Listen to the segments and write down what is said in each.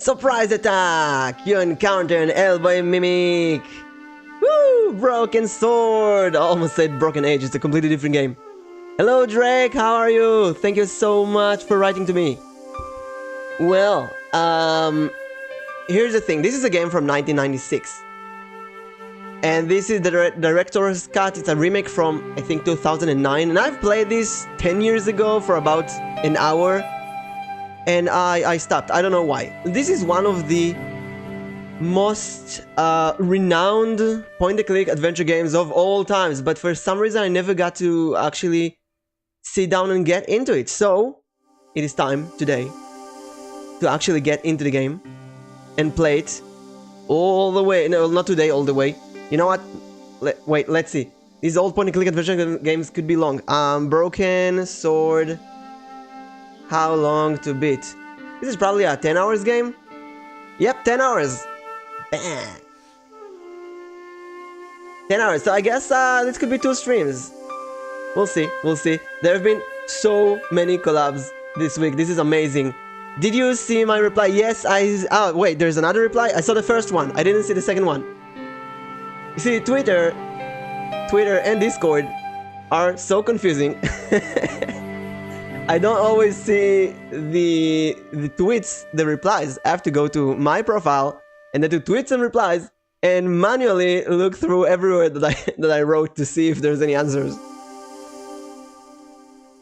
Surprise attack! You encounter an Elboim Mimic! Woo! Broken sword! I almost said broken age, it's a completely different game. Hello Drake, how are you? Thank you so much for writing to me. Well, here's the thing. This is a game from 1996. And this is the director's cut. It's a remake from, I think, 2009. And I've played this 10 years ago for about an hour. And I stopped. I don't know why. This is one of the most renowned point-and-click adventure games of all times. But for some reason, I never got to actually sit down and get into it. So, it is time today to actually get into the game and play it all the way. No, not today, all the way. You know what? Wait, let's see. These old point-and-click adventure games could be long. Broken sword. How long to beat? This is probably a 10 hours game. Yep, 10 hours. Bam. 10 hours. So I guess this could be 2 streams. We'll see. We'll see. There have been so many collabs this week. This is amazing. Did you see my reply? Yes, oh, wait, there's another reply? I saw the first one. I didn't see the second one. You see, Twitter and Discord are so confusing. I don't always see the tweets, the replies. I have to go to my profile and then to tweets and replies and manually look through everywhere that I wrote to see if there's any answers.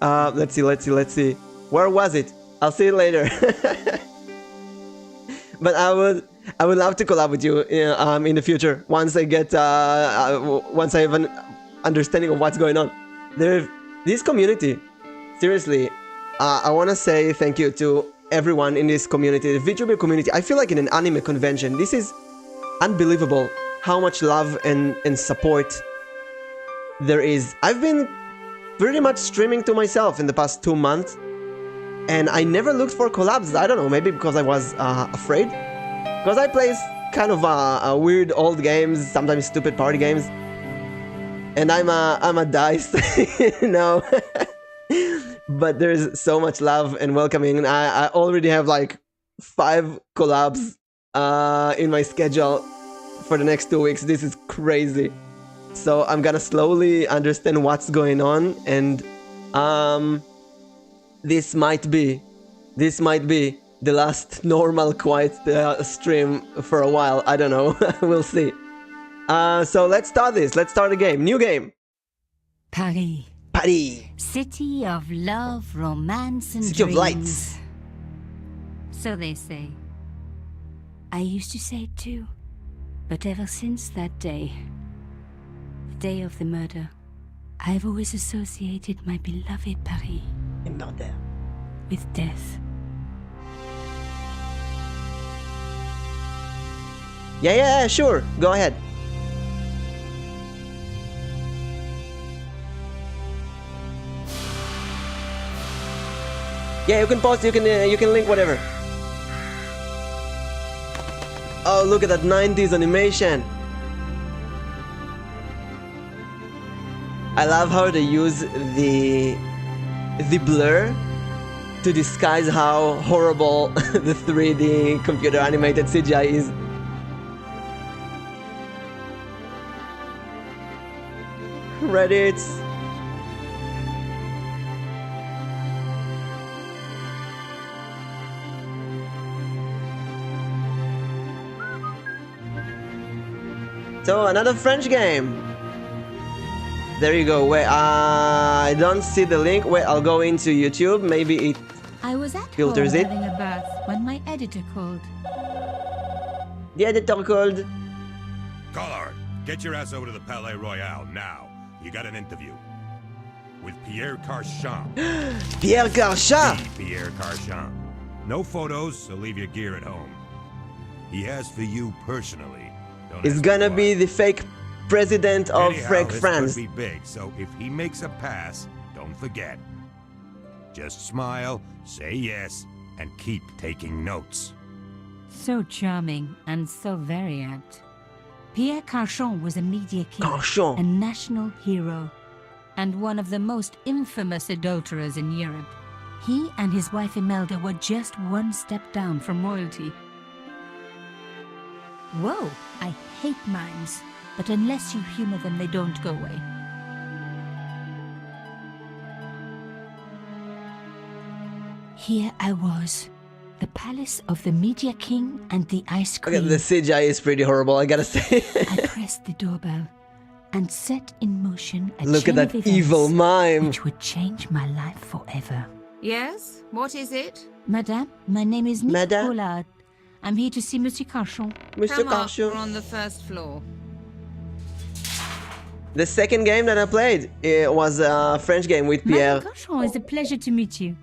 Let's see. Where was it? I'll see it later. But I would love to collab with you in the future once I get once I have an understanding of what's going on. This community, seriously, I want to say thank you to everyone in this community, the VTuber community. I feel like in an anime convention. This is unbelievable how much love and support there is. I've been pretty much streaming to myself in the past 2 months. And I never looked for collabs. I don't know, maybe because I was afraid. Because I play kind of weird old games, sometimes stupid party games. And I'm a dice, you know. But there's so much love and welcoming. I already have like 5 collabs in my schedule for the next 2 weeks. This is crazy. So I'm gonna slowly understand what's going on, and this might be the last normal quiet stream for a while. I don't know. We'll see. So let's start this. Let's start a game. New game. Paris. Paris. City of love, romance, and City dreams. of lights. So they say. I used to say it too. But ever since that day, the day of the murder, I've always associated my beloved Paris with death. Yeah, sure. Go ahead. Yeah, you can post. You can link whatever. Oh, look at that 90s animation. I love how they use the blur to disguise how horrible the 3D computer animated CGI is. Reddit. So another French game. There you go. Wait, I don't see the link. Wait, I'll go into YouTube. Maybe it I was at filters home it. having a bath when my editor called. The editor called. Collard, get your ass over to the Palais Royal now. You got an interview with Pierre Carchon. Pierre Carchon. The Pierre Carchon. No photos, so leave your gear at home. He asked for you personally. Don't It's ask gonna me be why. the fake president of Anyhow, this France. could be big, so if he makes a pass, don't forget. Just smile, say yes, and keep taking notes. So charming and so very apt. Pierre Carchon was a media king, Carchon. a national hero, and one of the most infamous adulterers in Europe. He and his wife Imelda were just one step down from royalty, Whoa, I hate mimes. But unless you humor them, they don't go away. Here I was, the palace of the Media King and the Ice Okay, Queen. the CGI is pretty horrible, I gotta say. I pressed the doorbell and set in motion a Look at chain that of evil events mime. which would change my life forever. Yes? What is it? Madame, my name is Madame? Nicolas. I'm here to see Monsieur Carchon. Mr. Come up, we're Carchon. on the first floor. The second game that I played, it was a French game with Pierre. Madame Carchon, it's a pleasure to meet you.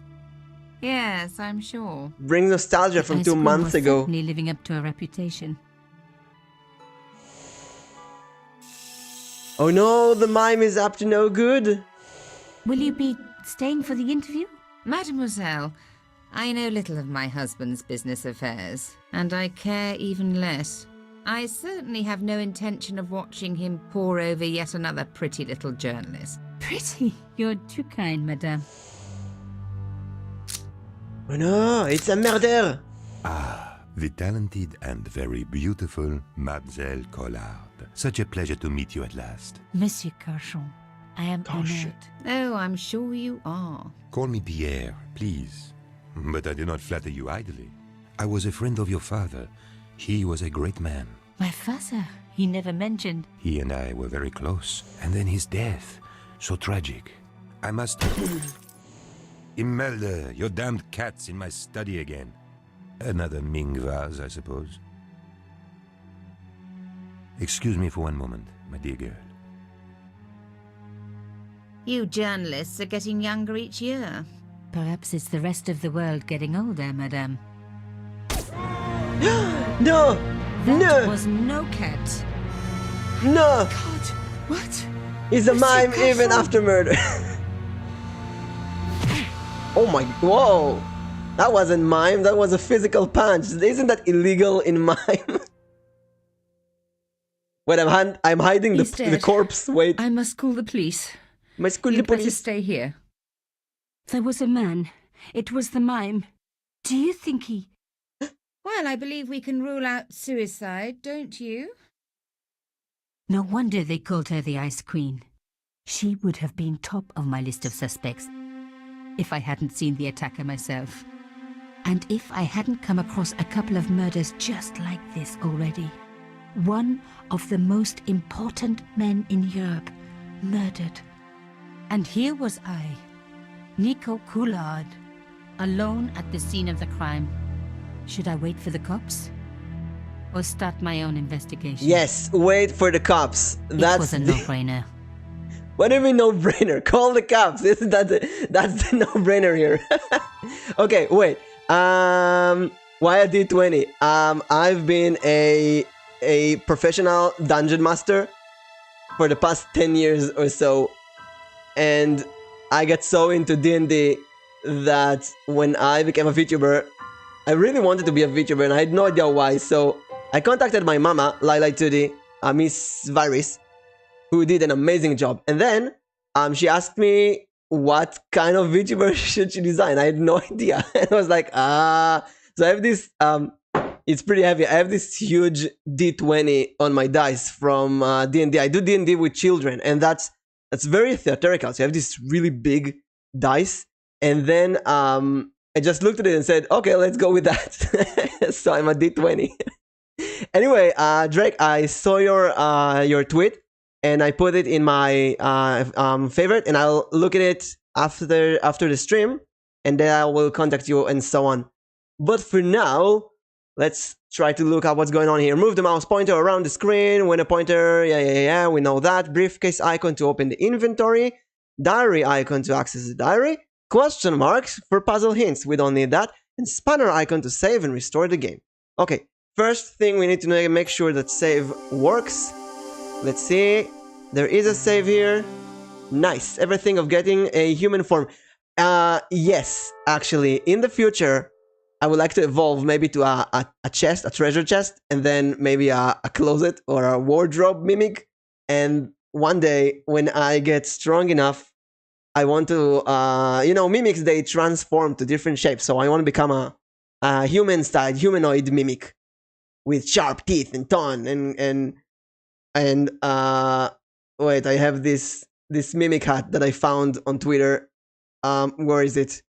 Yes, I'm sure. Brings nostalgia from Ice 2 Queen months was ago. certainly living up to her reputation. Oh no, the mime is up to no good. Will you be staying for the interview? Mademoiselle, I know little of my husband's business affairs, and I care even less. I certainly have no intention of watching him pore over yet another pretty little journalist. Pretty. You're too kind, madame. Oh no, it's a murder. The talented and very beautiful Mademoiselle Collard. Such a pleasure to meet you at last. Monsieur Carchon, I am honored. Oh, I'm sure you are. Call me Pierre, please. But I do not flatter you idly. I was a friend of your father. He was a great man. My father, he never mentioned. He and I were very close. And then his death. So tragic. I must... Imelda, your damned cat's in my study again. Another Ming vase, I suppose. Excuse me for one moment, my dear girl. You journalists are getting younger each year. Perhaps it's the rest of the world getting older, madame. No! That No! was no cat. No! God, what? He's a mime even after murder. Oh my... Whoa! That wasn't mime, that was a physical punch. Isn't that illegal in mime? Wait, I'm hiding He's the dead. corpse. Wait. I must call the police. My school You'd better police. stay here. There was a man. It was the mime. Do you think he... Well, I believe we can rule out suicide, don't you? No wonder they called her the Ice Queen. She would have been top of my list of suspects if I hadn't seen the attacker myself. And if I hadn't come across a couple of murders just like this already. One of the most important men in Europe murdered. And here was I, Nico Coulard, alone at the scene of the crime. Should I wait for the cops? Or start my own investigation? Yes, wait for the cops. It That's was a the... no-brainer. What do you mean no-brainer? Call the cops. Isn't that that's the no-brainer here? Okay, wait. Why a D20? I've been a professional dungeon master for the past 10 years or so, and I got so into D&D that when I became a VTuber, I really wanted to be a VTuber and I had no idea why. So I contacted my mama, Laila Tudi, Miss Virus, who did an amazing job. And then she asked me what kind of VTuber should she design. I had no idea. And I was like, so I have this, it's pretty heavy. I have this huge D20 on my dice from D&D. I do D&D with children, and that's very theatrical. So you have this really big dice, and then I just looked at it and said, okay, let's go with that. So I'm a D20. Anyway, Drake, I saw your tweet, and I put it in my favorite, and I'll look at it after the stream, and then I will contact you and so on. But for now, let's try to look at what's going on here. Move the mouse pointer around the screen. When a pointer, yeah, we know that. Briefcase icon to open the inventory. Diary icon to access the diary. Question marks for puzzle hints. We don't need that. And spanner icon to save and restore the game. Okay, first thing we need to make sure that save works. Let's see. There is a save here. Nice. Everything of getting a human form. Yes, actually, in the future, I would like to evolve maybe to a chest, a treasure chest, and then maybe a closet or a wardrobe mimic. And one day, when I get strong enough, I want to, mimics, they transform to different shapes. So I want to become a human-style, humanoid mimic. with sharp teeth and tongue and wait, I have this mimic hat that I found on Twitter. Where is it?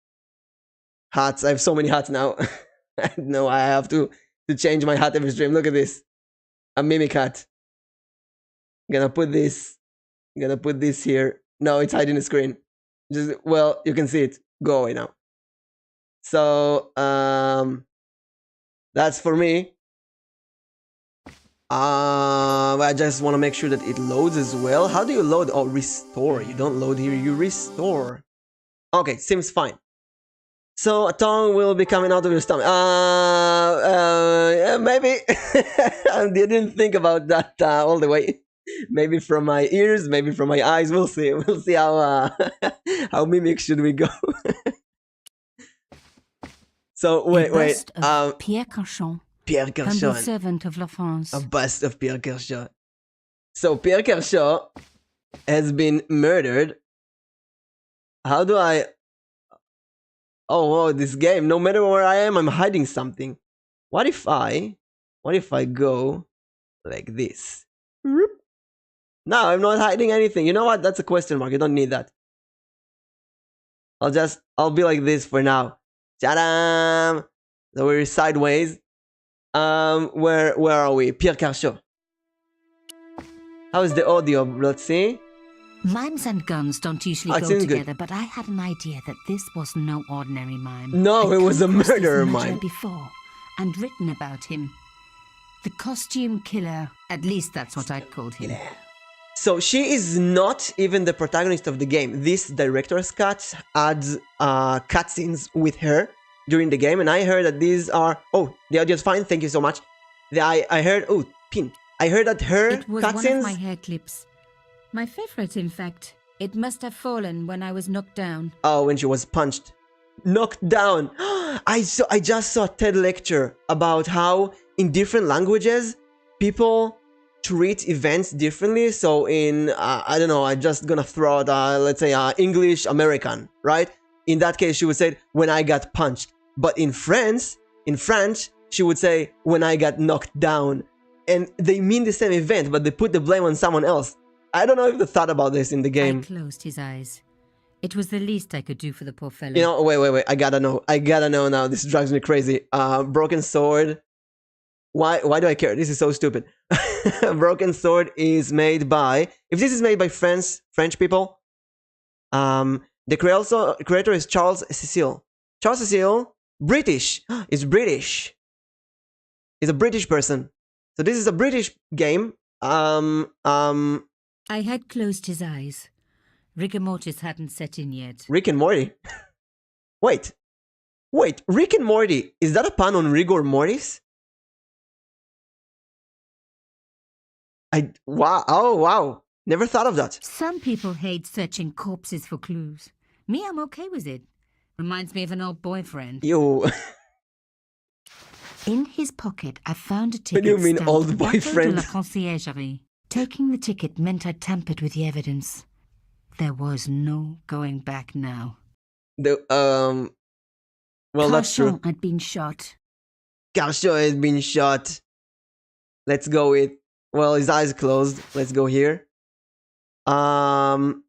Hats. I have so many hats now. No, I have to change my hat every stream. Look at this. A mimic hat. Gonna put this here. No, it's hiding the screen. Just, well, you can see it. Go away now. So that's for me. I just want to make sure that it loads as well. How do you load? Oh, restore. You don't load here, you restore. Okay, seems fine. So a tongue will be coming out of your stomach. Yeah, maybe. I didn't think about that all the way. Maybe from my ears, maybe from my eyes. We'll see. We'll see how how mimic should we go. So wait. Pierre Carchon. Pierre Humble Carchon. servant of La France. A bust of Pierre Carchon. So Pierre Carchon has been murdered. How do I? Oh, this game. No matter where I am, I'm hiding something. What if I go like this? No, I'm not hiding anything. You know what? That's a question mark. You don't need that. I'll be like this for now. Ta-da! So we're sideways. Where are we? Pierre Carchon. How is the audio? Let's see. Mimes and guns don't usually go together, but I had an idea that this was no ordinary mime. No, it was a murderer mime. Before, and written about him. The costume killer. At least that's what I called him. So she is not even the protagonist of the game. This director's cut adds cutscenes with her during the game, and I heard that these are... Oh, the audio is fine. Thank you so much. I heard... Oh, pin. I heard that her cutscenes... It was one of my hair clips. My favorite, in fact. It must have fallen when I was knocked down. Oh, when she was punched. Knocked down. I just saw a TED lecture about how in different languages people treat events differently. So in, I don't know, I'm just gonna throw out, let's say, English American, right? In that case, she would say, when I got punched. But in French, she would say, when I got knocked down. And they mean the same event, but they put the blame on someone else. I don't know if they thought about this in the game. I closed his eyes. It was the least I could do for the poor fellow. You know, wait. I gotta know now. This drives me crazy. Broken Sword. Why do I care? This is so stupid. Broken Sword is made by... If this is made by French people, the creator is Charles Cecil. Charles Cecil, British. Is British. He's a British person. So this is a British game. I had closed his eyes. Rigor mortis hadn't set in yet. Rick and Morty. Wait, Rick and Morty. Is that a pun on rigor mortis? Wow. Never thought of that. Some people hate searching corpses for clues. Me, I'm okay with it. Reminds me of an old boyfriend. You. In his pocket, I found a ticket. What do you mean, stamped old boyfriend? de la Conciergerie. Taking the ticket meant I tampered with the evidence. There was no going back now. Well, that's true. Carchon had been shot. Carchon has been shot. Let's go with... Well, his eyes closed. Let's go here. Bug.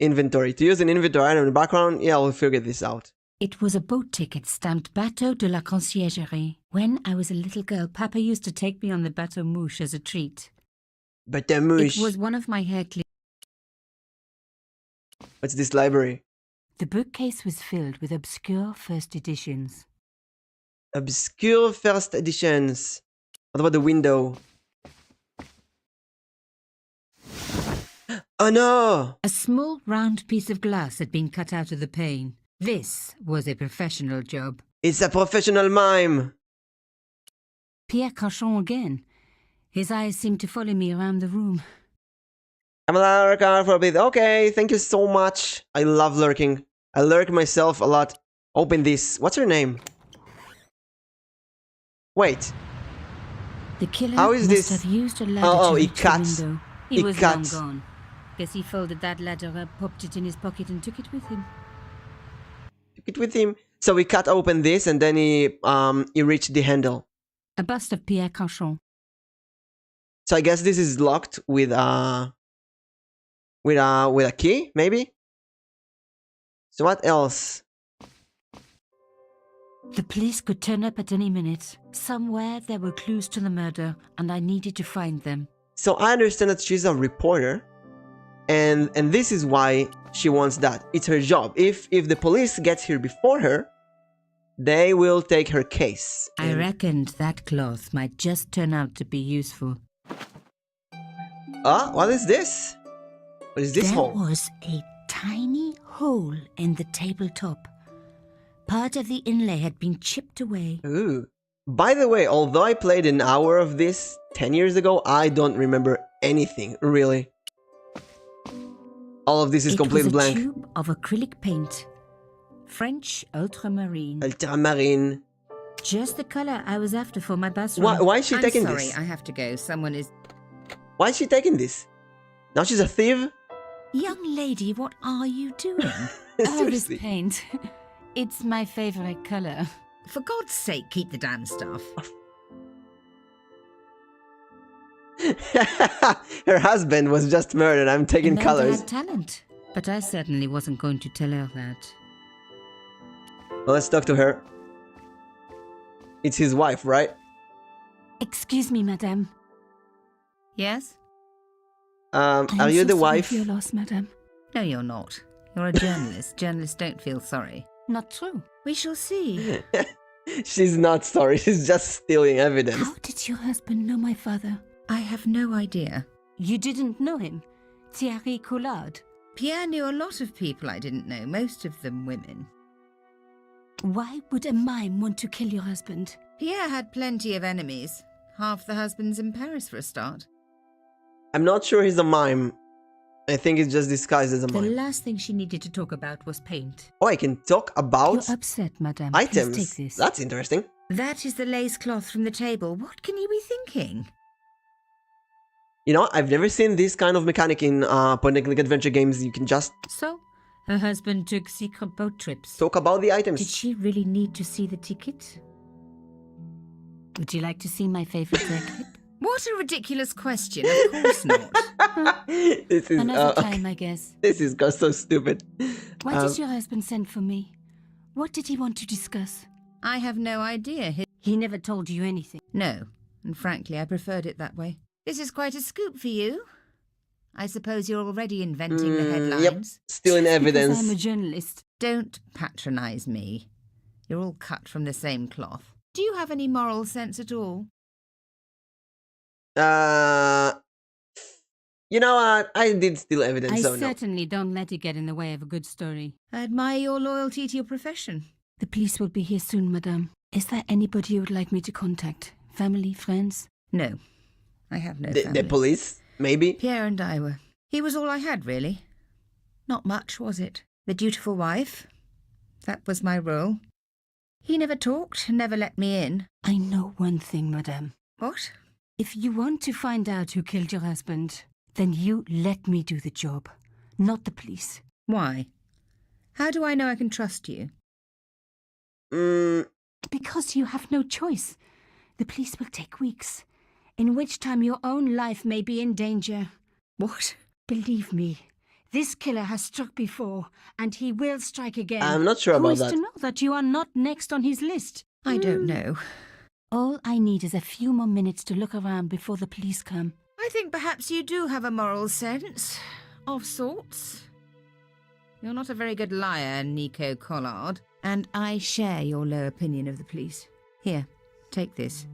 Inventory. To use an inventory item in the background, yeah, we'll figure this out. It was a boat ticket stamped Bateau de la Conciergerie. When I was a little girl, Papa used to take me on the Bateau Mouche as a treat. Bateau Mouche. It was one of my hair clips. What's this library? The bookcase was filled with obscure first editions. Obscure first editions. What about the window? Oh no! A small round piece of glass had been cut out of the pane. This was a professional job. It's a professional mime. Pierre Carchon again. His eyes seemed to follow me around the room. I'm a lurker for a bit. Okay, thank you so much. I love lurking. I lurk myself a lot. Open this. What's her name? Wait. The killer How is must this? have used a ladder to he reach cut. the window. He He was cut. long gone. Guess he folded that ladder up, popped it in his pocket and took it with him. Took it with him. So he cut open this and then he reached the handle. A bust of Pierre Cauchon. So I guess this is locked with a key, maybe? So what else? The police could turn up at any minute. Somewhere there were clues to the murder, and I needed to find them. So I understand that she's a reporter, and this is why she wants that. It's her job. If the police gets here before her, they will take her case. I reckoned that cloth might just turn out to be useful. Ah, what is this? What is this hole? There was a tiny hole in the tabletop. Part of the inlay had been chipped away. Ooh. By the way, although I played an hour of this 10 years ago, I don't remember anything, really. All of this is completely blank. It was a tube of acrylic paint. French ultramarine. Ultramarine. Just the color I was after for my bathroom. Why is she taking I'm this? sorry, I have to go. Someone is... Why is she taking this? Now she's a thief? Young lady, what are you doing? Oh, this Seriously. paint. It's my favorite color. For God's sake, keep the damn stuff. Her husband was just murdered. I'm taking Amanda colors. had talent, but I certainly wasn't going to tell her that. Well, let's talk to her. It's his wife, right? Excuse me, madame. Yes? Are you the wife? For your loss, madame. No, you're not. You're a journalist. Journalists don't feel sorry. Not true. We shall see. She's not sorry. She's just stealing evidence. How did your husband know my father? I have no idea. You didn't know him? Thierry Collard. Pierre knew a lot of people I didn't know, most of them women. Why would a mime want to kill your husband? Pierre had plenty of enemies. Half the husbands in Paris for a start. I'm not sure he's a mime. I think it's just disguised as a The mime. last thing she needed to talk about was paint. Oh, I can talk about You're upset, madame. items. Please take this. That's interesting. That is the lace cloth from the table. What can you be thinking? You know, I've never seen this kind of mechanic in point-and-click adventure games. You can just So, her husband took secret boat trips. talk about the items. Did she really need to see the ticket? Would you like to see my favorite hair clip? What a ridiculous question. Of course not. This is Another time, I guess. This is so stupid. Why did your husband send for me? What did he want to discuss? I have no idea. He never told you anything. No, and frankly, I preferred it that way. This is quite a scoop for you. I suppose you're already inventing the headlines. Yep, stealing evidence. Because I'm a journalist. Don't patronise me. You're all cut from the same cloth. Do you have any moral sense at all? You know what? I did steal evidence, I so no. certainly don't let it get in the way of a good story. I admire your loyalty to your profession. The police will be here soon, madame. Is there anybody you would like me to contact? Family, friends? No, I have no The family. police, maybe? Pierre and I were. He was all I had, really. Not much, was it? The dutiful wife. That was my role. He never talked, never let me in. I know one thing, madame. What? If you want to find out who killed your husband, then you let me do the job, not the police. Why? How do I know I can trust you? Because you have no choice. The police will take weeks, in which time your own life may be in danger. What? Believe me, this killer has struck before, and he will strike again. I'm not sure Who about is that. to know that you are not next on his list? I don't know. All I need is a few more minutes to look around before the police come. I think perhaps you do have a moral sense. Of sorts. You're not a very good liar, Nico Collard. And I share your low opinion of the police. Here, take this.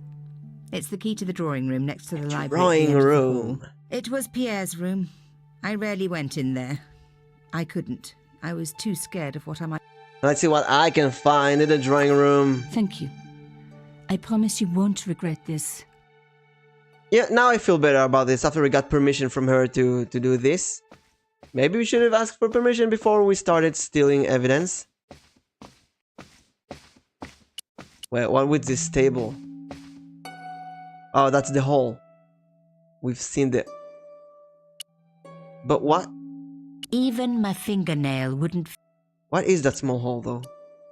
It's the key to the drawing room next to the library. Drawing at the end of the room. hall. It was Pierre's room. I rarely went in there. I couldn't. I was too scared of what I might... Let's see what I can find in the drawing room. Thank you. I promise you won't regret this. Yeah, now I feel better about this after we got permission from her to do this. Maybe we should have asked for permission before we started stealing evidence. Wait, what with this table? Oh, that's the hole. We've seen the... But what? Even my fingernail wouldn't... What is that small hole, though?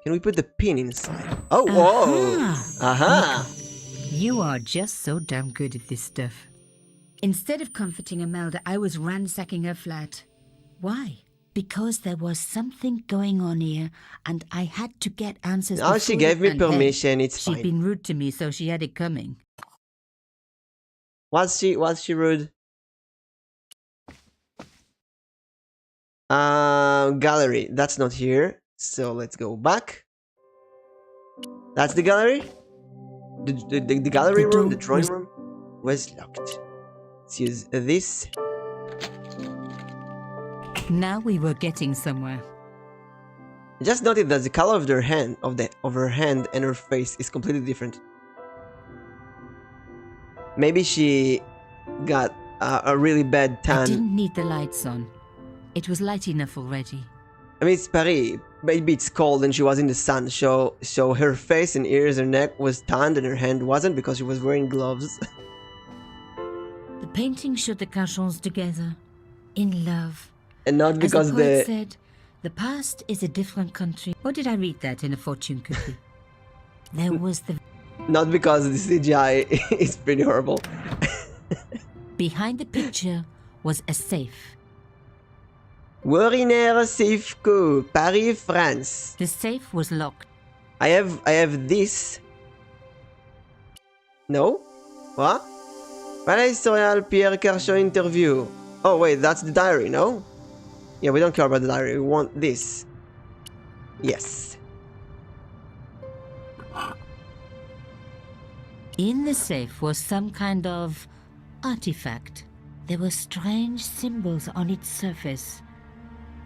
Can we put the pin inside? Oh, whoa! Aha! You are just so damn good at this stuff. Instead of comforting Imelda, I was ransacking her flat. Why? Because there was something going on here, and I had to get answers. Oh, she gave me permission. It's fine. She'd been rude to me, so she had it coming. Was she rude? Gallery. That's not here. So let's go back. That's the gallery? The gallery room? The drawing room? Was locked. Let's use this. Now we were getting somewhere. I just noted that the color of her hand, of her hand and her face is completely different. Maybe she got a really bad tan. I didn't need the lights on. It was light enough already. I mean, it's Paris. Maybe it's cold and she was in the sun, so her face and ears and neck was tanned and her hand wasn't because she was wearing gloves. The painting showed the Cachons together, in love. And not because As the poet said, the past is a different country. Or did I read that in a fortune cookie? There was the... Not because the CGI is pretty horrible. Behind the picture was a safe. Wariner Safeco, Paris, France. The safe was locked. I have this. No? What? Palais Historial Pierre Carchon interview. Oh wait, that's the diary, no? Yeah, we don't care about the diary, we want this. Yes. In the safe was some kind of artifact. There were strange symbols on its surface.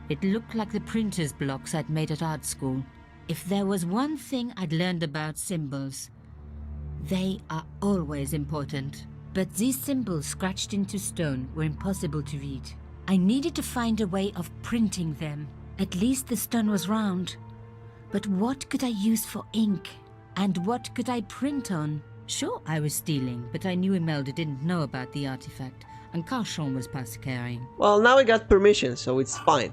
It looked like the printer's blocks I'd made at art school. If there was one thing I'd learned about symbols, they are always important. But these symbols scratched into stone were impossible to read. I needed to find a way of printing them. At least the stone was round. But what could I use for ink? And what could I print on? Sure, I was stealing, but I knew Imelda didn't know about the artifact, and Carchon was past caring. Well, now we got permission, so it's fine.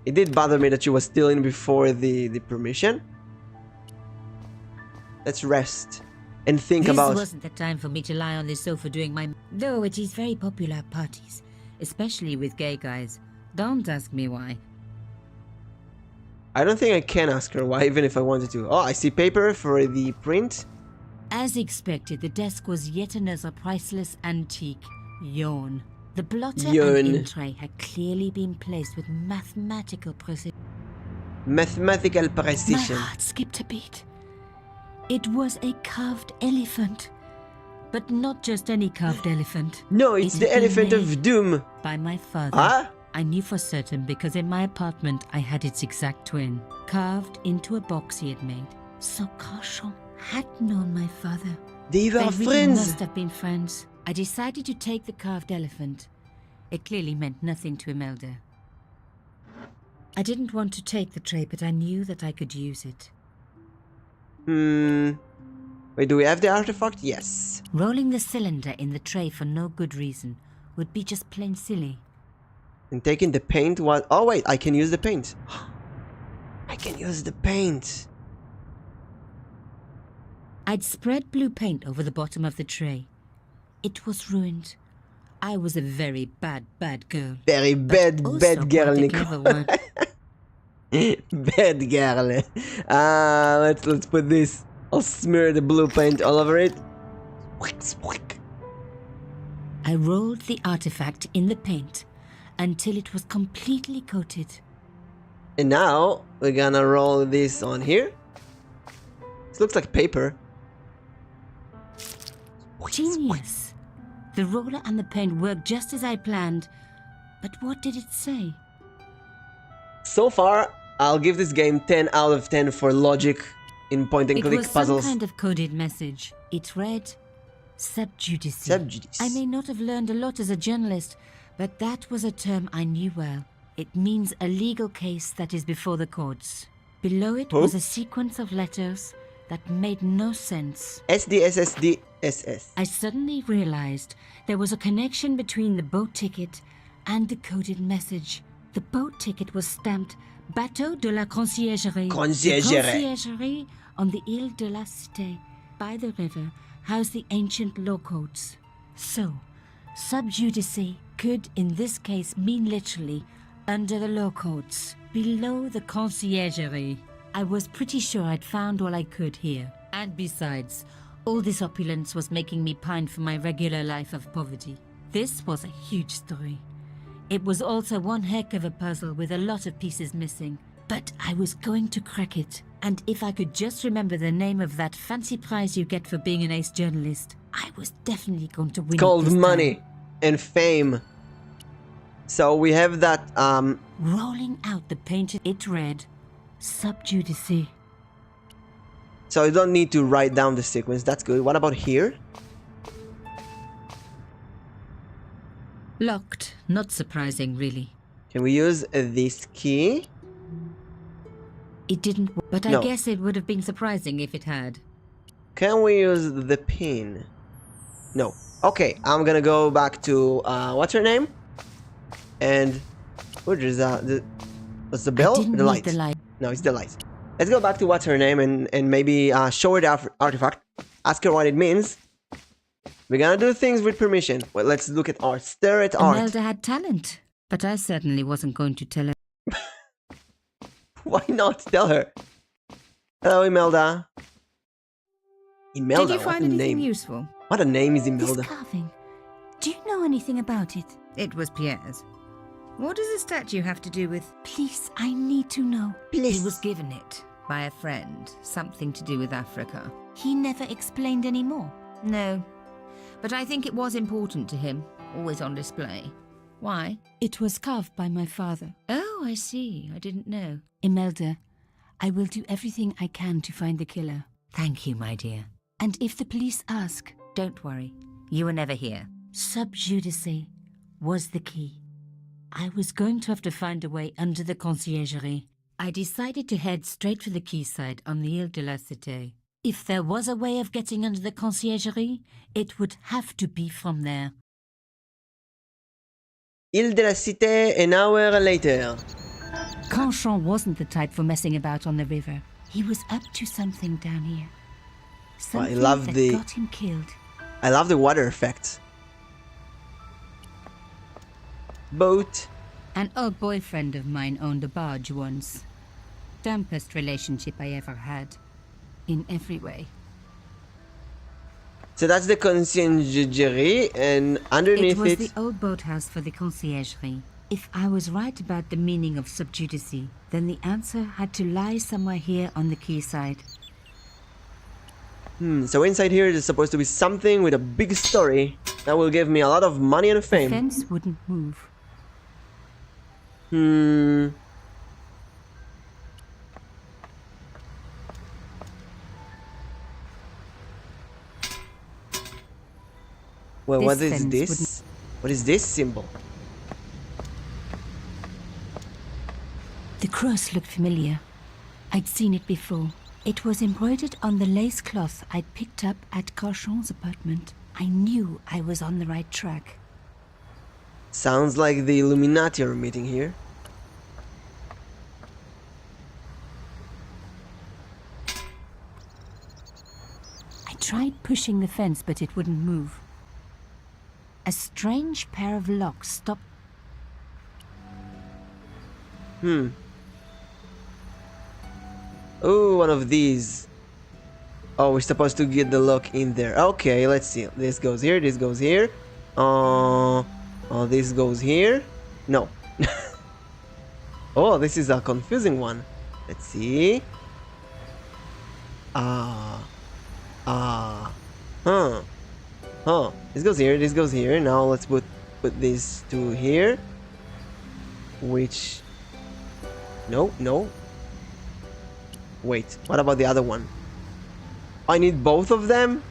It did bother me that she was stealing before the permission. Let's rest and think about... This wasn't the time for me to lie on the sofa doing my... Though it is very popular at parties, especially with gay guys. Don't ask me why. I don't think I can ask her why, even if I wanted to. Oh, I see paper for the print. As expected, the desk was yet another priceless antique. Yawn. The blotter and ink tray had clearly been placed with mathematical precision. Mathematical precision. My heart skipped a beat. It was a carved elephant. But not just any carved elephant. No, it's the elephant of doom. By my father. Huh? I knew for certain because in my apartment I had its exact twin, carved into a box he had made. So Carchon had known my father. They were really friends. Must have been friends. I decided to take the carved elephant. It clearly meant nothing to Imelda. I didn't want to take the tray, but I knew that I could use it. Wait, do we have the artifact? Yes. Rolling the cylinder in the tray for no good reason would be just plain silly. And taking the paint was... Oh wait, I can use the paint. I can use the paint. I'd spread blue paint over the bottom of the tray. It was ruined. I was a very bad girl. Very bad girl, Nicole. Bad girl. Let's put this. I'll smear the blue paint all over it. I rolled the artifact in the paint until it was completely coated. And now we're gonna roll this on here. This looks like paper. Genius! The roller and the paint worked just as I planned. But what did it say? So far, I'll give this game 10 out of 10 for logic in point-and-click puzzles. It was some kind of coded message. It read, Sub judice. Sub judice. I may not have learned a lot as a journalist, but that was a term I knew well. It means a legal case that is before the courts. Below it was a sequence of letters that made no sense. SDSSDSS. I suddenly realized there was a connection between the boat ticket and the coded message. The boat ticket was stamped Bateau de la Conciergerie. Conciergerie. The Conciergerie on the Ile de la Cité. by the river house the ancient law codes. So, sub judice could in this case mean literally under the law codes, below the conciergerie. I was pretty sure I'd found all I could here. And besides, all this opulence was making me pine for my regular life of poverty. This was a huge story. It was also one heck of a puzzle with a lot of pieces missing. But I was going to crack it. And if I could just remember the name of that fancy prize you get for being an ace journalist, I was definitely going to win It's called it this money time. and fame. So we have that, Rolling out the painted, it read, Sub judice. so you don't need to write down the sequence. That's good. What about here? Locked. Not surprising, really. Can we use this key? It didn't, but I No. guess it would have been surprising if it had. Can we use the pin? No. Okay, I'm gonna go back to, what's her name? And, what is that? What's the bell? I didn't The need light. the light. No, it's the light. Let's go back to what's her name and maybe show her the artifact. Ask her what it means. We're gonna do things with permission. Well, let's look at art. Stare at art. Imelda had talent, but I certainly wasn't going to tell her. Why not? Tell her. Hello, Imelda. Imelda, Did you what find a anything name. useful? What a name is This Imelda. carving. Do you know anything about it? It was Pierre's. What does the statue have to do with... Please, I need to know. Please. He was given it by a friend. Something to do with Africa. He never explained any more. No. But I think it was important to him. Always on display. Why? It was carved by my father. Oh, I see. I didn't know. Imelda, I will do everything I can to find the killer. Thank you, my dear. And if the police ask, Don't worry. You were never here. sub judice was the key. I was going to have to find a way under the conciergerie. I decided to head straight for the quayside on the Ile de la Cité. If there was a way of getting under the conciergerie, it would have to be from there. Ile de la Cité, an hour later. Canchon wasn't the type for messing about on the river. He was up to something down here. Something love that the- got him killed. I love the water effect. Boat. An old boyfriend of mine owned a barge once. Dampest relationship I ever had. In every way. So that's the conciergerie, and It underneath was it... the old boathouse for the conciergerie. If I was right about the meaning of sub judice, then the answer had to lie somewhere here on the quayside. So inside here is supposed to be something with a big story that will give me a lot of money and The fame. fence wouldn't move. Well, This what is fence this? wouldn't- What is this symbol? The cross looked familiar. I'd seen it before. It was embroidered on the lace cloth I'd picked up at Canchon's apartment. I knew I was on the right track. Sounds like the Illuminati are meeting here. I tried pushing the fence, but it wouldn't move. A strange pair of locks stopped. Oh, one of these. Oh, we're supposed to get the lock in there. Okay, let's see. This goes here, this goes here. Oh, this goes here. No. Oh, this is a confusing one. Let's see. Huh. This goes here, this goes here. Now let's put these two here. Which... No. Wait, what about the other one? I need both of them?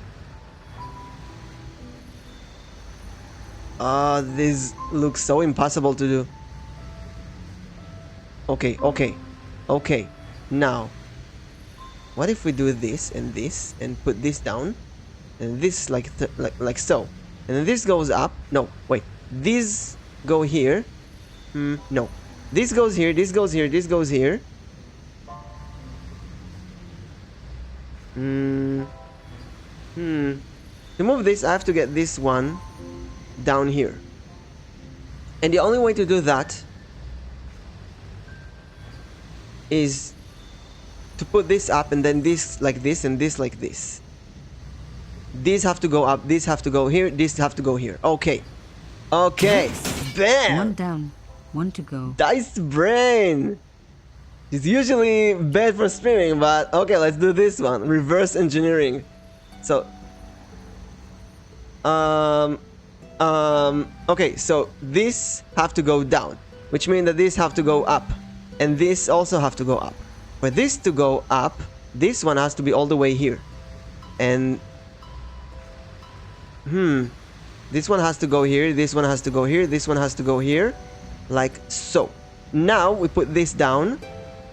This looks so impossible to do. Okay. Now, what if we do this and put this down, and this like so, and then this goes up? No, wait. These go here. No. This goes here. This goes here. This goes here. To move this, I have to get this one down here. And the only way to do that is to put this up and then this like this and this like this. These have to go up, these have to go here, these have to go here. Okay. Okay. Bam! One down, one to go. Dice brain! It's usually bad for streaming, but okay, let's do this one. Reverse engineering. So okay, so these have to go down, which means that these have to go up, and this also have to go up. For this to go up, this one has to be all the way here, and this one has to go here, this one has to go here, this one has to go here, like so. Now we put this down,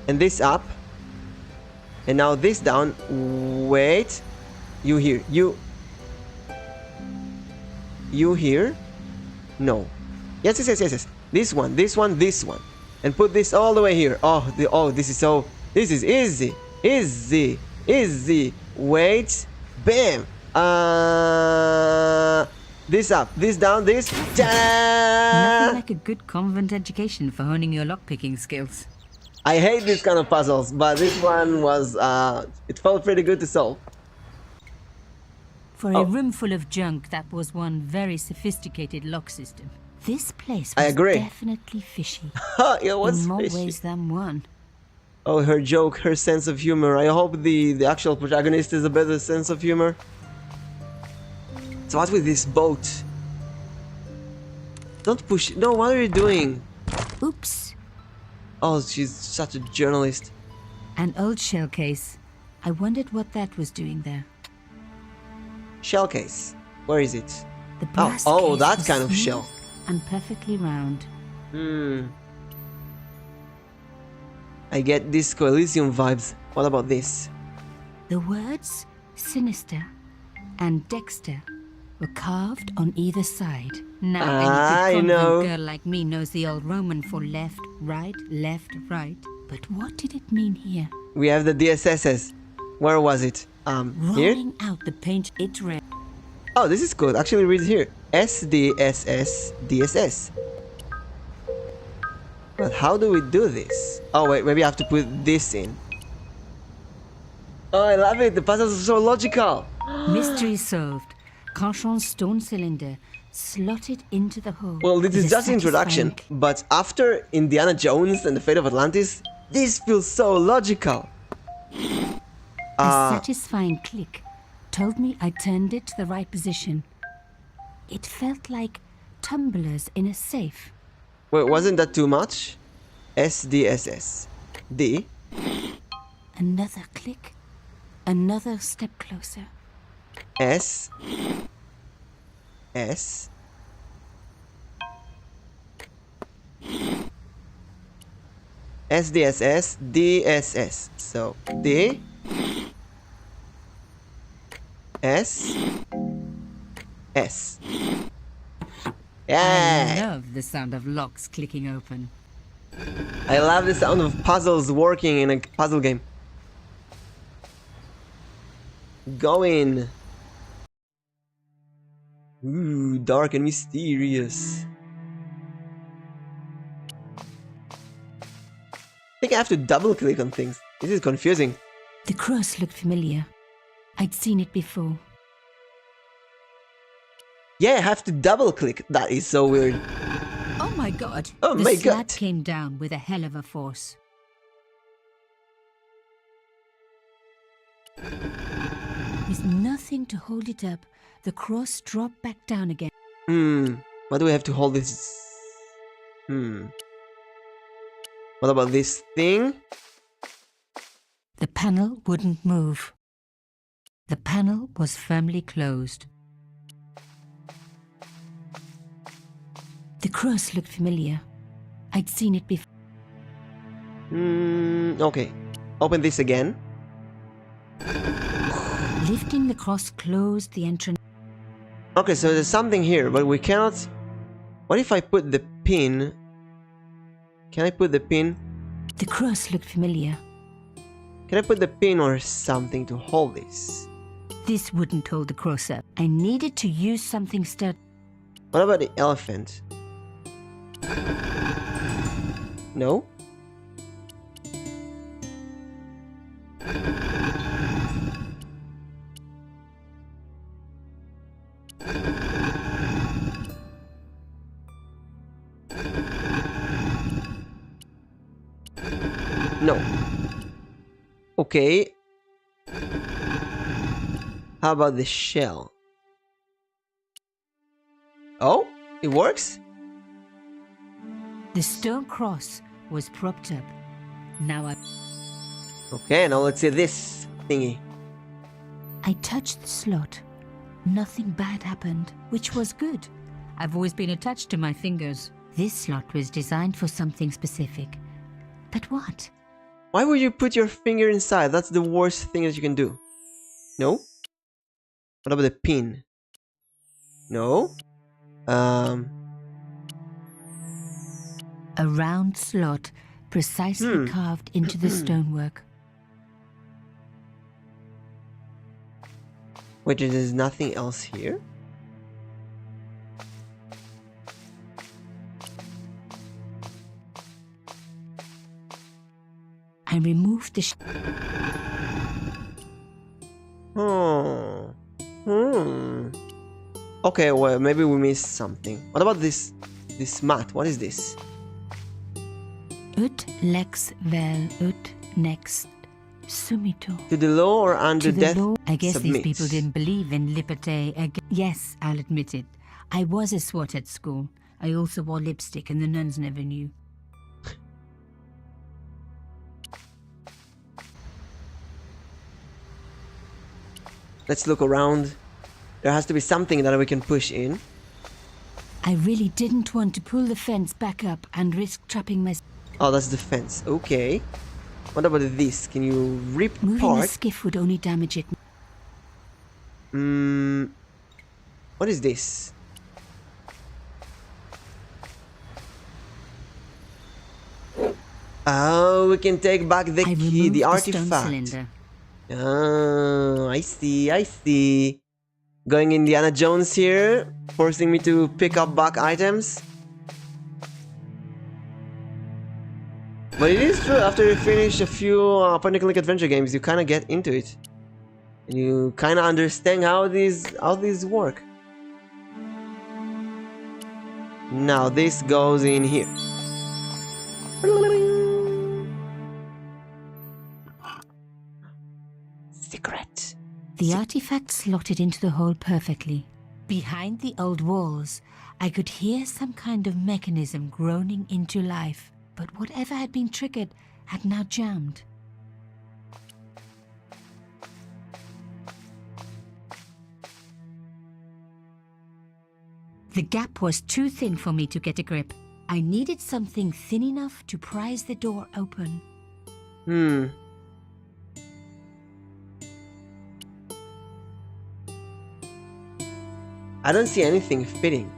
and this up, and now this down. Wait, you here, you here? No. Yes. This one, this one, this one. And put this all the way here. Oh, this is easy. Easy. Wait. Bam. This up, this down, this. Ta-da! Nothing like a good convent education for honing your lockpicking skills. I hate these kind of puzzles, but this one was, it felt pretty good to solve. For a room full of junk, that was one very sophisticated lock system. This place I was agree. definitely fishy. It was in more fishy. ways than one. Oh, her joke, her sense of humor. I hope the actual protagonist is a better sense of humor. So what with this boat? Don't push. No, what are you doing? Oops. Oh, she's such a journalist. An old shell case. I wondered what that was doing there. Shell case. Where is it? The brass Oh, case that was kind of smooth shell. and perfectly round. I get Disco Elysium vibes. What about this? The words Sinister and Dexter were carved on either side. Now I any good know. convent girl like me knows the old Roman for left, right. But what did it mean here? We have the DSSs. Where was it? Here? Rolling out the paint it read. Oh, this is good. Actually, read it here. SDSS DSS. But how do we do this? Oh wait, maybe I have to put this in. Oh, I love it. The puzzles are so logical. Mystery solved. Canchon's stone cylinder slotted into the hole. Well, this with is a just introduction, satisfying but after Indiana Jones and the Fate of Atlantis, this feels so logical. A satisfying click told me I turned it to the right position. It felt like tumblers in a safe. Wait, wasn't that too much? SDSS. D. Another click. Another step closer. S. S. SDSS. DSS. So, D. S. S. I Yeah! love the sound of locks clicking open. I love the sound of puzzles working in a puzzle game. Going. Ooh, dark and mysterious. I think I have to double click on things. This is confusing. The cross looked familiar. I'd seen it before. Yeah, I have to double click. That is so weird. Oh my god. Oh the my slat God. came down with a hell of a force. With nothing to hold it up, the cross dropped back down again. Why do we have to hold this? What about this thing? The panel wouldn't move. The panel was firmly closed. The cross looked familiar. I'd seen it before. Okay. Open this again. Lifting the cross closed the entrance. Okay, so there's something here, but we cannot... What if I put the pin... Can I put the pin? The cross looked familiar. Can I put the pin or something to hold this? This wouldn't hold the cross up. I needed to use something sturdy. What about the elephant? No? No. Okay. How about the shell? Oh, it works? The stone cross was propped up. Now Okay, now let's see this thingy. I touched the slot. Nothing bad happened, which was good. I've always been attached to my fingers. This slot was designed for something specific. But what? Why would you put your finger inside? That's the worst thing that you can do. No? What about the pin? No? A round slot precisely carved into the stonework. Wait, there's nothing else here? I removed the Okay, well, maybe we missed something. What about this mat? What is this? Ut lex vel ut next sumito. To the law or under To the death law. I guess submits. these people didn't believe in liberté. Yes, I'll admit it. I was a swot at school. I also wore lipstick and the nuns never knew. Let's look around. There has to be something that we can push in. I really didn't want to pull the fence back up and risk trapping myself. Oh, that's the fence. Okay. What about this? Can you rip Moving the apart? skiff would only damage it. What is this? Oh, we can take back the I key, removed the stone artifact. cylinder. Oh, I see, I see. Going Indiana Jones here, forcing me to pick up back items. But it is true, after you finish a few point-and-click adventure games, you kind of get into it. And you kind of understand how these work. Now this goes in here. Secret. The artifact slotted into the hole perfectly. Behind the old walls, I could hear some kind of mechanism groaning into life, but whatever had been triggered had now jammed. The gap was too thin for me to get a grip. I needed something thin enough to prise the door open. I don't see anything fitting.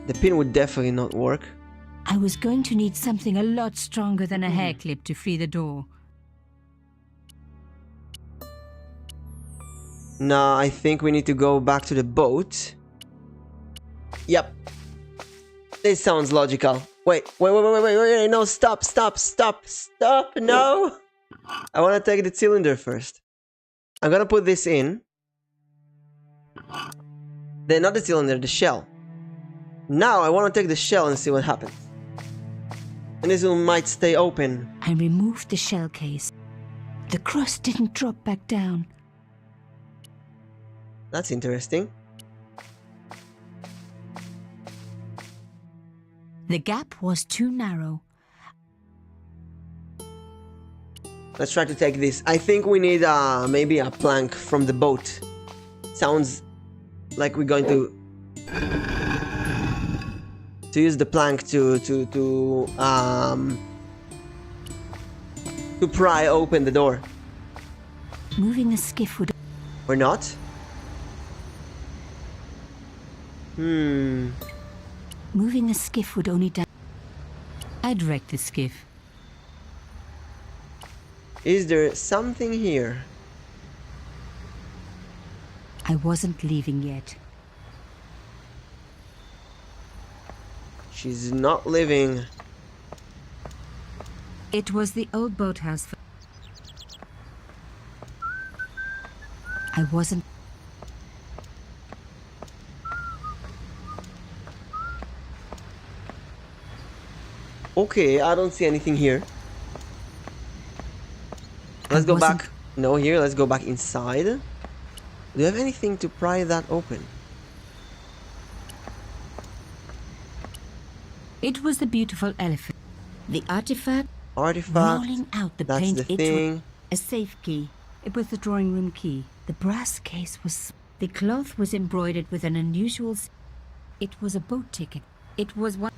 The pin would definitely not work. I was going to need something a lot stronger than a hair clip to free the door. No, I think we need to go back to the boat. Yep. This sounds logical. Wait, no, stop, no! I want to take the cylinder first. I'm gonna put this in. Then not the cylinder, the shell. Now I want to take the shell and see what happens. And this one might stay open. I removed the shell case. The cross didn't drop back down. That's interesting. The gap was too narrow. Let's try to take this. I think we need maybe a plank from the boat. Sounds like we're going to use the plank to pry open the door. Moving the skiff would... Or not? Moving the skiff would only damage... I'd wreck the skiff. Is there something here? I wasn't leaving yet. She's not leaving. It was the old boathouse. I wasn't. Okay, I don't see anything here. Let's go back. No, here, let's go back inside. Do you have anything to pry that open? It was the beautiful elephant. The artifact. Artifact. Rolling out the That's paint. the thing. A safe key. It was the drawing room key. The brass case was. The cloth was embroidered with an unusual. It was a boat ticket. It was one.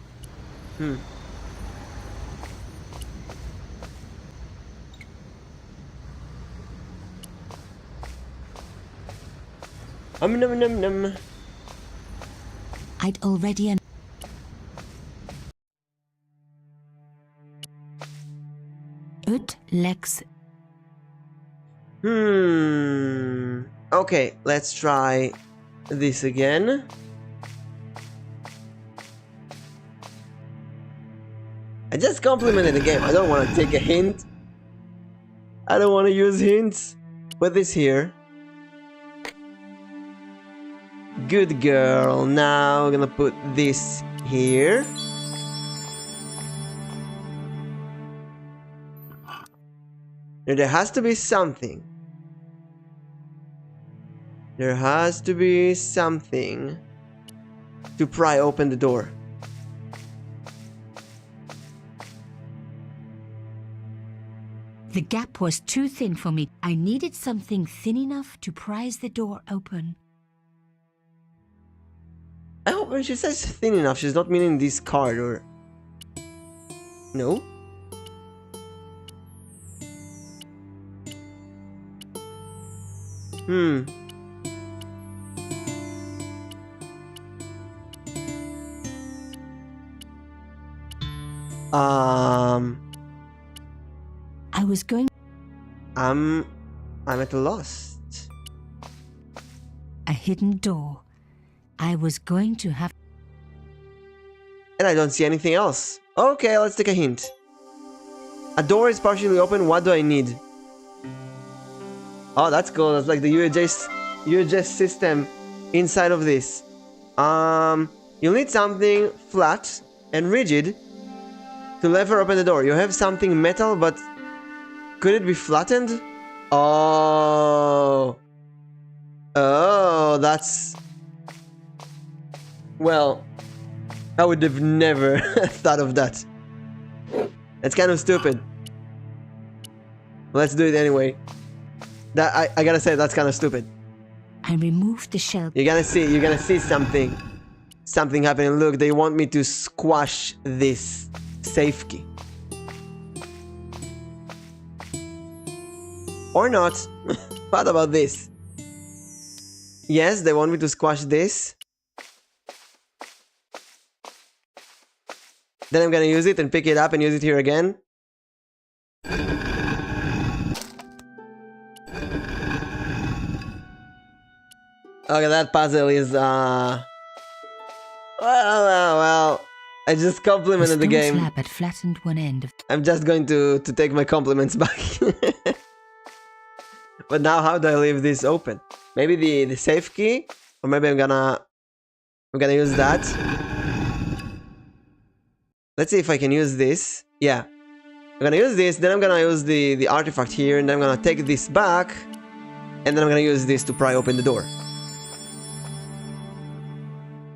Num num num. I'd already. Lex. Okay, let's try this again. I just complimented the game. I don't want to take a hint. I don't want to use hints. Put this here. Good girl. Now we're gonna put this here. Now there has to be something. There has to be something to pry open the door. The gap was too thin for me. I needed something thin enough to prise the door open. I hope when she says thin enough, she's not meaning this card or... No? I was going... I'm at a loss. A hidden door. I was going to have... And I don't see anything else. Okay, let's take a hint. A door is partially open. What do I need? Oh, that's cool. That's like the UHS system inside of this. You'll need something flat and rigid to lever open the door. You have something metal, but could it be flattened? Oh, that's... Well, I would have never thought of that. That's kind of stupid. Let's do it anyway. That I gotta say, that's kind of stupid. I removed the shell. You're gonna see something happening. Look, they want me to squash this safe key. Or not. What about this? Yes, they want me to squash this. Then I'm gonna use it and pick it up and use it here again. Okay, that puzzle is well, I just complimented the game. Slab had flattened one end of... I'm just going to take my compliments back. But now how do I leave this open? Maybe the safe key? Or maybe I'm gonna use that. Let's see if I can use this. Yeah. I'm gonna use this, then I'm gonna use the artifact here, and then I'm gonna take this back, and then I'm gonna use this to pry open the door.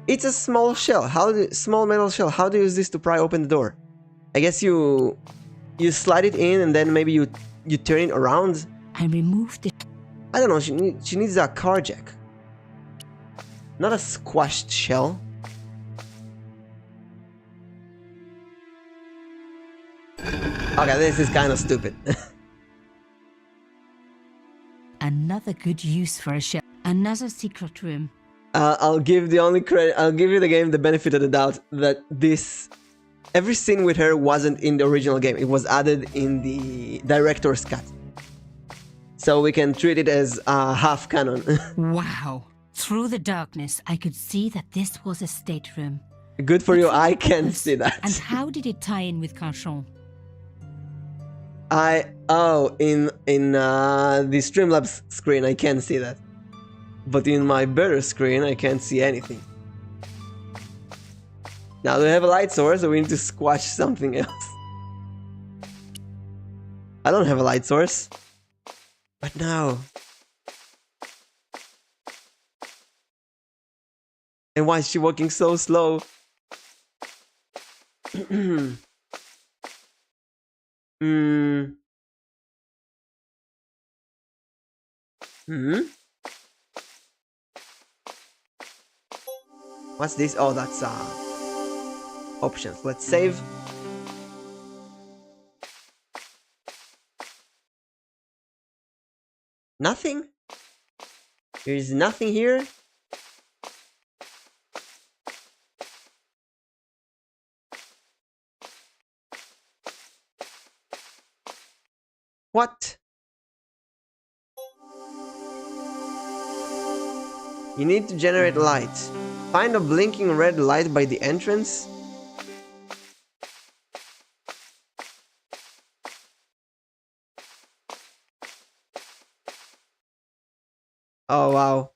It's a small shell. Small metal shell. How do you use this to pry open the door? I guess you slide it in and then maybe you turn it around. I removed it. I don't know. She needs a car jack, not a squashed shell. Okay, this is kind of stupid. Another good use for a shell. Another secret room. I'll give the game the benefit of the doubt that every scene with her wasn't in the original game. It was added in the director's cut. So we can treat it as half canon. Wow. Through the darkness, I could see that this was a stateroom. Good for But you, for I what can't purpose? see that. And how did it tie in with Carchon? In the Streamlabs screen I can see that. But in my better screen I can't see anything. Now do we have a light source or we need to squash something else? I don't have a light source. But no. And why is she walking so slow? What's this? Oh, that's options. Let's save. Nothing? There's nothing here? What? You need to generate light. Find a blinking red light by the entrance. Oh wow.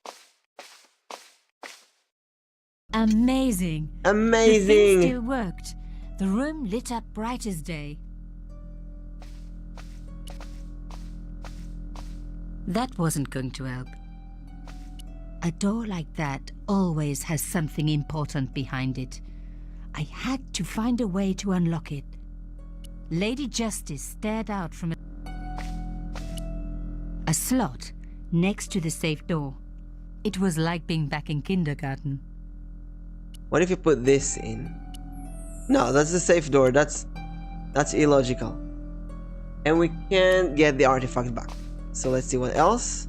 Amazing. Amazing. The thing still worked. The room lit up bright as day. That wasn't going to help. A door like that always has something important behind it. I had to find a way to unlock it. Lady Justice stared out from a slot next to the safe door. It was like being back in kindergarten. What if you put this in? No, that's the safe door. That's illogical. And we can't get the artifact back. So let's see what else.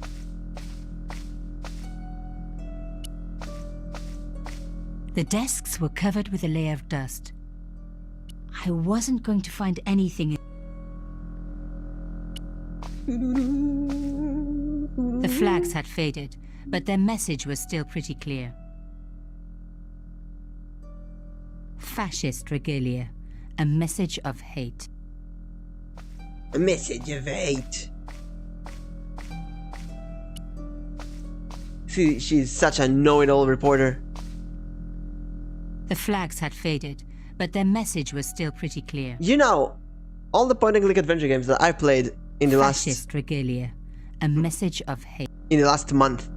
The desks were covered with a layer of dust. I wasn't going to find anything. The flags had faded, but their message was still pretty clear. Fascist regalia, a message of hate. A message of hate. See, she's such a know-it-all reporter. The flags had faded, but their message was still pretty clear. You know, all the point-and-click adventure games that I played in the Fascist regalia, a message of hate. in the last month,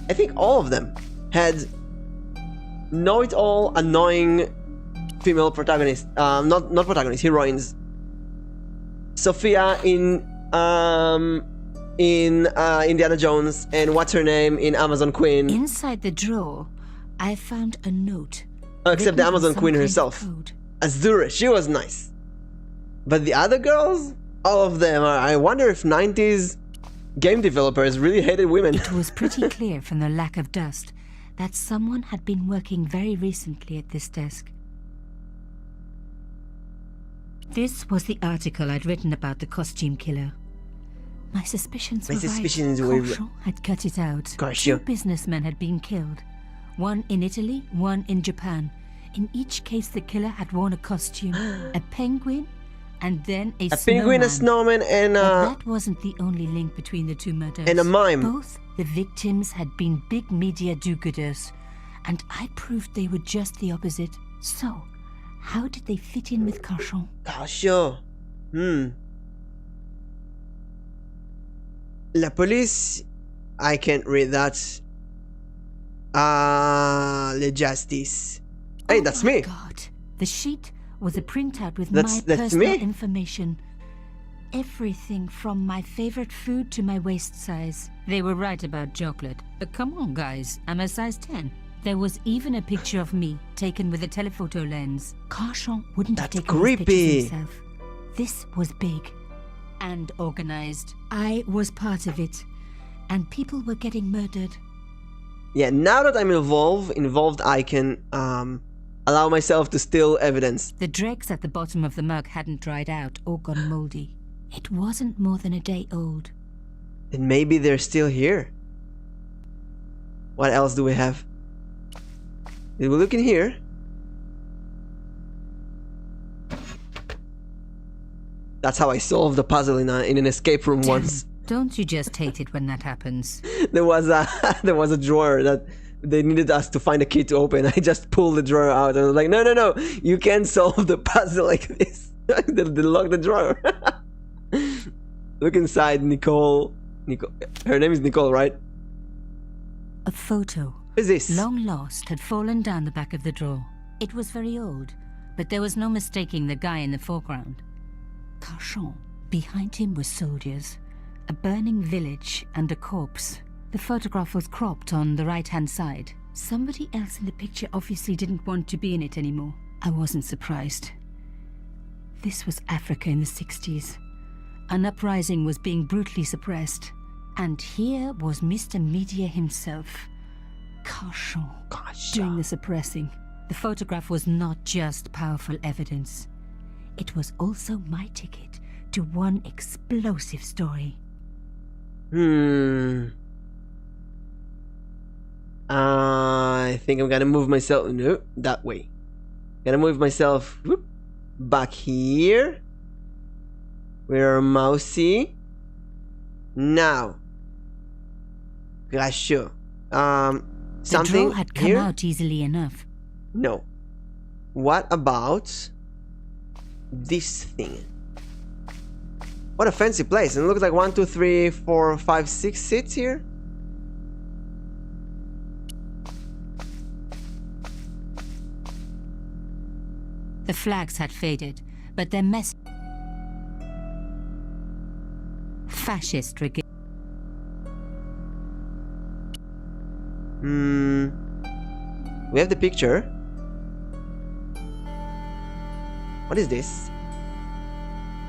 I think all of them had know-it-all, annoying female protagonists. Not protagonists, heroines. Sophia in Indiana Jones, and what's her name in Amazon Queen. Inside the drawer, I found a note. Oh, except the written in Amazon some Queen kind of herself. code. Azura, she was nice. But the other girls, all of them are. I wonder if 90s game developers really hated women. It was pretty clear from the lack of dust that someone had been working very recently at this desk. This was the article I'd written about the costume killer. My suspicions were right. Carchon had cut it out. Carchon. 2 businessmen had been killed. One in Italy, one in Japan. In each case, the killer had worn a costume. A penguin, and then a snowman. penguin, a snowman, and But that wasn't the only link between the 2 murders. and a mime. Both the victims had been big media do-gooders, and I proved they were just the opposite. So, how did they fit in with Carchon? Oh, sure. La police. I can't read that. Le justice. Hey, that's my me. God, the sheet was a printout with That's my personal me. information. Everything from my favorite food to my waist size. They were right about chocolate. But come on, guys, I'm a size 10. There was even a picture of me taken with a telephoto lens. Carchon wouldn't have That's taken these creepy. pictures himself. This was big and organized. I was part of it, and people were getting murdered. Yeah, now that I'm involved, I can allow myself to steal evidence. The dregs at the bottom of the mug hadn't dried out or gone moldy. It wasn't more than a day old. Then maybe they're still here. What else do we have? Did we look in here? That's how I solved the puzzle in an escape room once. Don't you just hate it when that happens? There was a drawer that they needed us to find a key to open. I just pulled the drawer out and I was like, no, you can't solve the puzzle like this. They locked the drawer. Look inside, Nicole. Her name is Nicole, right? A photo, What is this? long lost, had fallen down the back of the drawer. It was very old, but there was no mistaking the guy in the foreground. Carchon. Behind him were soldiers, a burning village, and a corpse. The photograph was cropped on the right-hand side. Somebody else in the picture obviously didn't want to be in it anymore. I wasn't surprised. This was Africa in the 60s. An uprising was being brutally suppressed. And here was Mr. Media himself, Carchon, doing the suppressing. The photograph was not just powerful evidence. It was also my ticket to one explosive story. I think I'm gonna move myself. No, that way. Gonna move myself back here. Where mousey? Now. Rasho. The Something draw had come here? out easily enough. No. What about this thing? What a fancy place. And it looks like 1, 2, 3, 4, 5, 6 seats here. The flags had faded, but their message... Fascist regime. We have the picture. What is this?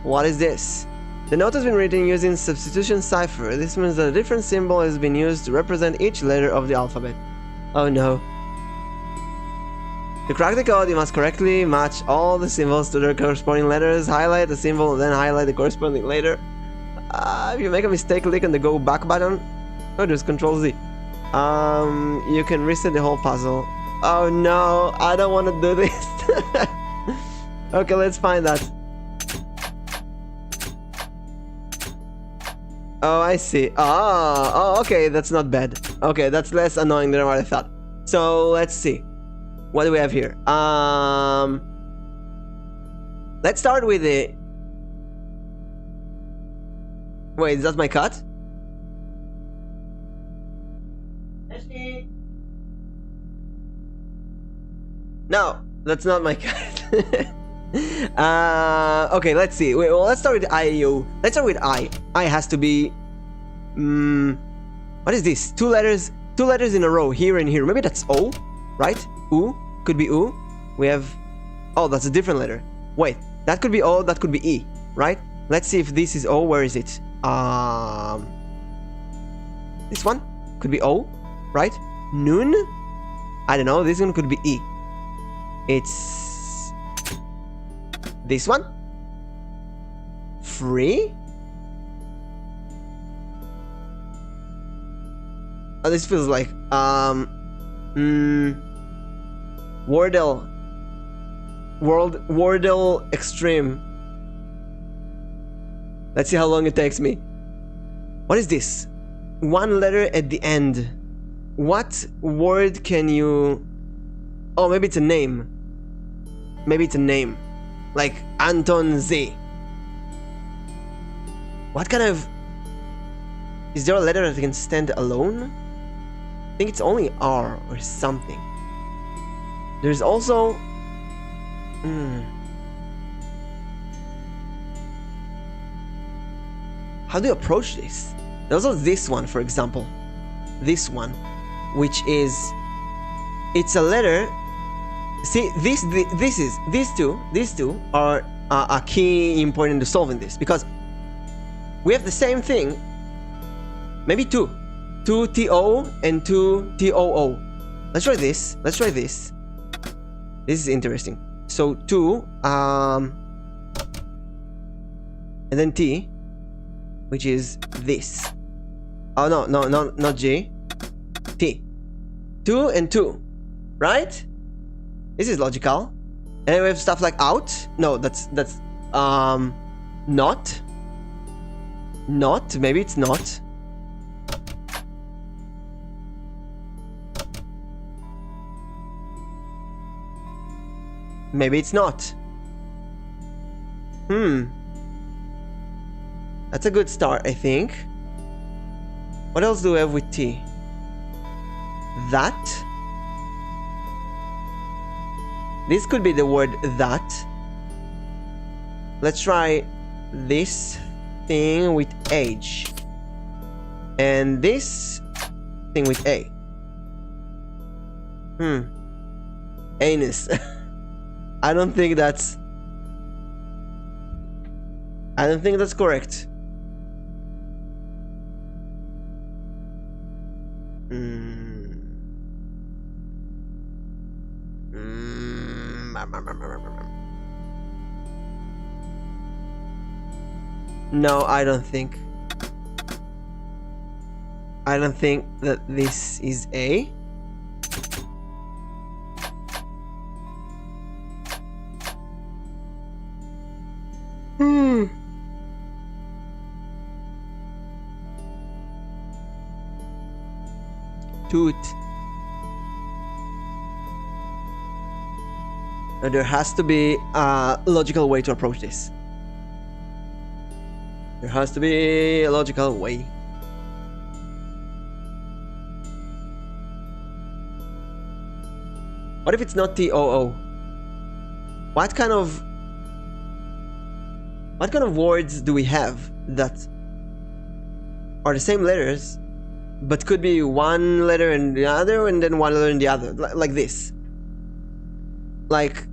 What is this? The note has been written using substitution cipher. This means that a different symbol has been used to represent each letter of the alphabet. Oh no. To crack the code, you must correctly match all the symbols to their corresponding letters, highlight the symbol, and then highlight the corresponding letter. If you make a mistake, click on the go back button. Oh, just Control Z. You can reset the whole puzzle. Oh no, I don't want to do this. Okay, let's find that. Oh, I see. Oh, okay, that's not bad. Okay, that's less annoying than what I thought. So, let's see. What do we have here? Let's start with the... Wait, is that my cut? No, that's not my cut. Okay, let's see. Wait, well, let's start with IU. Let's start with I. I has to be... what is this? Two letters in a row, here and here. Maybe that's O, right? U, could be U. We have... Oh, that's a different letter. Wait, that could be O, that could be E, right? Let's see if this is O. Where is it? This one could be O, right? Nun? I don't know, this one could be E. It's... this one? Free? Oh, this feels like... Wordle. Wordle Extreme. Let's see how long it takes me. What is this? One letter at the end. What word can you... Oh, maybe it's a name. Maybe it's a name. Like Anton Z. What kind of... Is there a letter that can stand alone? I think it's only R or something. There's also... How do you approach this? There's also this one, for example. This one, which is... It's a letter... See, these two are a key important to solving this, because we have the same thing. Maybe two TO and two TOO. Let's try this. Let's try this. This is interesting. So 2, and then T, which is this. Oh, no, not G. T. 2 and 2. Right? This is logical. And we have stuff like out. No, that's not. Not. Maybe it's not. Maybe it's not. That's a good start, I think. What else do we have with T? That. This could be the word that. Let's try this thing with H. And this thing with A. Anus. I don't think that's correct. No, I don't think that this is A. Toot. There has to be a logical way to approach this. There has to be a logical way. What if it's not T-O-O? What kind of words do we have that are the same letters, but could be one letter and the other, and then one letter and the other, like this? Like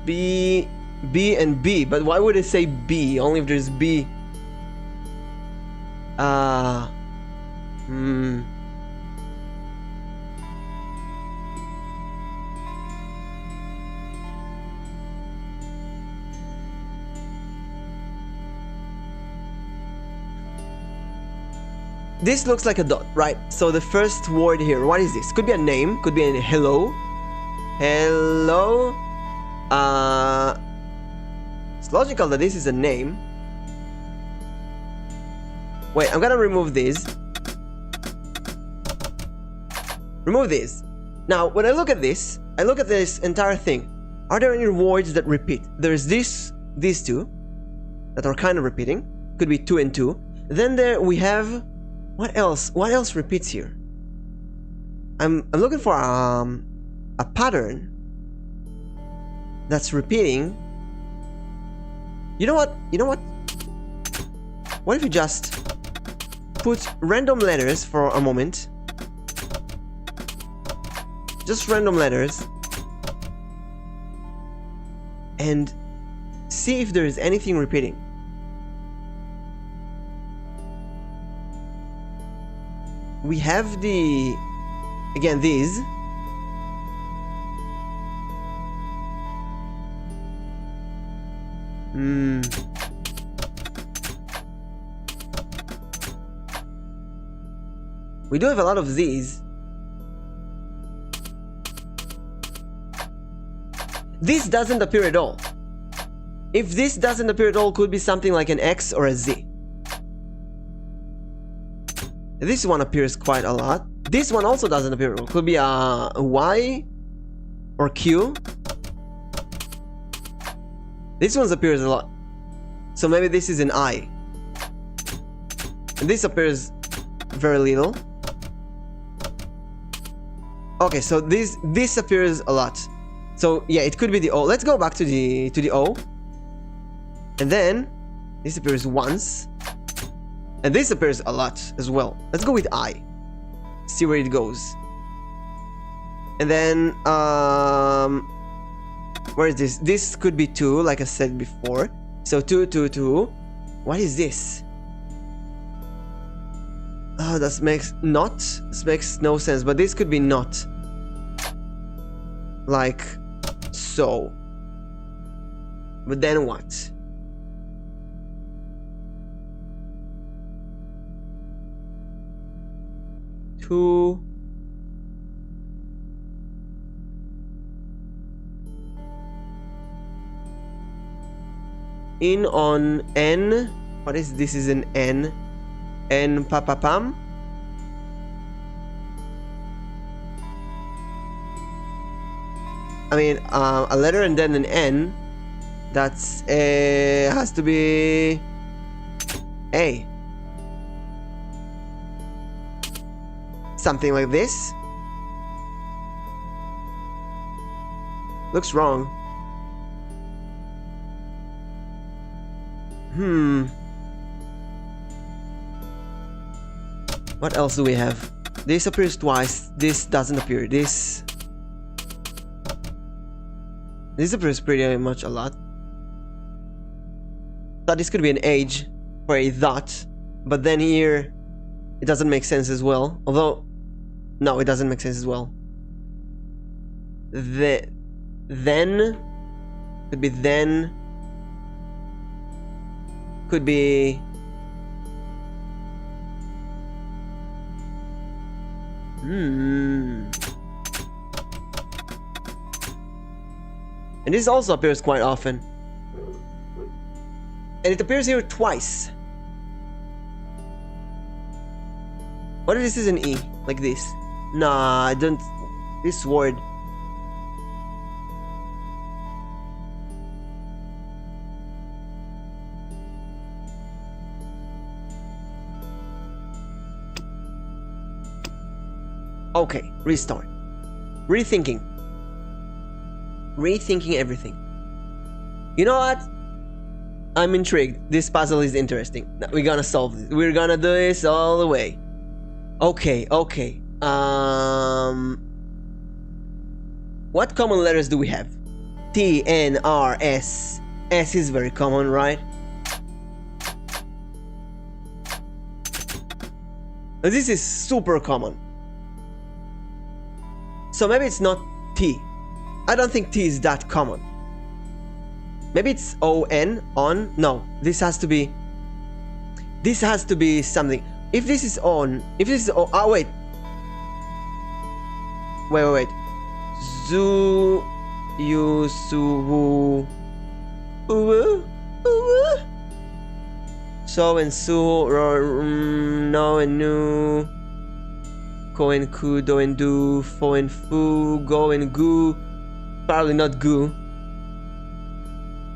B and B, but why would it say B only if there's B? This looks like a dot, right? So the first word here, what is this? Could be a name, could be a hello. Hello. It's logical that this is a name. Wait, I'm gonna remove these. Remove these. Now, when I look at this entire thing. Are there any words that repeat? There's these two that are kind of repeating. Could be 2 and 2. Then there we have, what else? What else repeats here? I'm looking for a pattern that's repeating. You know what? What if you just put random letters for a moment? Just random letters. And see if there is anything repeating. We have again these. We do have a lot of these. This doesn't appear at all. If this doesn't appear at all, could be something like an X or a Z. This one appears quite a lot. This one also doesn't appear at all. Could be a Y or Q. This one appears a lot. So maybe this is an I. And this appears very little. Okay, so this appears a lot. So yeah, it could be the O. Let's go back to the O. And then this appears once. And this appears a lot as well. Let's go with I. See where it goes. And then where is this? This could be 2, like I said before. So 2, 2, 2. What is this? Oh, this makes no sense, but this could be not. Like so. But then what? 2. In on N. What is this? Is an N. N papapam. I mean, a letter and then an N. That's has to be A. Something like this. Looks wrong. What else do we have? This appears twice. This doesn't appear. This appears pretty much a lot. Thought this could be an age for a dot, but then here it doesn't make sense as well. Although, no, it doesn't make sense as well. Then could be then. Could be and this also appears quite often. And it appears here twice. What if this is an E? Like this? Nah, I don't. This word. Okay, restart. Rethinking everything. You know what? I'm intrigued. This puzzle is interesting. We're gonna solve this. We're gonna do this all the way. Okay. What common letters do we have? T, N, R, S. S is very common, right? This is super common. So maybe it's not T. I don't think T is that common. Maybe it's O-N, on. No, this has to be something. If this is on, if this is O, oh wait. Wait. Zu, yu, su, wu, so and su, no and nu. Ko and ku, do and do, fo and fu, go and gu. Probably not gu.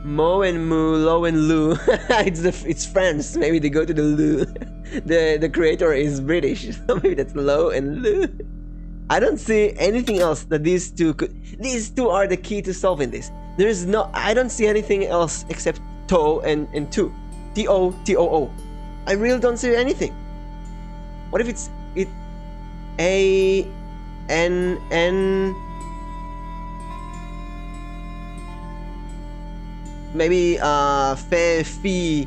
Mo and mu, lo and lu. it's France. Maybe they go to the lu. The creator is British, so maybe that's lo and lu. I don't see anything else that these two could. These two are the key to solving this. There is no. I don't see anything else except to and tu. T-O, T-O-O. I really don't see anything. What if it's it? A N N. Maybe fe, fi,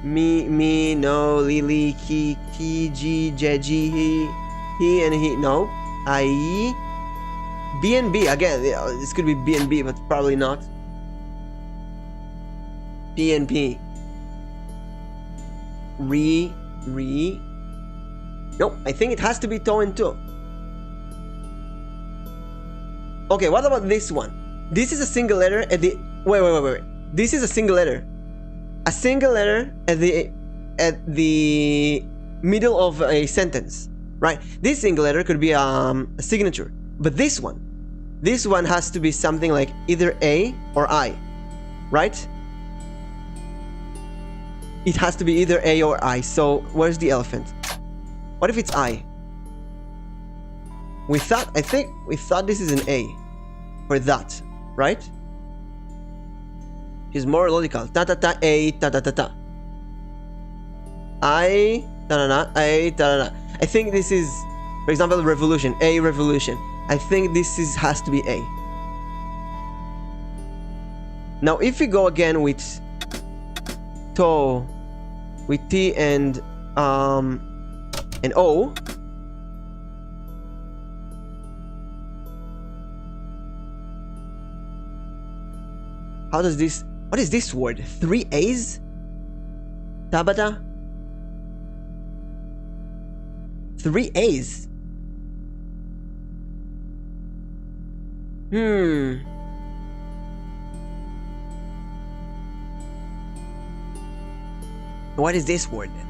me, no, lili, ki, ji, je, he and he, no, I, B and B, again, this could be B and B, but probably not. P and P. Re, nope, I think it has to be to and to. Okay, what about this one? This is a single letter at the wait. This is a single letter. A single letter at the middle of a sentence, right? This single letter could be a signature, but this one has to be something like either A or I, right? It has to be either A or I. So where's the elephant? What if it's I? I think we thought this is an A for that. Right? Is more logical. Ta ta ta a ta ta ta ta. I ta na na a ta na na. I think this is, for example, revolution. A revolution. I think this has to be A. Now, if we go again with to, with T and O. How does this... What is this word? 3 A's? Tabata? 3 A's. What is this word then?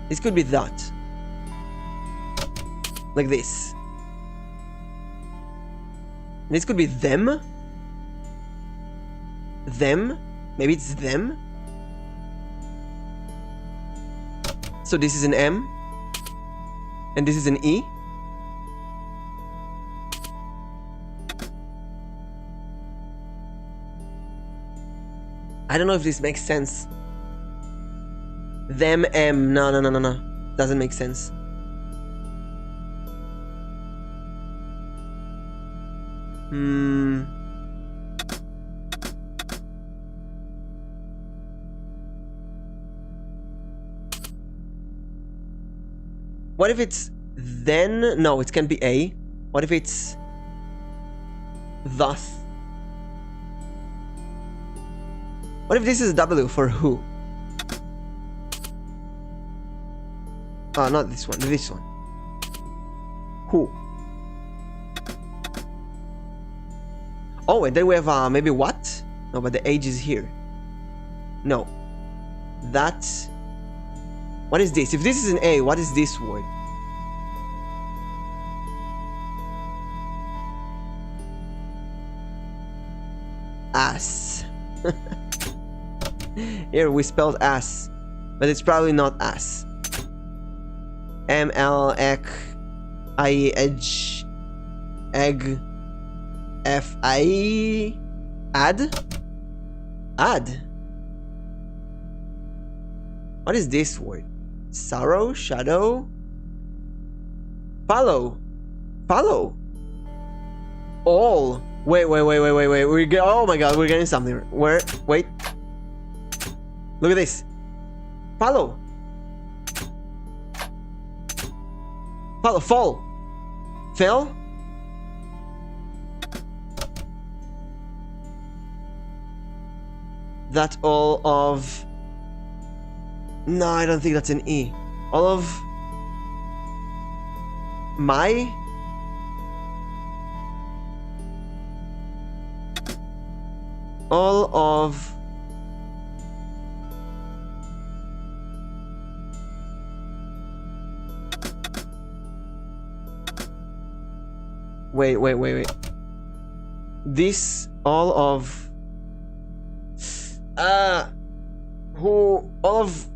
This could be that. Like this. This could be them. Them. Maybe it's them. So this is an M. And this is an E. I don't know if this makes sense. Them, M. No. Doesn't make sense. What if it's then? No, it can't be A. What if it's thus? What if this is W for who? Oh, not this one, this one. Who? Oh, and then we have maybe what? No, but the age is here. No. That. What is this? If this is an A, what is this word? Ass. Here we spelled ass, but it's probably not ass. M-L-E-I-H egg F-I add? Add. What is this word? Sorrow? Shadow? Follow. Follow. All. Wait. Oh my god, we're getting something. Where? Wait. Look at this. Follow. Follow. Fall. Fell. That all of... No, I don't think that's an E. All of... My? All of... Wait. This, all of... Who... All of...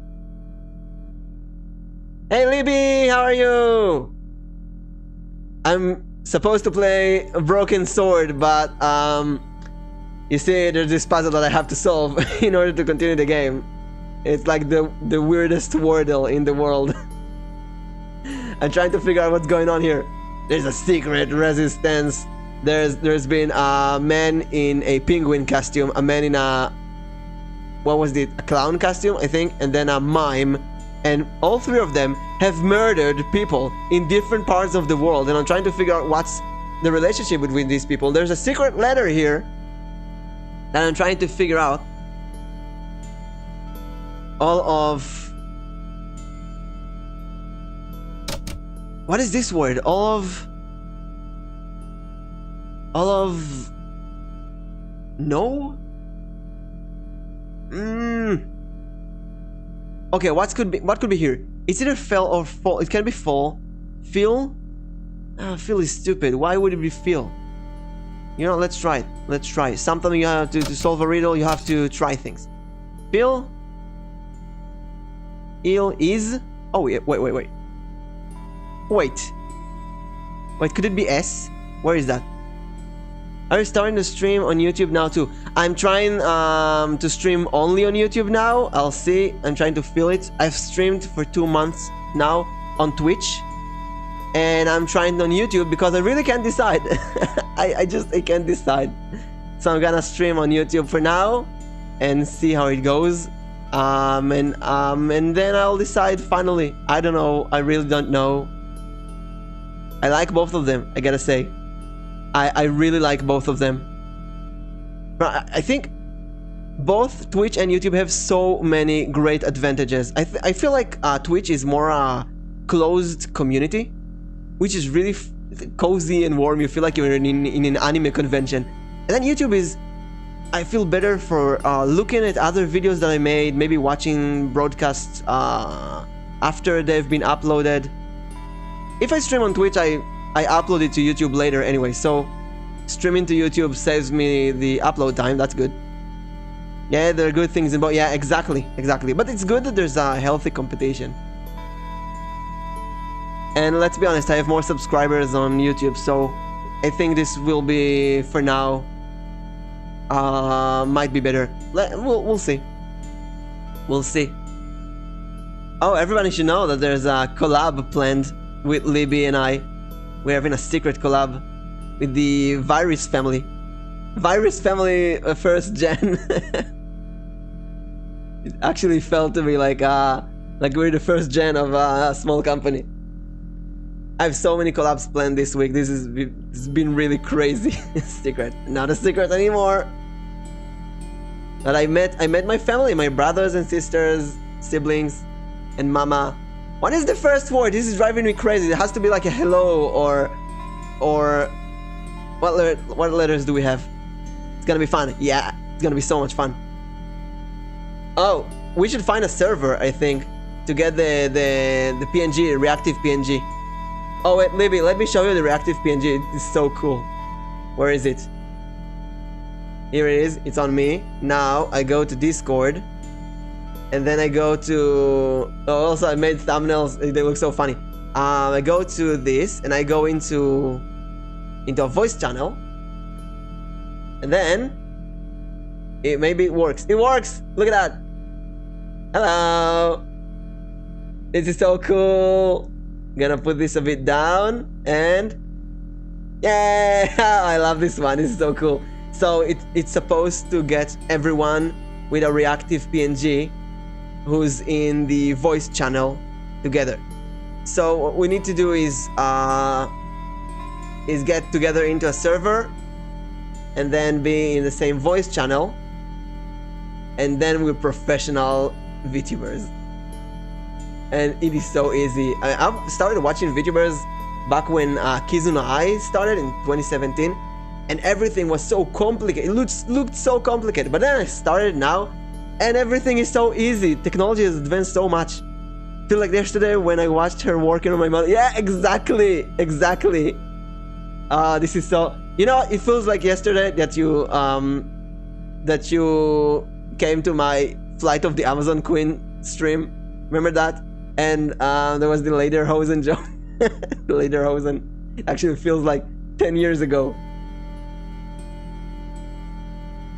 Hey Libby, how are you? I'm supposed to play a Broken Sword, but you see, there's this puzzle that I have to solve in order to continue the game. It's like the weirdest Wordle in the world. I'm trying to figure out what's going on here. There's a secret resistance. There's been a man in a penguin costume, a man in a... What was it? A clown costume, I think, and then a mime. And all three of them have murdered people in different parts of the world. And I'm trying to figure out what's the relationship between these people. There's a secret letter here that I'm trying to figure out. All of... What is this word? All of... No? Okay, what could be here? It's either fell or fall. It can be fall. Feel? Feel is stupid. Why would it be feel? You know, let's try it. Let's try. Sometimes you have to solve a riddle, you have to try things. Feel? Ill is? Oh, wait. Wait, could it be S? Where is that? Are you starting to stream on YouTube now too? I'm trying to stream only on YouTube now. I'll see. I'm trying to feel it. I've streamed for 2 months now on Twitch. And I'm trying on YouTube because I really can't decide. I can't decide. So I'm gonna stream on YouTube for now and see how it goes. And then I'll decide finally. I don't know. I really don't know. I like both of them, I gotta say. I really like both of them. But I think both Twitch and YouTube have so many great advantages. I feel like Twitch is more a closed community, which is really cozy and warm. You feel like you're in an anime convention. And then YouTube is, I feel better for looking at other videos that I made, maybe watching broadcasts after they've been uploaded. If I stream on Twitch, I upload it to YouTube later anyway, so streaming to YouTube saves me the upload time. That's good. Yeah, there are good things in both. Yeah, exactly. But it's good that there's a healthy competition. And let's be honest, I have more subscribers on YouTube, so I think this will be, for now, might be better. We'll see. We'll see. Oh, everybody should know that there's a collab planned with Libby and I. We're having a secret collab with the Virus family. Virus family, first gen. It actually felt to me like we're the first gen of a small company. I have so many collabs planned this week. It's been really crazy. Secret, not a secret anymore. But I met my family, my brothers and sisters, siblings, and mama. What is the first word? This is driving me crazy. It has to be like a hello or what letters do we have? It's gonna be fun. Yeah, it's gonna be so much fun. Oh, we should find a server, I think, to get the PNG, reactive PNG. Oh wait, Libby, let me show you the reactive PNG. It's so cool. Where is it? Here it is. It's on me. Now I go to Discord, and then I go to. Oh, also I made thumbnails. They look so funny. I go to this, and I go into a voice channel, and then maybe it works. It works. Look at that. Hello. This is so cool. Gonna put this a bit down, and yeah, I love this one. This is so cool. So it's supposed to get everyone with a reactive PNG who's in the voice channel together. So what we need to do is get together into a server and then be in the same voice channel, and then we're professional VTubers. And it is so easy. I've started watching VTubers back when Kizuno Ai started in 2017, and everything was so complicated. It looked so complicated, but then I started now, and everything is so easy. Technology has advanced so much. I feel like yesterday when I watched her working on my mother. Yeah, exactly. This is so. You know, it feels like yesterday that you came to my Flight of the Amazon Queen stream. Remember that? And there was the Lederhosen joke. The Lederhosen actually feels like 10 years ago.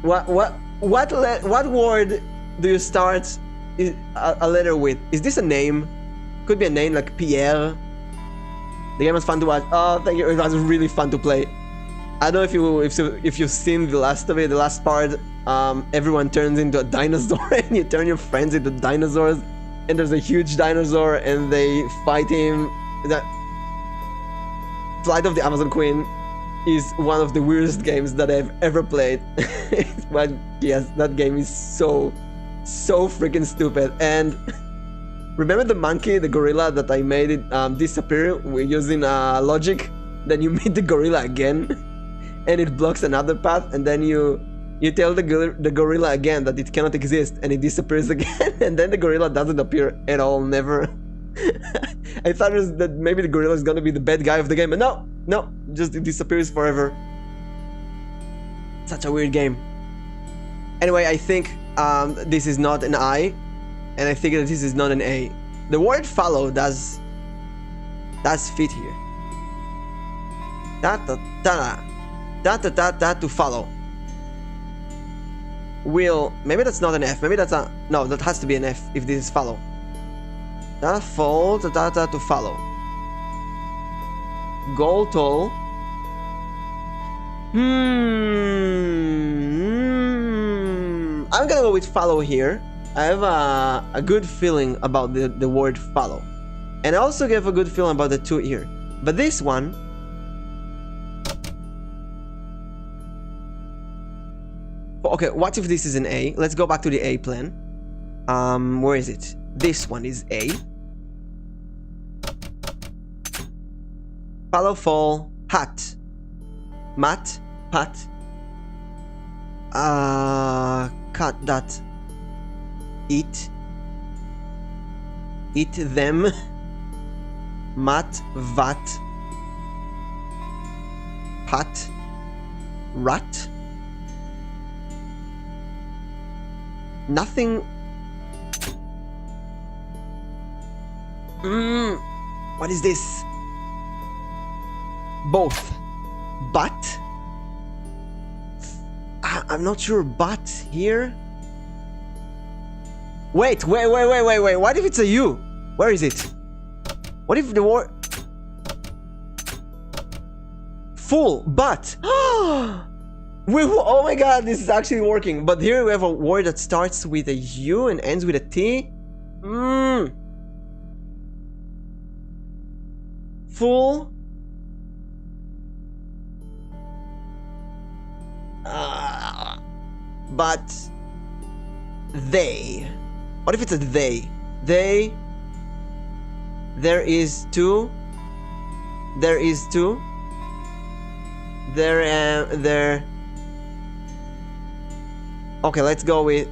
What word do you start a letter with? Is this a name? Could be a name like Pierre. The game was fun to watch. Oh, thank you. It was really fun to play. I don't know if you've seen the last of it. The last part, everyone turns into a dinosaur, and you turn your friends into dinosaurs. And there's a huge dinosaur, and they fight him. That Flight of the Amazon Queen is one of the weirdest games that I've ever played. But yes, that game is so freaking stupid. And remember the monkey, the gorilla that I made it disappear using logic? Then you meet the gorilla again, and it blocks another path, and then you tell the gorilla again that it cannot exist, and it disappears again, and then the gorilla doesn't appear at all, never. I thought that maybe the gorilla is gonna be the bad guy of the game, but no, just it disappears forever. Such a weird game. Anyway, I think this is not an I, and I think that this is not an A. The word follow does fit here. To follow. Maybe that's not an F. Maybe that's a no. That has to be an F if this is follow. To follow. Goal toll. I'm gonna go with follow here. I have a good feeling about the word follow, and I also have a good feeling about the two here. But this one. Okay, what if this is an A? Let's go back to the A plan. Where is it? This one is A. Follow, fall, hat. Mat, pat. Cut that. Eat. Eat them. Mat, vat. Pat. Rat. Nothing. What is this? Both. But. I'm not sure. But here. Wait. What if it's a U? Where is it? What if the word? Full. But. Oh my god, this is actually working. But here we have a word that starts with a U and ends with a T. Full. But they. What if it's a they? They. There is two. There is two. There. Okay, let's go with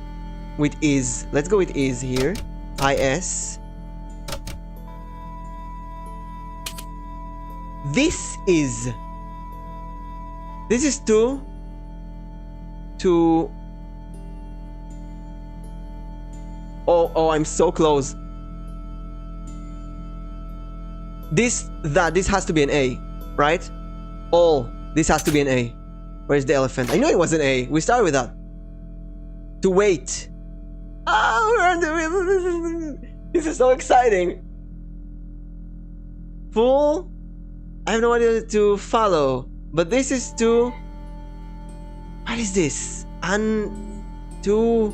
is. Let's go with is here. IS. This is. This is two. To. Oh, I'm so close. This has to be an A, right? All. This has to be an A. Where's the elephant? I knew it was an A. We started with that. To wait. This is so exciting. Full. I have no idea to follow. But this is to. What is this? To.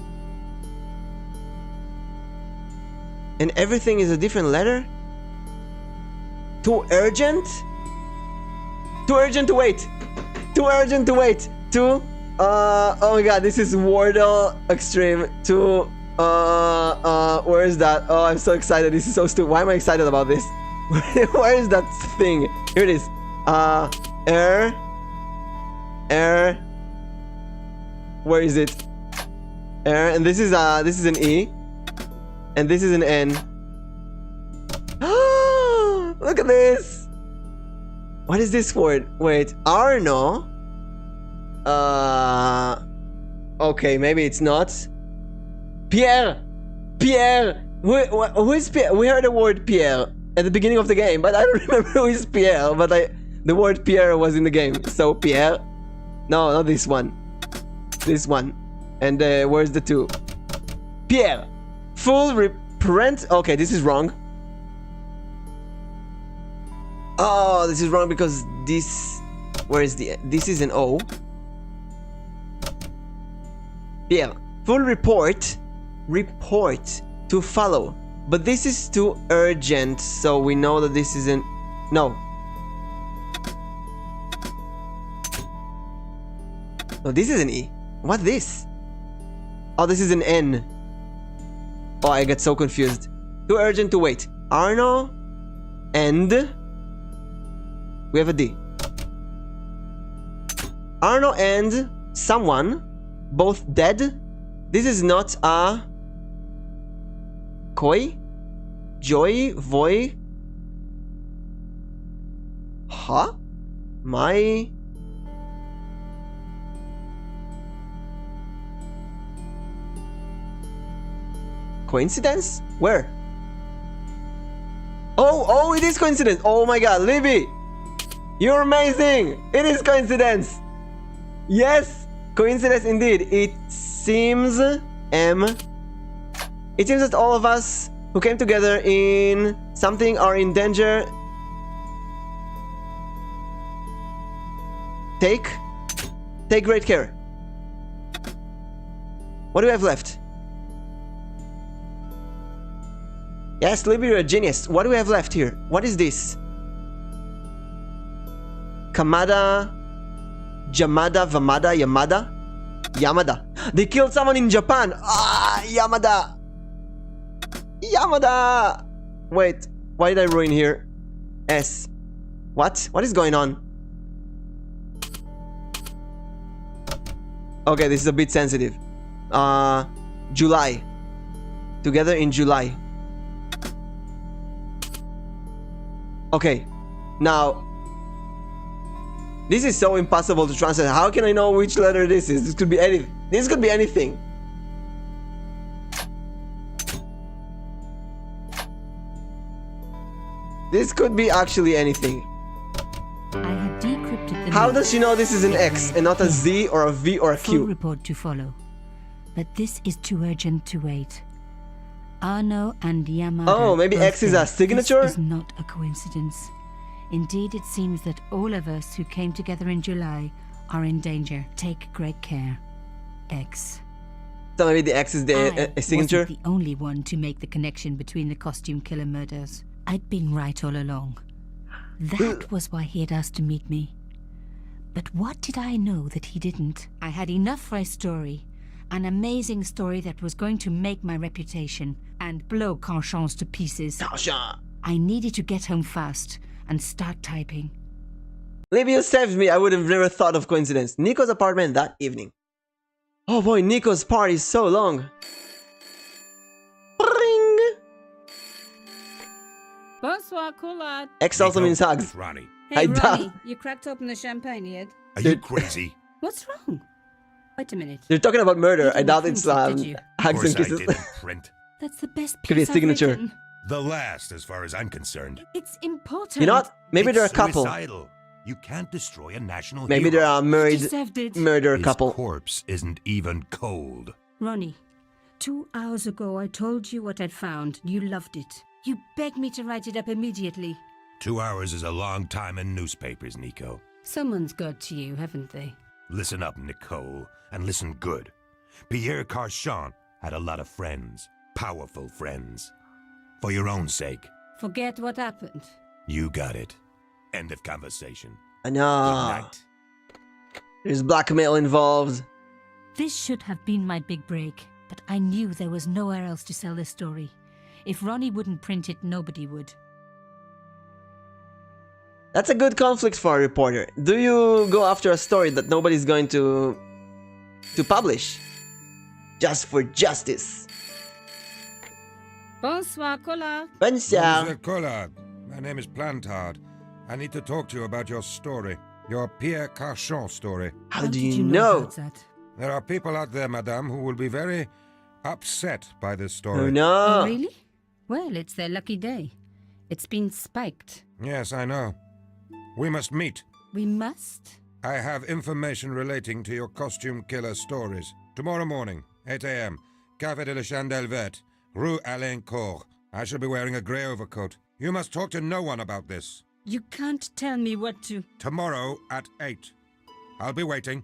And everything is a different letter? Too urgent? Too urgent to wait. Too urgent to wait. Too. Oh my god, this is Wordle Extreme. Too. Where is that? Oh, I'm so excited. This is so stupid. Why am I excited about this? Where is that thing? Here it is. Air. Where is it? Air. And this is an E. And this is an N. Look at this. What is this word? Wait, Arno. Okay, maybe it's not. Pierre. Who is Pierre? We heard the word Pierre at the beginning of the game, but I don't remember who is Pierre. But the word Pierre was in the game. So Pierre. No, not this one. This one. And where's the two? Pierre. Full reprint. Okay, this is wrong. Oh, this is wrong because this. Where is the? This is an O. Pierre. Full report. Report to follow. But this is too urgent, so we know that this isn't. No. No, this is an E. What this? Oh, this is an N. Oh, I get so confused. Too urgent to wait. Arno and we have a D. Arno and someone, both dead. This is not a Koi, Joy, Voy. Huh? My. Coincidence? Where? Oh, it is coincidence. Oh my god, Libby! You're amazing! It is coincidence! Yes! Coincidence indeed. It seems that all of us who came together in something are in danger. Take great care. What do we have left? Yes, Libby, you're a genius. What do we have left here? What is this? Kamada, Jamada, Vamada, Yamada? They killed someone in Japan. Ah, Yamada. Yamada. Wait, why did I ruin here? S. What? What is going on? Okay, this is a bit sensitive. July. Together in July. Okay, now this is so impossible to translate. How can I know which letter this is? This could be anything. This could be anything. This could be actually anything. I have decrypted the How note. does she know this is an X and not a Z or a V or a Full Q? report to follow. But this is too urgent to wait. Arno and Yamada. Oh, maybe both X is a said signature? This is not a coincidence. Indeed, it seems that all of us who came together in July are in danger. Take great care. X. So maybe the X is I a signature? wasn't the only one to make the connection between the costume killer murders. I'd been right all along. That was why he had asked to meet me. But what did I know that he didn't? I had enough for a story. An amazing story that was going to make my reputation and blow Conscience to pieces. I needed to get home fast and start typing. Libya saved me. I would have never thought of coincidence. Nico's apartment that evening. Oh boy, Nico's party is so long. Ring. Bonsoir, Collard. X also Nico, means hugs. it's Ronnie. Hey, Hey, Ronnie, Dad. you cracked open the champagne yet? Are you crazy? What's wrong? Wait a minute. They're talking about murder. You I didn't doubt print it's it, did you? Of hugs course and I kisses. didn't print. That's the best piece Could be a I've signature. written. The last, as far as I'm concerned. It's important. You know what? Maybe It's they're a couple. suicidal. You can't destroy a national Maybe hero. they're a married Deserved it. murder His couple. corpse isn't even cold. Ronnie, 2 hours ago I told you what I'd found. You loved it. You begged me to write it up immediately. 2 hours is a long time in newspapers, Nico. Someone's got to you, haven't they? Listen up, Nicole, and listen good. Pierre Carchon had a lot of friends. Powerful friends. For your own sake, Forget what happened. you got it. End of conversation. I Good know. night. There's blackmail involved. This should have been my big break, but I knew there was nowhere else to sell this story. If Ronnie wouldn't print it, nobody would. That's a good conflict for a reporter. Do you go after a story that nobody's going to publish? Just for justice. Bonsoir, Collard. Bonsoir. Mr. Collard, my name is Plantard. I need to talk to you about your story. Your Pierre Carchon story. How How do did you know know? about that? There are people out there, madame, who will be very upset by this Oh story. Oh, no. really? Well, it's their lucky day. It's been spiked. Yes, I know. We must meet. We must? I have information relating to your costume killer stories. Tomorrow morning, 8 a.m., Café de la Chandelle Verte, Rue Alain Court. I shall be wearing a grey overcoat. You must talk to no one about this. You can't tell me what to... Tomorrow at 8. I'll be waiting.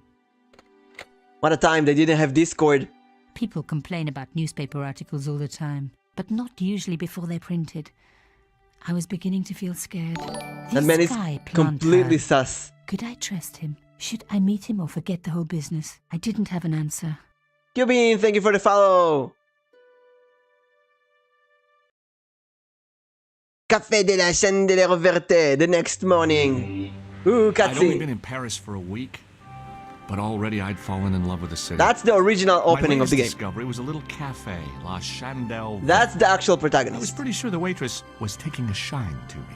What a time. They didn't have Discord. People complain about newspaper articles all the time, but not usually before they're printed. I was beginning to feel scared. That This man is guy, completely Plantard, sus. could I trust him? Should I meet him or forget the whole business? I didn't have an answer. Cubine, thank you for the follow. Café de la Chandelière Verte the next morning. Ooh, I'd only been cutscene. in Paris for a week, but already I'd fallen in love with the city. That's the original opening My of the game. latest discovery was a little cafe, La Chandelle. That's the actual I was protagonist. pretty sure the waitress was taking a shine to me.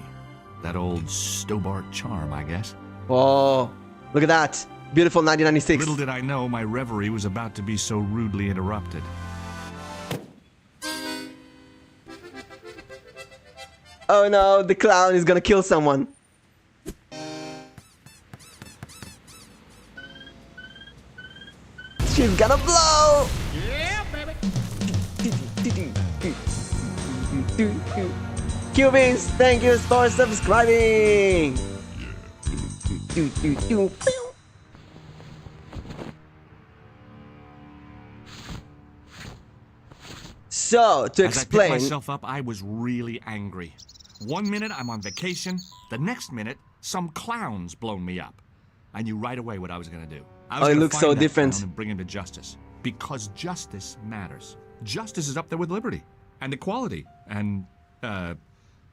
That old Stobart charm, I guess. Oh, look at that. Beautiful 1996. Little did I know my reverie was about to be so rudely interrupted. Oh no, the clown is gonna kill someone. She's gonna blow! Yeah, baby! Cubins, thank you for subscribing! So, to As I picked explain, myself up, I was really angry. 1 minute I'm on vacation, the next minute some clown's blown me up. I knew right away what I was going to do. I was Oh, it gonna looks find so that different. clown and bring him to justice. Because justice matters. Justice is up there with liberty and equality and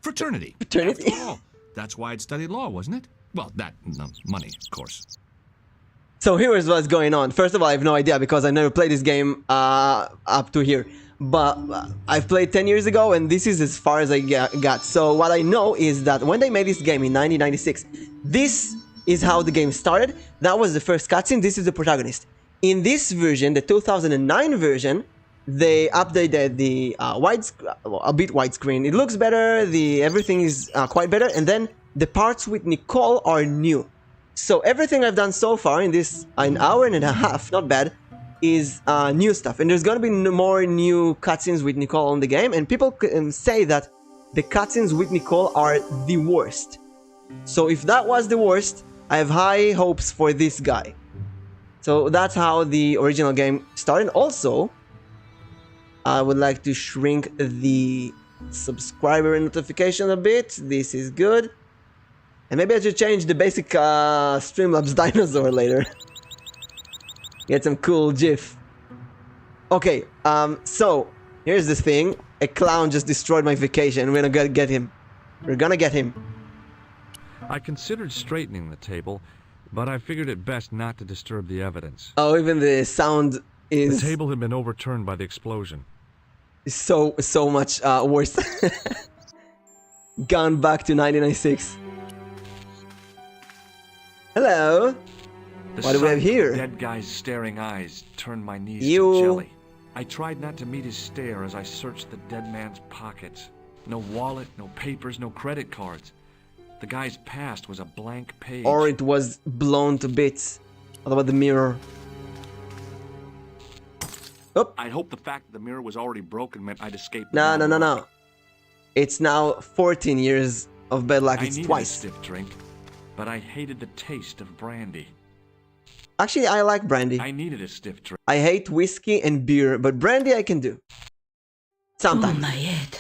fraternity. Fraternity? After all, that's why I'd studied law, wasn't it? Well, that money, of course. So here is what's going on. First of all, I have no idea because I never played this game up to here. But I've played 10 years ago and this is as far as I got. So what I know is that when they made this game in 1996, this is how the game started. That was the first cutscene. This is the protagonist. In this version, the 2009 version, they updated the a bit widescreen. It looks better. Everything is quite better. And then the parts with Nicole are new. So everything I've done so far in this an hour and a half, not bad, is new stuff. And there's gonna be more new cutscenes with Nicole on the game. And people say that the cutscenes with Nicole are the worst. So if that was the worst, I have high hopes for this guy. So that's how the original game started. Also, I would like to shrink the subscriber notification a bit. This is good. And maybe I should change the basic Streamlabs dinosaur later. Get some cool GIF. Okay, so here's the thing. A clown just destroyed my vacation. We're gonna get him. We're gonna get him. I considered straightening the table, but I figured it best not to disturb the evidence. Oh, even the sound is... The table had been overturned by the explosion. So much worse. Gone back to 1996. Hello. What do we have here? The dead guy's staring eyes turned my knees You. to jelly. I tried not to meet his stare as I searched the dead man's pockets. No wallet, no papers, no credit cards. The guy's past was a blank page. Or it was blown to bits. What about the mirror? Oh. I'd hoped the fact that the mirror was already broken meant I'd escaped. No. It's now 14 years of bad luck. I It's needed twice. a stiff drink, but I hated the taste of brandy. Actually, I like brandy. I needed a stiff drink. I hate whiskey and beer, but brandy I can do. Sometimes. Oh, my head.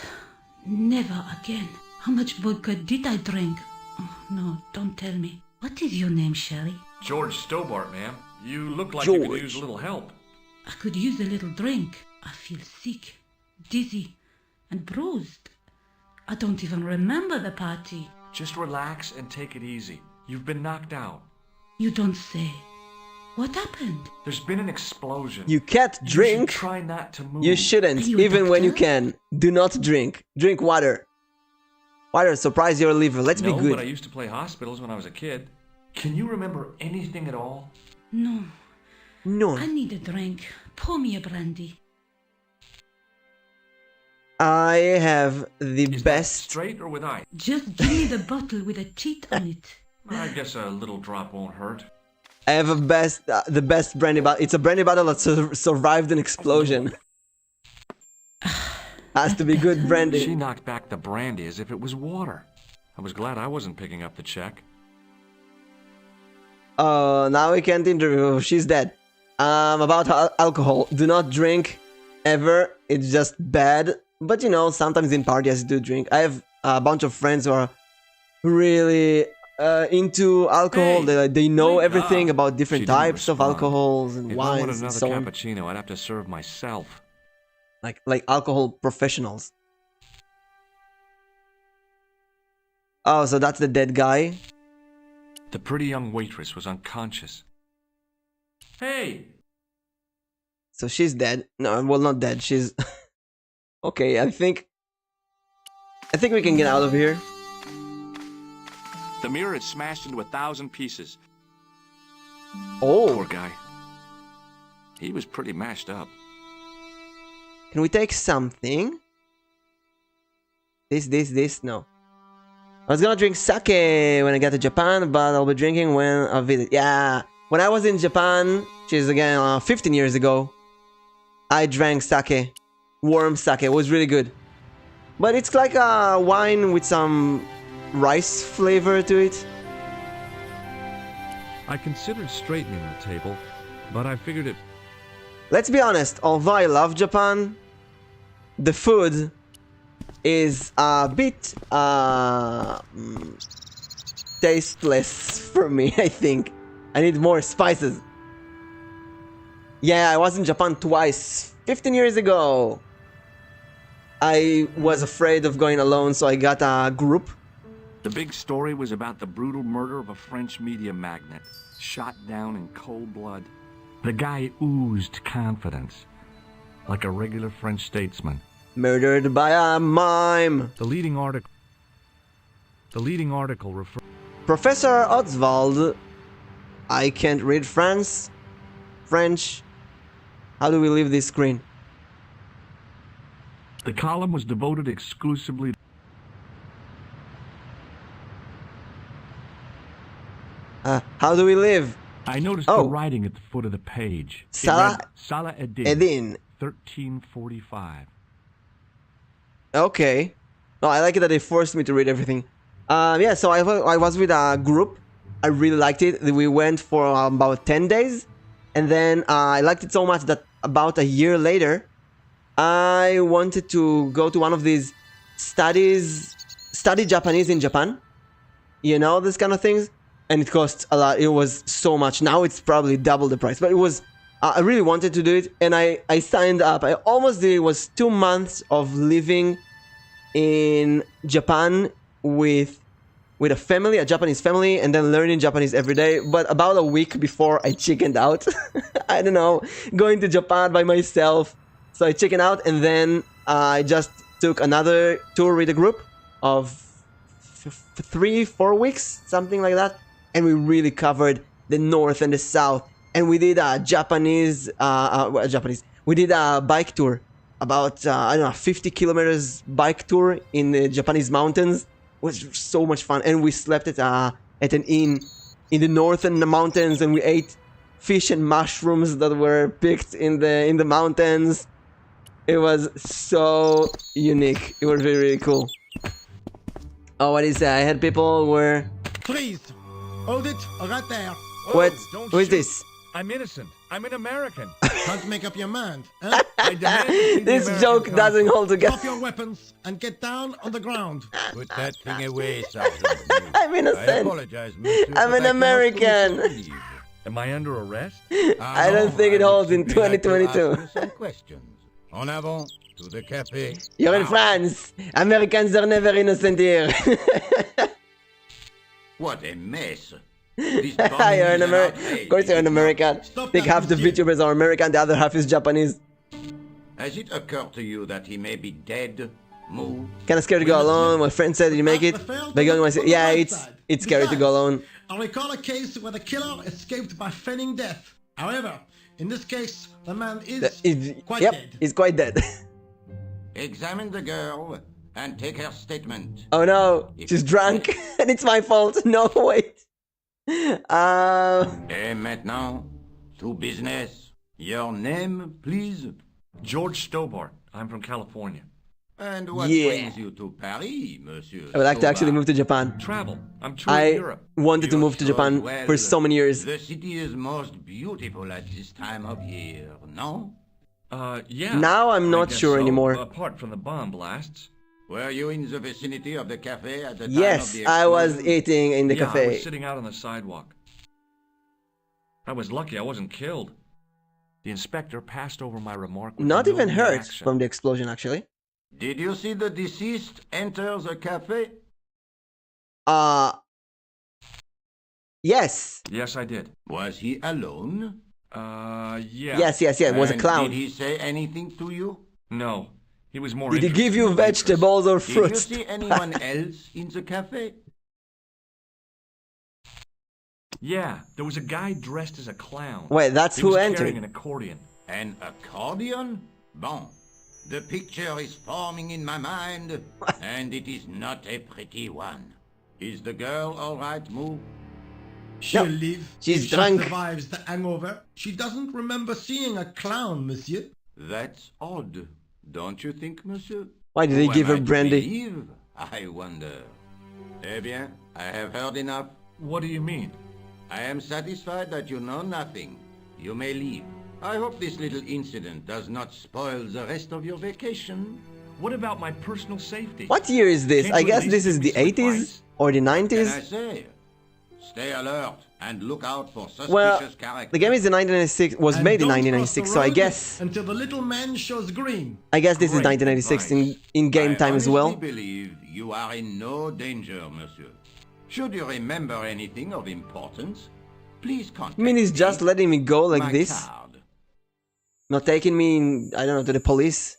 Never again. How much vodka did I drink? Oh, no, don't tell me. What is your name, Shelley? George Stobart, ma'am. You look like you could George. use a little help. I could use a little drink. I feel sick, dizzy, and bruised. I don't even remember the party. Just relax and take it easy. You've been knocked out. You don't say. What happened? There's been an explosion. You can't You drink. should try not to move. You shouldn't, Are you a even when you doctor? can. Do not drink. Drink water. Water, surprise your liver. Let's No, be good. but I used to play hospitals when I was a kid. Can you remember anything at all? No, No. I need a drink. Pour me a brandy. I have the Is that best. straight or with ice? Just give me the bottle with a cheat on it. I guess a little drop won't hurt. I have the best brandy bottle. It's a brandy bottle that survived an explosion. Has to be good She brandy. knocked back the brandy as if it was water. I was glad I wasn't picking up the check. Now we can't interview. She's dead. About alcohol. Do not drink ever. It's just bad. But you know, sometimes in parties I do drink. I have a bunch of friends who are really into alcohol. Hey, They know wake everything up. about different She didn't types of respond. alcohols and If I wanted wines and another so on. cappuccino, I'd have to serve myself. Like alcohol professionals. Oh, so that's the dead guy. The pretty young waitress was unconscious. Hey! So she's dead. No, well, not dead. She's okay. I think we can get out of here. The mirror had smashed into 1,000 pieces. Oh, Poor guy. He was pretty mashed up. can we take something? This? No. I was gonna drink sake when I get to Japan, but I'll be drinking when I visit. Yeah, when I was in Japan, which is again 15 years ago, I drank sake, warm sake. It was really good, but it's like a wine with some rice flavor to it. I considered straightening the table, but I figured it... Let's be honest, although I love Japan, the food is a bit tasteless for me, I think. I need more spices. Yeah, I was in Japan twice. 15 years ago. I was afraid of going alone, so I got a group. The big story was about the brutal murder of a French media magnate, shot down in cold blood. The guy oozed confidence, like a regular French statesman. Murdered by a mime. The leading article referred. Professor Oswald. I can't read French. How do we leave this screen? The column was devoted exclusively. How do we live? I noticed the writing at the foot of the page. Salah Eddin, 1345. Okay. No, I like it that they forced me to read everything. Yeah, so I was with a group. I really liked it. We went for about 10 days. And then I liked it so much that about a year later, I wanted to go to one of these study Japanese in Japan. You know, this kind of things. And it cost a lot. It was so much. Now it's probably double the price. But it was, I really wanted to do it. And I signed up. I almost did it. It was 2 months of living in Japan with a family, a Japanese family, and then learning Japanese every day. But about a week before, I chickened out. I don't know, going to Japan by myself. So I chickened out, and then I just took another tour with a group of 3-4 weeks, something like that. And we really covered the north and the south. And we did a Japanese. We did a bike tour, about I don't know, 50 kilometers bike tour in the Japanese mountains. It was so much fun. And we slept at an inn in the north and the mountains, and we ate fish and mushrooms that were picked in the mountains. It was so unique. It was really cool. Oh, what is that? I had people were. Please, hold it right there. What? Don't Who is shoot. this? I'm innocent. I'm an American. Can't make up your mind. Huh? I demand to see the This American joke consul. doesn't hold together. Drop your weapons and get down on the ground. Put that thing away, Sergeant. I'm I innocent. apologize, monsieur, I'm but an I cannot American. permit you to leave. Am I under arrest? I don't think it I would holds in simply like to 2022. ask you some questions. En avant, to the cafe. You're in France. Americans are never innocent here. What a mess. You're an American. Of course, you're an American. I think half the VTubers are American, the other half is Japanese. Has it occurred to you that he may be dead? Move. Kind of scared to go alone. My friend said, "Did you make it?" But going, yeah, it's scary to go alone. I recall a case where the killer escaped by feigning death. However, in this case, the man is quite dead. He's quite dead. Examine the girl and take her statement. Oh no, she's drunk, and it's my fault. No, wait. Et maintenant, to business. Your name, please. George Stobart. I'm from California. And what Yeah. brings you to Paris, monsieur? I would like to actually Stobart? move to Japan. Travel. I'm touring I Europe. wanted to You move to should, Japan well, for so many years. The city is most beautiful at this time of year, no? Yeah. Now I'm I not guess sure so, anymore. Apart from the bomb blasts. Were you in the vicinity of the cafe at the time of Yes, the I was explosion? eating in the Yeah, I cafe. was sitting out on the sidewalk. I was lucky I wasn't killed. The inspector passed over my remark with Not no even hurt reaction. from the explosion, actually. Did you see the deceased enter the cafe? Yes. Yes, I did. Was he alone? Yeah. Yes, it was a And clown. Did he say anything to you? No. He was more Did he interested give you in the vegetables or Did you fruits? see anyone else in the cafe? Yeah, there was a guy dressed as a clown. Wait, that's He who was entered. carrying an accordion. An accordion? Bon. The picture is forming in my mind, and it is not a pretty one. Is the girl all right, Moo? She'll No, live. she's if drunk. She survives the hangover. She doesn't remember seeing a clown, monsieur. That's odd, don't you think, monsieur? Why did he Who give am her I to brandy? believe? I wonder. Eh bien, I have heard enough. What do you mean? I am satisfied that you know nothing. You may leave. I hope this little incident does not spoil the rest of your vacation. What about my personal safety? What year is this? Can't I you at guess least this is give me the some 80s advice? or the Can I 90s. say? Stay alert and look out for suspicious Well, characters. the game is in 1996, was And made in don't cross 1996, the so I road guess until the little man shows green. this is Great 1996 advice. in game time as well. I honestly believe you are in no danger, monsieur. Should you remember anything of importance, please contact I mean, he's just me. letting me go like My this, card. not taking me, I don't know, to the police.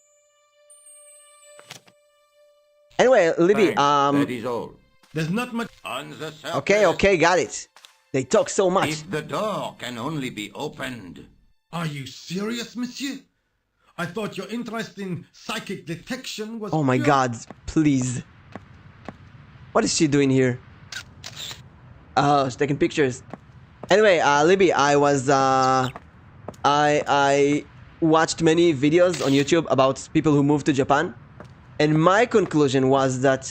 Anyway, Libby, Thanks, that is all. There's not much. On the surface, okay, got it. They talk so much. if the door can only be opened. Are you serious, monsieur? I thought your interest in psychic detection was. Oh my pure- god, please. What is she doing here? Oh, she's taking pictures. Anyway, Libby, I was, I watched many videos on YouTube about people who moved to Japan. And my conclusion was that,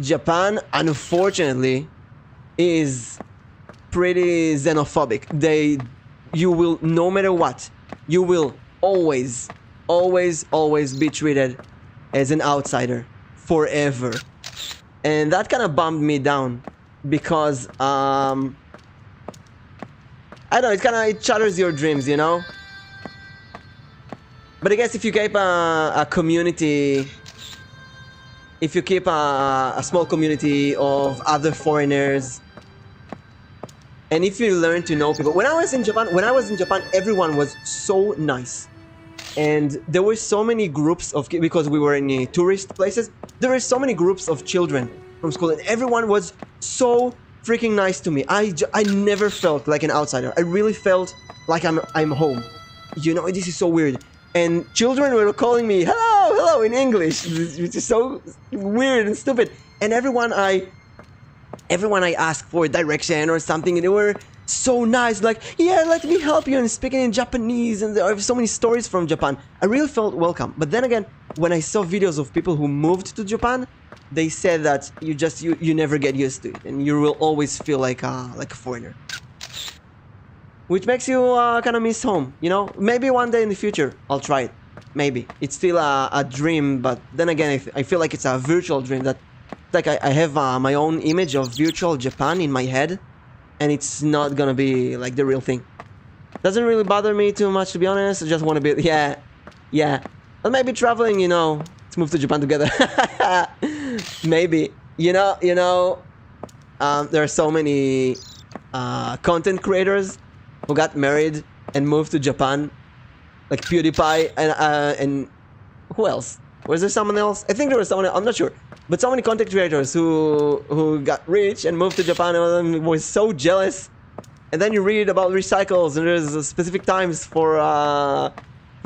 Japan, unfortunately, is pretty xenophobic. You will, no matter what, you will always be treated as an outsider forever. And that kind of bummed me down because, I don't know, it shatters your dreams, you know? But I guess if you keep a community, if you keep a small community of other foreigners, and if you learn to know people. When I was in Japan, everyone was so nice. And there were so many groups of, because we were in tourist places, there were so many groups of children from school, and everyone was so freaking nice to me. I never felt like an outsider. I really felt like I'm home. You know, this is so weird. And children were calling me hello in English, which is so weird and stupid. And everyone I asked for direction or something, they were so nice, like, yeah, let me help you, and speaking in Japanese, and there are so many stories from Japan. I really felt welcome. But then again, when I saw videos of people who moved to Japan, they said that you never get used to it, and you will always feel like a foreigner. Which makes you kind of miss home, you know? Maybe one day in the future, I'll try it. Maybe. It's still a dream, but then again, I feel like it's a virtual dream that, like, I have my own image of virtual Japan in my head, and it's not gonna be like the real thing. Doesn't really bother me too much, to be honest. I just want to be, yeah. But maybe traveling, you know, let's move to Japan together. Maybe, you know, there are so many content creators who got married and moved to Japan, like PewDiePie and who else? Was there someone else? I think there was someone else, I'm not sure. But so many content creators who got rich and moved to Japan and was so jealous. And then you read about recycles, and there's specific times for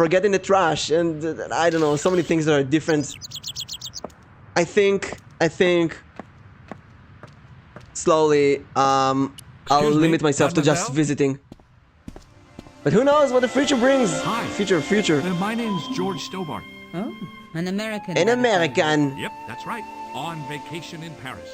getting the trash, and I don't know, so many things that are different. I think slowly I'll limit myself to just visiting. But who knows what the future brings? Hi. Future. My name's George Stobart. Oh, an American. An American. Yep, that's right. On vacation in Paris.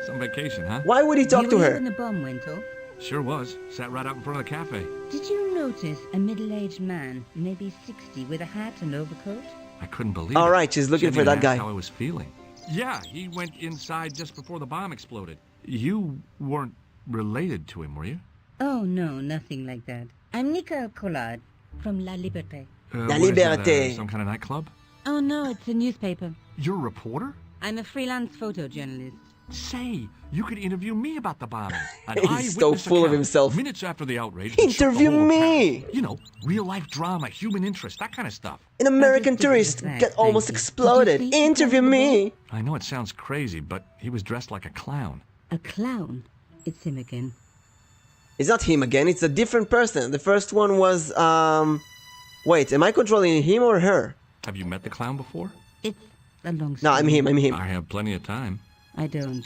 Some vacation, huh? Why would he talk to You were her? here when the bomb went off. Sure was. Sat right out in front of the cafe. Did you notice a middle-aged man, maybe 60, with a hat and overcoat? I couldn't believe it. All right, she's looking She for didn't that ask guy. how I was feeling. Yeah, he went inside just before the bomb exploded. You weren't related to him, were you? Oh, no, nothing like that. I'm Nicole Collard from La Liberté. La what is that, Liberté. some kind of nightclub? Oh, no, it's a newspaper. You're a reporter? I'm a freelance photojournalist. Say, you could interview me about the bombing. An He's so eyewitness full of account, himself. Minutes after the outrage. that shook the Interview whole me! town. You know, real-life drama, human interest, that kind of stuff. An American just did tourist that, get thank almost you. exploded. Did you see Interview the me! I know it sounds crazy, but he was dressed like a clown. A clown? It's him again. It's not him again, it's a different person. The first one was, wait, am I controlling him or her? Have you met the clown before? It's a long No, story. I'm him. I have plenty of time. I don't.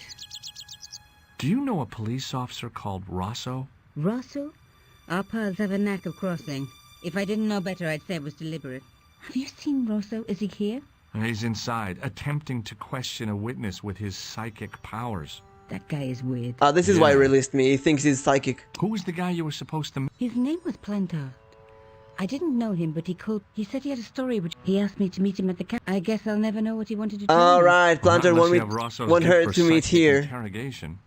Do you know a police officer called Rosso? Rosso? Our paths have a knack of crossing. If I didn't know better, I'd say it was deliberate. Have you seen Rosso? Is he here? He's inside, attempting to question a witness with his psychic powers. That guy is weird. This is why he Yeah. released me. He thinks he's psychic. Who was the guy you were supposed to meet? His name was Plantar. I didn't know him, but he called. He said he had a story which he asked me to meet him at the camp. I guess I'll never know what he wanted to tell me. Alright, Plantar want her to meet here. Interrogation.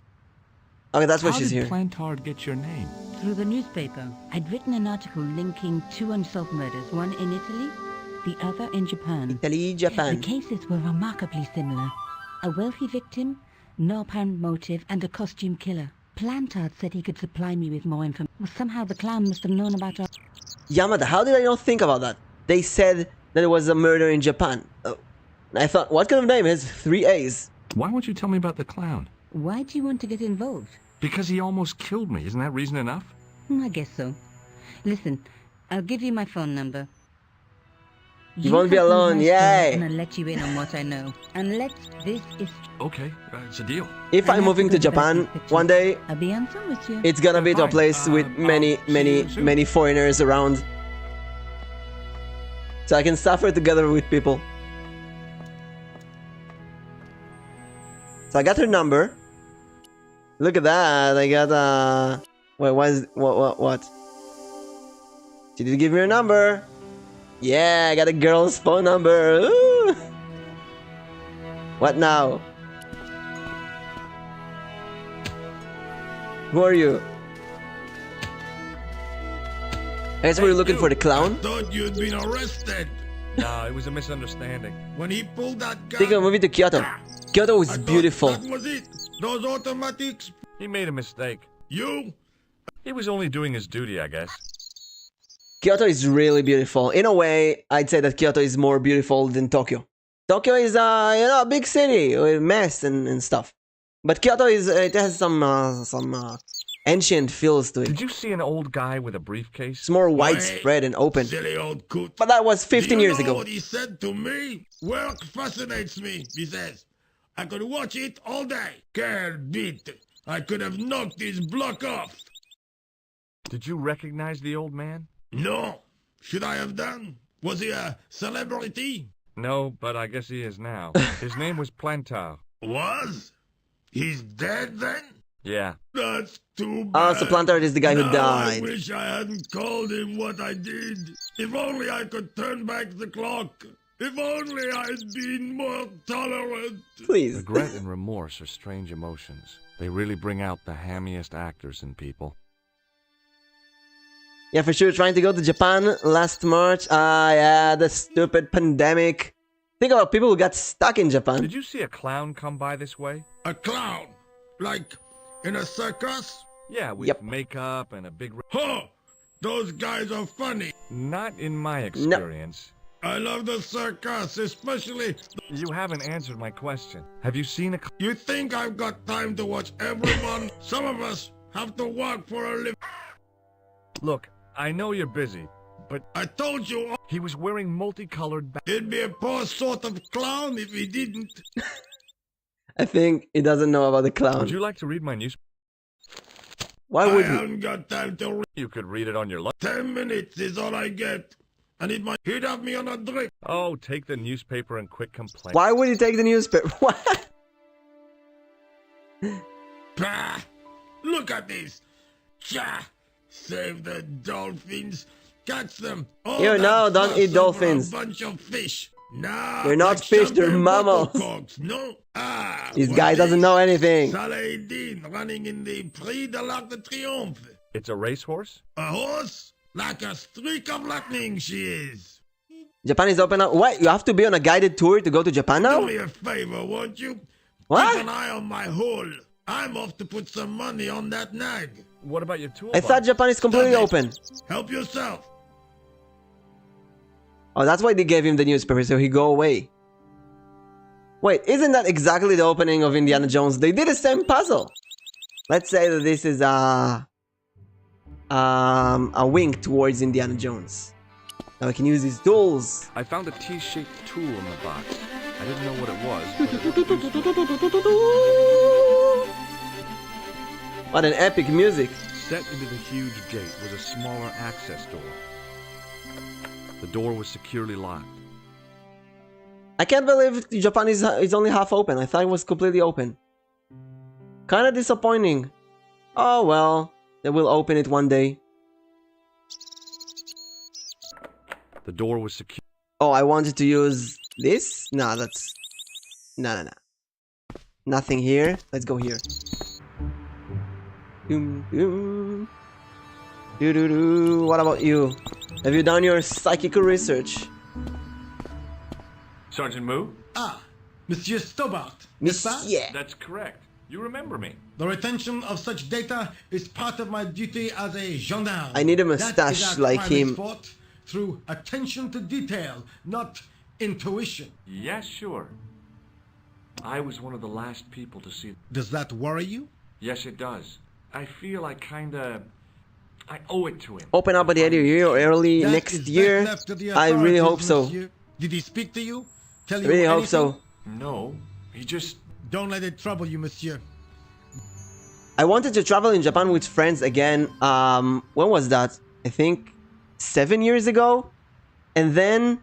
Okay, that's why How she's did here. Plantard get your name? Through the newspaper. I'd written an article linking 2 unsolved murders, one in Italy, the other in Japan. Italy, The Japan. cases were remarkably similar. A wealthy victim, no apparent motive, and a costume killer. Plantard said he could supply me with more information. Well, somehow the clown must have known about our... Yamada, how did I not think about that? They said that it was a murder in Japan. Oh. I thought, what kind of name has 3 A's? Why won't you tell me about the clown? Why do you want to get involved? Because he almost killed me. Isn't that reason enough? I guess so. Listen, I'll give you my phone number. You won't be help me alone, my yay! story, and I'll let you in on what I know. Unless this is... Okay, it's a deal. If I'm moving to Japan one day, I'll be on phone with you. it's gonna be to a Fine. place with many, many foreigners around. So I can suffer together with people. So I got her number. Look at that, I got wait, what? Did you give me her number? Yeah, I got a girl's phone number. Ooh. What now? Who are you? I guess we're looking for the clown. Thought you'd been arrested. No, it was a misunderstanding. When he pulled that gun... Think of moving to Kyoto. Kyoto I is thought beautiful. That was it. Those automatics. He made a mistake. You? He was only doing his duty, I guess. Kyoto is really beautiful. In a way, I'd say that Kyoto is more beautiful than Tokyo. Tokyo is, a big city with mess and stuff. But Kyoto is, it has some ancient feels to it. Did you see an old guy with a briefcase? It's more widespread and open. Silly old coot. But that was 15 years Do you know ago. what he said to me? Work fascinates me, he says. I could watch it all day. Quel bit. I could have knocked his block off. Did you recognize the old man? No. Should I have done? Was he a celebrity? No, but I guess he is now. His name was Plantard. Was? He's dead then? Yeah. That's too bad. Oh, so Plantard is the guy who Now died. I wish I hadn't called him what I did. If only I could turn back the clock. If only I'd been more tolerant. Please. Regret and remorse are strange emotions. They really bring out the hammiest actors in people. Yeah, for sure. Trying to go to Japan last March. Yeah, the stupid pandemic. Think about people who got stuck in Japan. Did you see a clown come by this way? A clown? Like in a circus? Yeah, with Yep. makeup and a big... Huh! Those guys are funny. Not in my experience. I love the circus, especially... You haven't answered my question. Have you seen a... You think I've got time to watch everyone? Some of us have to work for a living. Look, I know you're busy, but I told you, he was wearing multicolored... he'd be a poor sort of clown if he didn't. I think he doesn't know about the clown. Would you like to read my news? Why I would he? haven't got time to read. You could read it on your lunch. 10 minutes is all I get. And he'd have me on a drink. Oh, take the newspaper and quit complaining. Why would he take the newspaper? What? Pah! Look at this. Cha! Save the dolphins. Catch them. All You that know, don't fuss eat over dolphins. A bunch of fish. Nah, They're not like fish, they're champagne mammals. buttocks, no? Ah, This what's guy doesn't this? know anything. Saladin running in the Prix de l'Arc de Triomphe. It's a racehorse? A horse? Like a streak of lightning she is. Japan is open now. What? You have to be on a guided tour to go to Japan Do now? me a favor, won't you? What? Keep an eye on my hole. I'm off to put some money on that nag. What about your toolbox? I thought Japan is completely Stop it. open. Help yourself. Oh, that's why they gave him the newspaper, so he go away. Wait, isn't that exactly the opening of Indiana Jones? They did the same puzzle. Let's say that this is a wink towards Indiana Jones. Now I can use these tools. I found a T-shaped tool in the box. I didn't know what it was, but it was What an epic music. set into the huge gate was a smaller access door. The door was securely locked. I can't believe Japan is only half open. I thought it was completely open. Kinda disappointing. Oh well, they will open it one day. The door was secure. Oh, I wanted to use this? No, that's... No. Nothing here. Let's go here. What about you? Have you done your psychical research? Sergeant Moo? Ah, Monsieur Stobart. Is that? Yeah. That's correct. You remember me. The retention of such data is part of my duty as a gendarme. I need a That mustache is our like primary him. sport, through attention to detail, not intuition. Yes, sure. I was one of the last people to see. Does that worry you? Yes, it does. I feel I owe it to him. Open up at the end of the year or early That next is best year. left to the I really hope authorities, so. monsieur. Did he speak to you? Tell you Really hope anything? so. No, he just... Don't let it trouble you, monsieur. I wanted to travel in Japan with friends again. When was that? I think 7 years ago. And then...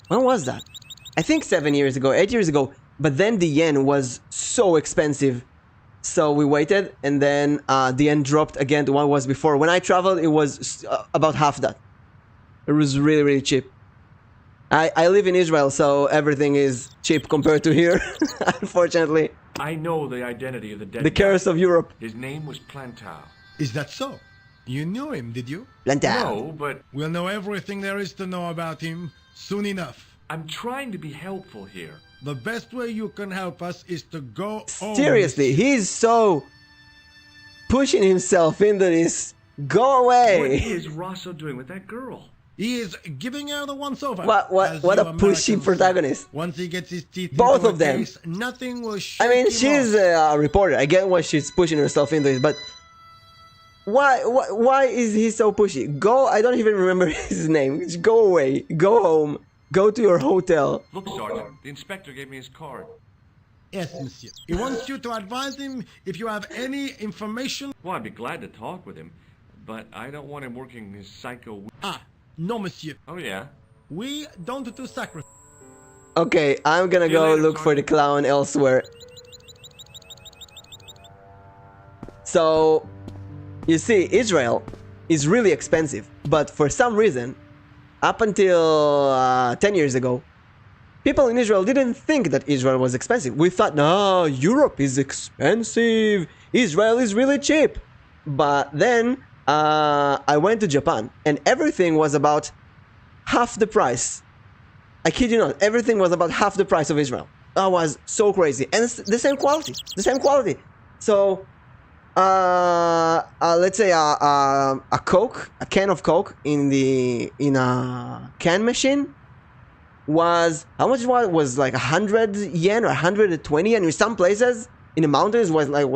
when was that? I think 7 years ago, 8 years ago. But then the yen was so expensive. So we waited, and then the yen dropped again to what it was before. When I traveled, it was about half that. It was really, really cheap. I live in Israel, so everything is cheap compared to here, unfortunately. I know the identity of the dead The curse of Europe. His name was Plantar. Is that so? You knew him, did you? Plantar. No, but We'll know everything there is to know about him soon enough. I'm trying to be helpful here. The best way you can help us is to go home. Seriously, he's so pushing himself into this. Go What away. is Rosso doing with that girl? He is giving her the once over. What as a you pushy Americans protagonist. say. Once he gets his teeth Both into of a them. case, nothing will shake I mean, him she's off. a reporter. I get why she's pushing herself into it, but why is he so pushy? Go. I don't even remember his name. Just go away. Go home. Go to your hotel. Look, Sergeant, the inspector gave me his card. Yes, monsieur. He wants you to advise him if you have any information. Well, I'd be glad to talk with him, but I don't want him working his psycho... Ah, no, monsieur. Oh, yeah? We don't do sacrifice. Okay, I'm gonna See you go later, look for the Sergeant. clown elsewhere. So, you see, Israel is really expensive, but for some reason, up until 10 years ago, people in Israel didn't think that Israel was expensive. We thought, no, Europe is expensive. Israel is really cheap. But then I went to Japan, and everything was about half the price. I kid you not, everything was about half the price of Israel. That was so crazy. And it's the same quality. The same quality. So, let's say a Coke, a can of Coke in a can machine was, how much was it? Was like 100 yen or 120 yen. In some places in the mountains was like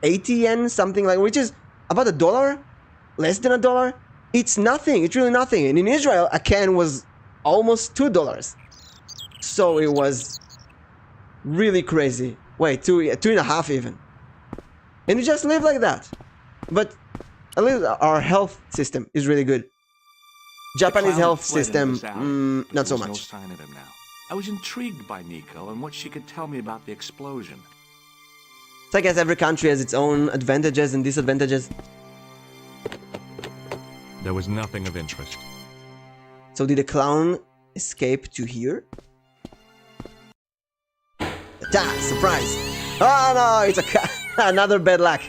80 yen, something like, which is about $1, less than $1. It's nothing. It's really nothing. And in Israel, a can was almost $2. So it was really crazy. Wait, two and a half even. And we just live like that. But at least our health system is really good. Japanese The clown health fled into system, this alley. not so There was much. No sign of him now. I was intrigued by Nico and what she could tell me about the explosion. So I guess every country has its own advantages and disadvantages. There was nothing of interest. So did the clown escape to here? Ta! Surprise! Oh no, it's another bad luck.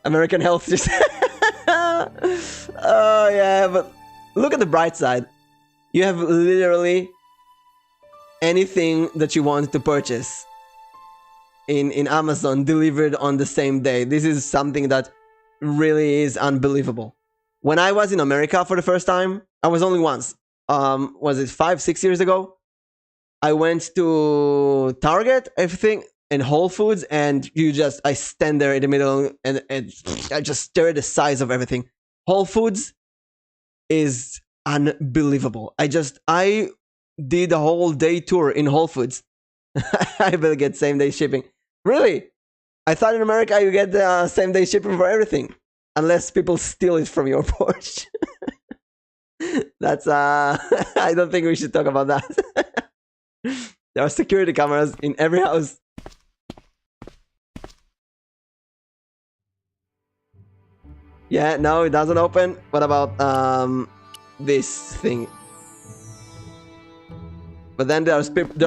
American health system. Oh yeah, but look at the bright side. You have literally anything that you want to purchase in Amazon delivered on the same day. This is something that really is unbelievable. When I was in America for the first time, I was only once. Was it 5-6 years ago? I went to Target, everything, and Whole Foods, and I stand there in the middle and I just stare at the size of everything. Whole Foods is unbelievable. I did a whole day tour in Whole Foods. I will get same day shipping. Really? I thought in America you get same day shipping for everything. Unless people steal it from your porch. That's, I don't think we should talk about that. There are security cameras in every house. Yeah, no, it doesn't open. What about this thing? But then there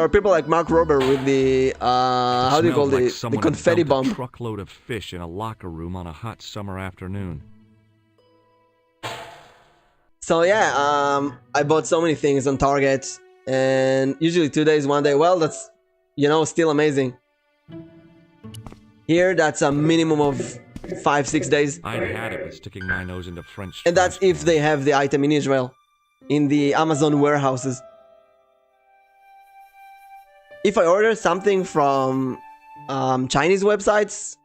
are people like Mark Rober with the how do you call Smelled like the someone had confetti dumped bomb? a truckload of fish in a locker room on a hot summer afternoon. So yeah, I bought so many things on Target, and usually 2 days, 1 day. Well, that's, you know, still amazing. Here, that's a minimum of 5-6 days, I'd had it with sticking my nose into French. and that's trash if they cans. have the item in Israel, in the Amazon warehouses. If I order something from Chinese websites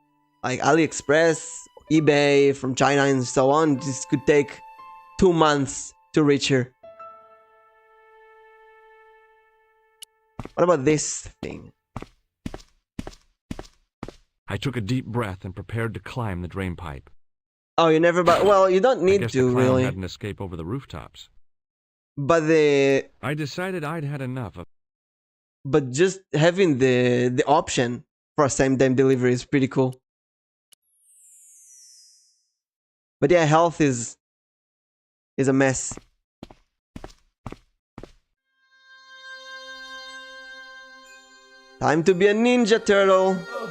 like AliExpress, eBay, from China and so on, this could take 2 months to reach here. What about this thing? I took a deep breath and prepared to climb the drain pipe. Oh, you never buy. Well, you don't I need guess to the clown really. hadn't escaped over the rooftops. But the I decided I'd had enough of. but just having the option for a same-day delivery is pretty cool. But yeah, health is a mess. Time to be a ninja turtle. The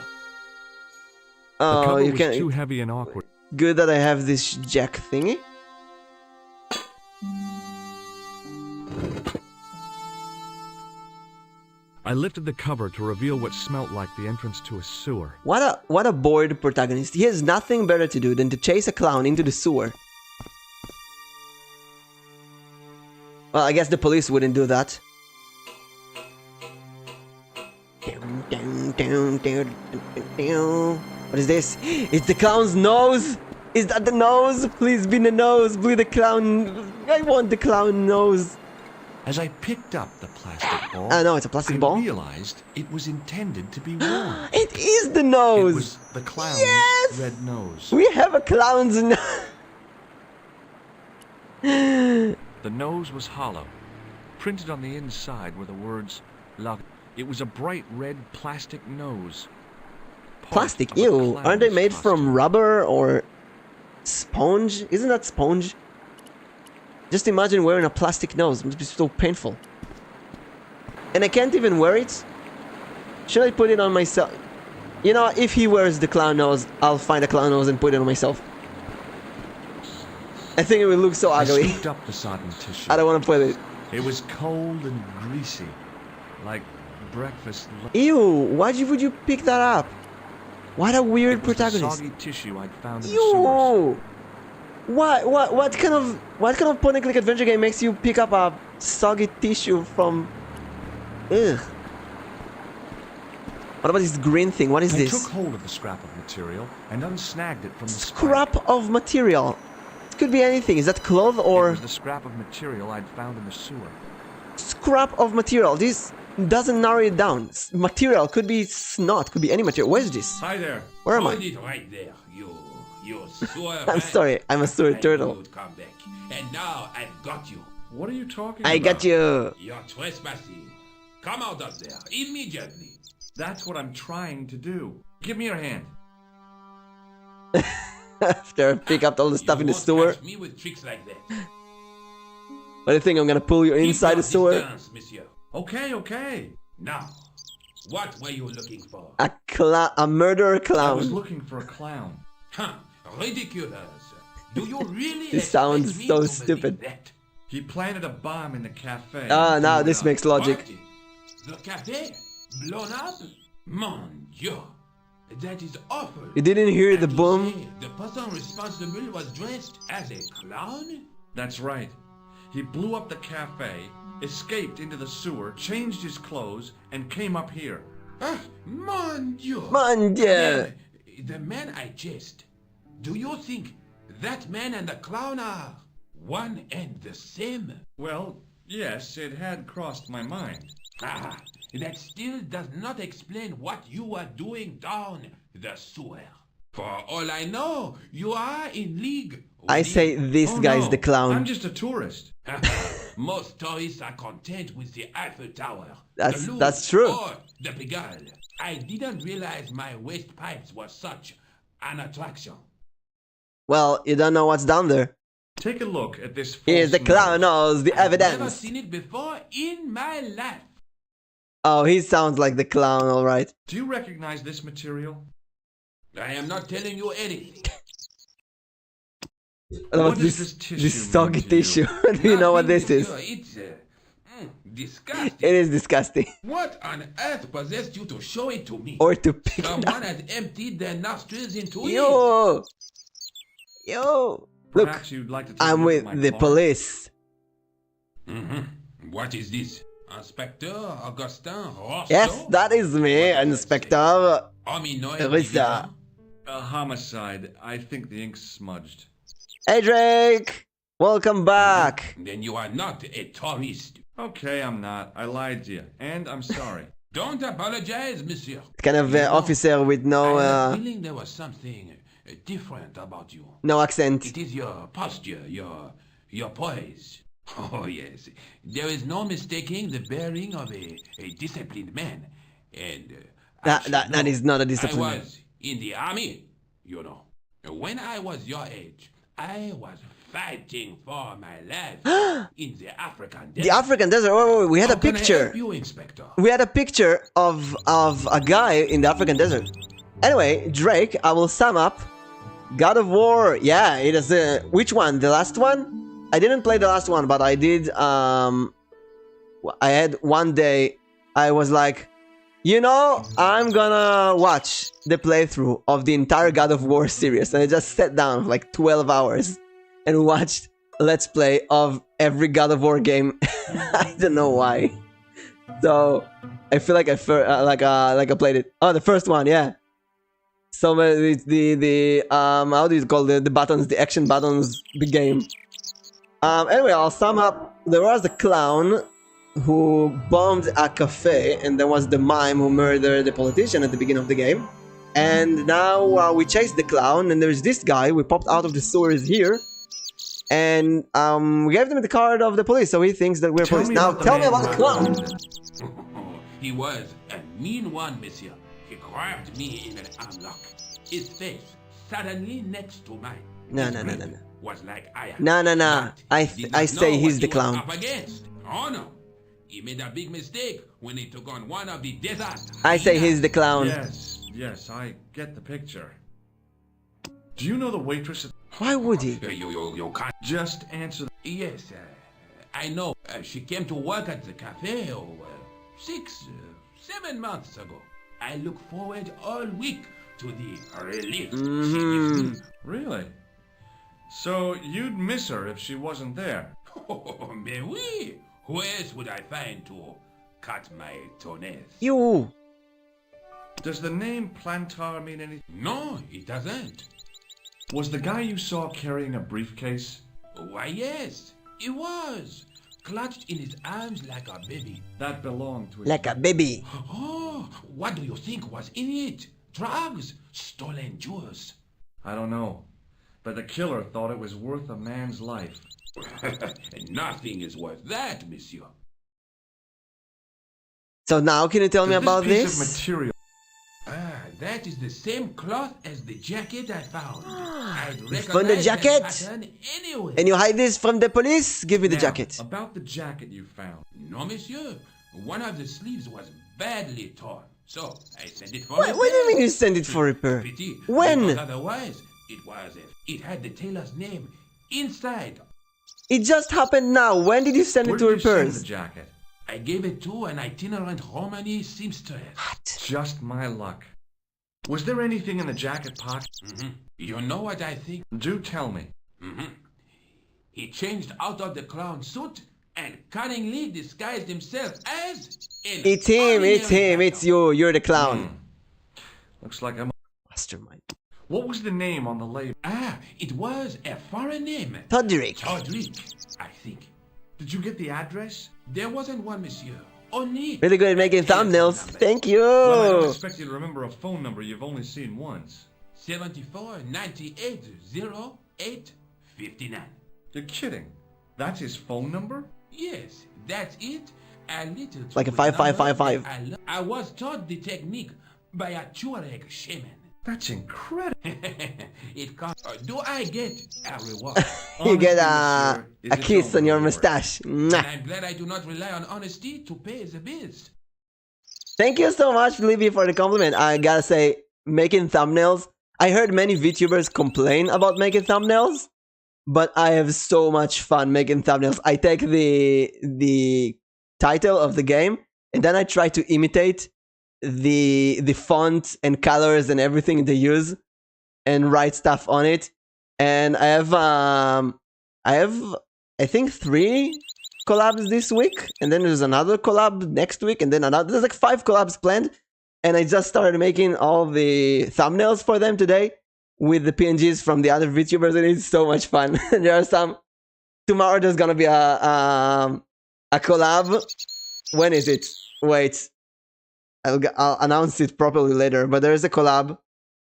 Oh, cover you was can. too heavy and awkward. Good that I have this jack thingy. I lifted the cover to reveal what smelt like the entrance to a sewer. What a bored protagonist. He has nothing better to do than to chase a clown into the sewer. Well, I guess the police wouldn't do that. What is this? It's the clown's nose! Is that the nose? Please be the nose. Be the clown. I want the clown nose. As I picked up the plastic ball, No, it's a plastic I ball. realized it was intended to be worn. It is the It nose. was the clown's Yes! red nose. We have a clown's nose. The nose was hollow. Printed on the inside were the words "La." It was a bright red plastic nose. Part Plastic, of a ew. Aren't they clown's made from costume. rubber or sponge? Isn't that sponge? Just imagine wearing a plastic nose. It must be so painful. And I can't even wear it? Should I put it on myself? You know, if he wears the clown nose, I'll find a clown nose and put it on myself. I think it will look so I ugly. scooped up the sodden tissue. I don't want to put it. It was cold and greasy, like breakfast. Ew, would you pick that up? What a weird It was the protagonist. soggy tissue I'd found in the sewers. Ew! What kind of point and click adventure game makes you pick up a soggy tissue from? Ugh. What about this green thing? What is I this? took hold of the scrap of material and unsnagged it from the spike. Scrap of material. It could be anything. Is that cloth It or was the scrap of material I'd found in the sewer. scrap of material? This doesn't narrow it down. Material could be snot. Could be any material. Where's this? Hi there. Where am I? Hold it right there, you sewer I'm rat. sorry. I'm a sewer I knew turtle. you'd come back. And now I've got you. What are you talking I about? got you. You're trespassing. Come out of there immediately. That's what I'm trying to do. Give me your hand. After I pick up all the stuff You in the won't sewer. catch me with tricks like that. What do you think? I'm gonna pull you Keep inside your the sewer? distance, monsieur. Okay. Now, what were you looking for? A murderer I was clown. looking for a clown. Huh, ridiculous. Do you really This expect sounds me so to stupid. believe that? He planted a bomb in the cafe. Ah, now Blew it this up. makes logic. What? The cafe? Blown up? Mon Dieu. That is awful. You didn't hear the And to boom? say the person responsible was dressed as a clown? That's right. He blew up the cafe, escaped into the sewer, changed his clothes, and came up here. Ah, mon Dieu. Mon Dieu. Then, the man I chased. Do you think that man and the clown are one and the same? Well, yes, it had crossed my mind. Ah, that still does not explain what you are doing down the sewer. For all I know, you are in league. I with say this Oh, guy's no, the clown. I'm just a tourist. Most tourists are content with the Eiffel Tower. That's- the Louvre, that's true. Or the Pigalle. I didn't realize my waste pipes were such an attraction. Well, you don't know what's down there. Take a look at this. Here's the clown nose, the I've never evidence. seen it before in my life. Oh, he sounds like the clown, alright. Do you recognize this material? I am not telling you anything. What does this this tissue this soggy mean to you? tissue? Do you know what this is? It's disgusting. It is disgusting. What on earth possessed you to show it to me? Or to pick it Someone up. has emptied their nostrils into it. Yo! Yo! Look, Perhaps you'd like to take a I'm look with at my the car? police. What is this? Inspector Augustin Rousseau? Yes, that is me, Inspector Hominoid Rissa. A homicide. I think the ink's smudged. Hey Drake! Welcome back! Then you are not a tourist. Okay, I'm not. I lied to you. And I'm sorry. Don't apologize, monsieur. Kind of officer with no I had a feeling there was something different about you. no accent. It is your posture, your poise. Oh yes, there is no mistaking the bearing of a disciplined man. And That is not a I discipline. man. was in the army, you know. When I was your age, I was fighting for my life in the African desert. The African desert. Wait, we had a How can I picture. help you, Inspector? We had a picture of a guy in the African desert. Anyway, Drake, I will sum up. God of War. Yeah, it is. Which one? The last one? I didn't play the last one, but I did. I had one day. I was like, you know, I'm gonna watch the playthrough of the entire God of War series, and I just sat down for like 12 hours and watched Let's Play of every God of War game. I don't know why. So I feel like I played it. Oh, the first one, yeah. So it's the how do you call the buttons, the action buttons, the game. Anyway, I'll sum up. There was the clown who bombed a cafe, and there was the mime who murdered the politician at the beginning of the game. And now we chased the clown, and there's this guy. We popped out of the sewers here, and we gave him the card of the police, so he thinks that we're police. Now tell me about the clown. He was a mean one, monsieur. He grabbed me in an armlock. His face suddenly next to mine. No. Was like iron. No. But I he did not say know he's what the he was clown. up against. Oh no. He made a big mistake when he took on one of the desert. I say he's the clown. Yes, I get the picture. Do you know the waitress? Why would he? You can't. Just answer. Yes, I know. She came to work at the cafe 7 months ago. I look forward all week to the relief she gives me. Really? So you'd miss her if she wasn't there? Oh, mais oui. Who else would I find to cut my toenails? You. Does the name Plantar mean anything? No, it doesn't. Was the guy you saw carrying a briefcase? Why, yes, it was. Clutched in his arms like a baby. That belonged to his... Like a baby. Oh, what do you think was in it? Drugs? Stolen jewels? I don't know. But the killer thought it was worth a man's life. Nothing is worth that, monsieur. So now can you tell me about piece of this? material. That is the same cloth as the jacket I found. I'd found the recognize that jacket? pattern anyway. And you hide this from the police? Give me the Now, jacket. About the jacket you found. No, monsieur. One of the sleeves was badly torn. So I sent it for What do you mean you send it for repair? Pity, When? because otherwise, it had the tailor's name inside. It just happened now. When did you send Where it to did you send repairs? the jacket? I gave it to an itinerant Romani seamstress. Just my luck. Was there anything in the jacket pocket? You know what I think? Do tell me. He changed out of the clown suit and cunningly disguised himself as an It's him, it's him, ordinary it's you. You're the clown. Looks like I'm... Mastermind. What was the name on the label? It was a foreign name. Todrick. Todrick, I think. Did you get the address? There wasn't one, monsieur. Only... Really good at making thumbnails. Thank you. Well, I don't expect you to remember a phone number you've only seen once. 74 98 08 59. You're kidding. That's his phone number? Yes, that's it. A little Like a to his 5555. number. I was taught the technique by a Tuareg shaman. That's incredible. It costs. Do I get a reward? You get Honestly, monsieur, is a its kiss own on your reward. mustache. And Mwah. I'm glad I do not rely on honesty to pay the bills. Thank you so much, Libby, for the compliment. I gotta say, making thumbnails. I heard many VTubers complain about making thumbnails, but I have so much fun making thumbnails. I take the title of the game and then I try to imitate the font and colors and everything they use and write stuff on it. And I have I think 3 collabs this week, and then there's another collab next week, and then another. There's like 5 collabs planned, and I just started making all the thumbnails for them today with the PNGs from the other VTubers, and it's so much fun. There are some. Tomorrow there's gonna be a collab. When is it? Wait, I'll announce it properly later. But there is a collab.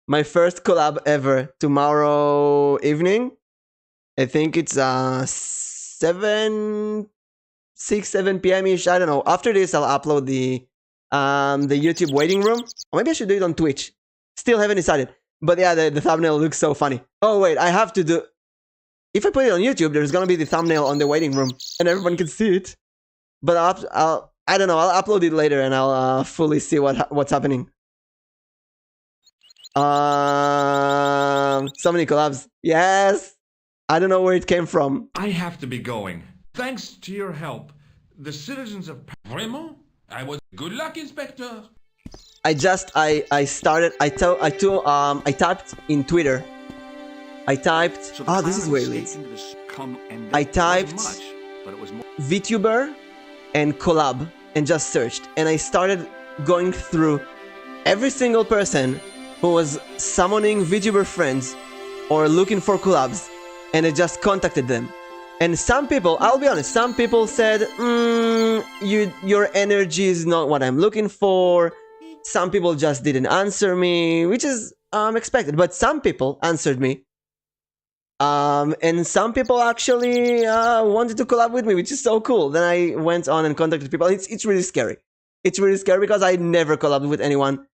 My first collab ever tomorrow evening. I think it's 7 p.m. ish. I don't know. After this, I'll upload the YouTube waiting room. Or maybe I should do it on Twitch. Still haven't decided. But yeah, the thumbnail looks so funny. Oh wait, I have to do. If I put it on YouTube, there's gonna be the thumbnail on the waiting room, and everyone can see it. But I don't know. I'll upload it later, and I'll fully see what's happening. So many collabs. Yes. I don't know where it came from. I have to be going. Thanks to your help, the citizens of Vraiment? Good luck, Inspector. I typed in Twitter. This is where it leads. I typed VTuber and collab and just searched, and I started going through every single person who was summoning VTuber friends or looking for collabs, and I just contacted them. And some people, I'll be honest, some people said, your energy is not what I'm looking for. Some people just didn't answer me, which is expected. But some people answered me. And some people actually wanted to collab with me, which is so cool. Then I went on and contacted people. It's really scary. It's really scary because I never collabed with anyone.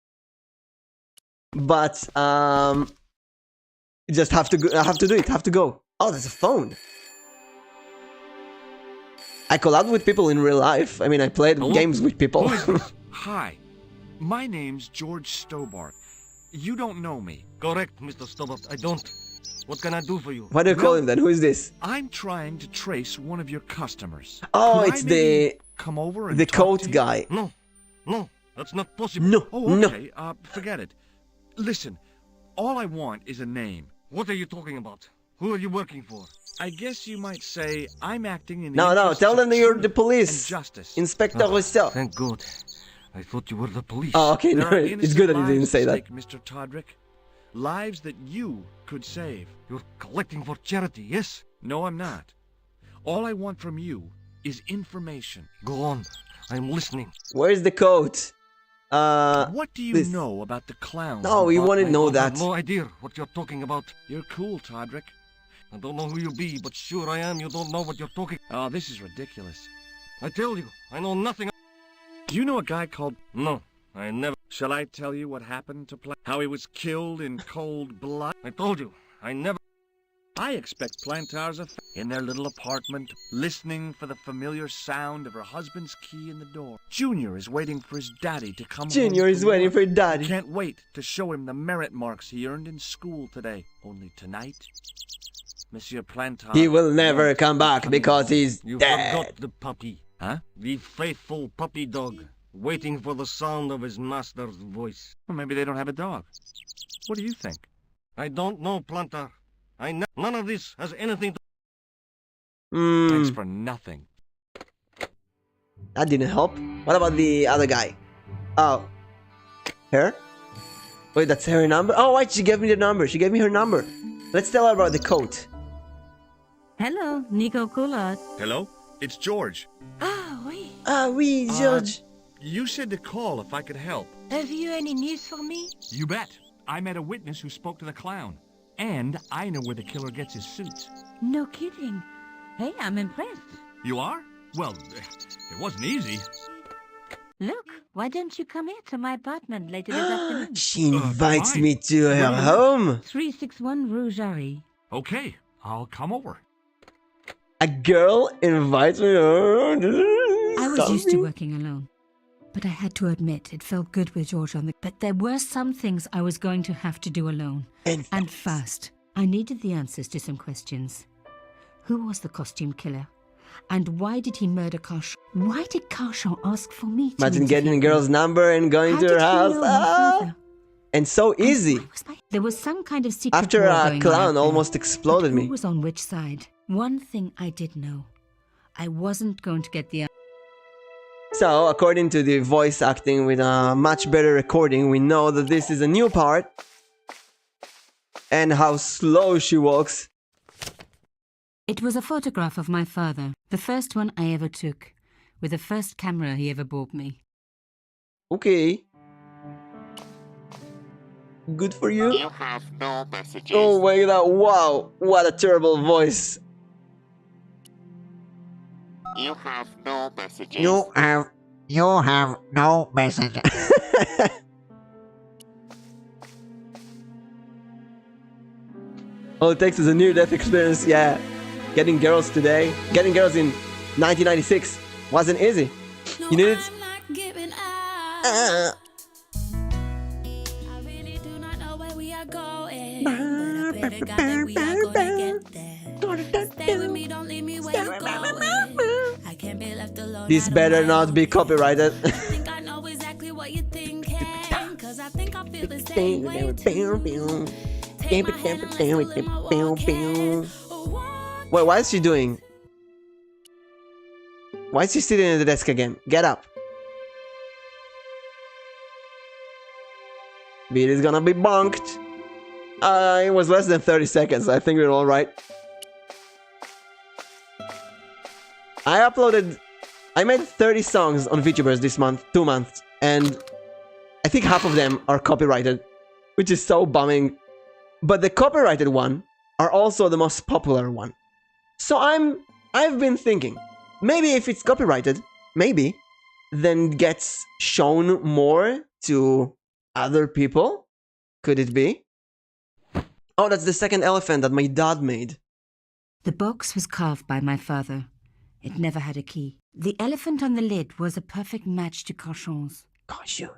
But just have to do it. Have to go. Oh, there's a phone. I collabed with people in real life. I mean, I played games with people. Hi, my name's George Stobart. You don't know me. Correct, Mr. Stobart. I don't. What can I do for you? What do you call him then? Who is this? I'm trying to trace one of your customers. Oh, Could it's I maybe come over and the talk coat to you? guy. No, that's not possible. No, Oh, no. okay. Forget it. Listen, all I want is a name. What are you talking about? Who are you working for? I guess you might say I'm acting in the No, interests tell of them that you're the truth police. and justice. Inspector Rousseau. Thank God. I thought you were the police. Oh, okay, There no, are it's innocent good that you lives didn't say at that. stake, Mr. Todrick. Lives that you could save. You're collecting for charity, yes? No, I'm not. All I want from you is information. Go on. I'm listening. Where's the coat? What do you this- know about the clown? No, who we bought want to my know book? I have that. no idea what you're talking about. You're cool, Todrick. I don't know who you be, but sure I am. You don't know what you're talking. Oh, this is ridiculous. I tell you, I know nothing. Do you know a guy called... No, I never. Shall I tell you what happened to how he was killed in cold blood? I told you, I never. I expect Plantars are in their little apartment, listening for the familiar sound of her husband's key in the door. Junior is waiting for his daddy to come home. Junior is from waiting work. for daddy. Can't wait to show him the merit marks he earned in school today. Only tonight, Monsieur Plantar... He will never won't come be back coming because home. he's You dead. forgot the puppy. Huh? The faithful puppy dog, waiting for the sound of his master's voice. Well, maybe they don't have a dog. What do you think? I don't know, Plantar. None of this has anything to... Thanks for nothing. That didn't help. What about the other guy? Oh. Her? Wait, that's her number? Oh, wait, she gave me the number. She gave me her number. Let's tell her about the coat. Hello, Nico Coulard. Hello? It's George. Ah, oui. Ah, oui, George. You said to call if I could help. Have you any news for me? You bet. I met a witness who spoke to the clown. And I know where the killer gets his suits. No kidding. Hey, I'm impressed. You are? Well, it wasn't easy. Look, why don't you come here to my apartment later this afternoon? She invites fine. me to her home. 361 Rue Jarry. Okay, I'll come over. A girl invites me over. I was used to working alone. But I had to admit, it felt good with George on the... But there were some things I was going to have to do alone. And fast. I needed the answers to some questions. Who was the costume killer? And why did he murder Carchon? Why did Carchon ask for me to Imagine getting a interview girl's him? number and going How to her did he house. know my Ah! father? And so And easy. why was there was some kind of secret After war a going on clown out there. almost exploded But who me. was on which side? One thing I did know. I wasn't going to get the... So, according to the voice acting with a much better recording, we know that this is a new part. And how slow she walks. It was a photograph of my father, the first one I ever took, with the first camera he ever bought me. Okay. Good for you. You have no messages. Oh my god, wow. What a terrible voice. You have no messages. You have no messages. All it takes is a near-death experience, yeah. Getting girls today, getting girls in 1996 wasn't easy. You needed... I really do not know where we are going, but I pray to God that we are gonna get there. Stay with me, don't leave me where you're going. I can't be left alone. This better not be copyrighted. I think I know exactly what you're thinking, cause I think I feel the same way too. Take my hand and let's go let my walking. Wait, what is she doing? Why is she sitting at the desk again? Get up. Beat is gonna be bonked. It was less than 30 seconds. I think we're all right. I made 30 songs on VTubers this month, 2 months, and I think half of them are copyrighted, which is so bumming. But the copyrighted one are also the most popular one. So I've been thinking, maybe if it's copyrighted, maybe, then gets shown more to other people? Could it be? Oh, that's the second elephant that my dad made. The box was carved by my father. It never had a key. The elephant on the lid was a perfect match to Carchon's. Gosh, you.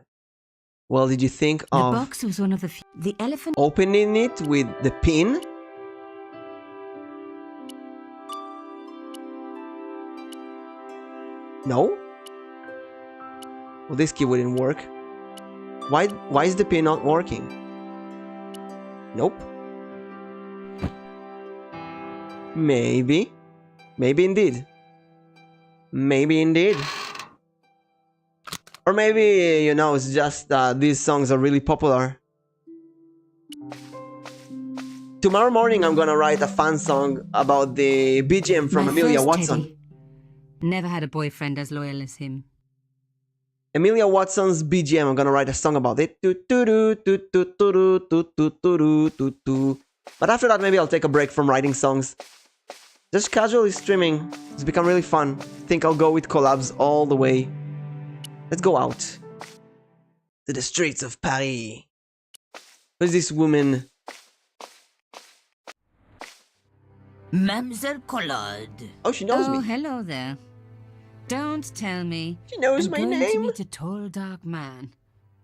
Well, did you think The of box was one of the the elephant... opening it with the pin? No? Well, this key wouldn't work. Why is the pin not working? Nope. Maybe. Maybe indeed. Maybe indeed. Or maybe, you know, it's just these songs are really popular. Tomorrow morning I'm gonna write a fun song about the BGM from My Amelia first Watson. Teddy. Never had a boyfriend as loyal as him. Amelia Watson's BGM, I'm gonna write a song about it. But after that, maybe I'll take a break from writing songs. Just casually streaming. It's become really fun. Think I'll go with collabs all the way. Let's go out to the streets of Paris. Who's this woman? Mademoiselle Collard. Oh, she knows me. Oh, hello there. Don't tell me. She knows I'm my going to name. meet a tall, dark man.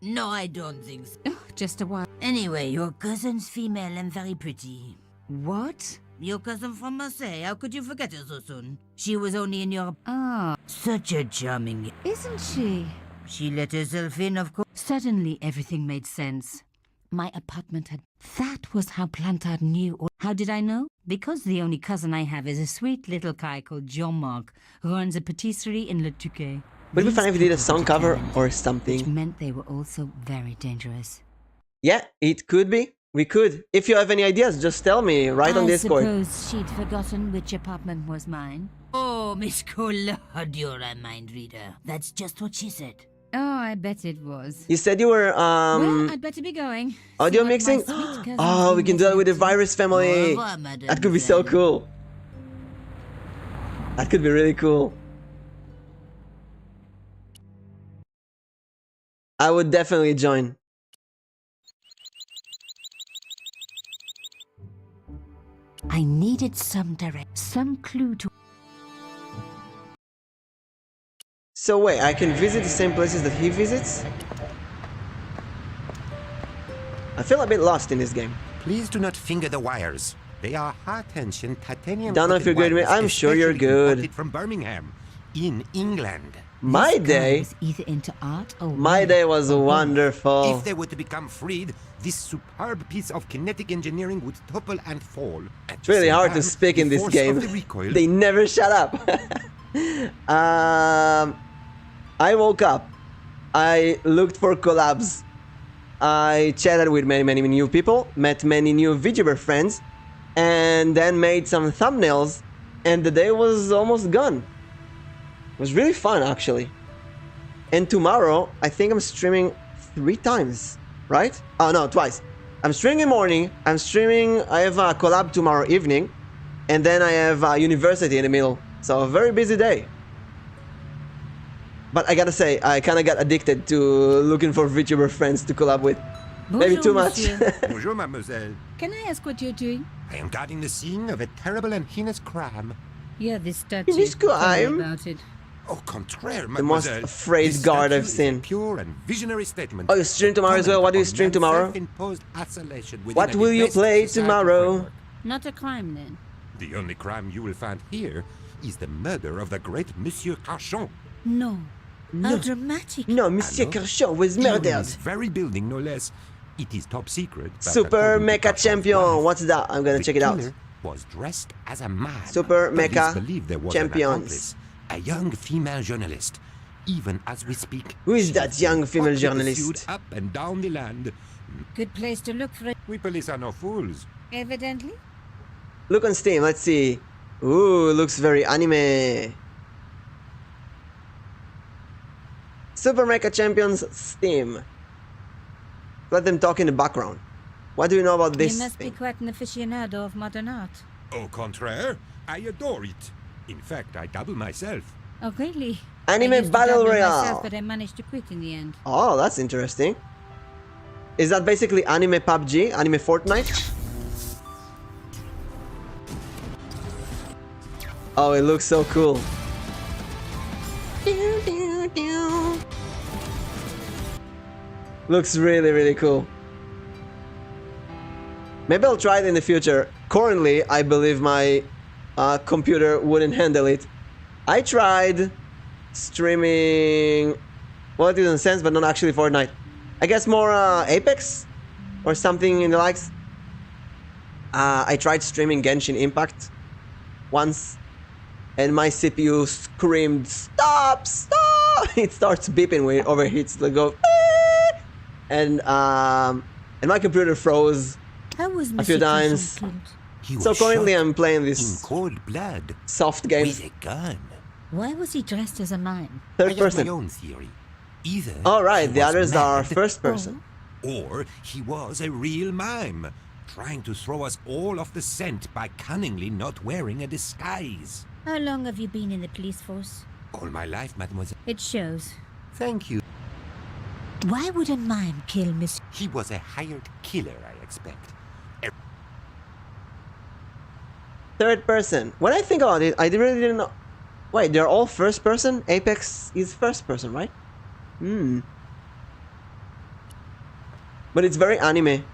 No, I don't think so. Oh, just a while. Anyway, your cousin's female and very pretty. What? Your cousin from Marseille, how could you forget her so soon? She was only in your... Ah, Such a charming... isn't she? She let herself in, of course. Suddenly, everything made sense. My apartment had... That was how Plantard knew. How did I know? Because the only cousin I have is a sweet little guy called Jean-Marc, who runs a patisserie in Le Touquet. Would it be fun if we did a song cover or Which something? meant they were also very dangerous. Yeah, it could be. We could. If you have any ideas, just tell me right on Discord. I suppose she'd forgotten which apartment was mine. Oh, Miss Collard, you're a mind reader. That's just what she said. Oh, I bet it was. You said you were Well, I'd better be going. audio See what my mixing? sweet cousin's Oh, we been can do that with the listening to. Virus family. Au revoir, That could be so mademoiselle. cool. That could be really cool. I would definitely join. I needed some clue to... So wait, I can visit the same places that he visits? I feel a bit lost in this game. Please do not finger the wires. They are high-tension titanium. Don't know if you're good with me. I'm sure you're good. From Birmingham, in England. My day was either into art or... My day was wonderful. If they were to become freed, this superb piece of kinetic engineering would topple and fall. It's really hard to speak in this game. They never shut up. I woke up. I looked for collabs. I chatted with many new people, met many new VTuber friends, and then made some thumbnails, and the day was almost gone. It was really fun, actually. And tomorrow, I think I'm streaming 3 times, right? Oh no, twice. I'm streaming in the morning, I have a collab tomorrow evening, and then I have university in the middle. So a very busy day. But I gotta say, I kinda got addicted to looking for VTuber friends to collab with. Bonjour, Maybe too much. Bonjour, mademoiselle. Can I ask what you're doing? I am guarding the scene of a terrible and heinous crime. Yeah, this statue. Heinous crime? About it. Au contraire, The most mademoiselle. afraid guard I've seen. Pure and visionary statement. Oh, you stream tomorrow as well? What do you stream tomorrow? What will you play tomorrow? Not a crime, then. The only crime you will find here is the murder of the great Monsieur Carchon. No. How dramatic. No, Monsieur Carchon was In murdered. this very building, no less. It is top secret. but Super according to Mecha Carchon's Champion. wife, What's that? I'm gonna the check it out. killer was dressed as a man. Super Police Mecha believe there was an Champions. accomplice, a young female journalist. Even as we speak, Who is that young female hotly journalist? pursued up and down the land. Good place to look for it. We police are no fools. Evidently. Look on Steam, let's see. Ooh, looks very anime. Super Mecha Champions Steam. Let them talk in the background. What do you know about this You must thing? be quite an aficionado of modern art. Au contraire, I adore it. In fact, I dabble myself. Oh, really? Anime I used to Battle dabble Royale. myself, but I managed to quit in the end. Oh, that's interesting. Is that basically anime PUBG? Anime Fortnite? Oh, it looks so cool. Looks really cool. Maybe I'll try it in the future. Currently, I believe my computer wouldn't handle it. I tried streaming... Well, it didn't sense, but not actually Fortnite. I guess more Apex? Or something in the likes. I tried streaming Genshin Impact once. And my CPU screamed, "Stop! Stop!" It starts beeping when it overheats. Like go... And my computer froze a few times. So currently I'm playing this in cold blood soft game. with a gun. Why was he dressed as a mime? I Third have person. my own theory. Either Alright, he the was others are mad, first person. or he was a real mime, trying to throw us all off the scent by cunningly not wearing a disguise. How long have you been in the police force? All my life, mademoiselle. It shows. Thank you. Why would a mime kill Miss... He was a hired killer, I expect. Third person. When I think about it, I really didn't know. Wait, they're all first person? Apex is first person, right? But it's very anime.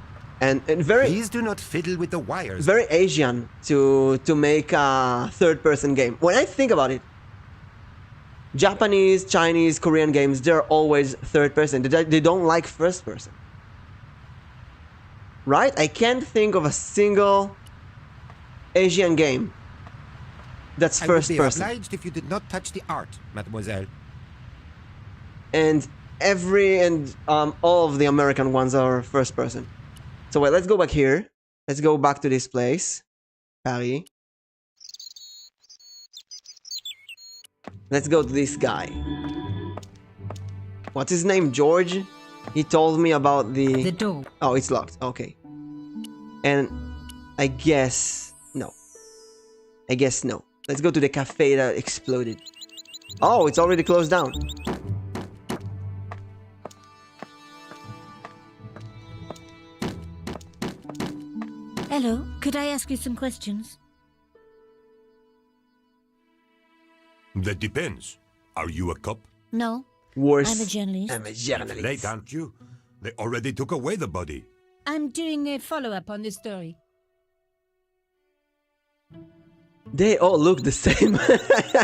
And very... Please do not fiddle with the wires. Very Asian to make a third person game. When I think about it, Japanese, Chinese, Korean games, they're always third person. They don't like first person. Right? I can't think of a single Asian game that's first I would be person. obliged if you did not touch the art, mademoiselle. And all of the American ones are first person. So wait, let's go back here. Let's go back to this place. Paris. Let's go to this guy. What's his name? George? He told me about the door. Oh, it's locked. Okay. And I guess... No. I guess no. Let's go to the cafe that exploded. Oh, it's already closed down. Hello, could I ask you some questions? That depends. Are you a cop? No. Worse. I'm a journalist. I'm a It's journalist. late, aren't you? They already took away the body. I'm doing a follow-up on this story. They all look the same.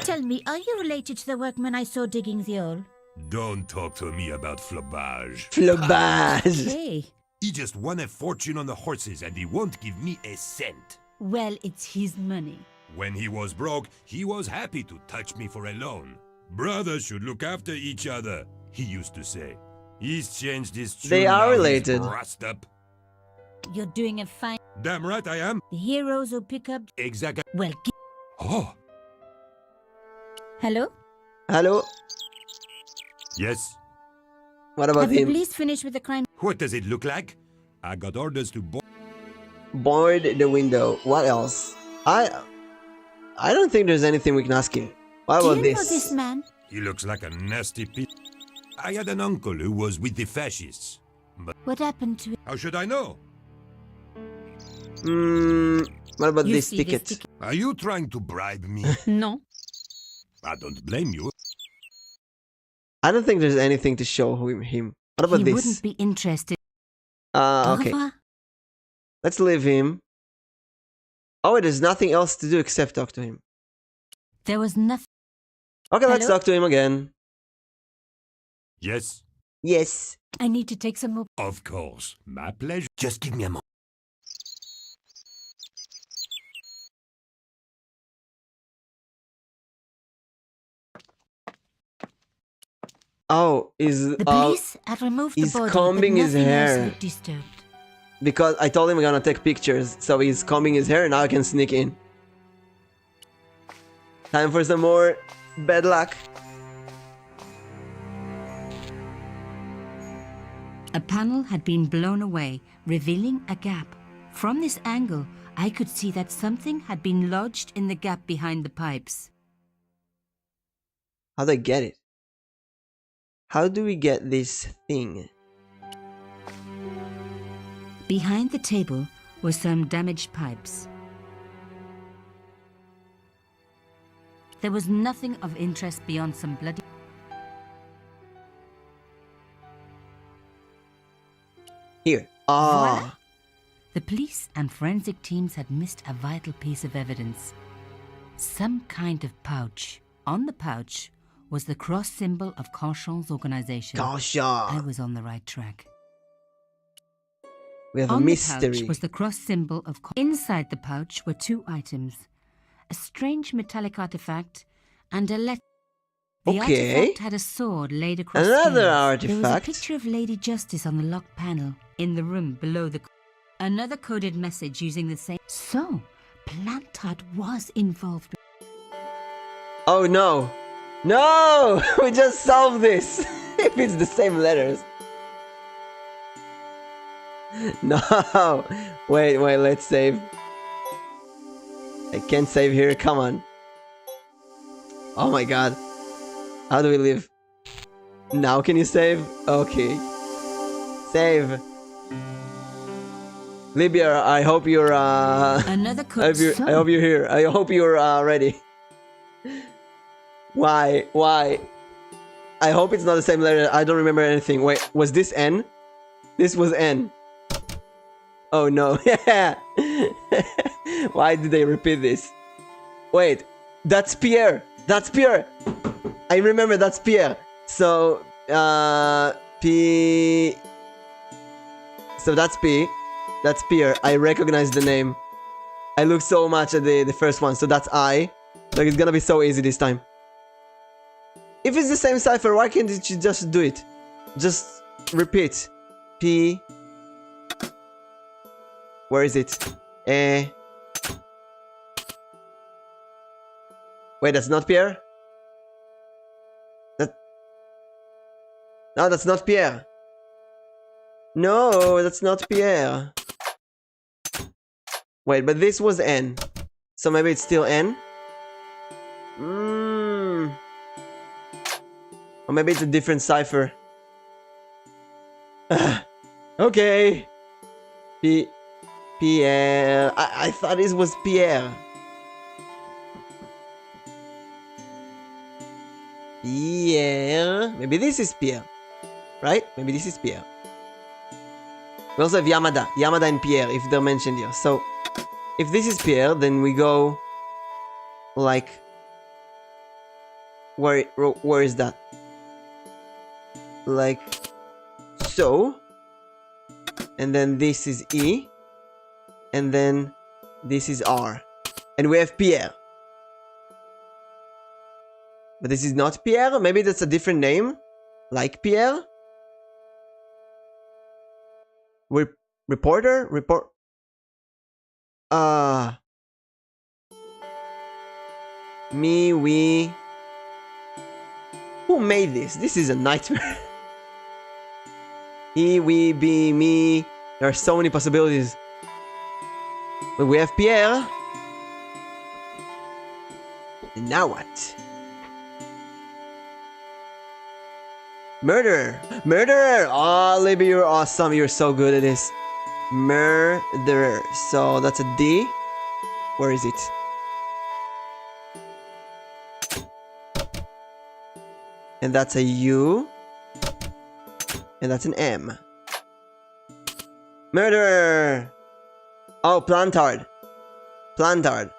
Tell me, are you related to the workman I saw digging the hole? Don't talk to me about flobage. Flobage. Okay. He just won a fortune on the horses and he won't give me a cent. Well, it's his money. When he was broke, he was happy to touch me for a loan. Brothers should look after each other, he used to say. He's changed his tune. They are now, he's related. brassed up. You're doing a fine... Damn right I am. The heroes who pick up... Exactly. Well, Oh, hello? Hello? yes. What about Have the him? police finished with the crime? What does it look like? I got orders to Board the window. What else? I don't think there's anything we can ask him. What Do about you know this? this man? He looks like a nasty piece. I had an uncle who was with the fascists. But What happened to it? how should I know? What about You this see this ticket? ticket? Are you trying to bribe me? No. I don't blame you. I don't think there's anything to show him. What about He this? wouldn't be interested. Okay. Au revoir. Let's leave him. Oh, there's nothing else to do except talk to him. There was nothing... Okay, let's Hello? talk to him again. Yes, Yes. I need to take some more... of course. My pleasure. Just give me a moment. Oh, The police had removed the he's body, combing but his nothing else hair. looked disturbed. Because I told him we're gonna take pictures, so he's combing his hair and now I can sneak in. Time for some more bad luck. A panel had been blown away, revealing a gap. From this angle, I could see that something had been lodged in the gap behind the pipes. How do I get it? How do we get this thing? Behind the table were some damaged pipes. There was nothing of interest beyond some bloody... Here. Voila! The police and forensic teams had missed a vital piece of evidence. Some kind of pouch. On the pouch was the cross symbol of Cauchon's organization. Cauchon. I was on the right track. We have a On mystery. the pouch was the cross symbol of... Inside the pouch were two items. A strange metallic artifact and a letter. The Okay. artifact had a sword laid across Another scales. There was a artifact. picture of Lady Justice on the locked panel. In the room below the... Another coded message using the same... So, Plantard was involved. Oh no! No! We just solved this! If it's the same letters. No! Wait, let's save. I can't save here, come on. Oh my god. How do we live? Now can you save? Okay. Save. Libya, I hope you're Another code. I hope you're here. I hope you're ready. Why? I hope it's not the same letter. I don't remember anything. Wait, was this N? This was N. Oh no. Yeah. Why did they repeat this? Wait, that's Pierre. That's Pierre. I remember that's Pierre. So, P. So that's P. That's Pierre. I recognize the name. I look so much at the first one. So that's I. Like, it's gonna be so easy this time. If it's the same cipher, why can't you just do it? Just repeat. P. Where is it? Wait, that's not Pierre? No, that's not Pierre. No, that's not Pierre. Wait, but this was N. So maybe it's still N? Or maybe it's a different cipher. Okay. P. Pierre. I thought this was Pierre. Pierre. Maybe this is Pierre. Right? Maybe this is Pierre. We also have Yamada. Yamada and Pierre, if they're mentioned here. So, if this is Pierre, then we go... Like... Where is that? Like... So... And then this is E. And then this is R. And we have Pierre. But this is not Pierre? Maybe that's a different name? Like Pierre? Reporter? Me, we... Who made this? This is a nightmare. He, we, be, me. There are so many possibilities. But we have Pierre. And now what? Murderer! Murderer! Oh, Libby, you're awesome. You're so good at this. Murderer. So that's a D. Where is it? And that's a U. And that's an M. Murderer! Oh, Plantard. Plantard.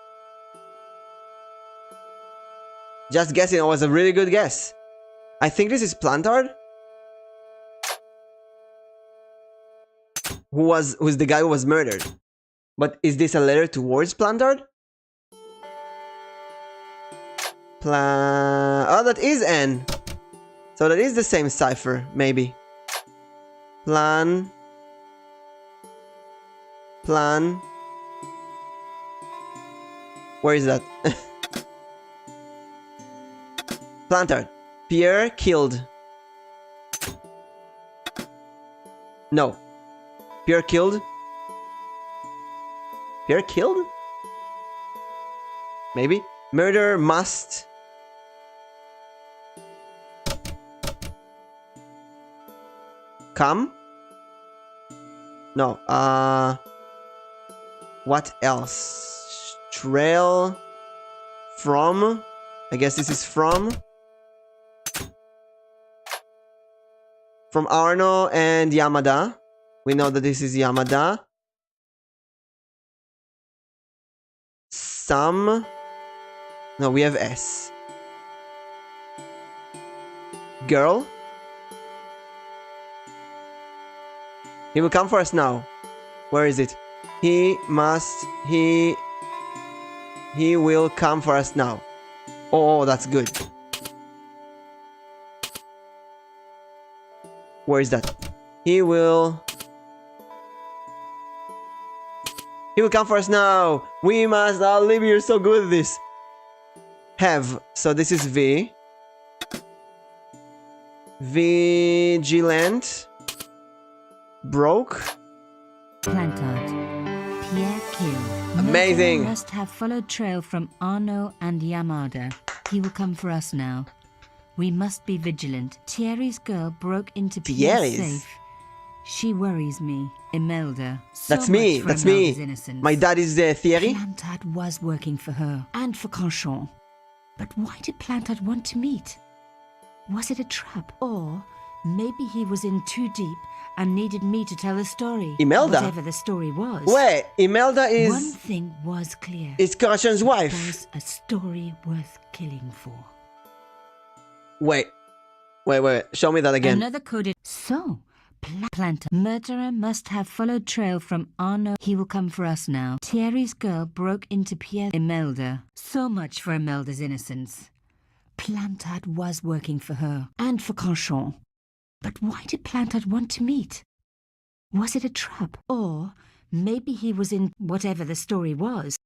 Just guessing, it was a really good guess. I think this is Plantard. Who's the guy who was murdered. But is this a letter towards Plantard? Oh, that is N. So that is the same cipher, maybe. Plan. Where is that? Plantard. Pierre killed. No. Pierre killed? Pierre killed? Maybe? Murder must... come? No. What else? Trail... from? I guess this is from... From Arno and Yamada. We know that this is Yamada. Some... No, we have S. Girl. He will come for us now. Where is it? He will come for us now. Oh, that's good. Where is that? He will come for us now. We must... Oh, Libby, you're so good at this. Have. So this is V. Vigilant. Broke. Plantard. Pierre killed. Amazing. Murder must have followed trail from Arno and Yamada. He will come for us now. We must be vigilant. Thierry's girl broke into Pierre's safe. She worries me. Imelda. That's me. That's me. Innocence. My dad is Thierry. Plantard was working for her and for Canchon. But why did Plantard want to meet? Was it a trap? Or maybe he was in too deep and needed me to tell the story. Imelda? Whatever the story was. Wait, Imelda is... One thing was clear. Is Canchon's wife. It was a story worth killing for. Wait. Show me that again. Another coded... So, Plantard. Murderer must have followed trail from Arno. He will come for us now. Thierry's girl broke into Pierre. Imelda. So much for Imelda's innocence. Plantard was working for her and for Canchon. But why did Plantard want to meet? Was it a trap? Or maybe he was in whatever the story was.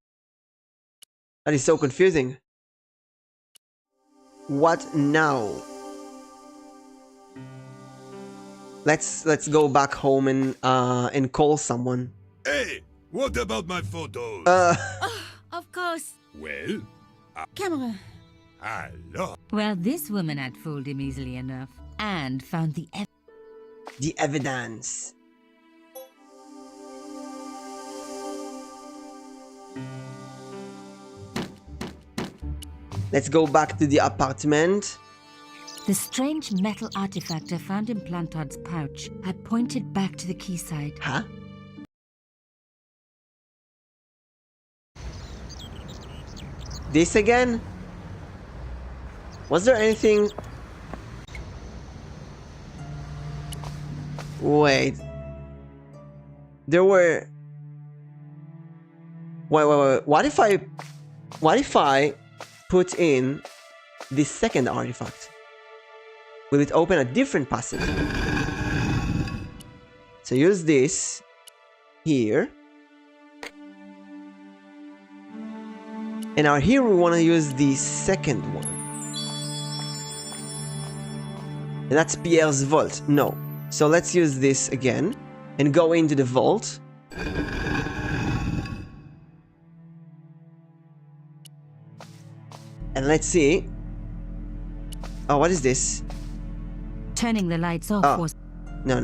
That is so confusing. What now? Let's go back home and call someone. Hey, what about my photos? Of course. Well? Camera. Hello. Well, this woman had fooled him easily enough and found the evidence. Let's go back to the apartment. The strange metal artifact I found in Plantard's pouch. I pointed back to the quayside. Huh? This again? Was there anything? Wait. There were... Wait. What if I put in the second artifact? Will it open a different passage? So use this here. And now here we want to use the second one. And that's Pierre's vault. No. So let's use this again and go into the vault. And let's see. Oh, what is this? Turning the lights off was... No.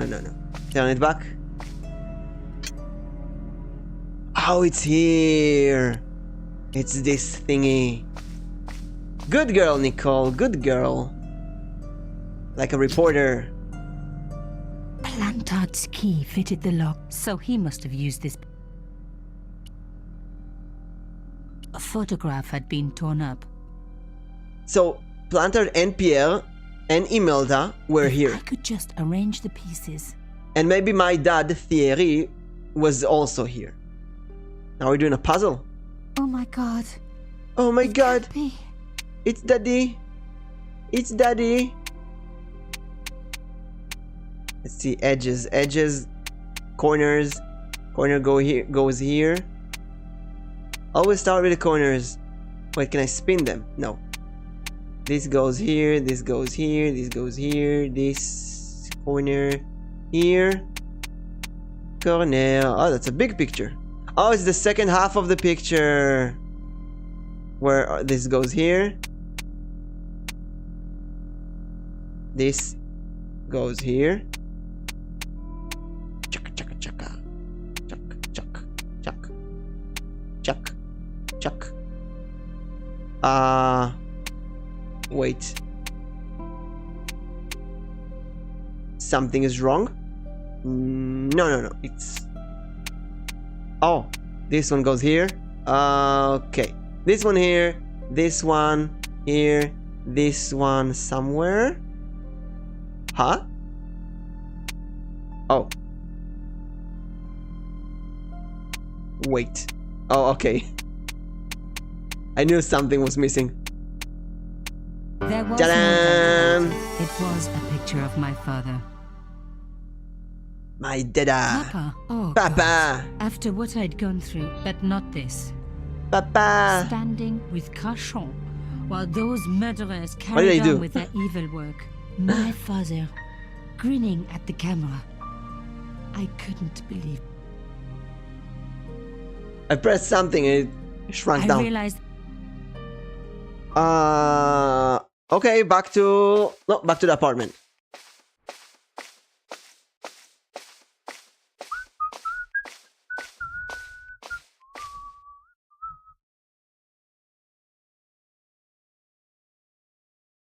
Turn it back. Oh, it's here. It's this thingy. Good girl, Nicole. Good girl. Like a reporter. Plantard's key fitted the lock, so he must have used this. A photograph had been torn up. So, Plantard and Pierre and Imelda were here. I could just arrange the pieces. And maybe my dad, Thierry, was also here. Now we're doing a puzzle. Oh my god. Oh my god. Be. It's Daddy. It's Daddy. Let's see, edges, corners. Corner goes here. Always start with the corners. Wait, can I spin them? No. This goes here, this goes here, this goes here, this corner here. Corner. Oh, that's a big picture. Oh, it's the second half of the picture. Where this goes here. This goes here. Chuck. Wait. Something is wrong? No. It's... Oh, this one goes here. Okay. This one here. This one here. This one somewhere. Huh? Oh. Wait. Oh, okay. I knew something was missing. There was Ta-da! It was a picture of my father. My dada. Papa. Oh, Papa. God. After what I'd gone through, but not this. Papa. Standing with Cachon while those murderers did carried they do? on with their evil work. My father, grinning at the camera. I couldn't believe. I pressed something and it shrunk down. I realized. Okay, back to the apartment.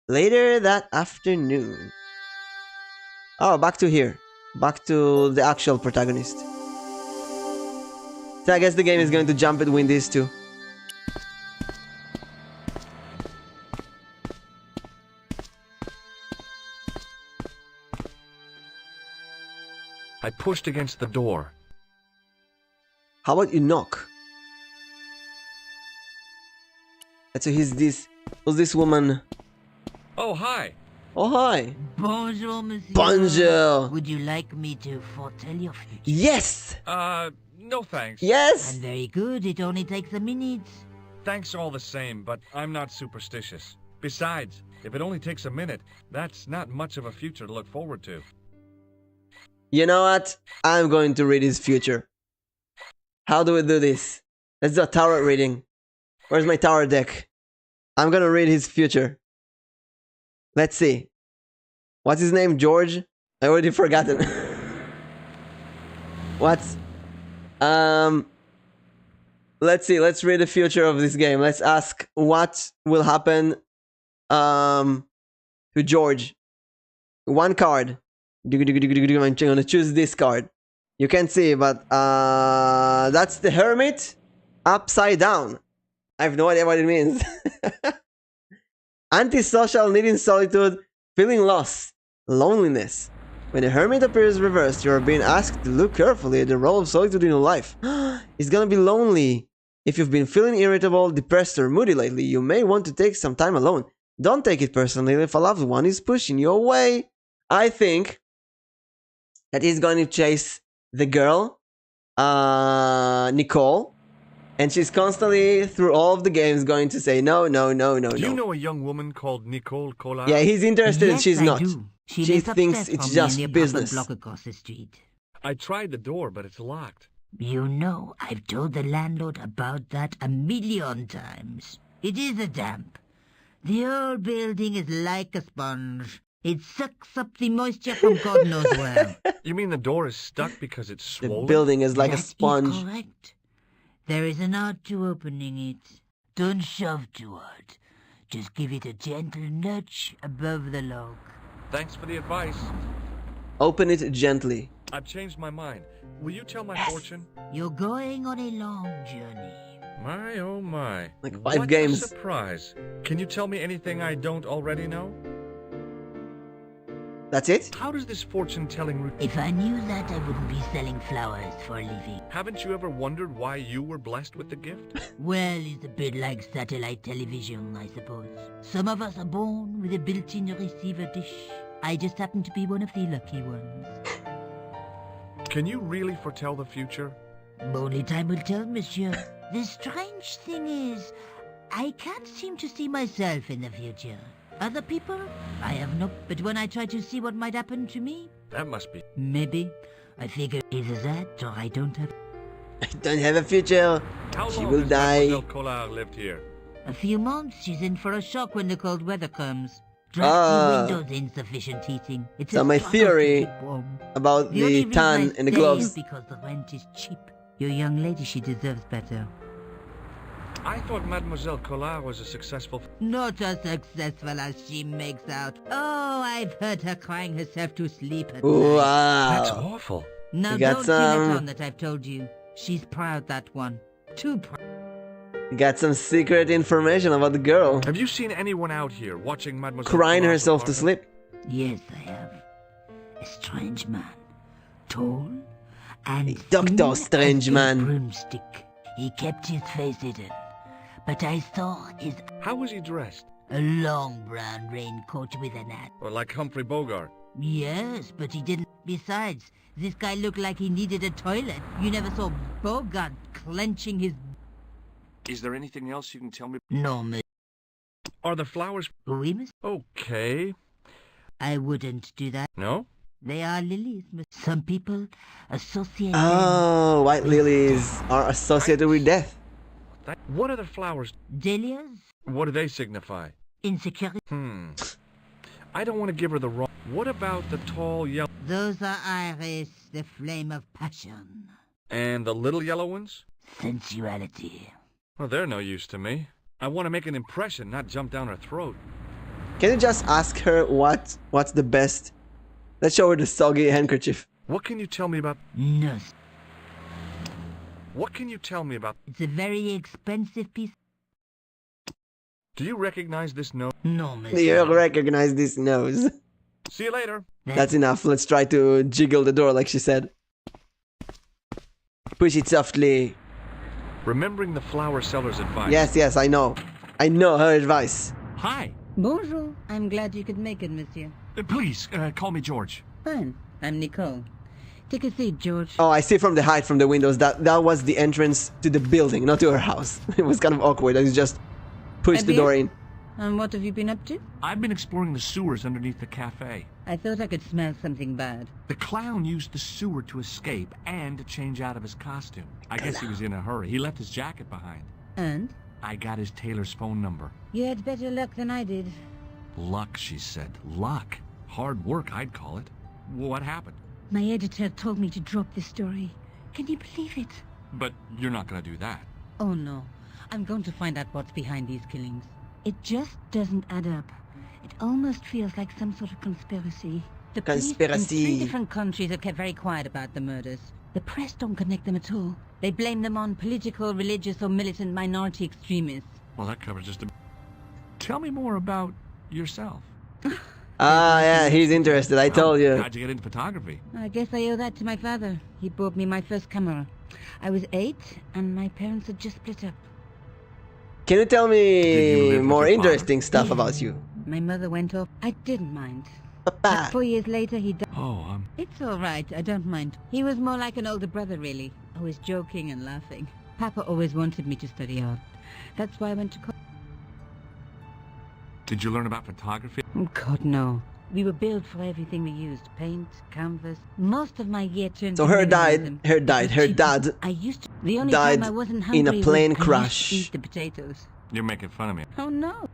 Later that afternoon. Oh, back to here. Back to the actual protagonist. So I guess the game is going to jump between these two. I pushed against the door. How about you knock? So who's this woman? Oh, hi. Oh, hi. Bonjour, monsieur. Bonjour. Would you like me to foretell your future? Yes. No thanks. Yes. And very good. It only takes a minute. Thanks all the same, but I'm not superstitious. Besides, if it only takes a minute, that's not much of a future to look forward to. You know what? I'm going to read his future. How do we do this? Let's do a tarot reading. Where's my tarot deck? I'm gonna read his future. Let's see. What's his name? George? I already forgotten. What's... Let's see. Let's read the future of this game. Let's ask what will happen to George. One card. I'm gonna choose this card. You can't see, but that's the Hermit upside down. I have no idea what it means. Antisocial, needing solitude, feeling lost, loneliness. When the Hermit appears reversed, you are being asked to look carefully at the role of solitude in your life. It's gonna be lonely. If you've been feeling irritable, depressed, or moody lately, you may want to take some time alone. Don't take it personally if a loved one is pushing you away. I think that he's going to chase the girl, Nicole, and she's constantly, through all of the games, going to say, no, no, no, no, no. Do you know a young woman called Nicole Collard? Yeah, he's interested and she's not. Do. She thinks it's just business. Block across the street. I tried the door, but it's locked. You know, I've told the landlord about that 1,000,000 times. It is a damp. The whole building is like a sponge. It sucks up the moisture from God knows where. You mean the door is stuck because it's swollen? The building is like a sponge. That is correct. There is an art to opening it. Don't shove too hard. Just give it a gentle nudge above the log. Thanks for the advice. Open it gently. I've changed my mind. Will you tell my fortune? You're going on a long journey. My, oh my. Like 5 what games. A surprise. Can you tell me anything I don't already know? That's it? How does this fortune-telling routine... If I knew that, I wouldn't be selling flowers for a living. Haven't you ever wondered why you were blessed with the gift? Well, it's a bit like satellite television, I suppose. Some of us are born with a built-in receiver dish. I just happen to be one of the lucky ones. Can you really foretell the future? Only time will tell, monsieur. The strange thing is, I can't seem to see myself in the future. Other people? I have no... But when I try to see what might happen to me... That must be... Maybe. I figure either that or I don't have... I don't have a future. How she long will has die. Mademoiselle Collard lived here? A few months. She's in for a shock when the cold weather comes. Drafty windows, insufficient heating. It's so my theory about the tan and the gloves. Is because the rent is cheap. Your young lady, she deserves better. I thought Mademoiselle Collard was a successful... Not as successful as she makes out. Oh, I've heard her crying herself to sleep at night. Wow. That's awful. Now don't pin it on that I've told you. She's proud, that one. Too proud. You got some secret information about the girl. Have you seen anyone out here watching Mademoiselle crying Collard's herself apartment? to sleep? Yes, I have. A strange man. Tall and Dr. Strange Man. Broomstick. He kept his face hidden. But I saw his... How was he dressed? A long brown raincoat with an hat. Or like Humphrey Bogart? Yes, but he didn't. Besides, this guy looked like he needed a toilet. You never saw Bogart clenching his... Is there anything else you can tell me? No, miss. Are the flowers... Oui, miss? Okay. I wouldn't do that. No? They are lilies, miss. Some people associate Oh, white lilies are associated with death. What are the flowers? Dahlias? What do they signify? Insecurity. I don't want to give her the wrong... What about the tall yellow... Those are iris, the flame of passion. And the little yellow ones? Sensuality. Well, they're no use to me. I want to make an impression, not jump down her throat. Can you just ask her what's the best? Let's show her the soggy handkerchief. What can you tell me about... No. What can you tell me about... It's a very expensive piece. Do you recognize this nose? No, miss. Do you recognize this nose? See you later. That's enough. Let's try to jiggle the door like she said. Push it softly. Remembering the flower seller's advice. Yes, I know. I know her advice. Hi. Bonjour. I'm glad you could make it, monsieur. Please, call me George. Fine. I'm Nicole. Take a seat, George. Oh, I see from the height from the windows that was the entrance to the building, not to her house. It was kind of awkward. I just pushed the door in. And what have you been up to? I've been exploring the sewers underneath the cafe. I thought I could smell something bad. The clown used the sewer to escape and to change out of his costume. I guess he was in a hurry. He left his jacket behind. And? I got his tailor's phone number. You had better luck than I did. Luck, she said. Luck. Hard work, I'd call it. What happened? My editor told me to drop this story. Can you believe it? But you're not going to do that. Oh no. I'm going to find out what's behind these killings. It just doesn't add up. It almost feels like some sort of conspiracy. The police in 3 different countries have kept very quiet about the murders. The press don't connect them at all. They blame them on political, religious, or militant minority extremists. Well, that covers just a... Tell me more about yourself. Yeah, he's interested, I told you. How'd you get into photography? I guess I owe that to my father. He bought me my first camera. I was 8, and my parents had just split up. Can you tell me more interesting stuff about you? My mother went off. I didn't mind. But 4 years later, he died. Oh, It's all right. I don't mind. He was more like an older brother, really. Always joking and laughing. Papa always wanted me to study art. That's why I went to college. Did you learn about photography? Oh, God, no. We were billed for everything we used. Paint, canvas. Most of my year turned So to her minimalism. dad I used to... The only died time I wasn't hungry in a plane was I used crash. to eat the potatoes. You're making fun of me. Oh, no.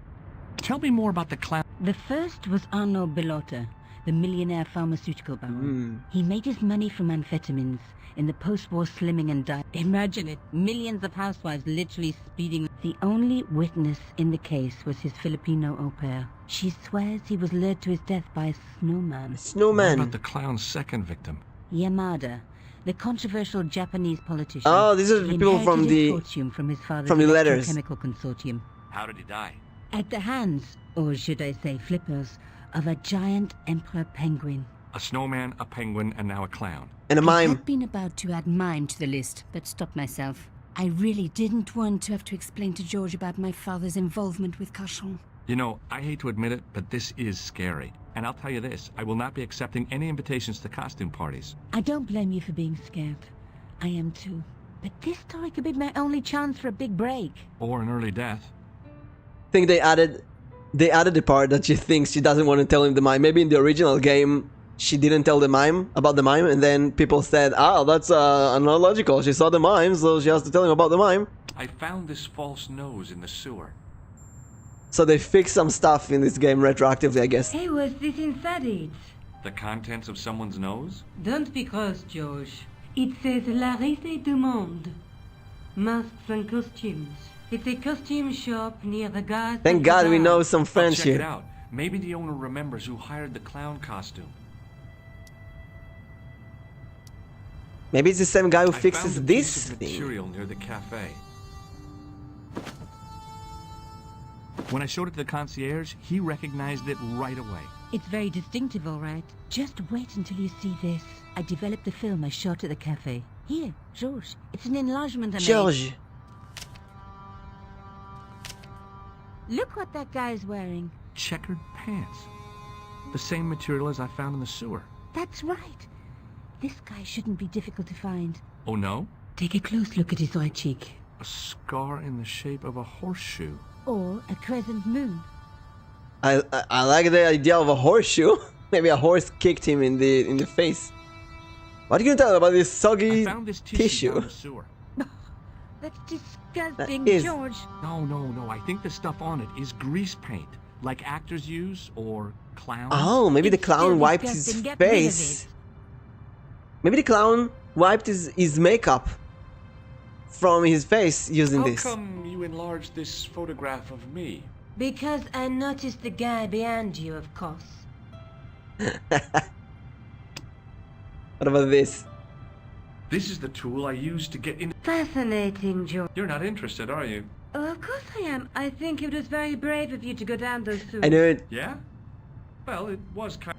Tell me more about the clown. The first was Arno Bellotta, the millionaire pharmaceutical baron. He made his money from amphetamines in the post-war slimming and diet. Imagine it, millions of housewives literally speeding. The only witness in the case was his Filipino au pair. She swears he was lured to his death by a snowman. What about the clown's second victim? Yamada, the controversial Japanese politician. Oh, these are He people from inherited his the fortune from his father's from the letters. chemical consortium. How did he die? At the hands, or should I say flippers, of a giant emperor penguin. A snowman, a penguin, and now a clown. And a I had been about to add mime to the list, but stopped myself. I really didn't want to have to explain to George about my father's involvement with Cachon. You know, I hate to admit it, but this is scary. And I'll tell you this, I will not be accepting any invitations to costume parties. I don't blame you for being scared. I am too. But this story could be my only chance for a big break. Or an early death. I think they added the part that she thinks she doesn't want to tell him the mime. Maybe in the original game she didn't tell the mime about the mime, and then people said, "Oh, that's not logical. She saw the mime, so she has to tell him about the mime." I found this false nose in the sewer. So they fixed some stuff in this game retroactively, I guess. Hey, what's this inside it? The contents of someone's nose? Don't be cross, George. It says La Risée du Monde. Masks and costumes. It's a costume shop near the Gare. Thank God we know some I'll French check it here. out. Maybe the owner remembers who hired the clown costume. Maybe it's the same guy who I fixes found a this piece of thing. material near the cafe. When I showed it to the concierge, he recognized it right away. It's very distinctive, all right. Just wait until you see this. I developed the film I shot at the cafe. Here, George. It's an enlargement I made. George. Look what that guy's wearing. Checkered pants. The same material as I found in the sewer. That's right. This guy shouldn't be difficult to find. Oh no? Take a close look at his right cheek. A scar in the shape of a horseshoe. Or a crescent moon. I like the idea of a horseshoe. Maybe a horse kicked him in the face. What can you tell about this soggy I found this tissue down the sewer. That's disgusting, That is. George. No. I think the stuff on it is grease paint. Like actors use, or clowns. Oh, maybe the clown wiped his disgusting. Get rid of face. Maybe the clown wiped his makeup from his face using How this. come you enlarged this photograph of me? Because I noticed the guy behind you, of course. What about this? This is the tool I used to get in. Fascinating, George. You're not interested, are you? Oh, of course I am. I think it was very brave of you to go down those sewers. I knew it. Yeah? Well, it was kind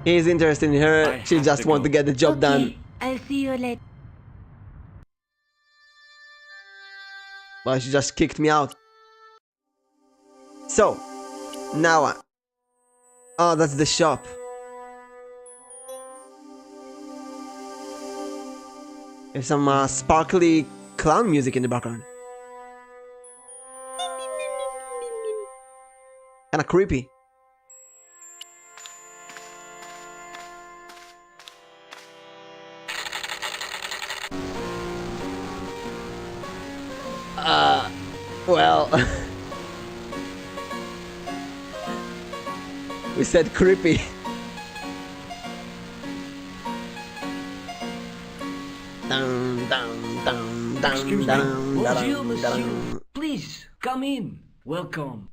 He's interested in her. I She have just to wants go. to get the job done. I'll see you later. Well, she just kicked me out. So, now oh, that's the shop. There's some sparkly clown music in the background. Kinda creepy. Well, we said creepy. Excuse me. Bonjour, monsieur. Please, come in. Welcome.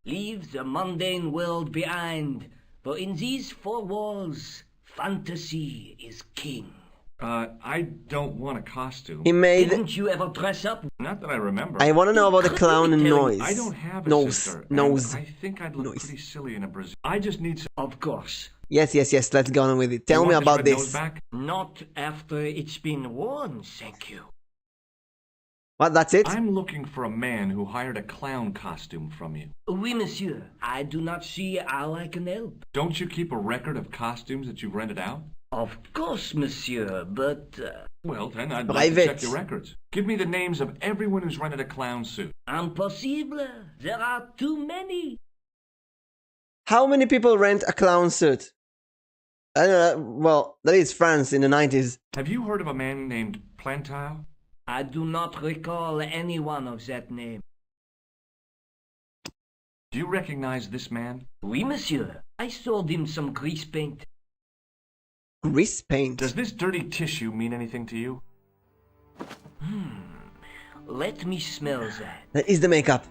Leave the mundane world behind. For in these four walls, fantasy is king. I don't want a costume. He made... Didn't you ever dress up? Not that I remember. I want to know about the clown and noise. I don't have a sister. Nose. I think I'd look pretty silly in a Brazil. I just need some... Of course. Yes, let's go on with it. Tell me about this. Not after it's been worn, thank you. What, that's it? I'm looking for a man who hired a clown costume from you. Oui, monsieur. I do not see how I can help. Don't you keep a record of costumes that you've rented out? Of course, monsieur, but... Well, then I'd like to check your records. Give me the names of everyone who's rented a clown suit. Impossible. There are too many. How many people rent a clown suit? I don't know. Well, that is France in the 90s. Have you heard of a man named Plantile? I do not recall anyone of that name. Do you recognize this man? Oui, monsieur. I sold him some grease paint. Grease paint? Does this dirty tissue mean anything to you? Let me smell that. That is the makeup.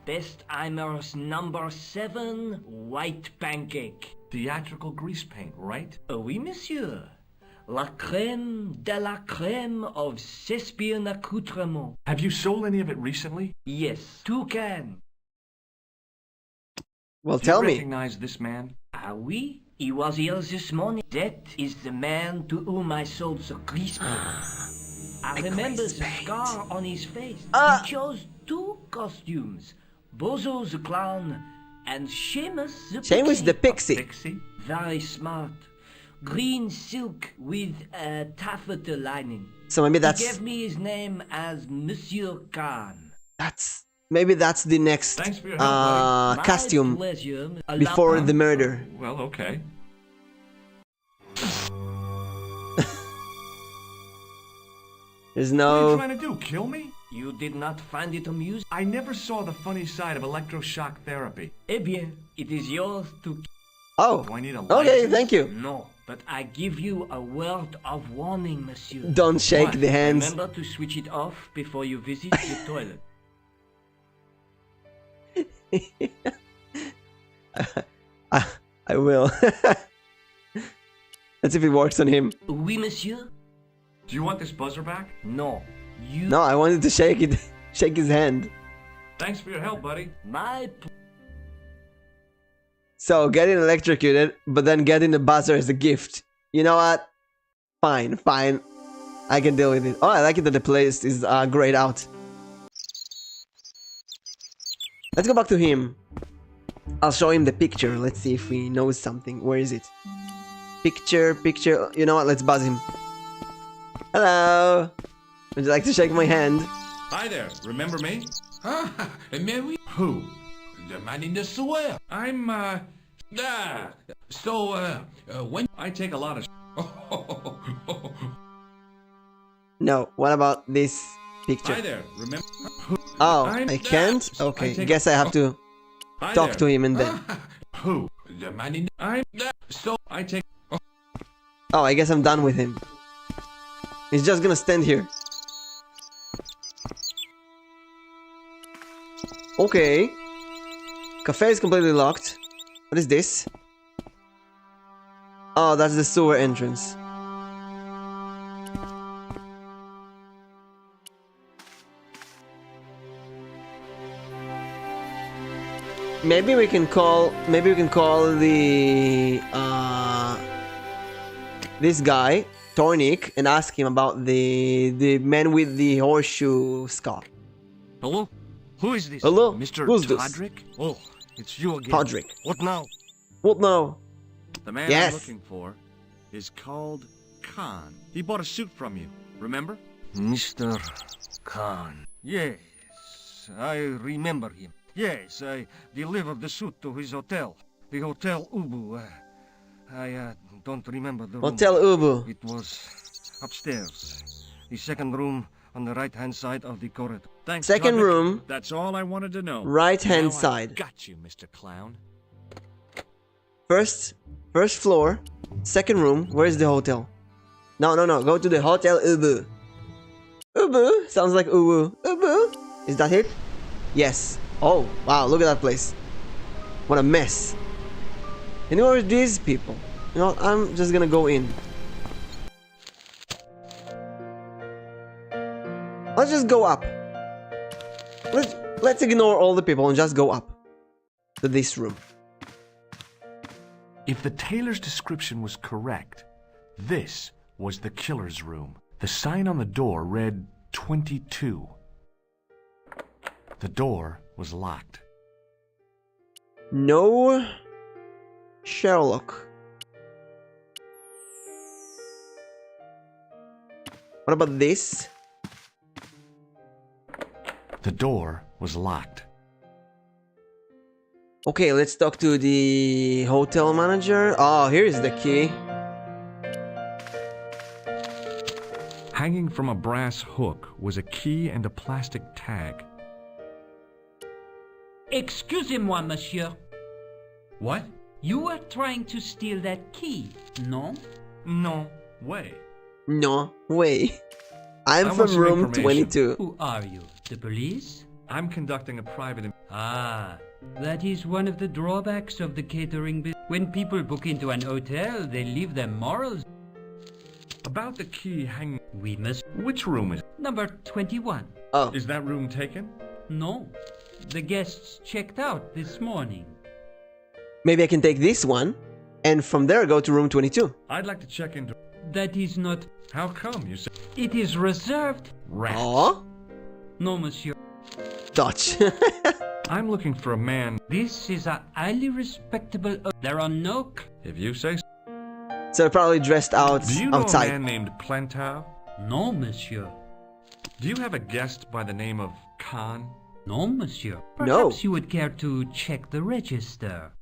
Bestheimer's number 7 white pancake. Theatrical grease paint, right? Oui, monsieur. La crème de la crème of Thespian accoutrement. Have you sold any of it recently? Yes, 2 cans. Well, tell me. Do you recognize this man? Ah, oui. He was here this morning. That is the man to whom I sold the grease paint. I remember the scar on his face. He chose 2 costumes. Bozo the clown and Seamus the pixie. Seamus the pixie. Very smart. Green silk with a taffeta lining. So maybe that's... He gave me his name as Monsieur Khan. Maybe that's the next costume before the murder. Well, okay. There's no... What are you trying to do, kill me? You did not find it amusing? I never saw the funny side of electroshock therapy. Eh bien, it is yours to... Oh, do I need a okay, thank you. No, but I give you a word of warning, monsieur. Don't shake the hands. Remember to switch it off before you visit the toilet. I will. Let's see if it works on him. Oui, monsieur. Do you want this buzzer back? No. No, I wanted to shake it. Shake his hand. Thanks for your help, buddy. So, getting electrocuted, but then getting the buzzer as a gift. You know what? Fine. I can deal with it. Oh, I like it that the place is grayed out. Let's go back to him. I'll show him the picture. Let's see if he knows something. Where is it? Picture. You know what? Let's buzz him. Hello. Would you like to shake my hand? Hi there. Remember me? Mary? Who? The man in the sewer. I'm, when I take a lot of No, what about this picture? Hi there, remember? Oh, I can't? Okay, guess I have to talk to him and then... Who? The man in I take... Oh, I guess I'm done with him. He's just gonna stand here. Okay. Cafe is completely locked. What is this? Oh, that's the sewer entrance. Maybe we can call the this guy, Tornik, and ask him about the man with the horseshoe scar. Hello? Who is this? Hello? Mr. Who's this? Todrick? Oh, it's you again. Todrick. What now? What now? The man Yes. I'm looking for is called Khan. He bought a suit from you, remember? Mr. Khan. Yes, I remember him. Yes, I delivered the suit to his hotel. The Hotel Ubu. I don't remember the room. Hotel Ubu. It was upstairs. The second room on the right-hand side of the corridor. Thanks, Second Todrick. room. That's all I wanted to know. Right-hand Now side. I got you, Mr. Clown. First floor. Second room. Where is the hotel? No. Go to the hotel Ubu. Ubu? Sounds like Ubu. Ubu? Is that it? Yes. Oh, wow. Look at that place. What a mess. And who are these people? You know, I'm just gonna go in. Let's just go up. Let's ignore all the people and just go up to this room. If the tailor's description was correct, this was the killer's room. The sign on the door read 22. The door was locked. No Sherlock. What about this? The door was locked. Okay, let's talk to the hotel manager. Oh, here's the key. Hanging from a brass hook was a key and a plastic tag. Excusez-moi, monsieur. What? You were trying to steal that key, no? No way. No way. I'm from want some room information. 22. Who are you? The police? I'm conducting a private... Ah, that is one of the drawbacks of the catering business. When people book into an hotel, they leave their morals. About the key hanging... We must... Which room is... Number 21. Oh. Is that room taken? No. The guests checked out this morning. Maybe I can take this one and from there go to room 22. I'd like to check into... That is not... How come you say... It is reserved... Rats. Oh? No, monsieur. Dutch. I'm looking for a man... This is a highly respectable... There are no... If you say so. So probably dressed out Do you know outside. a man named Plantow? No, monsieur. Do you have a guest by the name of Khan? No, monsieur. No. Perhaps you would care to check the register.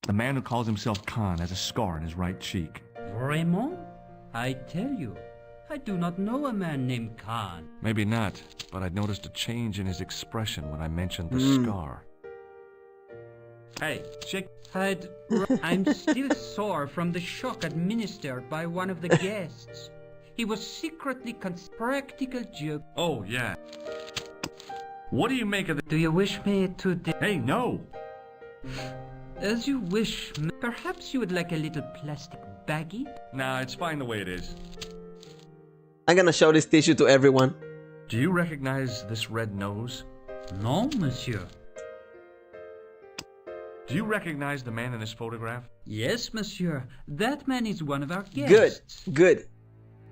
The man who calls himself Khan has a scar on his right cheek. Vraiment? I tell you, I do not know a man named Khan. Maybe not, but I noticed a change in his expression when I mentioned the scar. Hey, check. I'm still sore from the shock administered by one of the guests. He was secretly practical joke. Oh, yeah. What do you make of the... Do you wish me to... Hey, no! As you wish. Perhaps you would like a little plastic baggie? Nah, it's fine the way it is. I'm gonna show this tissue to everyone. Do you recognize this red nose? No, monsieur. Do you recognize the man in this photograph? Yes, monsieur. That man is one of our guests. Good.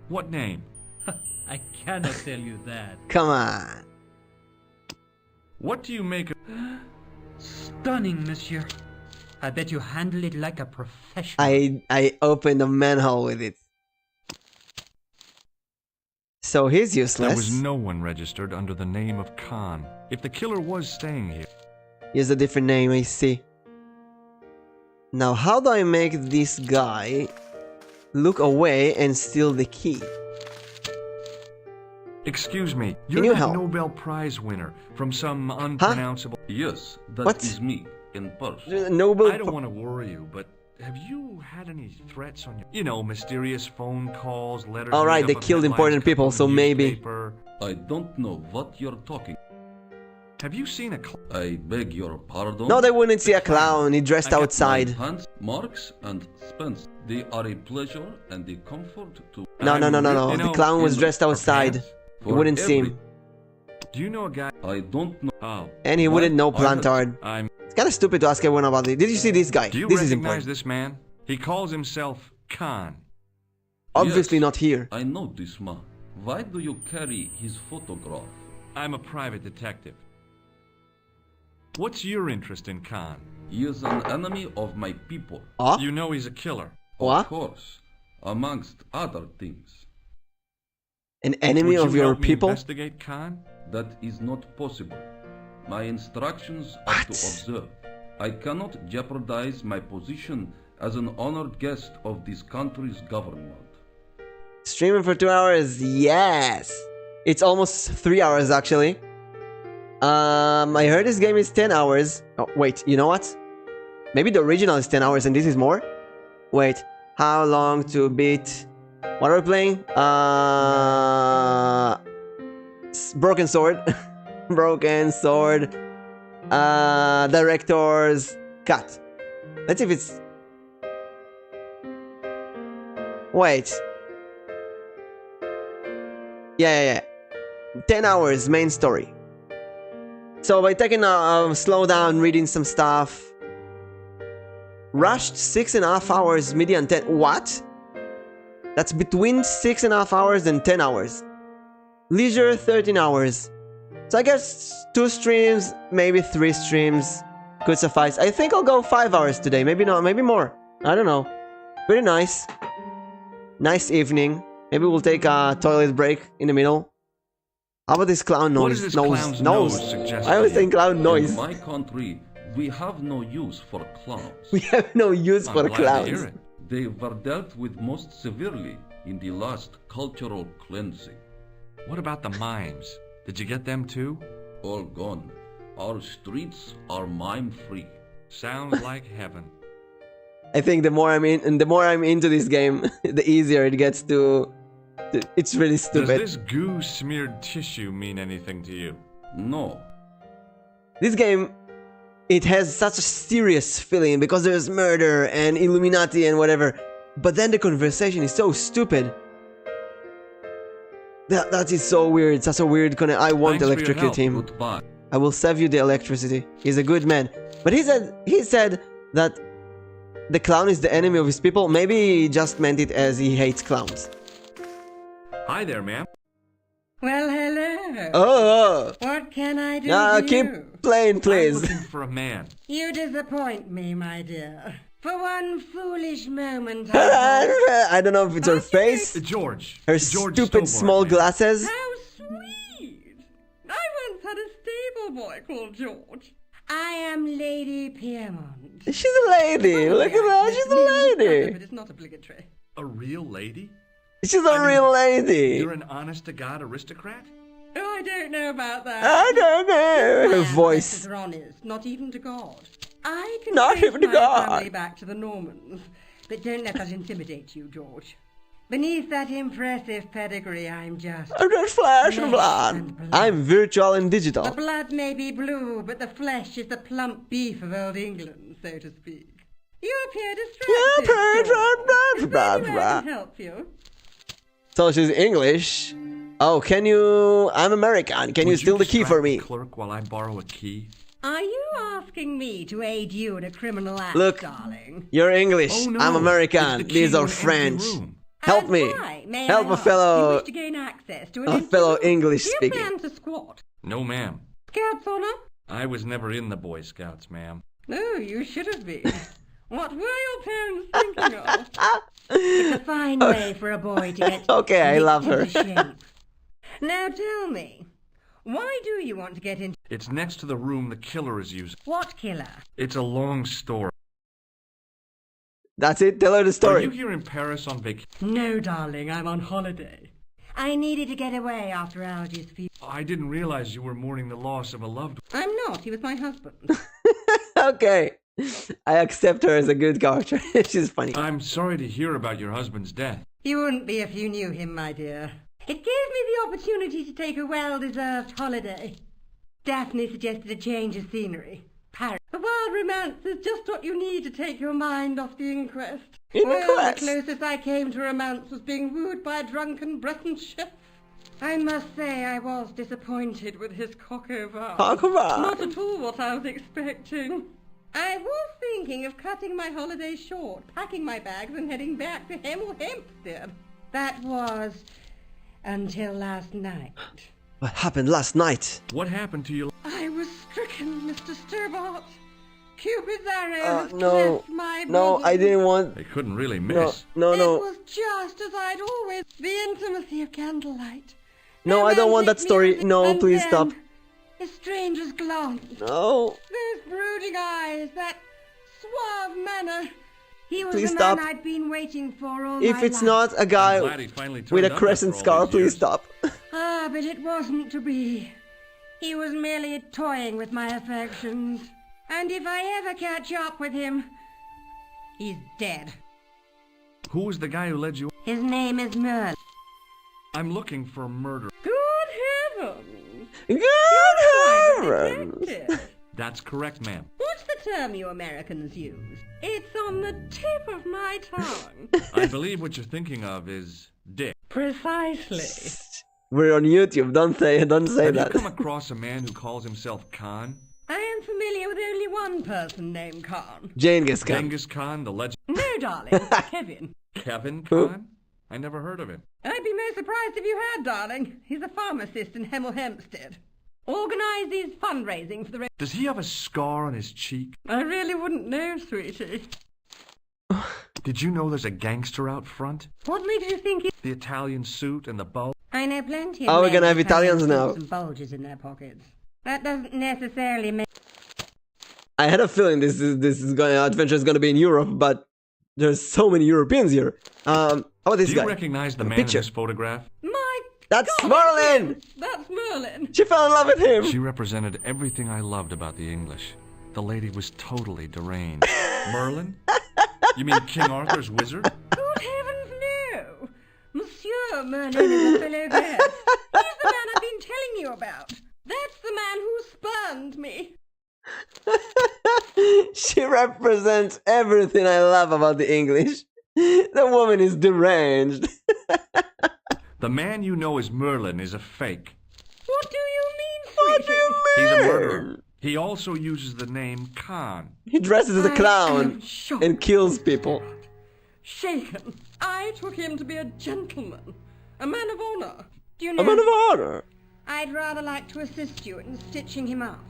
What name? I cannot tell you that. Come on. What do you make of... Stunning, monsieur. I bet you handle it like a professional. I opened a manhole with it. So he's useless. There was no one registered under the name of Khan. If the killer was staying here... Here's a different name, I see. Now, how do I make this guy look away and steal the key? Excuse me, Can you you're help? that Nobel Prize winner from some unpronounceable... Yes, that What? is me, in person. Nobel... I don't want to worry you, but have you had any threats on your... You know, mysterious phone calls, letters... Alright, made they up of killed headlines important cut people, from so the maybe... newspaper. I don't know what you're talking. Have you seen a... I beg your pardon? No, they wouldn't see a clown. He dressed I got outside. My pants, Marks and Spence. They are a pleasure and a comfort to... No. You The know, clown was in- dressed outside. You for wouldn't see every- him. Do you know a guy... I don't know. Oh, And he wouldn't know Plantard. I'm... It's kind of stupid to ask everyone about it. Did you see this guy? Do you This is recognize important. this man? He calls himself Khan. Obviously Yes, not here. I know this man. Why do you carry his photograph? I'm a private detective. What's your interest in Khan? He is an enemy of my people. Oh? You know he's a killer. What? Of course, amongst other things. An enemy Would of you your help me people? investigate Khan? That is not possible. My instructions are to observe. I cannot jeopardize my position as an honored guest of this country's government. Streaming for 2 hours. Yes. It's almost 3 hours actually. I heard this game is 10 hours. Oh, wait, you know what? Maybe the original is 10 hours and this is more? Wait, How long to beat? What are we playing? Broken Sword. Broken Sword. Director's Cut. Let's see if it's... Wait. Yeah. 10 hours, main story. So by taking a slow down, reading some stuff. Rushed 6.5 hours, median 10. What? That's between 6.5 hours and 10 hours. Leisure 13 hours. So I guess 2 streams, maybe 3 streams could suffice. I think I'll go 5 hours today. Maybe not, maybe more. I don't know. Pretty nice. Nice evening. Maybe we'll take a toilet break in the middle. How about this clown noise? What is this clown's nose suggesting? I was saying clown noise. In my country, we have no use for clowns. We have no use I'm for glad to clowns. hear it. They were dealt with most severely in the last cultural cleansing. What about the mimes? Did you get them too? All gone. Our streets are mime-free. Sounds like heaven. I think the more I'm into this game, the easier it gets to it's really stupid. Does this goo-smeared tissue mean anything to you? No. This game, it has such a serious feeling because there's murder and Illuminati and whatever. But then the conversation is so stupid. That is so weird. Such a weird I won't electrocute him. Goodbye. I will save you the electricity. He's a good man. But he said that the clown is the enemy of his people. Maybe he just meant it as he hates clowns. Hi there, ma'am. Well, hello. Oh. What can I do for keep you? playing, please. I'm looking for a man. You disappoint me, my dear. For one foolish moment, I don't know if it's her face, George. her George stupid Stillborn, small man. glasses. How sweet! I once had a stable boy called George. I am Lady Piermont. She's a lady. Look at that. She's a lady. But it's not obligatory. A real lady? She's a real lady. You're an honest-to-God aristocrat? Oh, I don't know about that. I don't know. Her voice. Are honest, not even to God. I can Not trace even to my God. family back to the Normans, but don't let that intimidate you, George. Beneath that impressive pedigree, I'm just flesh and blood. I'm virtual and digital. The blood may be blue, but the flesh is the plump beef of old England, so to speak. You appear distracted. Is there any way I can help you? So she's English. Oh, can you... I'm American. Can you steal the key for me? Clerk, while I borrow a key. Are you asking me to aid you in a criminal act, Look, darling? you're English. Oh, no. I'm American. It's the These key to are an empty French. room. Help me. Help a You fellow... wish to gain access to an A fellow empty room? English Do you speaking. plan to squat? No, ma'am. Scouts honor? I was never in the Boy Scouts, ma'am. No, you should have been. What were your parents thinking of? It's a fine way for a boy to get Okay, I love her. into shape. Now tell me, why do you want to get into... It's next to the room the killer is using. What killer? It's a long story. That's it. Tell her the Are story. you here in Paris on vacation? No, darling, I'm on holiday. I needed to get away after Algy's fever. I didn't realize you were mourning the loss of a loved one. I'm not. He was my husband. Okay. I accept her as a good character. She's funny. I'm sorry to hear about your husband's death. You wouldn't be if you knew him, my dear. It gave me the opportunity to take a well-deserved holiday. Daphne suggested a change of scenery. Paris. A wild romance is just what you need to take your mind off the inquest. Well, the closest I came to romance was being wooed by a drunken Breton chef. I must say I was disappointed with his coq au vin. Coq au vin. Not at all what I was expecting. I was thinking of cutting my holiday short, packing my bags and heading back to Hempstead. That was until last night. What happened last night? What happened to you? I was stricken, Mr. Sturbart. Cupid's arrow has No. cleft my No, bosom. I didn't want... They couldn't really No, miss. no, It no. was just as I'd always... The intimacy of candlelight. No, I don't want that story. Music, No, and please then stop. A stranger's glance. No. Those brooding eyes, that suave manner. He was Please the stop. man I'd been waiting for all If my it's life. not a guy I'm glad he finally with turned a up crescent after all scar, these please years. stop. Ah, but it wasn't to be. He was merely toying with my affections. And if I ever catch up with him, he's dead. Who was the guy who led you? His name is Merlin. I'm looking for a murder. Good heavens! Good heavens! Detective. That's correct, ma'am. What's the term you Americans use? It's on the tip of my tongue. I believe what you're thinking of is dick. Precisely. We're on YouTube. Don't say Have that. you come across a man who calls himself Khan? I am familiar with only one person named Khan. Genghis Khan. Genghis Khan, the legend. No, darling. Kevin. Kevin Who? Khan? I never heard of him. I'd be most surprised if you had, darling. He's a pharmacist in Hemel Hempstead. Organises fundraising for the... Does he have a scar on his cheek? I really wouldn't know, sweetie. Did you know there's a gangster out front? What makes you think he... The Italian suit and the bow? I know plenty of Oh, we're men gonna have with Italians now. Some bulges in their pockets. That doesn't necessarily mean... I had a feeling adventure is gonna be in Europe, but there's so many Europeans here. How about this Do guy? you recognize the man Picture. in this photograph? That's God, Merlin! That's Merlin. She fell in love with him. She represented everything I loved about the English. The lady was totally deranged. Merlin? You mean King Arthur's wizard? Good heavens, no! Monsieur Merlin is a fellow guest. He's the man I've been telling you about. That's the man who spurned me. She represents everything I love about the English. The woman is deranged. The man you know as Merlin is a fake. What do you mean, What do you mean? He's a murderer. He also uses the name Khan. He dresses as a clown and kills people. Shaken. I took him to be a gentleman. A man of honor. Do you know? A man of honor. I'd rather like to assist you in stitching him up.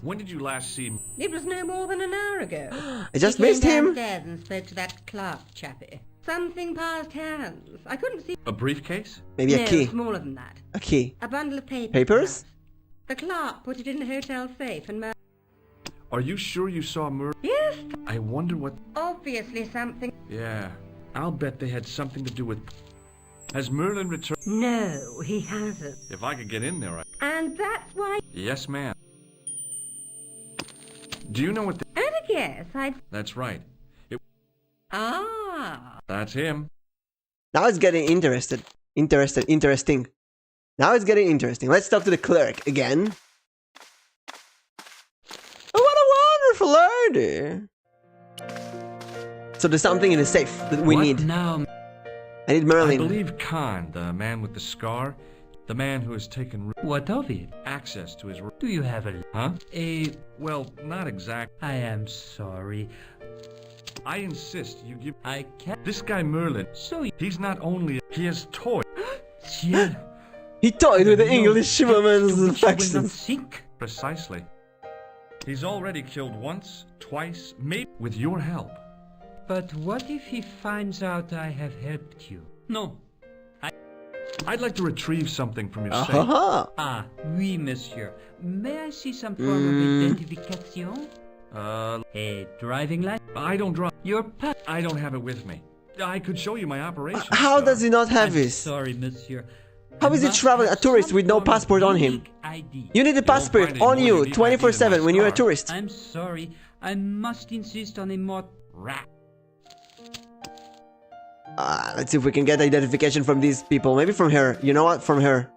When did you last see him? It was no more than an hour ago. I just He came missed him. downstairs and spoke to that clerk chappie. Something passed hands. I couldn't see. A briefcase? Maybe no, a key. smaller than that. A key. A bundle of papers. Papers? The clerk put it in the hotel safe and... Are you sure you saw Merlin? Yes. I wonder what... Obviously something... Yeah, I'll bet they had something to do with... Has Merlin returned? No, he hasn't. If I could get in there, And that's why... Yes, ma'am. Do you know what the... And a guess, I'd... That's right. Ah. That's him. Now it's getting interesting. Now it's getting interesting. Let's talk to the cleric again. Oh, what a wonderful lady. So there's something in the safe that we need. Now? I need Merlin. I believe Khan, the man with the scar, the man who has taken... What of it? Access to his... Do you have a... Huh? A... Well, not exact. I am sorry. I insist you give... I can't... This guy Merlin, So... he's not only... He has toyed. Ciel. He toyed with the English woman's Will affections. not sink. Precisely. He's already killed once, twice, maybe with your help. But what if he finds out I have helped you? No. I'd like to retrieve something from your safe. Ah, oui, monsieur. May I see some form of identification? A driving license? I don't drive. Your pa... I don't have it with me. I could show you my operation. How does he not have this? Sorry, monsieur. How is he traveling a tourist with no passport on him? ID. You need a passport on you 24/7 when you're a tourist. I'm sorry. I must insist on a more... Rat. Let's see if we can get identification from these people. Maybe from her. You know what? From her.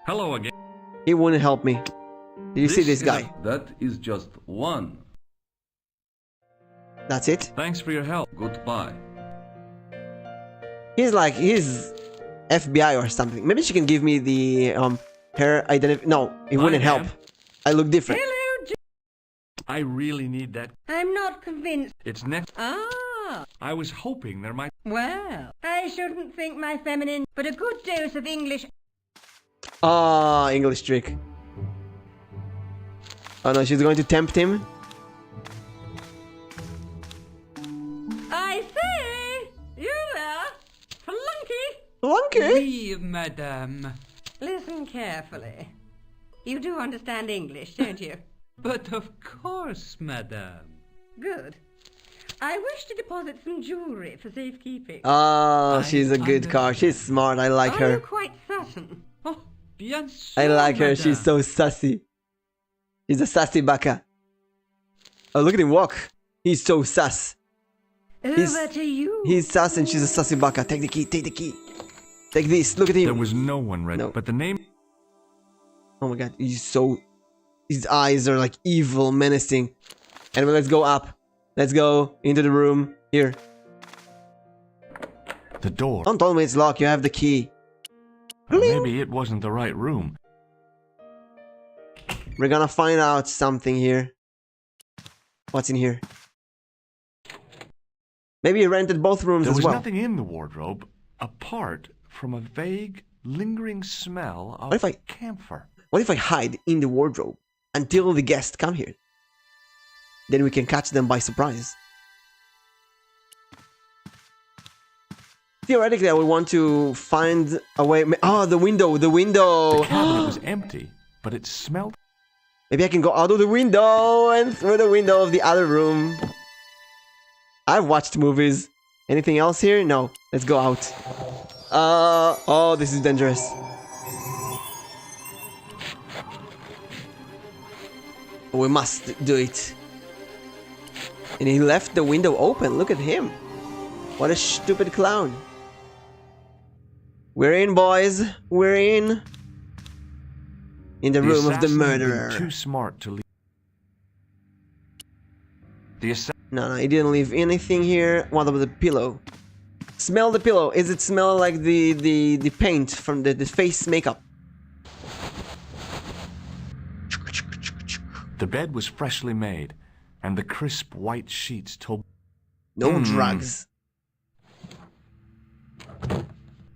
Hello again. He wouldn't help me. Did you see this guy? That is just one. That's it? Thanks for your help. Goodbye. He's FBI or something. Maybe she can give me the her identity. No, it wouldn't help. I look different. Hello, I really need that. I'm not convinced. It's next. Ah. I was hoping there might... Well, I shouldn't think my feminine, but a good dose of English... Ah, English trick. Oh no, she's going to tempt him. I say! You there? Flunky! Flunky? Oui, madame. Listen carefully. You do understand English, don't you? But of course, madame. Good. I wish to deposit some jewelry for safekeeping. Oh, she's a good car. She's smart. I like Are you her. quite certain? Oh, bien sûr, I like her. madame. She's so sassy. She's a sassy baka. Oh, look at him walk. He's so sass. Over to you. He's sus and she's a sussy baka. Take the key, take the key. Take this, look at him. There was no one ready, but the name... Oh my god, he's so... His eyes are like evil, menacing. Anyway, let's go up. Let's go into the room. Here. The door. Don't tell me it's locked, you have the key. Maybe it wasn't the right room. We're gonna find out something here. What's in here? Maybe you rented both rooms as well. There was nothing in the wardrobe apart from a vague, lingering smell of camphor. What if I hide in the wardrobe until the guests come here? Then we can catch them by surprise. Theoretically, I would want to find a way... Oh, the window, the window! The cabinet was empty, but it smelled... Maybe I can go out of the window and through the window of the other room. I've watched movies. Anything else here? No. Let's go out. Oh, this is dangerous. We must do it. And he left the window open. Look at him. What a stupid clown. We're in, boys. We're in. In the room of the murderer. Too smart to leave. No, he didn't leave anything here. What about the pillow? Smell the pillow. Is it smell like the paint from the face makeup? The bed was freshly made, and the crisp white sheets told... No drugs.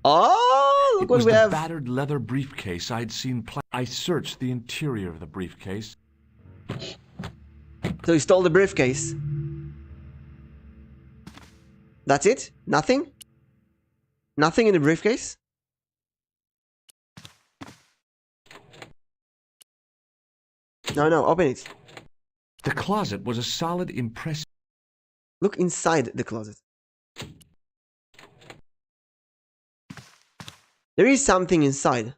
Oh, look what we have. It was the battered leather briefcase I'd seen. I searched the interior of the briefcase. So he stole the briefcase. That's it? Nothing? Nothing in the briefcase? No, open it. The closet was a solid, impressive... Look inside the closet. There is something inside.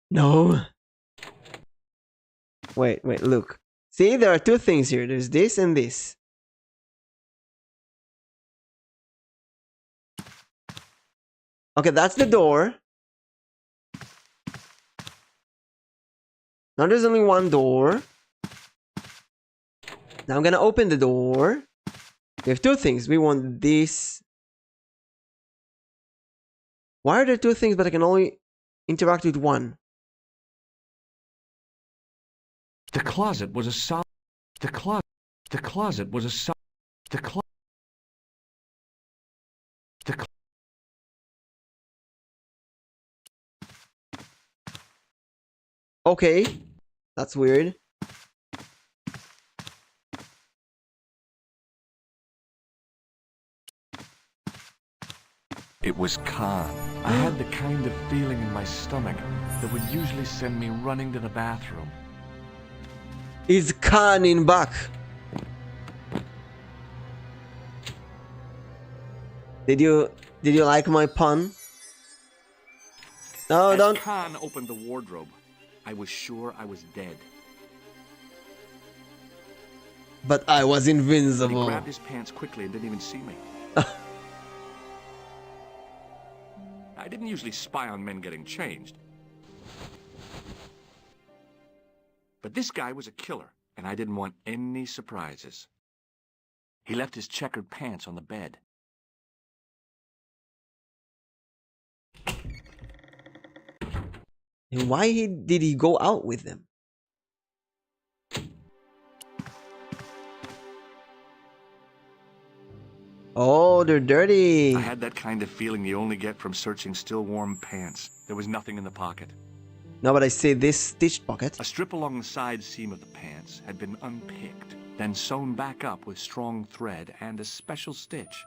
No. Wait, look. See, there are two things here. There's this and this. Okay, that's the door. Now there's only one door. Now I'm gonna open the door. We have two things. We want this. Why are there two things but I can only interact with one? The closet was a solid... The closet was a solid... Okay, that's weird. It was Khan. I had the kind of feeling in my stomach that would usually send me running to the bathroom. Is Khan in back? Did you like my pun? No, don't. As Khan opened the wardrobe, I was sure I was dead. But I was invincible. He grabbed his pants quickly and didn't even see me. I didn't usually spy on men getting changed. But this guy was a killer, and I didn't want any surprises. He left his checkered pants on the bed. And why did he go out with them? Oh, they're dirty. I had that kind of feeling you only get from searching still warm pants. There was nothing in the pocket. No, but I see this stitched pocket. A strip along the side seam of the pants had been unpicked, then sewn back up with strong thread and a special stitch.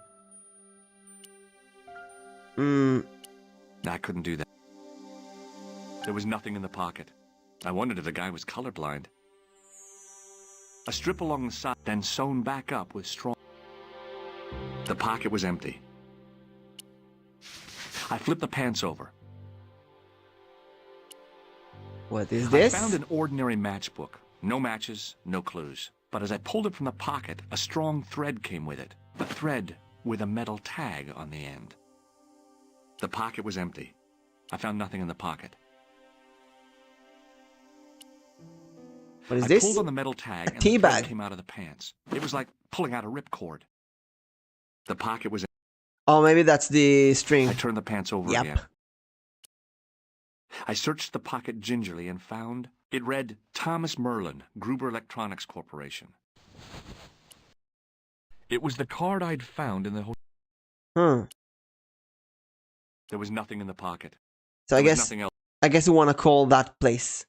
I couldn't do that. There was nothing in the pocket. I wondered if the guy was colorblind. A strip along the side, then sewn back up with strong... The pocket was empty. I flipped the pants over. What is this? I found an ordinary matchbook. No matches, no clues. But as I pulled it from the pocket, a strong thread came with it. A thread with a metal tag on the end. The pocket was empty. I found nothing in the pocket. What is I this? pulled on the metal tag and tea the thread bag. came out of the pants. It was like pulling out a ripcord. The pocket was... Oh, maybe that's the string. I turned the pants over Yep. again. I searched the pocket gingerly and found... It read, Thomas Merlin, Gruber Electronics Corporation. It was the card I'd found in the hotel. There was nothing in the pocket. So There was nothing else. I guess we want to call that place.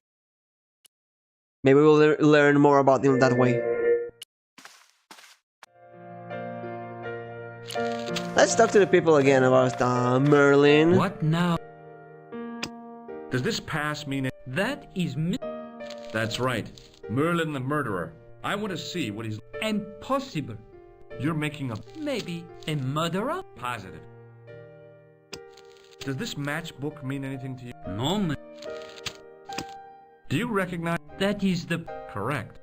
Maybe we'll learn more about them that way. Let's talk to the people again about Merlin. What now? Does this pass mean... That is That's right. Merlin the murderer. I want to see what he's... impossible. You're making a... Maybe a murderer? Positive. Does this matchbook mean anything to you? No, man. Do you recognize... That is the... Correct.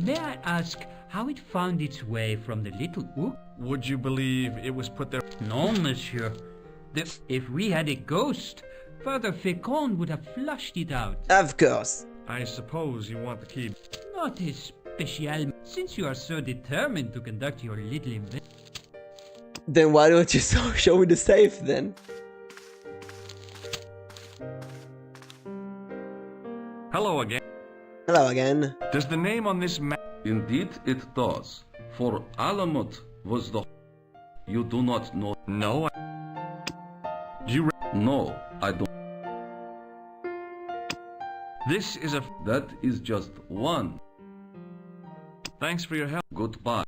May I ask how it found its way from the little book? Would you believe it was put there... No, monsieur. If we had a ghost, Father Fécond would have flushed it out. Of course. I suppose you want the key. Not a special... Since you are so determined to conduct your little event... Then why don't you show me the safe then? Hello again. Hello again. Does the name on this map... Indeed it does. For Alamut was the... You do not know... No, Do you... No, I don't. This is a... That is just one. Thanks for your help. Goodbye.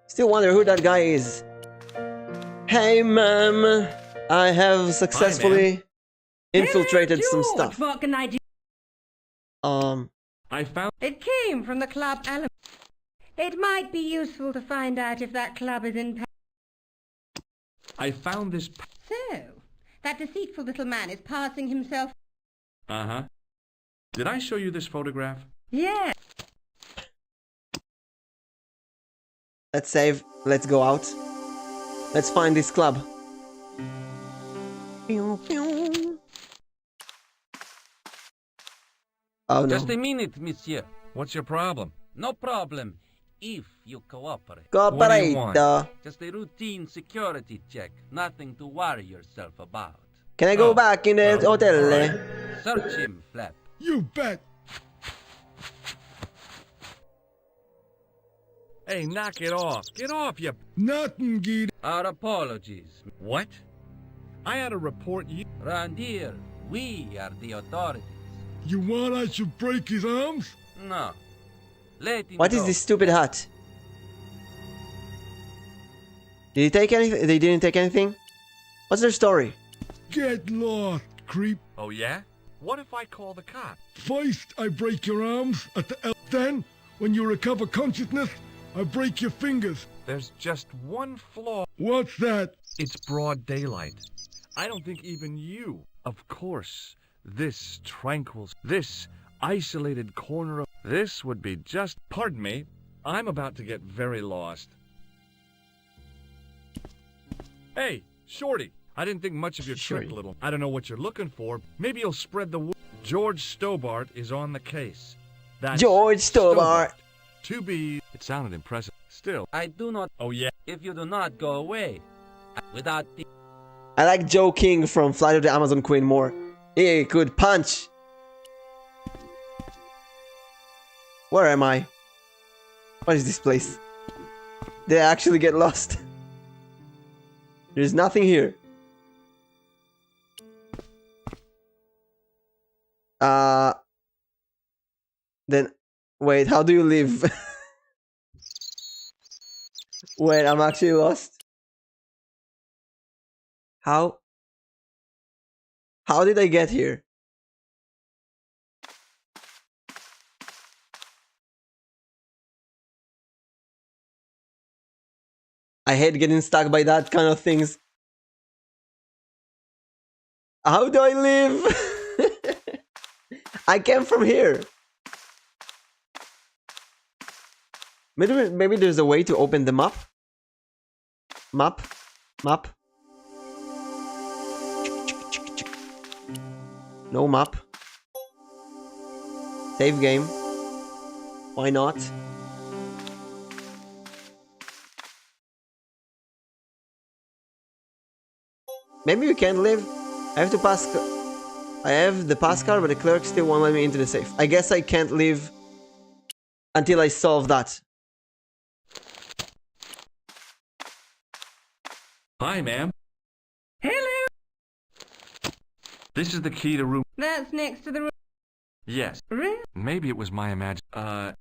Still wonder who that guy is. Hey, ma'am. I have successfully infiltrated some stuff. What can I do? I found... It came from the club element. It might be useful to find out if that club is in... I found this... So, that deceitful little man is passing himself... Uh-huh. Did I show you this photograph? Yeah. Let's save. Let's go out. Let's find this club. Oh no. Just a minute, monsieur. What's your problem? No problem. If you cooperate. Cooperate. Just a routine security check. Nothing to worry yourself about. Can I go back in the hotel? Right. Search him, Flap. You bet. Hey, knock it off. Get off, you... Nothing, Gede. Our apologies. What? I had to report you... Round here, we are the authorities. You want I should break his arms? No. Let him What go. is this stupid hat? Did he take anything? They didn't take anything? What's their story? Get lost, creep. Oh, yeah? What if I call the cop? First, I break your arms at the then, when you recover consciousness, I break your fingers. There's just one flaw. What's that? It's broad daylight. I don't think even you... Of course, this tranquil... This isolated corner of... This would be just... Pardon me. I'm about to get very lost. Hey, Shorty. I didn't think much of your trick, little. I don't know what you're looking for. Maybe you'll spread the word. George Stobart is on the case. That's George Stobart. To be... It sounded impressive. Still. I do not... Oh, yeah? If you do not go away, without the... I like Joe King from Flight of the Amazon Queen more. He could punch. Where am I? What is this place? Did I actually get lost? There's nothing here. Then, wait, how do you leave? Wait, I'm actually lost. How did I get here? I hate getting stuck by that kind of things. How do I live? I came from here. Maybe there's a way to open the map. Map. No map. Save game. Why not? Maybe we can't leave. I have to pass. I have the pass card, but the clerk still won't let me into the safe. I guess I can't leave until I solve that. Hi, ma'am. Hello! This is the key to room... That's next to the room. Yes. Really? Maybe it was my imagination.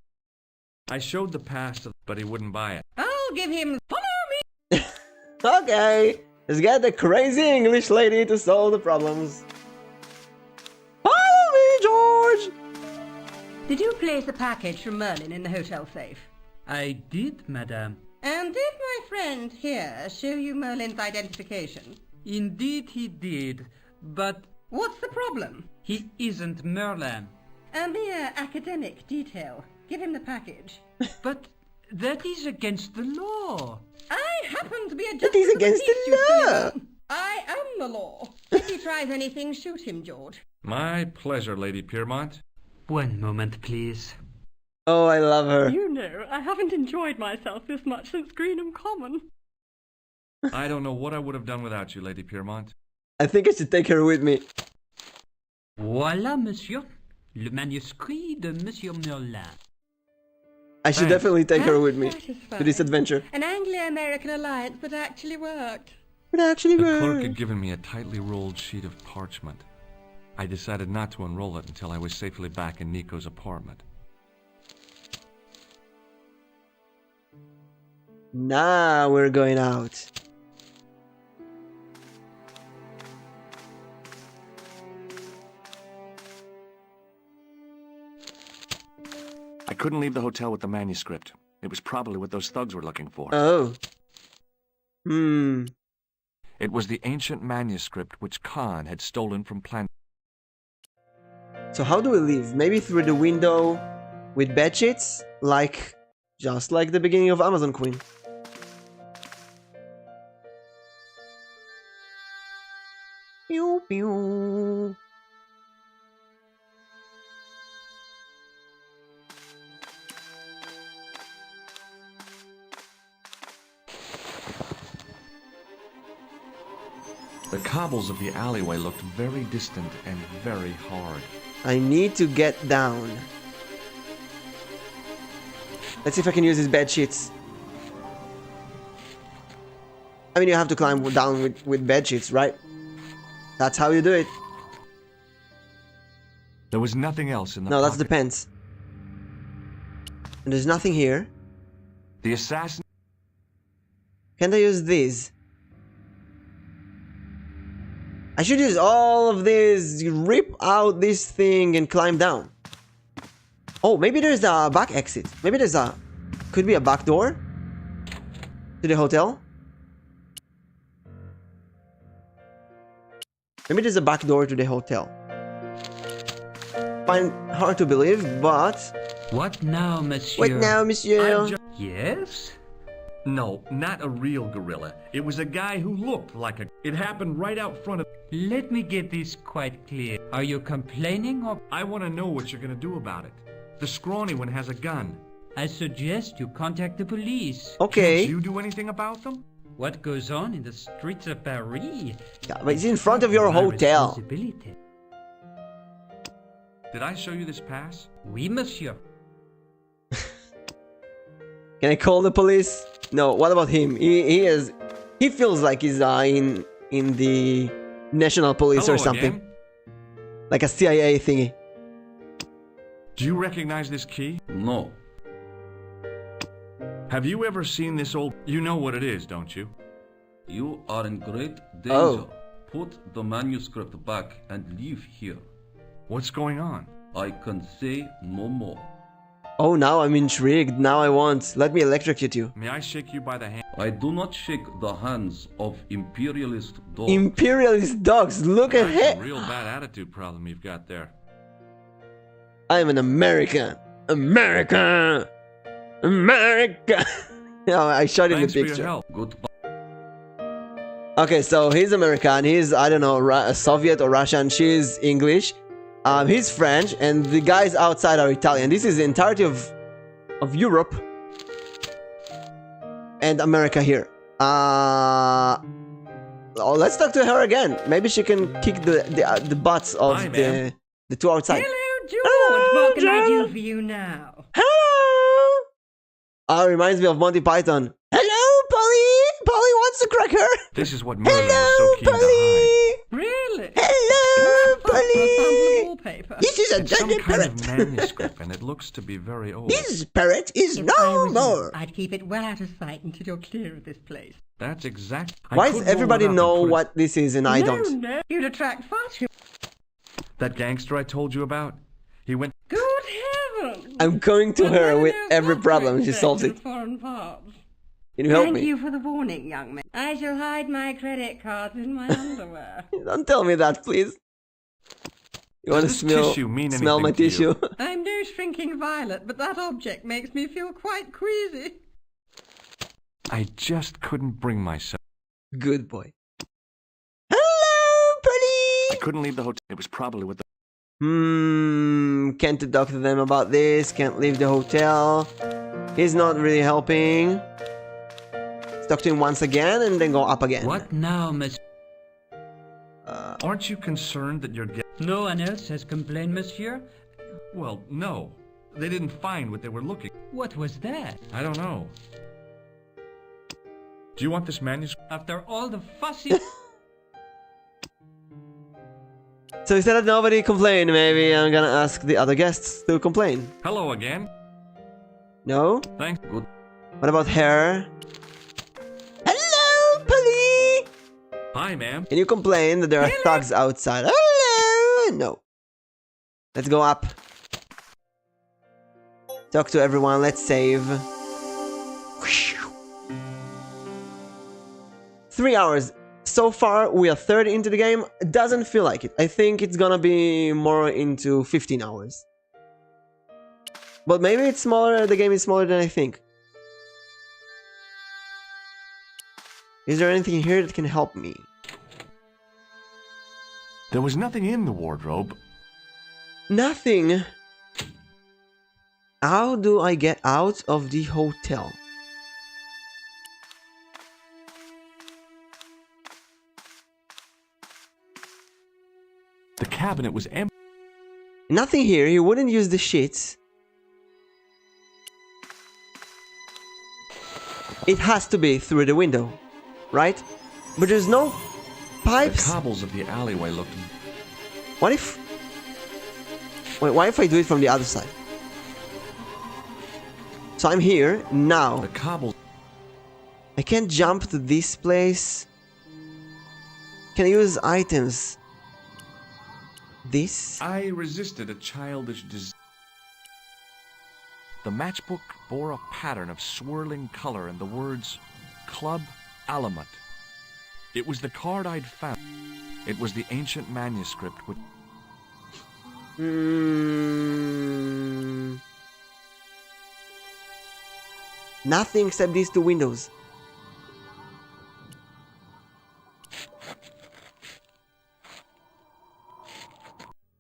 I showed the pass, but he wouldn't buy it. I'll give him... Follow me! Okay. Let's get the crazy English lady to solve the problems. Follow me, George! Did you place a package from Merlin in the hotel safe? I did, madame. And did my friend here show you Merlin's identification? Indeed he did, but... What's the problem? He isn't Merlin. A mere academic detail. Give him the package. But that is against the law. I happen to be a That is against the law. I am the law. If he tries anything, shoot him, George. My pleasure, Lady Piermont. One moment, please. Oh, I love her. You know, I haven't enjoyed myself this much since Greenham Common. I don't know what I would have done without you, Lady Piermont. I think I should take her with me. Voilà, monsieur. Le manuscrit de Monsieur Merlin. I should definitely take her with me to this adventure. An Anglo-American alliance that actually worked. The clerk had given me a tightly rolled sheet of parchment. I decided not to unroll it until I was safely back in Nico's apartment. Now we're going out. I couldn't leave the hotel with the manuscript. It was probably what those thugs were looking for. Oh. It was the ancient manuscript which Khan had stolen from So how do we leave? Maybe through the window with bedsheets? Just like the beginning of Amazon Queen. Pew pew. The cobbles of the alleyway looked very distant and very hard. I need to get down. Let's see if I can use his bed sheets. I mean, you have to climb down with bed sheets, right? That's how you do it. There was nothing else in the No, that's the pens. And there's nothing here. The assassin... Can't I use these? I should use all of these, rip out this thing and climb down. Oh, maybe there's a back exit. Maybe there's a... Could be a back door? To the hotel? Maybe there's a back door to the hotel. Find hard to believe, but... What now, monsieur? What now, monsieur? Yes? No, not a real gorilla. It was a guy who looked like a... It happened right out front of... Let me get this quite clear. Are you complaining or... I want to know what you're going to do about it. The scrawny one has a gun. I suggest you contact the police. Okay. Can't you do anything about them? What goes on in the streets of Paris? Yeah, but it's in front of your hotel. Did I show you this pass? Oui, monsieur. Can I call the police? No, what about him? He feels like he's in the National Police Hello or something. Again. Like a CIA thingy. Do you recognize this key? No. Have you ever seen this old... You know what it is, don't you? You are in great danger. Oh. Put the manuscript back and leave here. What's going on? I can say no more. Oh, now I'm intrigued. Now I want. Let me electrocute you. May I shake you by the hand? I do not shake the hands of imperialist dogs. Imperialist dogs, look at That's him. a real bad attitude problem you've got there. I'm an American. America! America! No, I showed him the Thanks for your picture. help. Goodbye. Okay, so he's American. He's, I don't know, Soviet or Russian. She's English. He's French, and the guys outside are Italian. This is the entirety of Europe and America here. Oh, let's talk to her again. Maybe she can kick the butts of the two outside. Hello, George. What can I do for you now? Hello. Reminds me of Monty Python. Hello, Polly. Polly wants to crack her. This is what Merlin was so keen to hide. Really? Hello, Polly. Wallpaper. This is a It's some giant kind parrot. of manuscript, and it looks to be very old. This parrot is If I no was you, more. I'd keep it well out of sight until you're clear of this place. That's exact. Why does everybody know what this is and I don't? No, you'd attract far too. That gangster I told you about? He went. Good heavens! I'm going to her with every problem. She solves it. Foreign parts. Can you help Thank me? you for the warning, young man. I shall hide my credit cards in my underwear. Don't tell me that, please. You want to Does this smell tissue mean my anything to you? tissue? I'm no shrinking violet, but that object makes me feel quite queasy. I just couldn't bring myself. Good boy. Hello, I Polly. couldn't leave the hotel. It was probably with the. Can't talk to them about this. Can't leave the hotel. He's not really helping. Let's talk to him once again and then go up again. What now, Miss? Aren't you concerned that you're getting. No one else has complained, monsieur? Well, no. They didn't find what they were looking. What was that? I don't know. Do you want this manuscript? After all the fussy... So instead of nobody complain, maybe I'm gonna ask the other guests to complain. Hello again. No? Thanks. Good. What about her? Hello, Polly! Hi, ma'am. Can you complain that there are thugs outside? Hello! No. Let's go up. Talk to everyone. Let's save. 3 hours. So far, we are third into the game. It doesn't feel like it. I think it's gonna be more into 15 hours. But maybe it's smaller. The game is smaller than I think. Is there anything here that can help me? There was nothing in the wardrobe. Nothing. How do I get out of the hotel? The cabinet was empty. Nothing here. He wouldn't use the sheets. It has to be through the window, right? But there's no pipes. The cobbles of the alleyway looked. What if... Wait, why if I do it from the other side? So I'm here, now. The cobbles... I can't jump to this place. Can I use items? This? I resisted a childish desire. The matchbook bore a pattern of swirling color and the words Club Alamut. It was the card I'd found. It was the ancient manuscript which... Nothing except these two windows.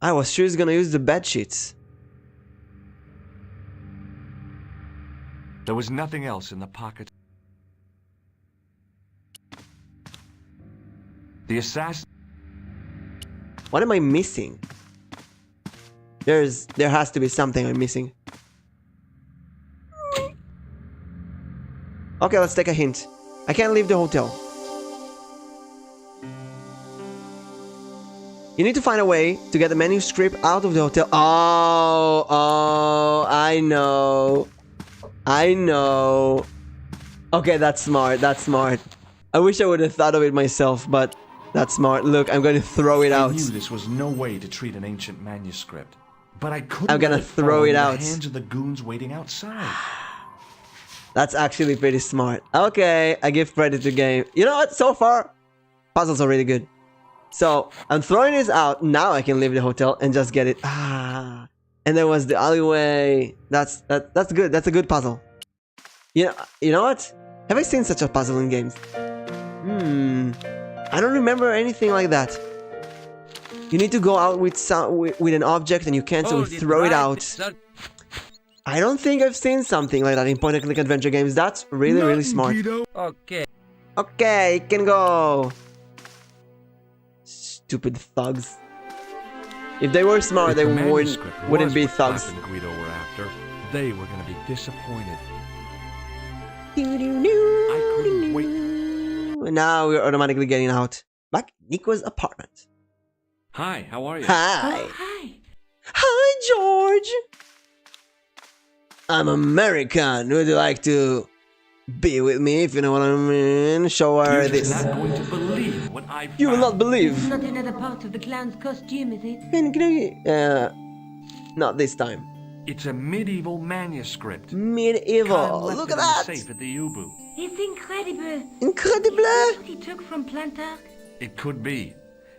I was sure he's gonna use the bed sheets. There was nothing else in the pocket. The assassin... What am I missing? There has to be something I'm missing. Okay, let's take a hint. I can't leave the hotel. You need to find a way to get the manuscript out of the hotel. Oh, I know. I know. Okay, that's smart. That's smart. I wish I would have thought of it myself, but that's smart. Look, I'm going to throw it out. I knew this was no way to treat an ancient manuscript, but I couldn't. I'm gonna let it throw fall it in out. The hands of the goons waiting outside. That's actually pretty smart. Okay, I give credit to the game. You know what? So far, puzzles are really good. So, I'm throwing this out. Now I can leave the hotel and just get it. And there was the alleyway. That's good. That's a good puzzle. You know what? Have I seen such a puzzle in games? I don't remember anything like that. You need to go out with an object and you can't, so we throw it out. I don't think I've seen something like that in point-and-click adventure games. That's really, really smart. Okay. Okay, it can go. Stupid thugs. If they were smart, they wouldn't be thugs. And Guido were after, they were going to be disappointed. I couldn't wait. Now we're automatically getting out. Back at Nico's apartment. Hi, how are you? Hi. Oh, hi. Hi, George. I'm American. Would you like to be with me, if you know what I mean? Show her this. You're not going to believe what I found. You will not believe. It's not another part of the clown's costume, is it? Not this time. It's a medieval manuscript. Medieval. Look at that. Safe at the U-Boot. It's incredible. Incredible. Is what he took from Plantark? It could be,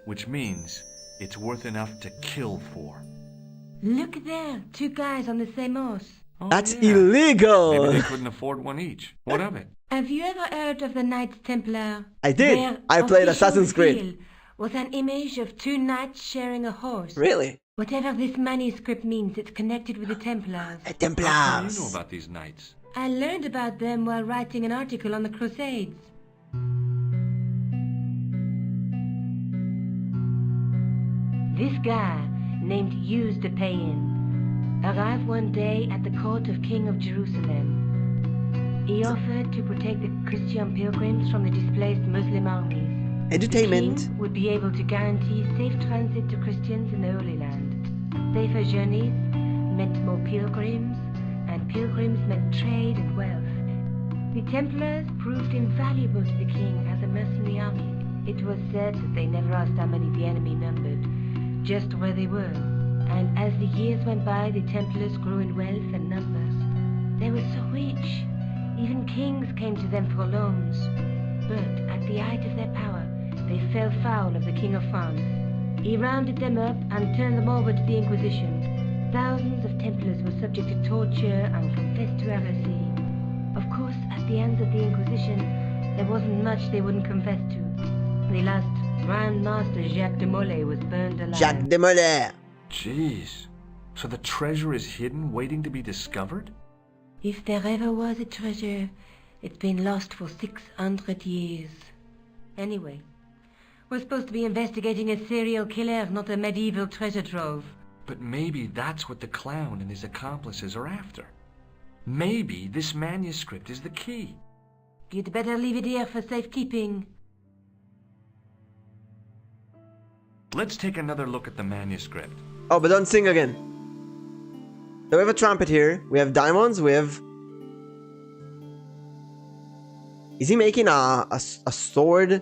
which means it's worth enough to kill for. Look there, two guys on the same horse. Oh, that's yeah. illegal. Maybe they couldn't afford one each. What of it? Have you ever heard of the Knights Templar? I did. I played Assassin's Creed. Was an image of two knights sharing a horse. Really? Whatever this manuscript means, it's connected with the Templars. The Templars. How do you know about these knights? I learned about them while writing an article on the Crusades. This guy, named Hughes de Payen, arrived one day at the court of King of Jerusalem. He offered to protect the Christian pilgrims from the displaced Muslim armies. Entertainment. The king would be able to guarantee safe transit to Christians in the Holy Land. Safer journeys meant more pilgrims, and pilgrims meant trade and wealth. The Templars proved invaluable to the king as a mercenary army. It was said that they never asked how many the enemy numbered, just where they were. And as the years went by, the Templars grew in wealth and numbers. They were so rich, even kings came to them for loans. But at the height of their power, they fell foul of the King of France. He rounded them up and turned them over to the Inquisition. Thousands of Templars were subject to torture and confessed to heresy. Of course, at the hands of the Inquisition, there wasn't much they wouldn't confess to. The last Grand Master Jacques de Molay was burned alive. Jacques de Molay. Jeez. So the treasure is hidden, waiting to be discovered? If there ever was a treasure, it's been lost for 600 years. Anyway, we're supposed to be investigating a serial killer, not a medieval treasure trove. But maybe that's what the clown and his accomplices are after. Maybe this manuscript is the key. You'd better leave it here for safekeeping. Let's take another look at the manuscript. Oh, but don't sing again. So we have a trumpet here. We have diamonds. We have... Is he making a sword?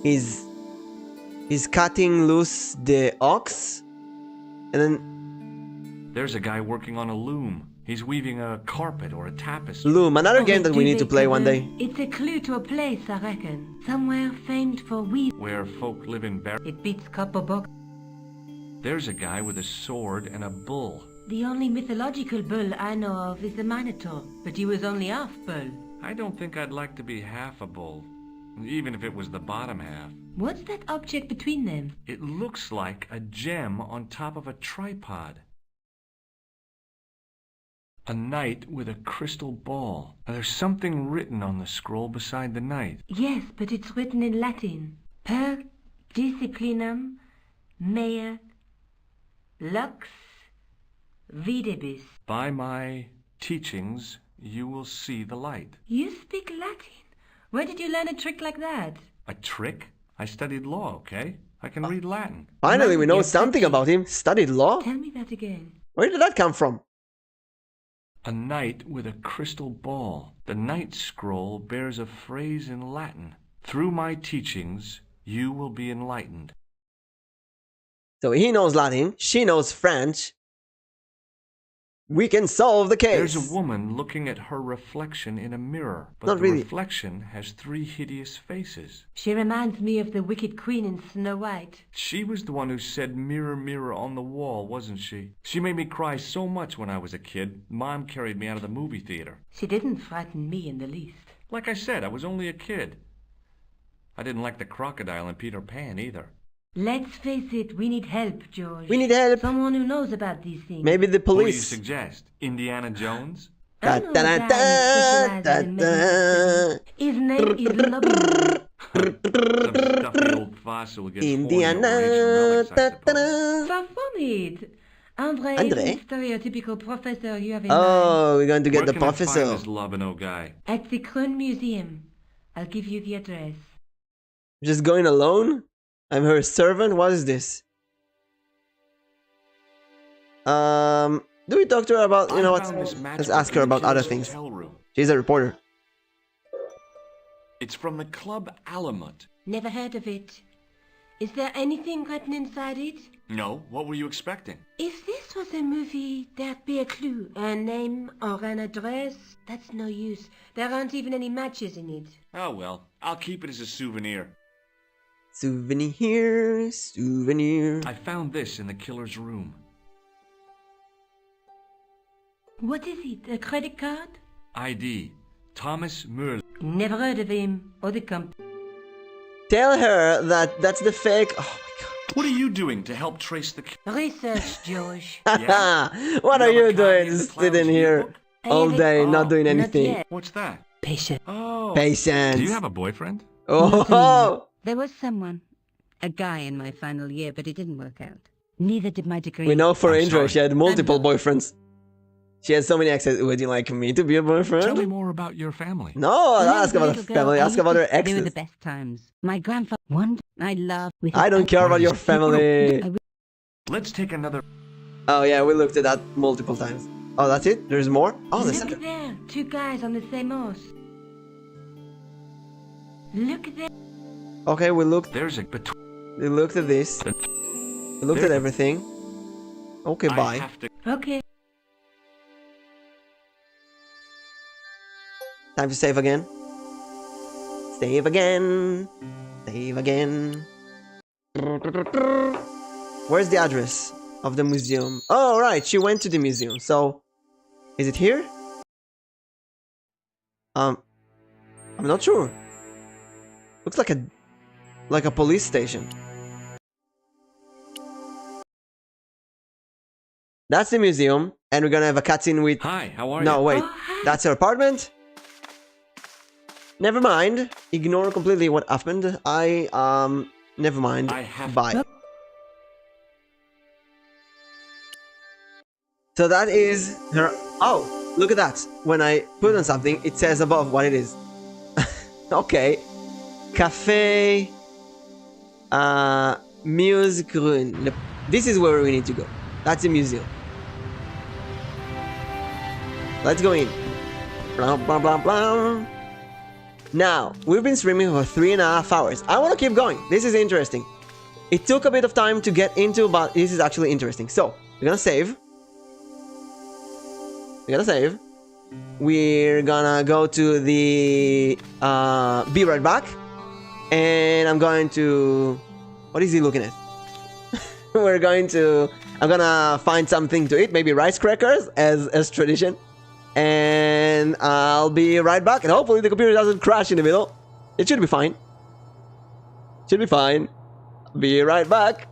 He's cutting loose the ox. And then... There's a guy working on a loom. He's weaving a carpet or a tapestry. Loom, another game that we need to play one day. It's a clue to a place, I reckon. Somewhere famed for weaving. Where folk live in It beats copper book. There's a guy with a sword and a bull. The only mythological bull I know of is the Minotaur, but he was only half bull. I don't think I'd like to be half a bull, even if it was the bottom half. What's that object between them? It looks like a gem on top of a tripod. A knight with a crystal ball. There's something written on the scroll beside the knight. Yes, but it's written in Latin. Per disciplinam mea lux videbis. By my teachings, you will see the light. You speak Latin? Where did you learn a trick like that? A trick? I studied law, okay? I can read Latin. Finally, we know something about him. Studied law? Tell me that again. Where did that come from? A knight with a crystal ball. The knight scroll bears a phrase in Latin. Through my teachings, you will be enlightened. So he knows Latin, she knows French. We can solve the case. There's a woman looking at her reflection in a mirror, but Not the really. reflection has 3 hideous faces. She reminds me of the wicked queen in Snow White. She was the one who said mirror, mirror on the wall, wasn't she? She made me cry so much when I was a kid. Mom carried me out of the movie theater. She didn't frighten me in the least. Like I said, I was only a kid. I didn't like the crocodile in Peter Pan either. Let's face it, we need help, George. We need help. Someone who knows about these things. Maybe the What do you police. suggest? Indiana Jones? I know a guy who specializes in medicine. His name is Elboim. Some stuffy old fossil who gets Indiana. Far from it. Andre is Andre? the stereotypical professor you have in Oh, mind. we're going to get Where the can I professor. find this Lobino guy? At the Krohn Museum. I'll give you the address. Just going alone? I'm her servant? What is this? Do we talk to her about, you know what? Let's ask her about other things. She's a reporter. It's from the Club Alamut. Never heard of it. Is there anything written inside it? No, what were you expecting? If this was a movie, there'd be a clue. A name or an address? That's no use. There aren't even any matches in it. Oh well, I'll keep it as a souvenir. Souvenir, souvenir. I found this in the killer's room. What is it? A credit card? ID, Thomas Müller. Never heard of him or the company. Tell her that that's the fake. Oh my god. What are you doing to help trace the... Research, George. What are you doing? Sitting here all day, not doing anything. What's that? Patient. Oh. Patience. Do you have a boyfriend? Oh. There was someone, a guy in my final year, but it didn't work out. Neither did my degree. We know for I'm Indra sorry. she had multiple boyfriends. She has so many exes. Would you like me to be a boyfriend? Tell me more about your family. No, When I ask was a about the little girl, family. I Ask used about to- her They were the exes. best times. My grandfather, one I love. With I his don't care about your eyebrows. family. Let's take another... Oh yeah, we looked at that multiple times. Oh, that's it? There's more? Oh, there's Look there. 2 guys on the same horse. Look there. Okay, we looked. There's a... We looked at this. We looked at everything. Okay, bye. Okay. Time to save again. Save again. Save again. Where's the address of the museum? Oh, right. She went to the museum. So, is it here? I'm not sure. Looks like a police station. That's the museum, and we're gonna have a cutscene with... Hi, how are you? No, wait. That's her apartment? Never mind. Ignore completely what happened. Never mind. Bye. So that is her... Oh, look at that. When I put on something, it says above what it is. Okay. Cafe... Music Room. This is where we need to go. That's the museum. Let's go in. Blah, blah, blah, blah. Now, we've been streaming for 3.5 hours. I want to keep going. This is interesting. It took a bit of time to get into, but this is actually interesting. So, we're gonna save. We're gonna go to the... be right back. And I'm going to... What is he looking at? I'm gonna find something to eat. Maybe rice crackers, as tradition. And I'll be right back, and hopefully the computer doesn't crash in the middle. It should be fine. Be right back.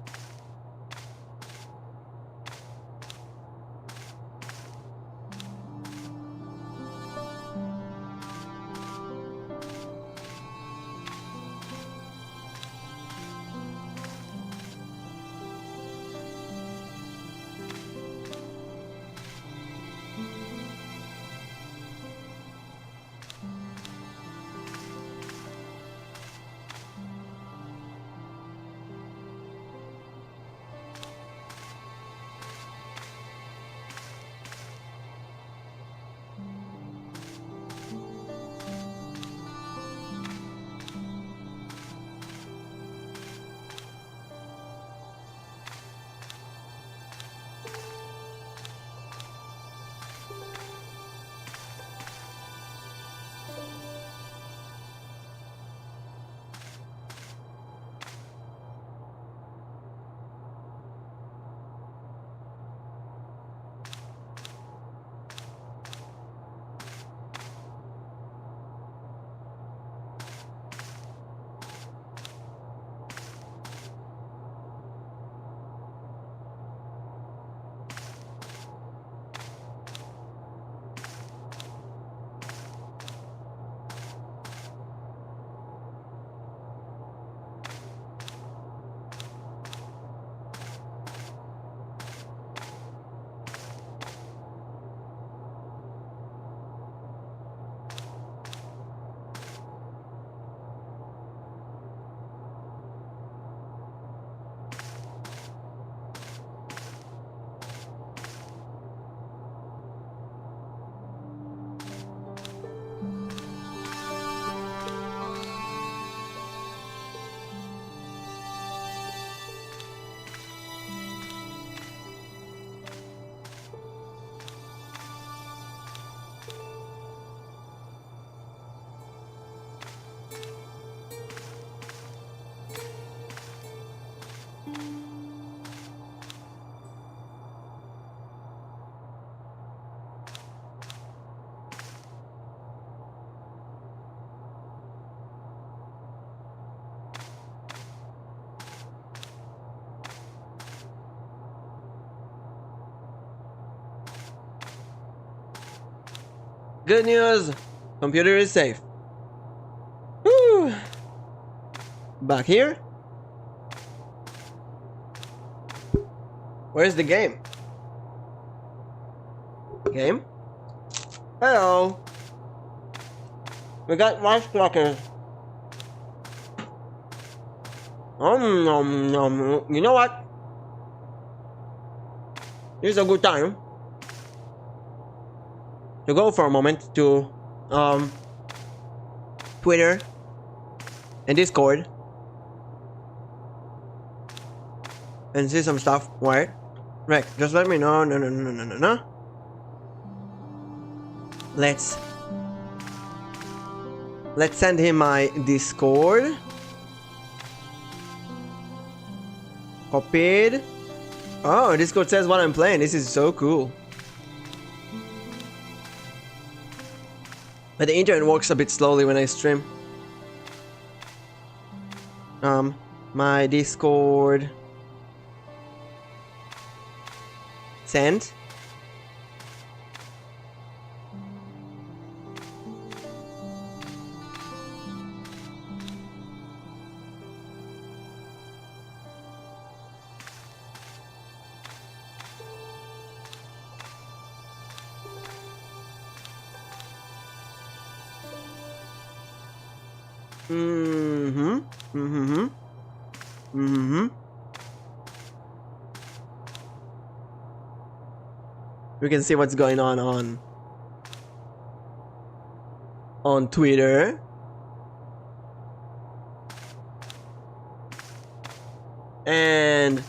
Good news! Computer is safe. Woo! Back here? Where's the game? Game? Hello! We got rice crackers. You know what? This is a good time to go for a moment to Twitter and Discord and see some stuff. Wait, Rick, just let me know. No. Let's send him my Discord. Copied. Oh, Discord says what I'm playing. This is so cool. But the internet works a bit slowly when I stream. My Discord. Send. We can see what's going on Twitter. And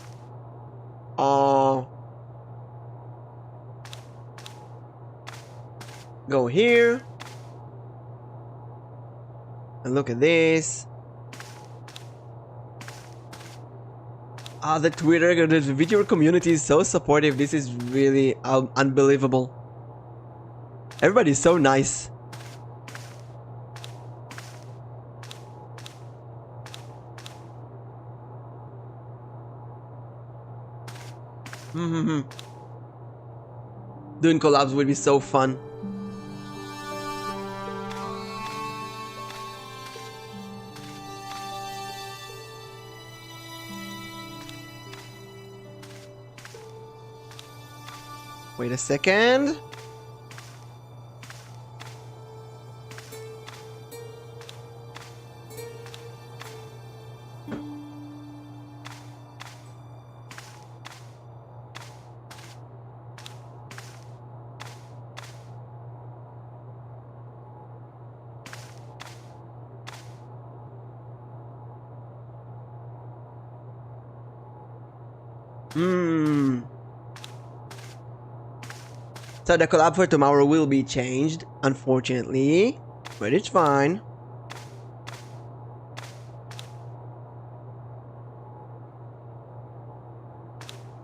go here and look at this. The Twitter, the VTuber community is so supportive. This is really unbelievable. Everybody's so nice. Doing collabs would be so fun. Wait a second. So the collab for tomorrow will be changed, unfortunately, but it's fine.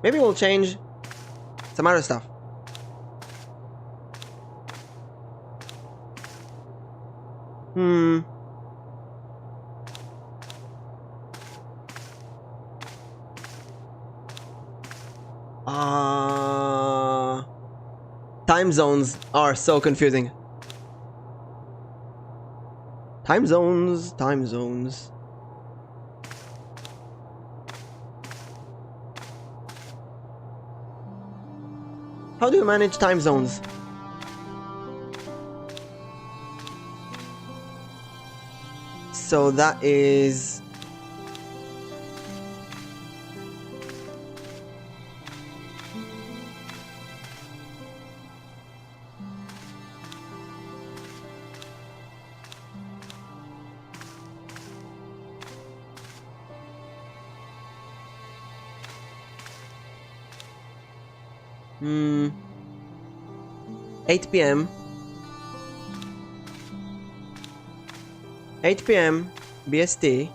Maybe we'll change some other stuff. Time zones are so confusing. Time zones. How do you manage time zones? So that is... Hmm. 8 p.m. 8 p.m. BST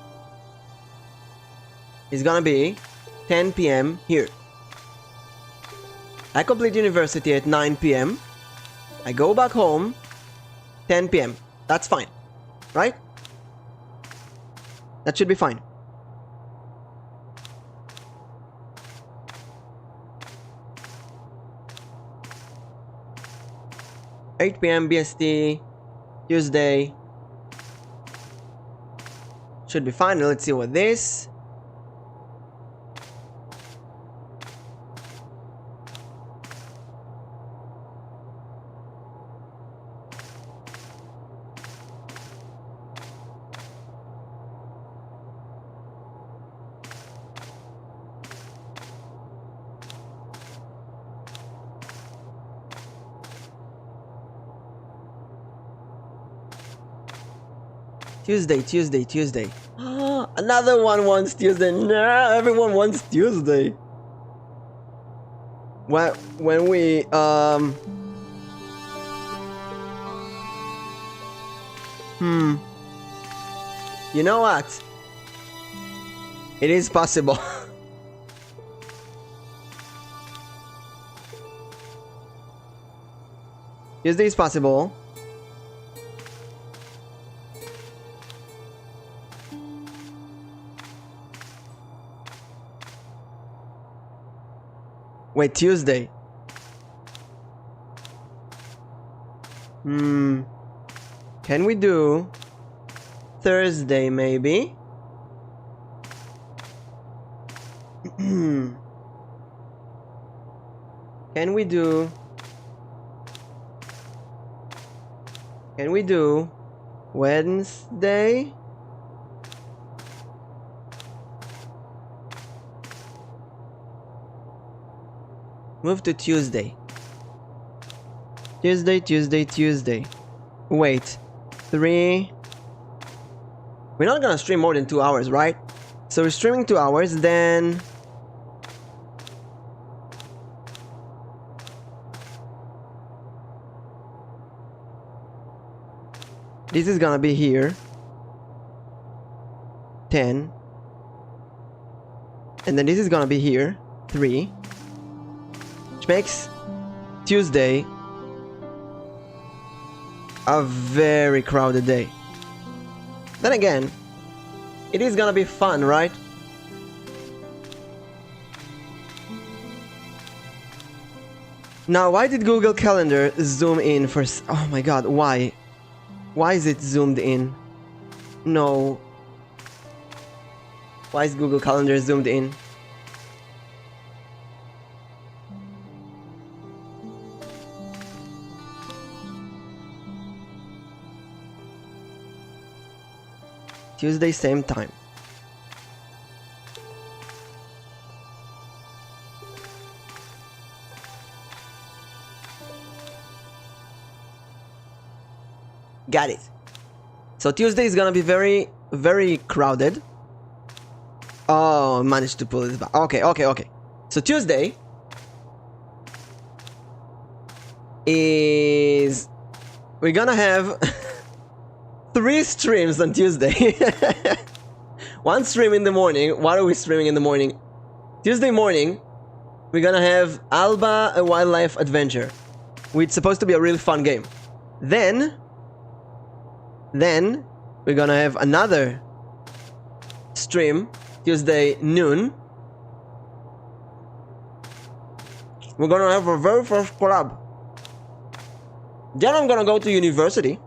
is gonna be 10 p.m. here. I complete university at 9 p.m. I go back home 10 p.m. That's fine, right? That should be fine. 8 p.m. BST, Tuesday. Should be fine. Let's see what this. Tuesday. Another one wants Tuesday. No, everyone wants Tuesday. When we you know what? It is possible. Tuesday is possible. Wait, Tuesday. Can we do Thursday maybe? Can we do Wednesday? Move to Tuesday. Tuesday. Wait. 3. We're not gonna stream more than 2 hours, right? So we're streaming 2 hours, then... This is gonna be here. 10. And then this is gonna be here. 3. Makes Tuesday a very crowded day. Then again, it is gonna be fun, right? Now, why did Google Calendar zoom in for... Oh my god, why? Why is it zoomed in? No. Why is Google Calendar zoomed in? Tuesday, same time. Got it. So Tuesday is gonna be very, very crowded. Oh, managed to pull this back. Okay. So Tuesday is... We're gonna have 3 streams on Tuesday. 1 stream in the morning. What are we streaming in the morning? Tuesday morning, we're gonna have Alba, a wildlife adventure, which is supposed to be a really fun game. Then we're gonna have another stream Tuesday noon. We're gonna have our very first collab. Then I'm gonna go to university.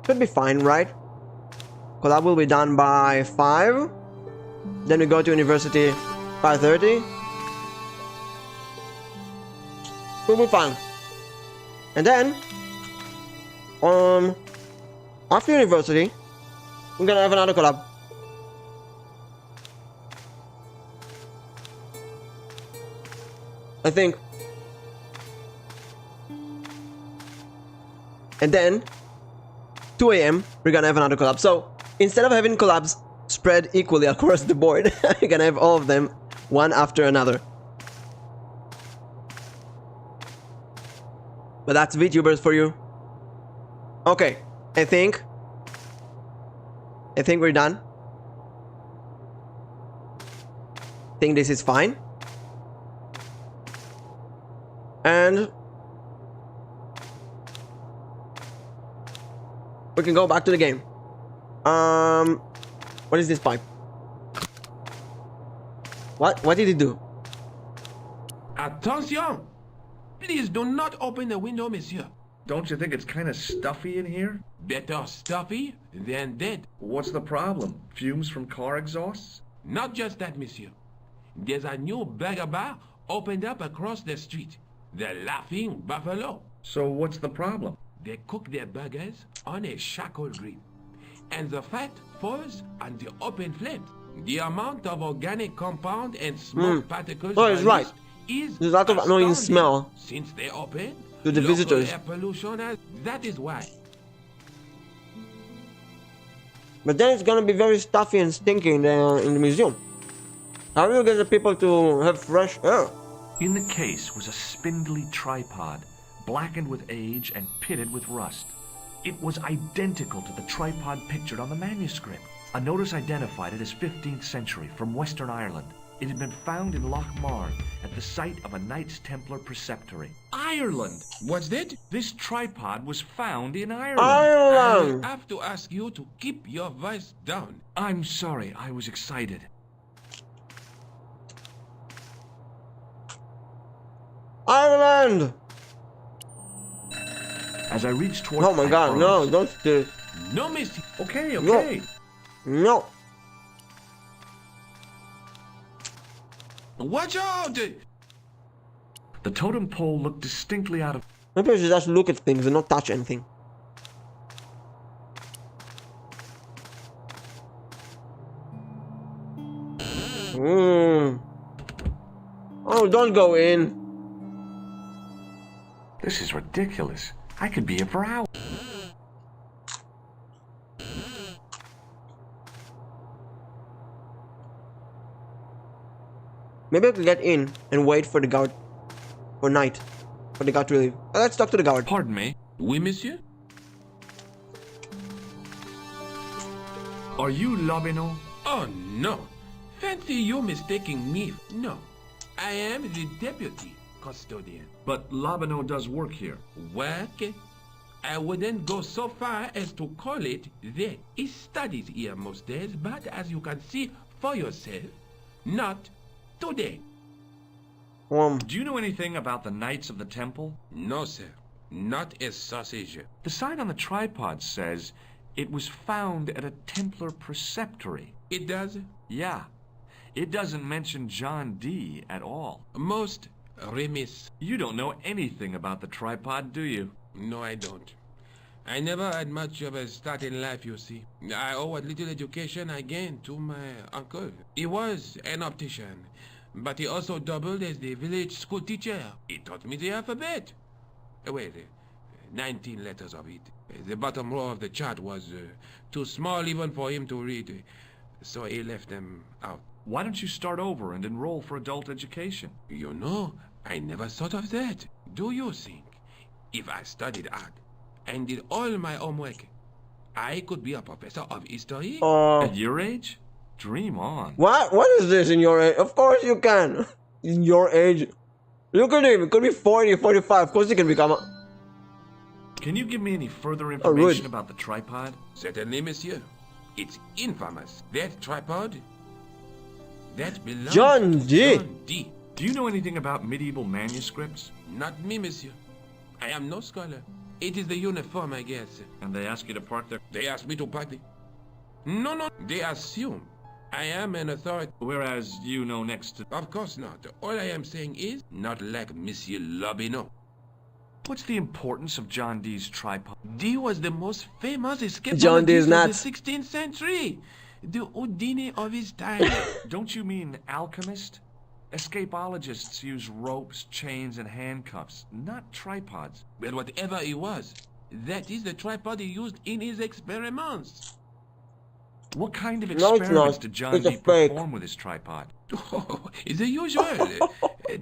Should be fine, right? Collab will be done by 5. Then we go to university 5:30. Will be fun. And then after university, we're gonna have another collab. I think. And then 2 a.m. we're gonna have another collab. So instead of having collabs spread equally across the board, we're gonna have all of them one after another. But that's VTubers for you. Okay, I think we're done. I think this is fine. And we can go back to the game. What is this pipe? What? What did he do? Attention! Please do not open the window, monsieur. Don't you think it's kind of stuffy in here? Better stuffy than dead. What's the problem? Fumes from car exhausts? Not just that, monsieur. There's a new burger bar opened up across the street. The Laughing Buffalo. So what's the problem? They cook their burgers on a charcoal grill, and the fat falls on the open flames. The amount of organic compound and smoke particles he's right. is There's a lot of annoying smell since they open to the visitors. Air pollution, that is why. But then it's gonna be very stuffy and stinky in the museum. How do you get the people to have fresh air? In the case was a spindly tripod, blackened with age and pitted with rust. It was identical to the tripod pictured on the manuscript. A notice identified it as 15th century from Western Ireland. It had been found in Loch Marn at the site of a Knights Templar preceptory. Ireland! What's that? This tripod was found in Ireland. Ireland! I have to ask you to keep your voice down. I'm sorry, I was excited. Ireland! As I reached towards oh my god, no, don't steal. No, mister. Okay, okay. No. Watch out! The totem pole looked distinctly out of... Maybe I should just look at things and not touch anything. Oh, don't go in. This is ridiculous. I could be here for hours. Maybe I could get in and wait for the guard for night. For the guard to leave. Let's talk to the guard. Pardon me. Oui, monsieur? Are you Lobino? Oh, no. Fancy you mistaking me. No. I am the deputy custodian. But Lobino does work here. Work? I wouldn't go so far as to call it that. He studies here most days, but as you can see for yourself, not today. Do you know anything about the Knights of the Temple? No, sir. Not a sausage. The sign on the tripod says it was found at a Templar preceptory. It does? Yeah. It doesn't mention John Dee at all. Most remiss. You don't know anything about the tripod, do you? No, I don't. I never had much of a start in life, you see. I owe what little education I gained to my uncle. He was an optician, but he also doubled as the village school teacher. He taught me the alphabet. Wait, 19 letters of it. The bottom row of the chart was too small even for him to read, so he left them out. Why don't you start over and enroll for adult education? You know, I never thought of that. Do you think if I studied art and did all my homework, I could be a professor of history? At your age? Dream on. What? What is this in your age? Of course you can. In your age. Look at him. It could be 40, 45. Of course he can become a... Can you give me any further information about the tripod? Certainly, monsieur. It's infamous. That tripod, that belongs John to Dee. John Dee. Do you know anything about medieval manuscripts? Not me, monsieur. I am no scholar. It is the uniform, I guess. And they ask you to park there? They ask me to park there. No. They assume I am an authority. Whereas you know next to... Of course not. All I am saying is, not like Monsieur Lobino. What's the importance of John Dee's tripod? Dee was the most famous John Dee is escapologist not. of the 16th century. The Houdini of his time. Don't you mean alchemist? Escapologists use ropes, chains, and handcuffs, not tripods. Well, whatever he was, that is the tripod he used in his experiments. What kind of No, it's experiments not. did John It's a Dee fake. perform with his tripod? Oh, it's the usual.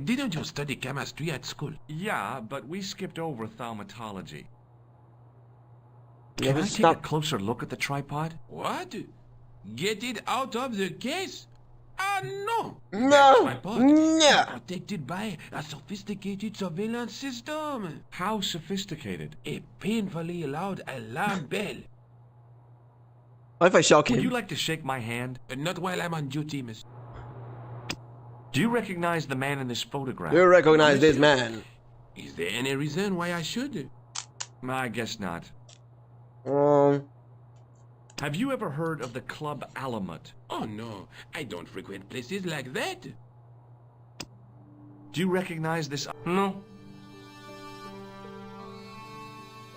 Didn't you study chemistry at school? Yeah, but we skipped over thaumatology. Yeah, Can I but take stop. a closer look at the tripod? What? Get it out of the case? Ah, no! No! That tripod No! is protected by a sophisticated surveillance system. How sophisticated? A painfully loud alarm bell. What if I shock Would him? you like to shake my hand? Not while I'm on duty, miss. Do you recognize the man in this photograph? You recognize this man. Is there any reason why I should? I guess not. Have you ever heard of the Club Alamut? Oh no, I don't frequent places like that. Do you recognize this? No.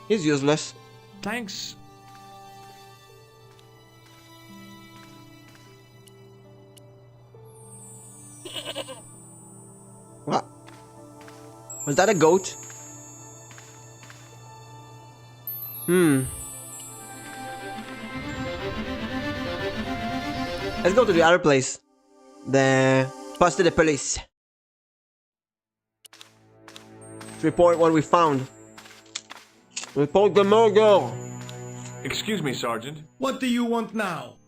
He's useless. Thanks. What? Was that a goat? Let's go to the other place. The poste de police. Let's report what we found. Report the murder. Excuse me, Sergeant. What do you want now?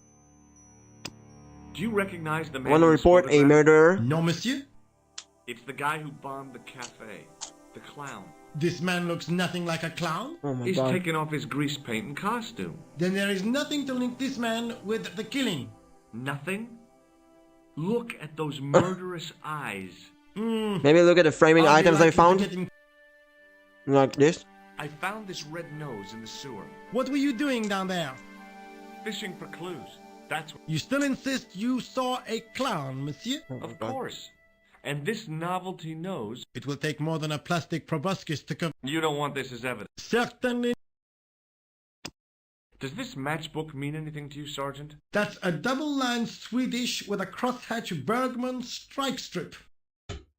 Do you recognize the man? I want to report a murderer. No, monsieur. It's the guy who bombed the cafe. The clown. This man looks nothing like a clown. Oh my He's god. taken off his grease paint and costume. Then there is nothing to link this man with the killing. Nothing? Look at those murderous eyes. Maybe look at the framing items I found. Like this. I found this red nose in the sewer. What were you doing down there? Fishing for clues. That's what... You still insist you saw a clown, monsieur? Of course. And this novelty nose... It will take more than a plastic proboscis to cover... You don't want this as evidence. Certainly. Does this matchbook mean anything to you, Sergeant? That's a double-line Swedish with a crosshatch Bergman strike strip.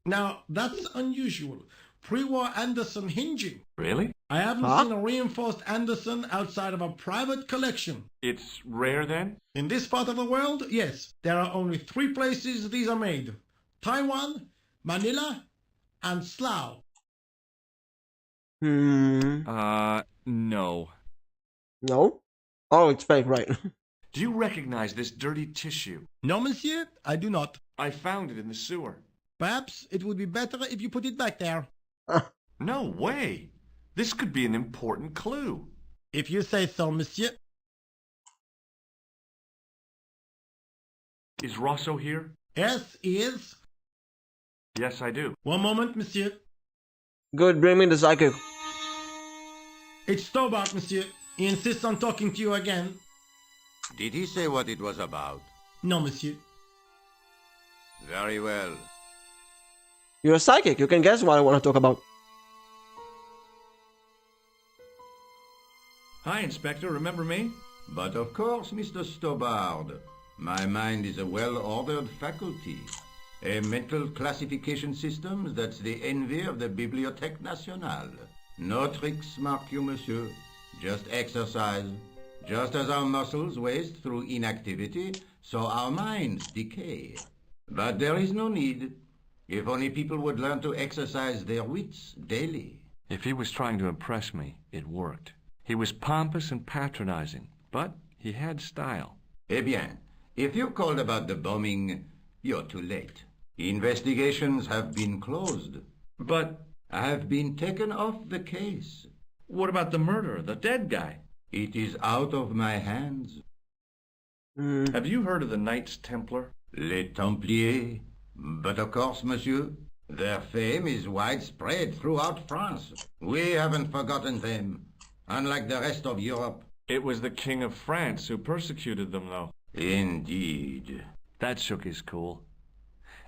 Now, that's unusual. Pre-war Anderson hinging. Really? I haven't seen a reinforced Anderson outside of a private collection. It's rare, then? In this part of the world, yes. There are only 3 places these are made. Taiwan, Manila, and Slough. No. No? Oh, it's fake, right. Do you recognize this dirty tissue? No, monsieur, I do not. I found it in the sewer. Perhaps it would be better if you put it back there. No way. This could be an important clue. If you say so, monsieur. Is Rosso here? Yes, he is. Yes, I do. One moment, monsieur. Good, bring me the psychic. It's Stobart, monsieur. He insists on talking to you again. Did he say what it was about? No, monsieur. Very well. You're a psychic. You can guess what I want to talk about. Hi, Inspector. Remember me? But of course, Mr. Stobart. My mind is a well-ordered faculty. A mental classification system that's the envy of the Bibliothèque Nationale. No tricks, mark you, monsieur. Just exercise. Just as our muscles waste through inactivity, so our minds decay. But there is no need. If only people would learn to exercise their wits daily. If he was trying to impress me, it worked. He was pompous and patronizing, but he had style. Eh bien, if you called about the bombing, you're too late. Investigations have been closed. But I have been taken off the case. What about the murderer, the dead guy? It is out of my hands. Have you heard of the Knights Templar? Les Templiers. But of course, monsieur, their fame is widespread throughout France. We haven't forgotten them, unlike the rest of Europe. It was the King of France who persecuted them, though. Indeed. That shook his cool.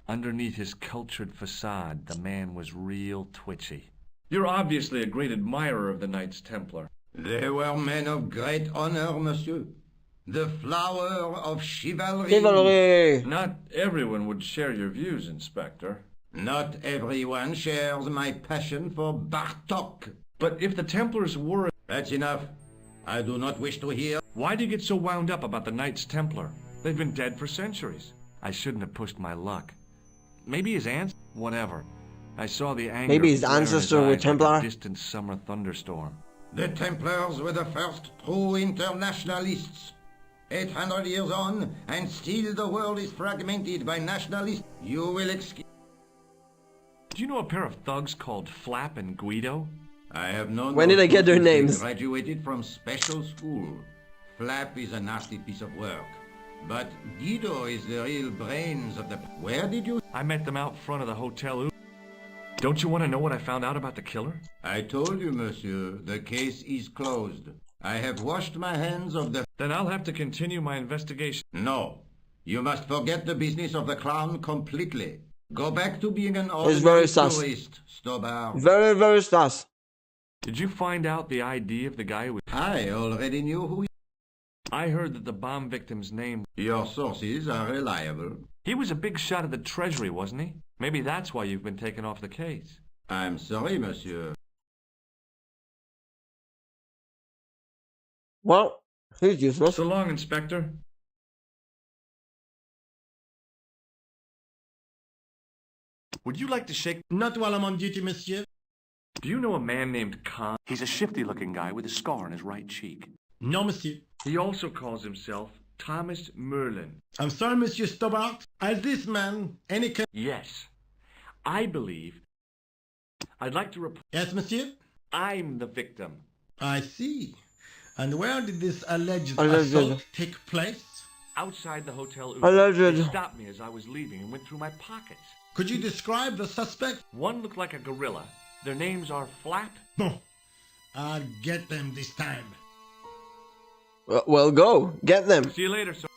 Underneath his cultured facade, the man was real twitchy. You're obviously a great admirer of the Knights Templar. They were men of great honor, monsieur. The flower of chivalry. Chivalry! Not everyone would share your views, Inspector. Not everyone shares my passion for Bartok. But if the Templars were... That's enough. I do not wish to hear. Why do you get so wound up about the Knights Templar? They've been dead for centuries. I shouldn't have pushed my luck. Maybe his aunt? Whatever. I saw the anger. Maybe his ancestor were Templar? Like a distant summer thunderstorm. The Templars were the first true internationalists. 800 years on, and still the world is fragmented by nationalists. You will excuse... Do you know a pair of thugs called Flap and Guido? I have known... When did I get their names? Graduated from special school. Flap is a nasty piece of work. But Guido is the real brains of the... Where did you... I met them out front of the hotel. Don't you want to know what I found out about the killer? I told you, monsieur, the case is closed. I have washed my hands of the... Then I'll have to continue my investigation. No. You must forget the business of the clown completely. Go back to being an It's very ordinary sus. tourist, Stobart. Very, very sus. Did you find out the ID of the guy who was... I already knew who he... I heard that the bomb victim's name... Your sources are reliable. He was a big shot at the Treasury, wasn't he? Maybe that's why you've been taken off the case. I'm sorry, monsieur. Well, he's useless. So long, Inspector. Would you like to shake... Not while I'm on duty, monsieur. Do you know a man named Khan? He's a shifty-looking guy with a scar on his right cheek. No, monsieur. He also calls himself Thomas Merlin. I'm sorry, Monsieur Stobart. As this man, any... Yes. I believe... I'd like to report... Yes, monsieur? I'm the victim. I see. And where did this alleged assault take place? Outside the hotel. Alleged. They stopped me as I was leaving and went through my pockets. Could you describe the suspect? One looked like a gorilla. Their names are Flap. No. I'll get them this time. Well, go. Get them. See you later, sir.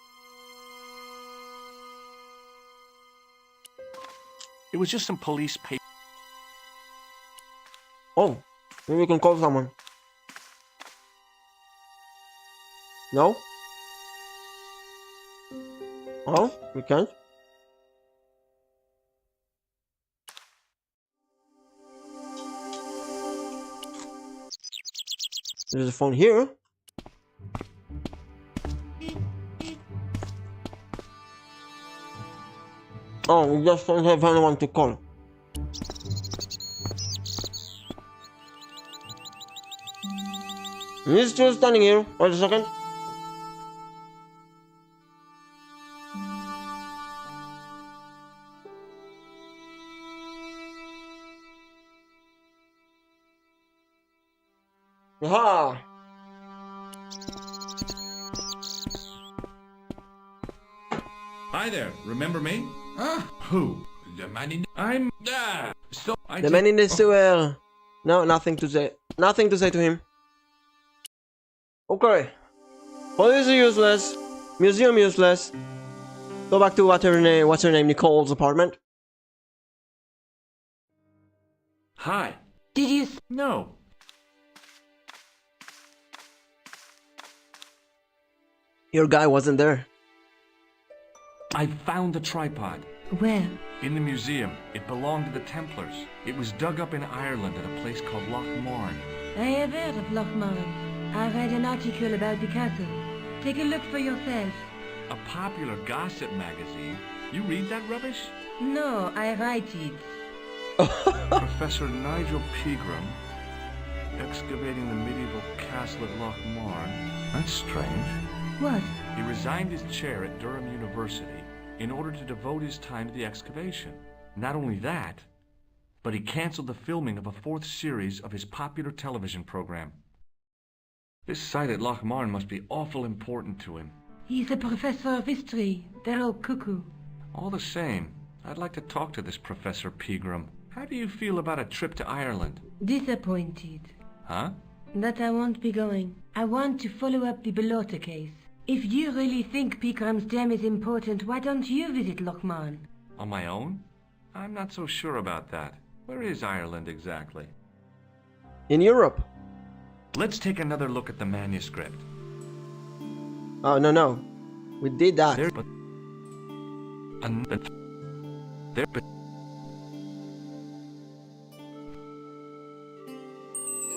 It was just some police paper. Oh, maybe we can call someone. No? Oh, we can't. There's a phone here. Oh, we just don't have anyone to call. He's still standing here. Wait a second. Aha! Hi there, remember me? Huh? Who? The man in... I'm... So I... The man in the sewer. No, nothing to say. Nothing to say to him. Okay. Police are useless. Museum useless. Go back to what's her name, Nicole's apartment. Hi. Did you... No. Your guy wasn't there. I found the tripod. Where? In the museum. It belonged to the Templars. It was dug up in Ireland at a place called Loch Marn. I have heard of Loch Marn. I read an article about the castle. Take a look for yourself. A popular gossip magazine. You read that rubbish? No, I write it. Professor Nigel Pegram excavating the medieval castle at Loch Marn. That's strange. What? He resigned his chair at Durham University in order to devote his time to the excavation. Not only that, but he canceled the filming of a 4th series of his popular television program. This site at Loch Marn must be awful important to him. He's a professor of history. They're all cuckoo. All the same, I'd like to talk to this Professor Pegram. How do you feel about a trip to Ireland? Disappointed. Huh? That I won't be going. I want to follow up the Bellotta case. If you really think Pegram's dam is important, why don't you visit Loch Marn? On my own? I'm not so sure about that. Where is Ireland exactly? In Europe. Let's take another look at the manuscript. Oh, no. We did that.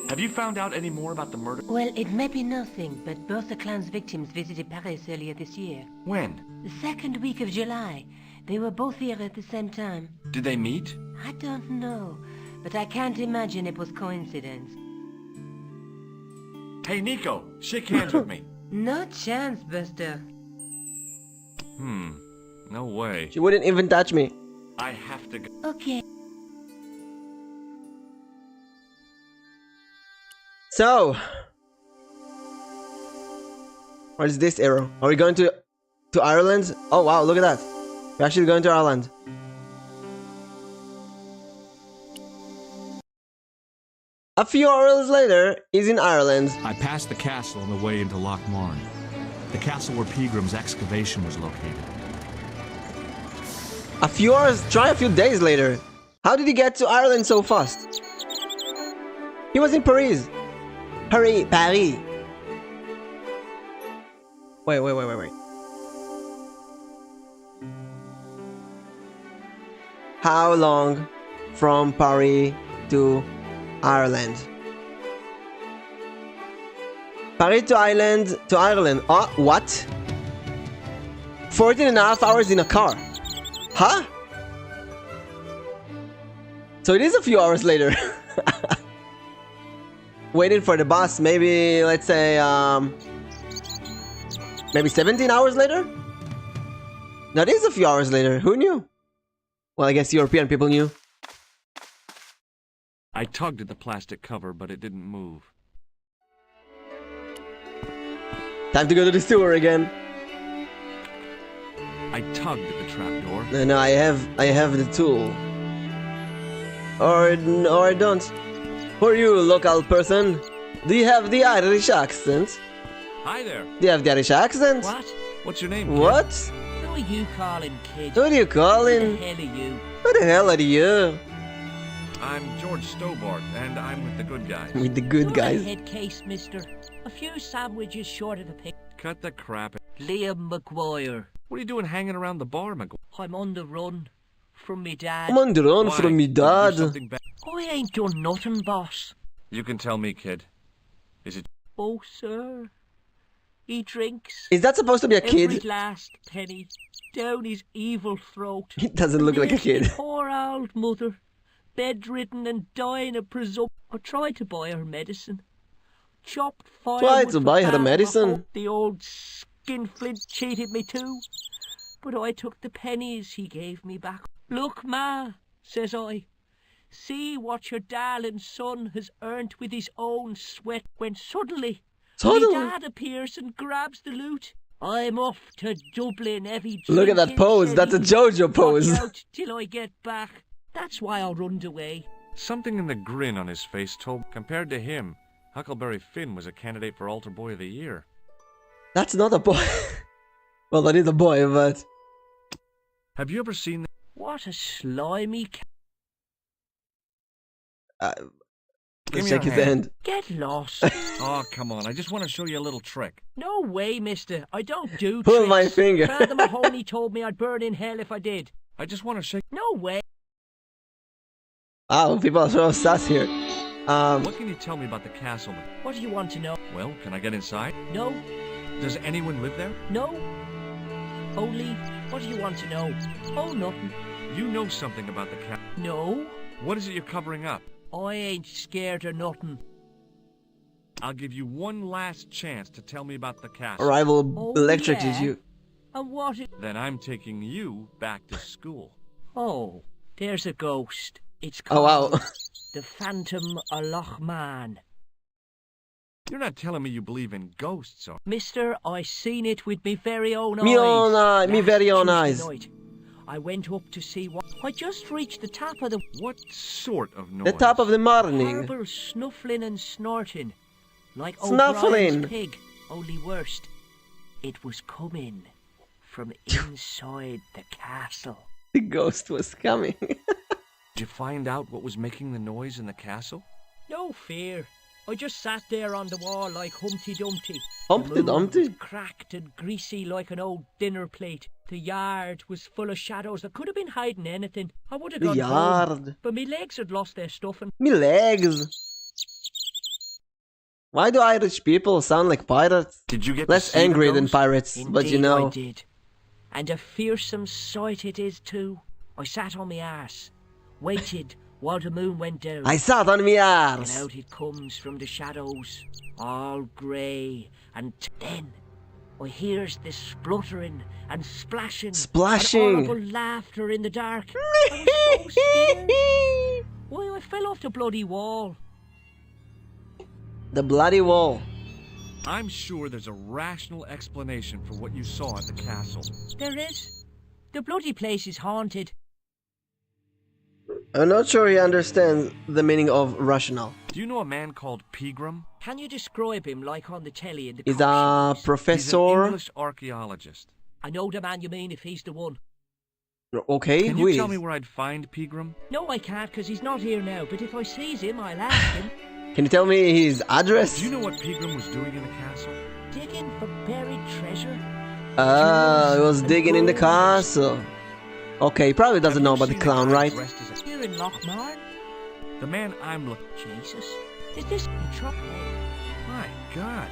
Have you found out any more about the murder? Well, it may be nothing, but both the clown's victims visited Paris earlier this year. When? The second week of July. They were both here at the same time. Did they meet? I don't know, but I can't imagine it was coincidence. Hey, Nico, shake hands with me. No chance, Buster. No way. She wouldn't even touch me. I have to go. Okay. So, what is this arrow? Are we going to To Ireland? Oh wow, look at that. We're actually going to Ireland. A few hours later, he's in Ireland. I passed the castle on the way into Loch Marne. The castle where Peagram's excavation was located. A few hours, try a few days later. How did he get to Ireland so fast? He was in Paris. Paris. Wait. How long from Paris to Ireland? Paris to Ireland. Oh, what? 14.5 hours in a car. Huh? So it is a few hours later. Waiting for the bus, maybe, let's say, maybe 17 hours later? That is a few hours later. Who knew? Well, I guess European people knew. I tugged at the plastic cover, but it didn't move. Time to go to the sewer again. I tugged at the trapdoor. No, I have the tool. Or I don't. Who are you, local person? Do you have the Irish accent? Hi there. Do you have the Irish accent? What? What's your name, kid? What? Who are you calling, kid? Who are you calling? Who the hell are you? Who the hell are you? I'm George Stobart, and I'm with the good guys. With the good guys. Head case, mister. A few sandwiches short of the pig. Cut the crap. Liam McGuire. What are you doing hanging around the bar, McGuire? I'm on the run from me dad. I'm on the run from me dad. I ain't done nothing, boss. You can tell me, kid. Is it? Oh, sir. He drinks. Is that supposed to be a kid? Every last penny down his evil throat. He doesn't look like a kid. Poor old mother, bedridden and dying of presumption. I tried to buy her medicine. Chopped fire. Tried to buy her medicine. The old skinflint cheated me too. But I took the pennies he gave me back. Look, ma, says I. See what your darling son has earned with his own sweat. When suddenly, my dad appears and grabs the loot. I'm off to Dublin every. Look at that pose. That's a JoJo pose. Watch out till I get back. That's why I runned away. Something in the grin on his face told. Compared to him, Huckleberry Finn was a candidate for Altar Boy of the Year. That's not a boy. Well, that is a boy, but. Have you ever seen? What a slimy. Give me shake your his hand. hand. Get lost. Oh, come on. I just want to show you a little trick. No way, mister. I don't do Pull tricks. my finger. Father Mahoney told me I'd burn in hell if I did. I just want to shake. No way. Wow, people are so sus here. What can you tell me about the castle? What do you want to know? Well, can I get inside? No. Does anyone live there? No. Only, what do you want to know? Oh, nothing. You know something about the castle. No. What is it you're covering up? I ain't scared of nothing. I'll give you one last chance to tell me about the castle. Or I will electrocute you. And what? Then I'm taking you back to school. Oh, there's a ghost. It's Oh, called wow. the Phantom of Loch Man. You're not telling me you believe in ghosts, or? Mister, I seen it with me very own eyes. Me own eye, me very own Tuesday eyes. night. I went up to see what. I just reached the top of the. What sort of noise? The top of the morning. Horrible snuffling and snorting, like Snuffling. O'Brien's pig, only worse. It was coming from inside the castle. The ghost was coming. Did you find out what was making the noise in the castle? No fear. I just sat there on the wall like Humpty Dumpty. Humpty The moon Dumpty? was cracked and greasy like an old dinner plate. The yard was full of shadows that could have been hiding anything. I would have The gone yard. home, but my legs had lost their stuffing. Me legs. Why do Irish people sound like pirates? Did you get less to see the angry than ghost? pirates? But you Indeed know. I did. And a fearsome sight it is too. I sat on my arse, waited while the moon went down. I sat on me And arse. out it comes from the shadows, all grey, and then I hears this spluttering and splashing, Splashing. and horrible laughter in the dark. I was so scared. Why, I fell off the bloody wall. The bloody wall. I'm sure there's a rational explanation for what you saw at the castle. There is. The bloody place is haunted. I'm not sure he understands the meaning of rational. Do you know a man called Pegram? Can you describe him like on the telly in the He's a professor. He's an English archaeologist. I know the man you mean if he's the one. Okay, Can who you tell is? me where I'd find Pegram? No, I can't, because he's not here now, but if I sees him, I'll ask him. Can you tell me his address? Do you know what Pegram was doing in the castle? Digging for buried treasure? Ah, he was digging in the castle. Okay, he probably doesn't know about the clown, right? Here in Lochmar? The man I'm looking... Jesus. Is this the truck? My God.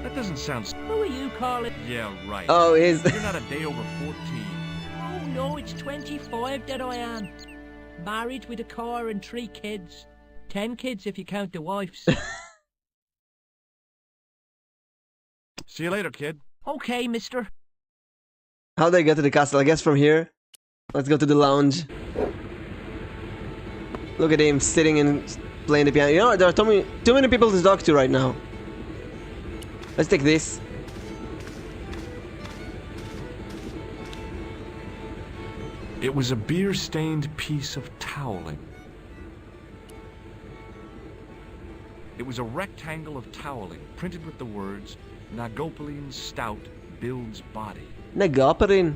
That doesn't sound... Who are you calling? Yeah, right. Oh, is... You're not a day over 14. Oh, no, it's 25 that I am. Married with a car and 3 kids. 10 kids if you count the wives. See you later, kid. Okay, mister. How do I get to the castle? I guess from here. Let's go to the lounge. Look at him sitting and playing the piano. You know, there are too many people to talk to right now. Let's take this. It was a beer-stained piece of toweling. It was a rectangle of toweling, printed with the words, Nagopolin stout builds body. Nagopolin.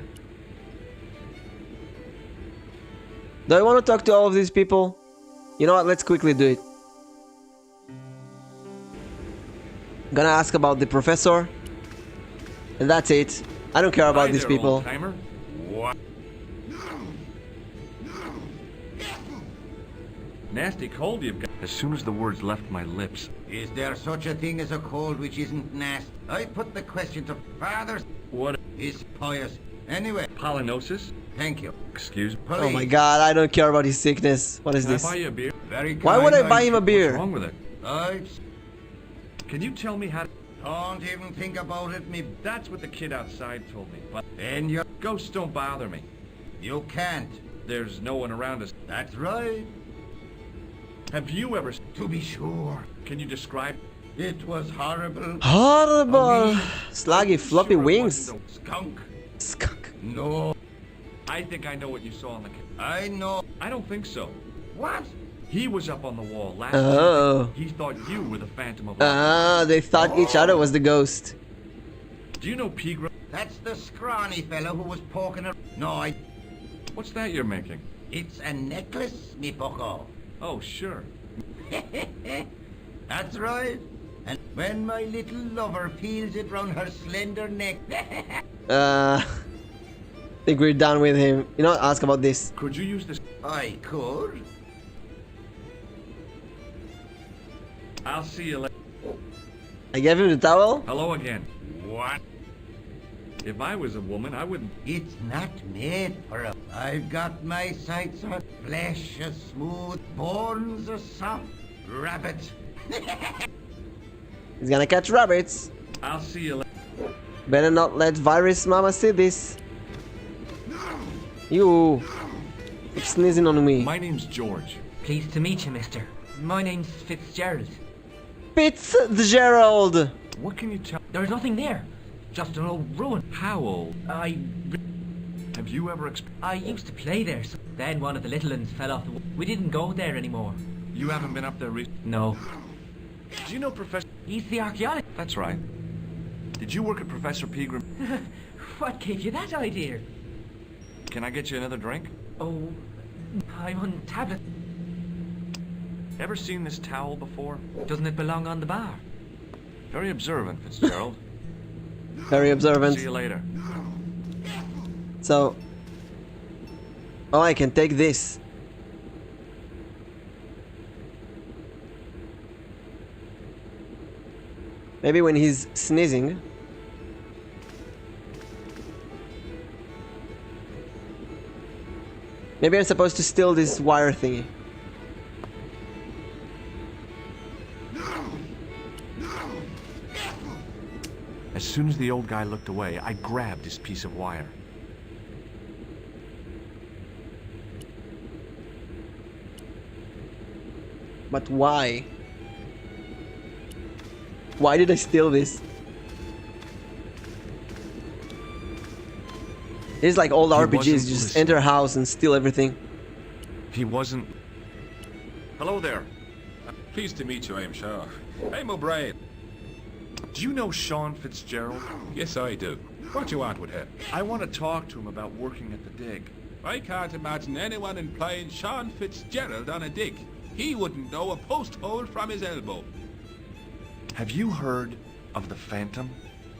Do I want to talk to all of these people? You know what, let's quickly do it. I'm gonna ask about the professor. And that's it. I don't care about these people. What? Nasty cold you've got. As soon as the words left my lips. Is there such a thing as a cold which isn't nasty? I put the question to Father. What is pious? Anyway. Pollinosis? Thank you. Excuse me. Oh my God, I don't care about his sickness. What is Can this? I buy you a beer? Very Why would I buy him a beer? What's wrong with it? Can you tell me how to... Don't even think about it, me. That's what the kid outside told me. But and your ghosts don't bother me. You can't. There's no one around us. That's right. Have you ever... To be sure. Can you describe... It was horrible. Horrible. Sluggy, floppy wings. Skunk. Skunk. No. I think I know what you saw on the... I know. I don't think so. What? He was up on the wall last Oh. Tuesday. He thought you were the Phantom of Ah, they thought each other was the ghost. Do you know Pegram? That's the scrawny fellow who was poking her. No, I... What's that you're making? It's a necklace, me bucko. Oh, sure. That's right. And when my little lover peels it round her slender neck. I think we're done with him. You know, ask about this. Could you use this? I could. I'll see you later. I gave him the towel? Hello again. What? If I was a woman, I wouldn't... It's not made for a... I've got my sights on flesh as smooth, bones as soft, rabbit. He's gonna catch rabbits. I'll see you later. Better not let Virus Mama see this. You keep sneezing on me. My name's George. Pleased to meet you, mister. My name's Fitzgerald. Fitzgerald! What can you tell? There's nothing there. Just an old ruin. How old? Have you ever I used to play there. So then one of the little ones fell off the wall. We didn't go there anymore. You haven't been up there recently? No. Do you know Professor... He's the archaeologist. That's right. Did you work at Professor Pegram? What gave you that idea? Can I get you another drink? Oh, I'm on tablet. Ever seen this towel before? Doesn't it belong on the bar? Very observant, Fitzgerald. Very observant. See you later. So... Oh, I can take this. Maybe when he's sneezing. Maybe I'm supposed to steal this wire thingy. As soon as the old guy looked away, I grabbed his piece of wire. But why? Why did I steal this? It's like old He RPGs, wasn't you just listening. enter a house and steal everything. He wasn't... Hello there. Pleased to meet you, I'm sure. I'm O'Brien. Do you know Sean Fitzgerald? Yes, I do. What do you want with him? I want to talk to him about working at the dig. I can't imagine anyone employing Sean Fitzgerald on a dig. He wouldn't know a post hole from his elbow. Have you heard of the Phantom?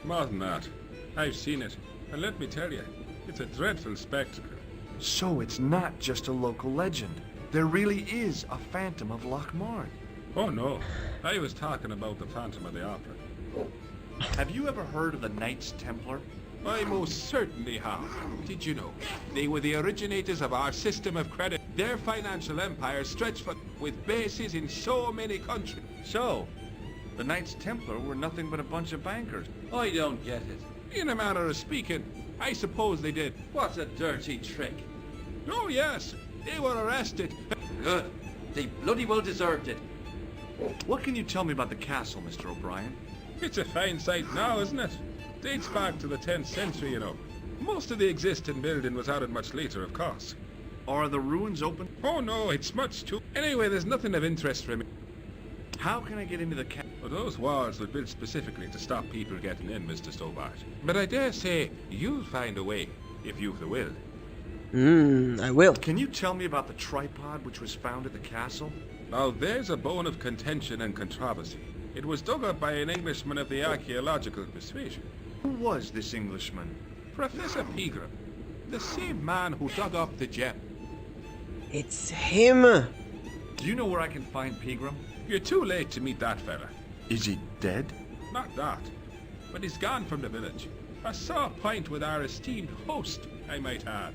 More than that. I've seen it. And let me tell you, it's a dreadful spectacle. So it's not just a local legend. There really is a Phantom of Lochmarn. Oh no, I was talking about the Phantom of the Opera. Have you ever heard of the Knights Templar? I most certainly have. Did you know? They were the originators of our system of credit. Their financial empire stretched with bases in so many countries. So, the Knights Templar were nothing but a bunch of bankers. I don't get it. In a manner of speaking, I suppose they did. What a dirty trick. Oh yes, they were arrested. Good. They bloody well deserved it. What can you tell me about the castle, Mr. O'Brien? It's a fine sight now, isn't it? Dates back to the 10th century, you know. Most of the existing building was added much later, of course. Are the ruins open? Oh no, it's much too... Anyway, there's nothing of interest for me. How can I get into the castle? Well, those walls were built specifically to stop people getting in, Mr. Stobart. But I dare say you'll find a way, if you've the will. I will. Can you tell me about the tripod which was found at the castle? Now, there's a bone of contention and controversy. It was dug up by an Englishman of the archaeological persuasion. Who was this Englishman? Professor Pegram, the same man who dug up the gem. It's him! Do you know where I can find Pegram? You're too late to meet that fella. Is he dead? Not that, but he's gone from the village. A sore point with our esteemed host, I might add.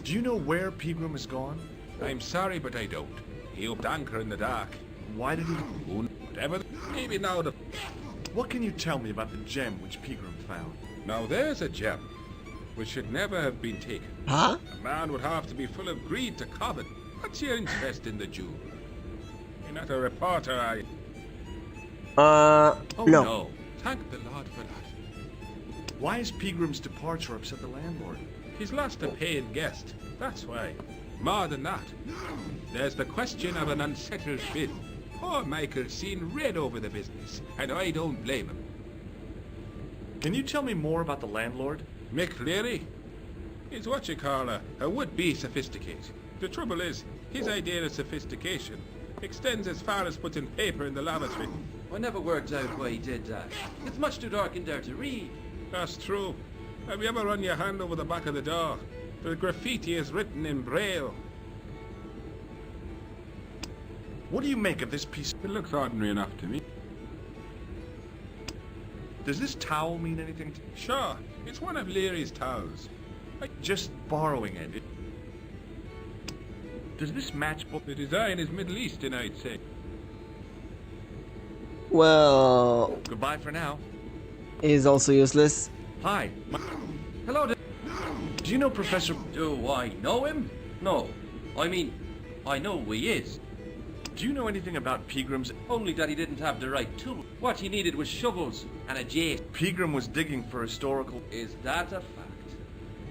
Do you know where Pegram has gone? I'm sorry, but I don't. He upped anchor in the dark. Why did he... Whatever. Maybe now the... What can you tell me about the gem which Pegram found? Now there's a gem which should never have been taken. Huh? A man would have to be full of greed to covet. What's your interest in the jewel? You're not a reporter, are you? Oh, no. Thank the Lord for that. Why has Pegram's departure upset the landlord? He's lost a paying guest, that's why. More than that, there's the question of an unsettled bill. Poor Michael's seen red over the business, and I don't blame him. Can you tell me more about the landlord? Mick Leary? He's what you call a would-be sophisticate. The trouble is, his idea of sophistication extends as far as putting paper in the lavatory. I never worked out why he did that. It's much too dark in there to read. That's true. Have you ever run your hand over the back of the door? The graffiti is written in Braille. What do you make of this piece? It looks ordinary enough to me. Does this towel mean anything to you? Sure, it's one of Leary's towels. Just borrowing it. Does this match book? The design is Middle Eastern, I'd say. Well... Goodbye for now. He's also useless. Hi. Hello, do you know Professor... Do I know him? No. I mean, I know who he is. Do you know anything about Pegram's... Only that he didn't have the right tool. What he needed was shovels and a jay. Pegram was digging for historical... Is that a fact?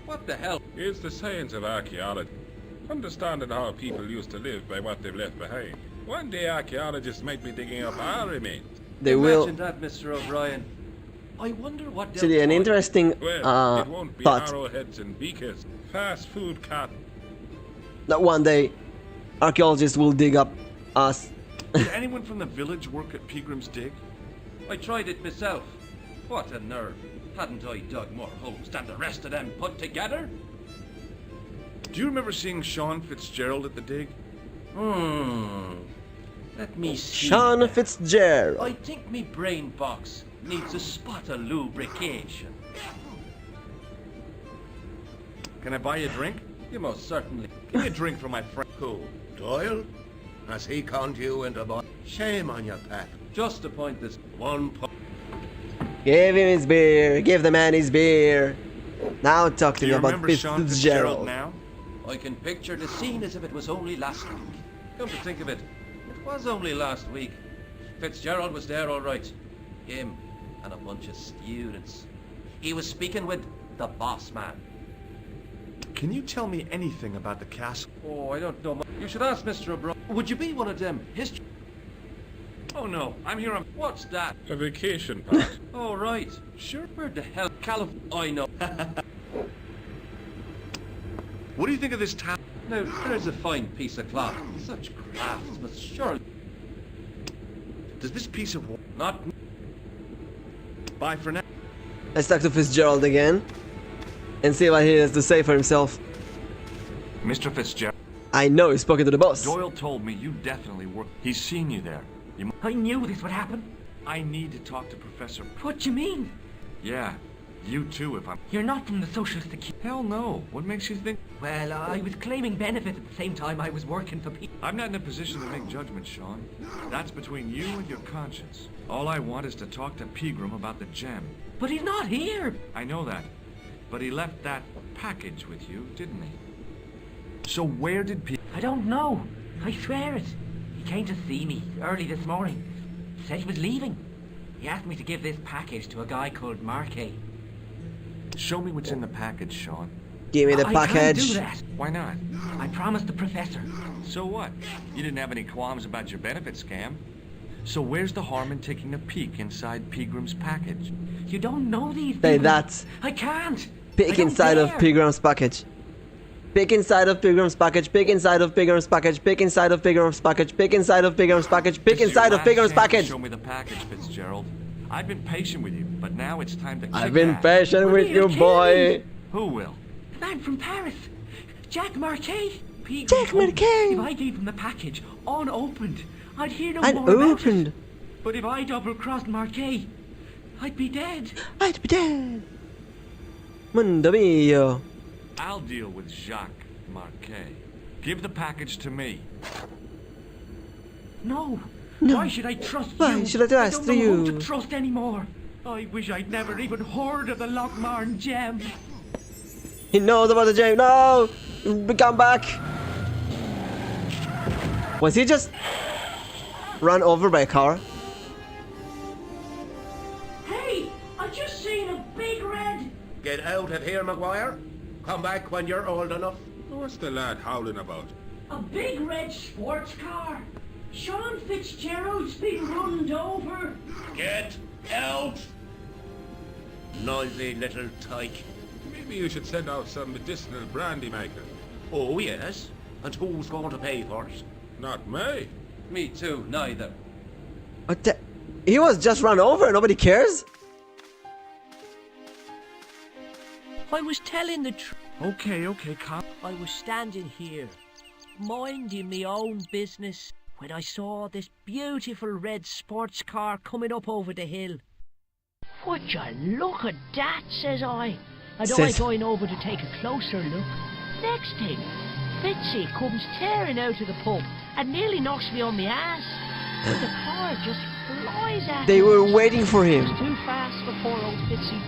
What the hell? It's the science of archaeology. Understanding how people used to live by what they've left behind. One day archaeologists might be digging up our remains. They will... Imagine that, Mr. O'Brien. I wonder what... Actually, an interesting well, it won't be thought. arrowheads and beakers. Fast food cart. That one day, archaeologists will dig up us. Did anyone from the village work at Pegram's dig? I tried it myself. What a nerve. Hadn't I dug more holes than the rest of them put together? Do you remember seeing Sean Fitzgerald at the dig? Let me see. Sean Fitzgerald. I think me brain box needs a spot of lubrication. Can I buy you a drink? You most certainly. Give me a drink for my friend. Who? Doyle? Has he conned you into shame on your path? Just to point this one point. Give him his beer. Give the man his beer. Now talk to Do me you about remember Sean Fitzgerald now? I can picture the scene as if it was only last week. Come to think of it, it was only last week. Fitzgerald was there all right. Him and a bunch of students. He was speaking with the boss man. Can you tell me anything about the castle? Oh, I don't know. You should ask Mr. O'Brien. Would you be one of them history? Oh no, I'm here on... What's that? A vacation park. Oh right. Sure, where the hell? California. I know. What do you think of this town? Now, there's a fine piece of cloth. Such craft, but sure... Does this piece of... Not... Bye for now. Let's talk to Fitzgerald again. And see what he has to say for himself. Mr. Fitzgerald. I know he's spoken to the boss. Doyle told me you definitely work. He's seen you there. I knew this would happen. I need to talk to Professor... What do you mean? Yeah, you too if I'm... You're not from the Social Security... Hell no. What makes you think... Well, I was claiming benefits at the same time I was working for people. I'm not in a position to make judgments, Sean. That's between you and your conscience. All I want is to talk to Pegram about the gem. But he's not here. I know that. But he left that package with you, didn't he? So where did Pegram... I don't know. I swear it. He came to see me early this morning. Said he was leaving. He asked me to give this package to a guy called Marquet. Show me what's in the package, Sean. Give me the package. I can't do that. Why not? I promised the professor. So what? You didn't have any qualms about your benefit scam. So where's the harm in taking a peek inside Pegram's package? You don't know these Say people. that. I can't. Peek inside of Pegram's package. Peek inside of Pegram's package. Peek inside of Pegram's package. Peek inside of Pegram's package. Peek inside of Pegram's package. Peek inside of Pegram's package. Show me the package, Fitzgerald. I've been patient with you, but now it's time to... I've been patient with you, boy. Who will? The man from Paris. Jack Marquet. Jack Marquet. If I gave him the package unopened, I'd hear no more about it. But if I double-crossed Marquet, I'd be dead. I'd be dead. Mundo mio. I'll deal with Jacques Marquet. Give the package to me. No. No. Why should I trust you? Why should I trust don't know you? who to trust anymore. I wish I'd never even heard of the Lochmarn gem. He knows about the gem. No! Come back! Was he just run over by a car? Hey! I just seen a big red... Get out of here, Maguire. Come back when you're old enough. What's the lad howling about? A big red sports car. Sean Fitzgerald's been runned over. Get out! Noisy little tyke. Maybe you should send out some medicinal brandy maker. Oh, yes. And who's going to pay for it? Not me. Me too, neither. What the? He was just run over. Nobody cares? I was telling the truth. Okay, calm. I was standing here, minding my own business, when I saw this beautiful red sports car coming up over the hill. Would you look at that, says I. And I going over to take a closer look. Next thing, Fitzy comes tearing out of the pub and nearly knocks me on my ass. But the car just flies at They him. were waiting for him. It's too fast for poor old Fitzy.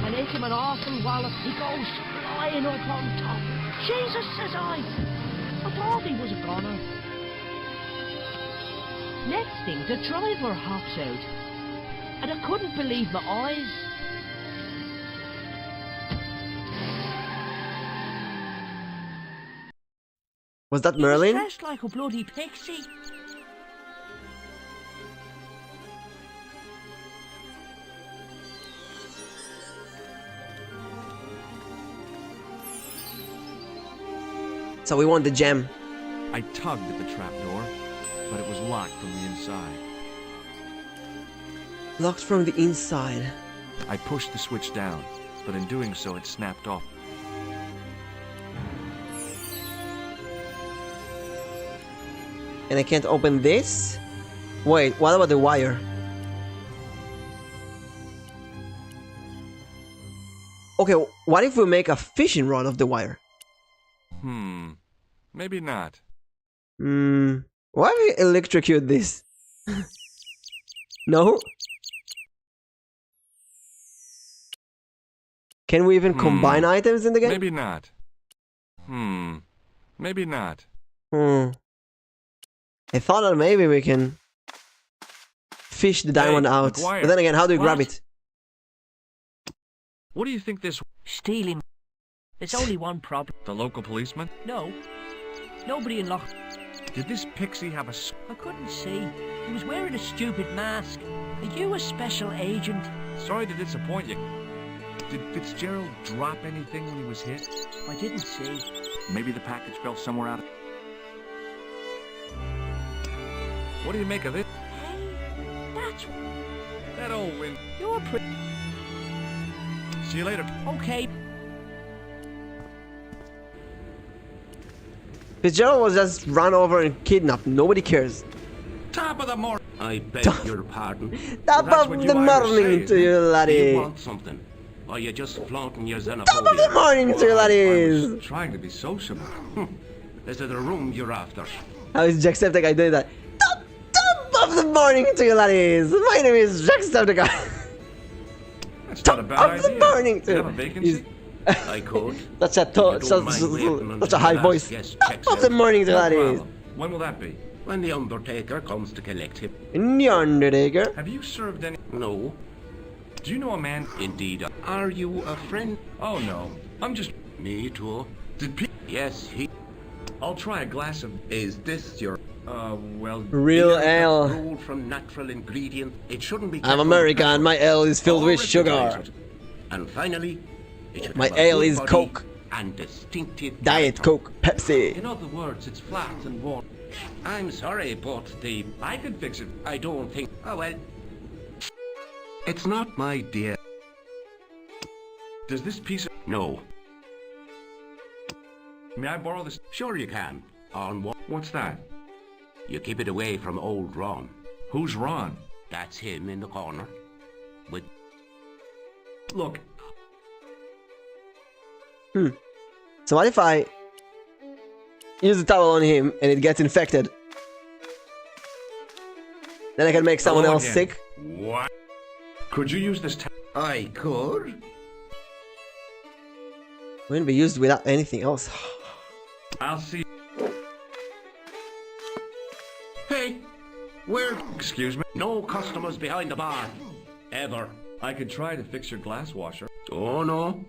And hit him an awful wallop. He goes flying up on top. Jesus, says I thought he was a goner. Next thing, the driver hops out. And I couldn't believe my eyes. Was that He Merlin? was dressed like a bloody pixie. So we want the gem. I tugged at the trapdoor, but it was locked from the inside. Locked from the inside. I pushed the switch down, but in doing so it snapped off. And I can't open this? Wait, what about the wire? Okay, what if we make a fishing rod of the wire? Maybe not. Why do we electrocute this? No? Can we even combine items in the game? Maybe not. Maybe not. I thought that maybe we can fish the diamond out. McGuire. But then again, how do you grab What? it? What do you think this... Stealing. There's only one problem. The local policeman? No. Nobody in Loch... Did this pixie have a... I couldn't see. He was wearing a stupid mask. Are you a special agent? Sorry to disappoint you. Did Fitzgerald drop anything when he was hit? I didn't see. Maybe the package fell somewhere out of... What do you make of it? Hey, that's... That old wind. You're pretty... See you later. Okay. Fitzgerald was just run over and kidnapped. Nobody cares. Top of the morning. I beg your pardon. Top That's of what the you Irish morning say, to you, Do laddie. you want something? Or you just flaunting your xenophobia? Top of the morning to you, laddies. Trying to be sociable. Is it the room you're after? How is Jacksepticeye doing that? Top of the morning to you, laddies. My name is Jacksepticeye. That's Top not a bad of the idea. morning to You have a vacancy? I could. Such a high voice. Top of the morning to you, No laddies. problem. When will that be? When the Undertaker comes to collect him. The Undertaker. Have you served any... No. Do you know a man... Indeed. Are you a friend? Oh, no. I'm just... Me too. Did Pete... Yes, he... I'll try a glass of... Is this your... well... Real ale. Ruled from natural ingredient. It shouldn't be... I'm American. My ale is filled with sugar. refrigerated. And finally... it should My have a ale good is body Coke. And distinctive... Diet character. Coke. Pepsi. In other words, it's flat and warm. I'm sorry, but the... I can fix it. I don't think... Oh, well... It's not my dear... Does this piece of... No. May I borrow this? Sure you can. On what? What's that? You keep it away from old Ron. Who's Ron? That's him in the corner. With... Look. So what if I use the towel on him and it gets infected? Then I can make someone Hello else again. sick. What? Could you use this... I could. Wouldn't be used without anything else. I'll see... Hey! Where... Excuse me? No customers behind the bar. Ever. I could try to fix your glass washer. Oh, no.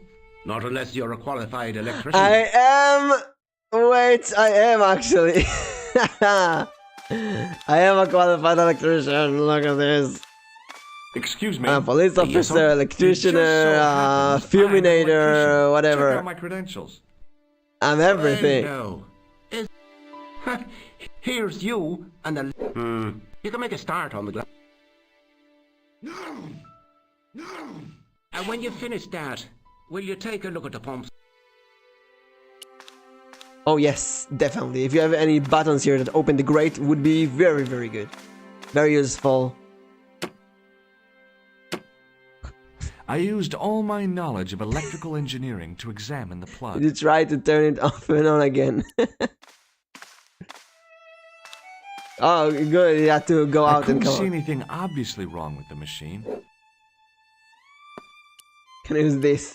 Not unless you're a qualified electrician. I am... Wait, I am actually. I am a qualified electrician. Look at this. Excuse me. I'm a police officer, electrician, fulminator, whatever. Check out my credentials. I'm everything. No. Here's you and the... You can make a start on the glass. And when you finish that, will you take a look at the pumps? Oh yes, definitely. If you have any buttons here that open the grate, would be very, very good. Very useful. I used all my knowledge of electrical engineering to examine the plug. You try to turn it off and on again. Oh, good. You have to go I out and couldn't see come. anything obviously wrong with the machine. Can I use this?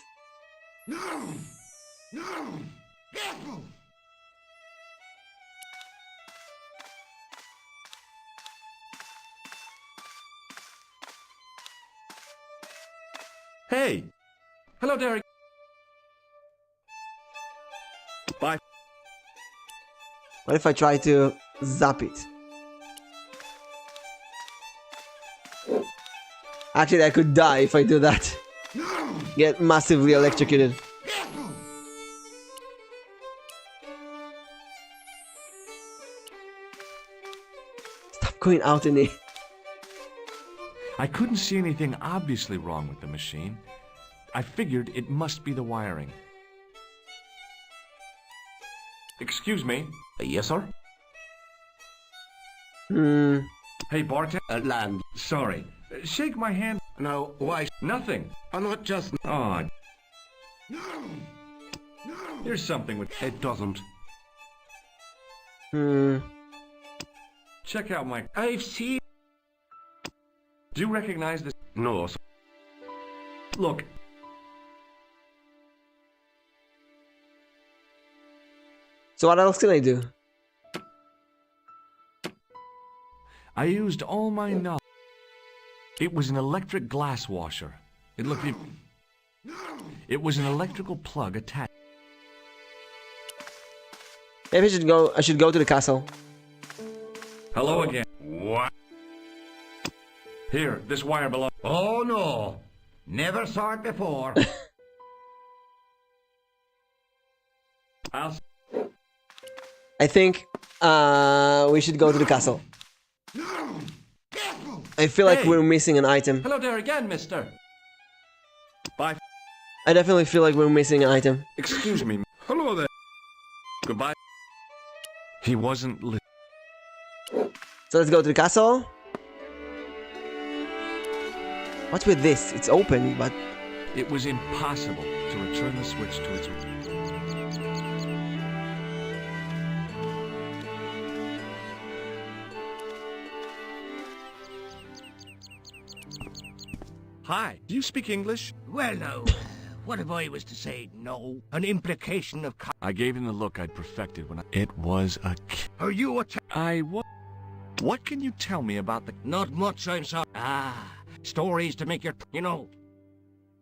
Hey! Hello, Derek. Bye. What if I try to zap it? Actually, I could die if I do that. Get massively electrocuted. Stop going out in it. I couldn't see anything obviously wrong with the machine. I figured it must be the wiring. Excuse me? Yes, sir? Hey, bartender. Land. Sorry. Shake my hand. No, why? Nothing. I'm not just... Oh. Here's something with... It doesn't. Check out my... I've seen... Do you recognize this? No, sir. Look. So what else can I do? I used all my knowledge. It was an electric glass washer. It looked... It was an electrical plug attached. Maybe I should go to the castle. Hello again. What? Here, this wire belongs... Oh no! Never saw it before. I think we should go to the castle. I feel like we're missing an item. Hello there again, mister. Bye. I definitely feel like we're missing an item. Excuse me. Hello there. Goodbye. He wasn't So let's go to the castle. What's with this? It's open, but... It was impossible to return the switch to its... Hi, do you speak English? Well, no. What if I was to say no? An implication of... I gave him the look I'd perfected when I... It was a... Are you a... What can you tell me about the... Not much, I'm sorry. Stories to make your... You know.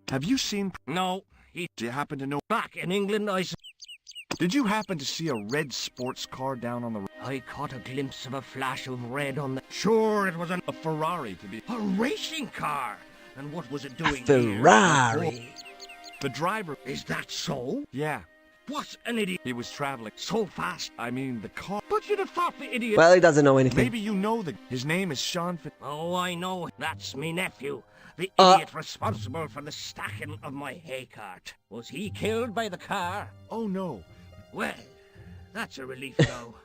Have you seen... No. Do you happen to know... Back in England, Did you happen to see a red sports car down on the... I caught a glimpse of a flash of red on the... Sure, it was a Ferrari to be... A racing car! And what was it doing Ferrari! Here? The driver... Is that so? Yeah. What an idiot! He was traveling... So fast? I mean, the car... But you'd have thought the idiot... Well, he doesn't know anything. Maybe you know his name is Sean Oh, I know. That's me nephew. The idiot responsible for the stacking of my hay cart. Was he killed by the car? Oh, no. Well, that's a relief, though.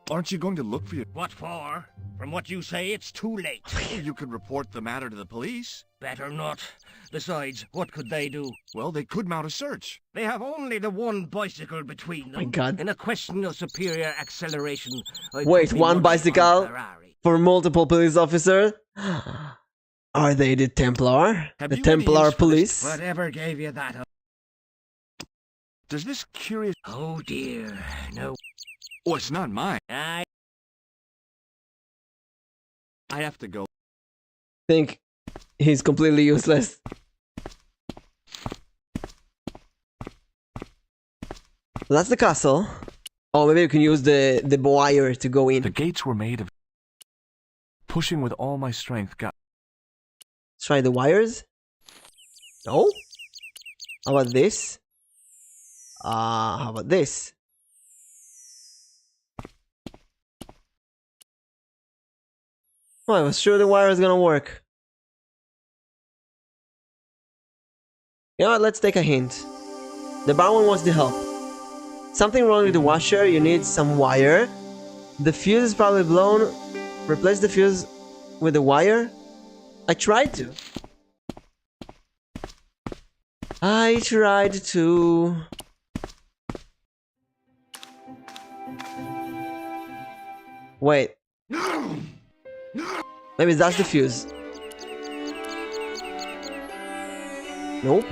Aren't you going to look for you? What for? From what you say, it's too late. You could report the matter to the police. Better not. Besides, what could they do? Well, they could mount a search. They have only the one bicycle between them. My God. In a question of superior acceleration... Wait, one bicycle for multiple police officers? Are they the Templar? The Templar police? Whatever gave you that? Does this curious... Oh dear, no. Oh, it's not mine. I have to go. Think he's completely useless. That's the castle. Oh, maybe you can use the wire to go in. The gates were made of... Pushing with all my strength got... Let's try the wires. No? How about this? How about this? Oh, I was sure the wire is gonna work. You know what, let's take a hint. The barman wants to help. Something wrong with the washer, you need some wire. The fuse is probably blown. Replace the fuse with the wire. I tried to. Wait. Maybe that's the fuse. Nope.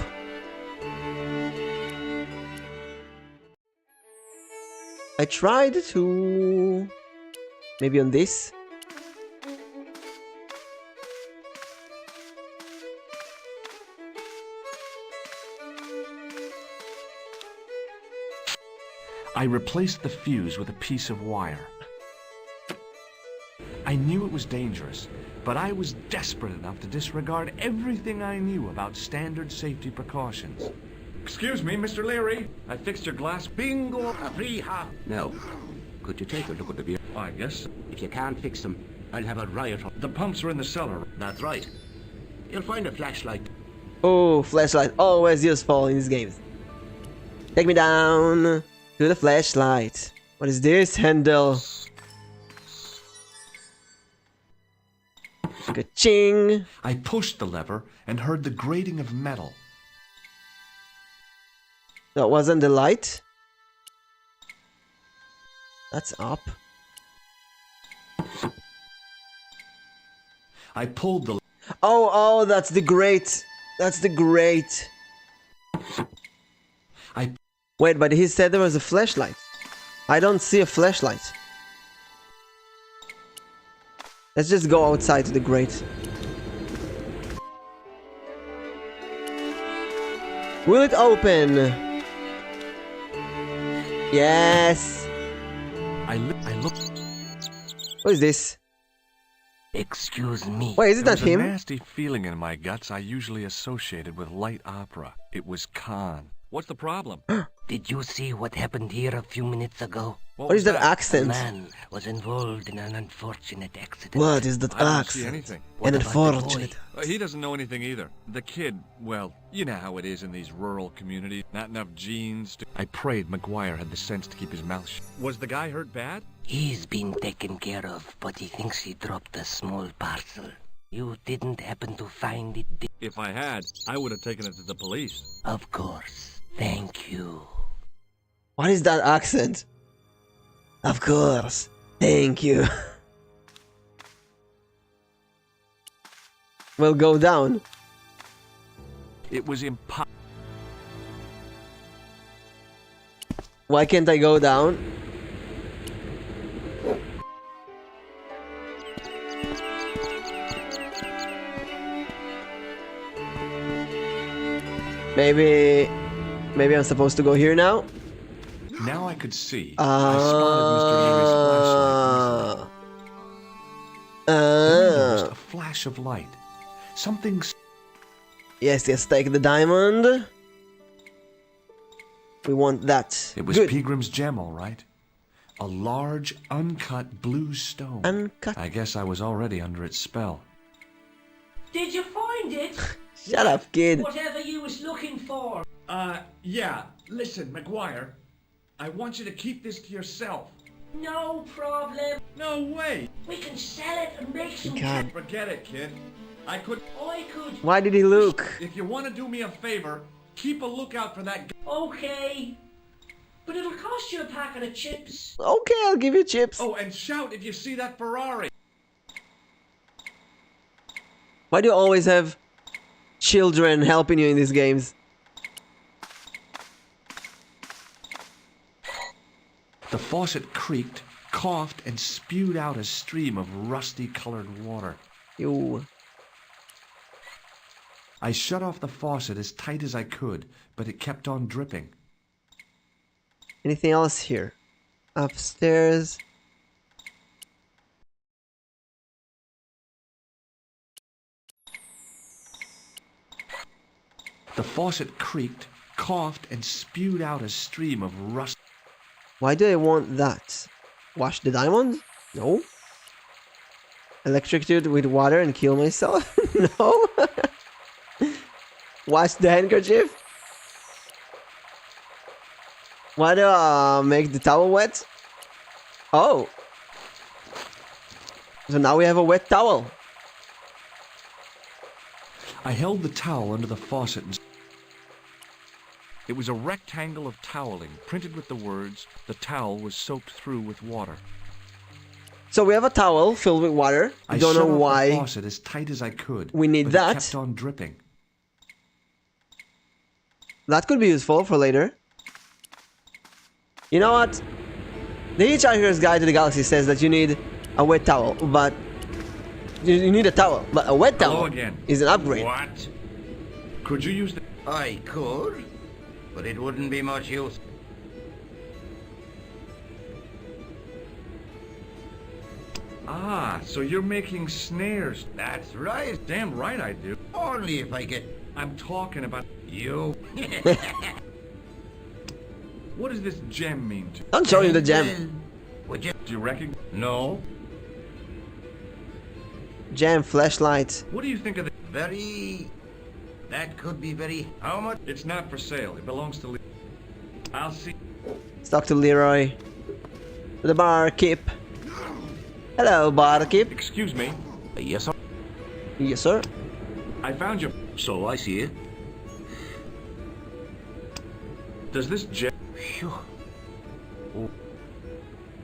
I tried to... Maybe on this? I replaced the fuse with a piece of wire. I knew it was dangerous, but I was desperate enough to disregard everything I knew about standard safety precautions. Excuse me, Mr. Leary. I fixed your glass. Bingo! Now, could you take a look at the beer? I guess. If you can't fix them, I'll have a riot. The pumps are in the cellar. That's right. You'll find a flashlight. Oh, flashlight. Always useful in these games. Take me down to the flashlight. What is this handle? Ka-ching! I pushed the lever and heard the grating of metal. That wasn't the light. That's up. I pulled the... Oh, that's the grate. That's the grate. Wait, but he said there was a flashlight. I don't see a flashlight. Let's just go outside to the grate. Will it open? Yes. I look. What is this? Excuse me. Wait, is it There not was him? a nasty feeling in my guts I usually associated with light opera. It was Khan. What's the problem? Did you see what happened here a few minutes ago? What is that accent? A man was involved in an unfortunate accident. What is that I don't see accent? anything. An What about the unfortunate. He doesn't know anything either. The kid, well, you know how it is in these rural communities. Not enough genes to... I prayed McGuire had the sense to keep his mouth shut. Was the guy hurt bad? He's been taken care of, but he thinks he dropped a small parcel. You didn't happen to find it, did If I had, I would have taken it to the police. Of course. Thank you. What is that accent? Of course. Thank you. We'll go down. It was impossible. Why can't I go down? Maybe I'm supposed to go here now? Now I could see. I spotted Mr. Leary's flashlight. There was a flash of light. Something. Yes, take the diamond. We want that. It was Good. Peagram's gem, all right. A large, uncut blue stone. Uncut. I guess I was already under its spell. Did you find it? Shut up, kid. Whatever you was looking for. Yeah. Listen, McGuire. I want you to keep this to yourself. No problem. No way. We can sell it and make some God. Forget it, kid. I could. Why did he look? If you want to do me a favor, keep a lookout for that. Okay. But it'll cost you a packet of chips. Okay, I'll give you chips. Oh, and shout if you see that Ferrari. Why do you always have children helping you in these games? The faucet creaked, coughed, and spewed out a stream of rusty-colored water. Ew. I shut off the faucet as tight as I could, but it kept on dripping. Anything else here? Upstairs. The faucet creaked, coughed, and spewed out a stream of rust. Why do I want that? Wash the diamond? No. Electrocute with water and kill myself? No. Wash the handkerchief? Why do I make the towel wet? Oh. So now we have a wet towel. I held the towel under the faucet and... It was a rectangle of toweling, printed with the words, "The towel was soaked through with water." So we have a towel filled with water. I don't know why. I shut off the faucet as tight as I could. We need but that. It kept on dripping. That could be useful for later. You know what? The Hitchhiker's Guide to the Galaxy says that you need a wet towel, but you need a towel, but a wet towel is an upgrade. What? Could you use the... I could, but it wouldn't be much use. Ah, so you're making snares. That's right. Damn right I do. Only if I get... I'm talking about... You. What does this gem mean to... Don't show you the gem. Would you... Do you reckon? No. Gem, flashlight. What do you think of the... Very... That could be very... How much? It's not for sale. It belongs to... I'll see... Let's talk to Leroy. The barkeep. Hello, barkeep. Excuse me. Yes, sir. Yes, sir. I found you. So I see it. Does this gem... Phew.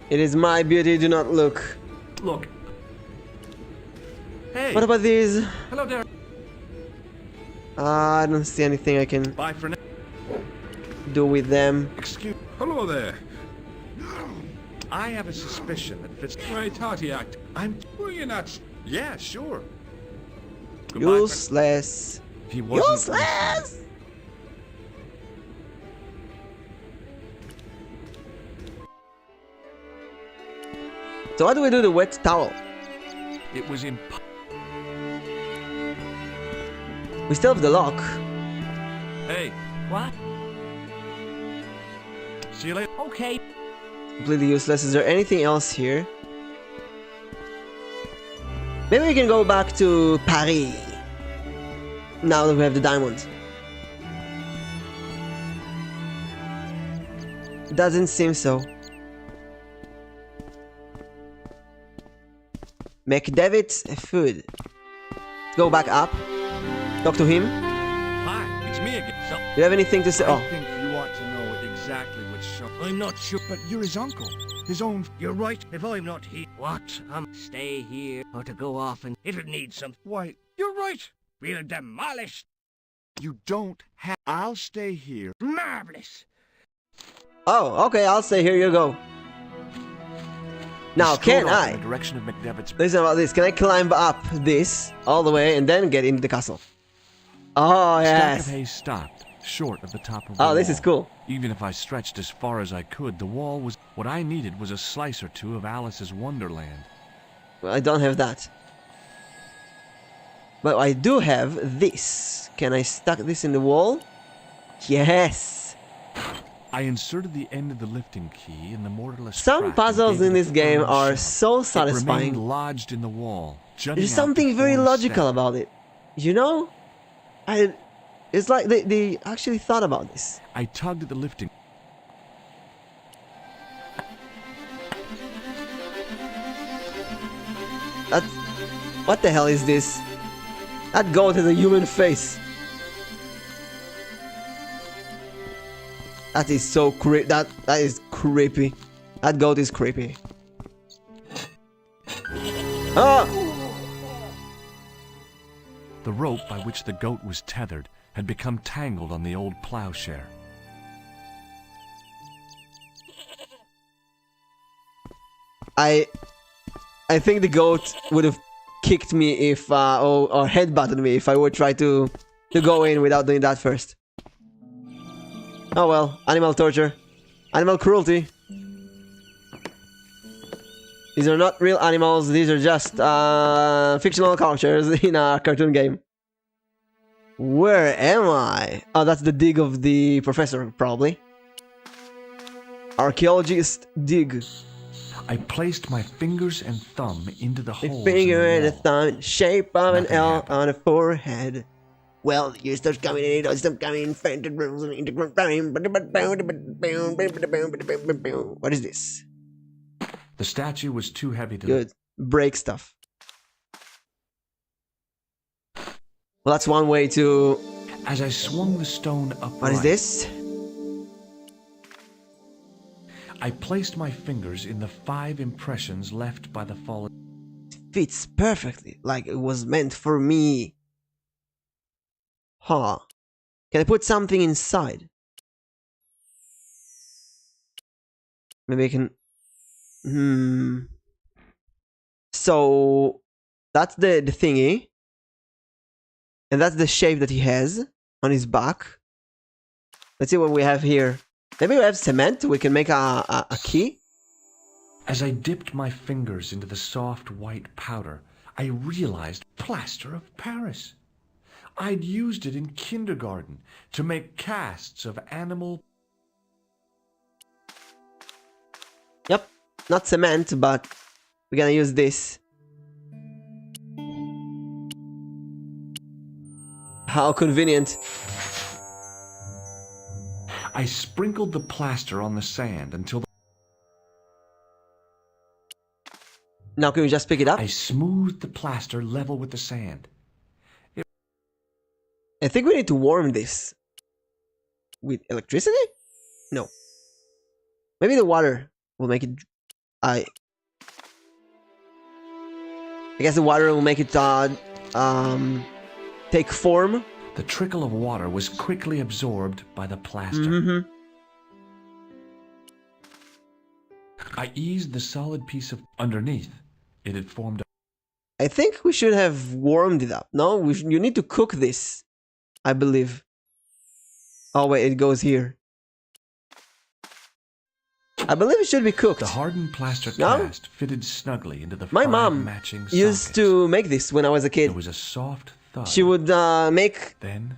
It is my beauty, do not look. Look. Hey. What about these? Hello there. I don't see anything I can Bye for now. do with them. Excuse... Hello there. I have a suspicion that Fitz... Right, Tartiac. I'm... Were you not... Yeah, sure. Useless. He wasn't... Useless! So how do we do the wet towel? It was in. We still have the lock. Hey. What? See you later. Okay. Completely useless. Is there anything else here? Maybe we can go back to Paris. Now that we have the diamond. Doesn't seem so. McDavid food. Let's go back up. Talk to him. Hi, it's me again. So, Do you have anything to say? I Oh, think you ought to know exactly which son. I'm not sure, but you're his uncle. His own. You're right. If I'm not here, what? Stay here or to go off and it'll need some. Why? You're right. We'll demolish. You don't have. I'll stay here. Marvelous. oh, okay. I'll say here you go. Now, can I? In the direction of McDevitt's. Listen about this. Can I climb up this all the way and then get into the castle? Oh Stack of yes. hay stopped, short of the top of the Oh, this wall. is cool. Even if I stretched as far as I could, the wall was... What I needed was a slice or two of Alice's Wonderland. Well, I don't have that. But I do have this. Can I stuck this in the wall? Yes. I inserted the end of the lifting key in the mortarless Some crack and puzzles gave in it a this game firm are shove. so It satisfying. remained lodged in the wall. jutting There's out something the very form logical step. about it. You know? It's like they actually thought about this. I tugged at the lifting. That's... What the hell is this? That goat has a human face. That is so creepy. That is creepy. That goat is creepy. Ah! The rope by which the goat was tethered had become tangled on the old plowshare. I think the goat would have kicked me if or headbutted me if I would try to go in without doing that first. Oh well, animal torture, animal cruelty. These are not real animals. These are just fictional characters in a cartoon game. Where am I? Oh, that's the dig of the professor, probably. Archaeologist dig. I placed my fingers and thumb into the A holes finger in the and a wall. thumb, shape of an Nothing L happened. on a forehead. Well, you start coming in, I start coming in, fainted rules and integral time. What is this? The statue was too heavy to... Good. Break stuff. Well, that's one way to... As I swung the stone upright... What is this? I placed my fingers in the 5 impressions left by the fallen... Fits perfectly, like it was meant for me. Huh. Can I put something inside? Maybe I can... So... That's the thingy. And that's the shape that he has on his back. Let's see what we have here. Maybe we have cement. We can make a key. As I dipped my fingers into the soft white powder, I realized plaster of Paris. I'd used it in kindergarten to make casts of animal... Yep. Not cement, but we're gonna use this. How convenient. I sprinkled the plaster on the sand until the... Now can we just pick it up? I smoothed the plaster level with the sand. I think we need to warm this. With electricity? No. Maybe the water will make it... I guess the water will make it take form. The trickle of water was quickly absorbed by the plaster. Mm-hmm. I eased the solid piece of... Underneath, it had formed a... I think we should have warmed it up. No, you need to cook this, I believe. Oh wait, it goes here. I believe it should be cooked. The hardened plaster No? cast fitted snugly into the My five mom matching used sockets. to make this when I was a kid. There was a soft thud. She would make Then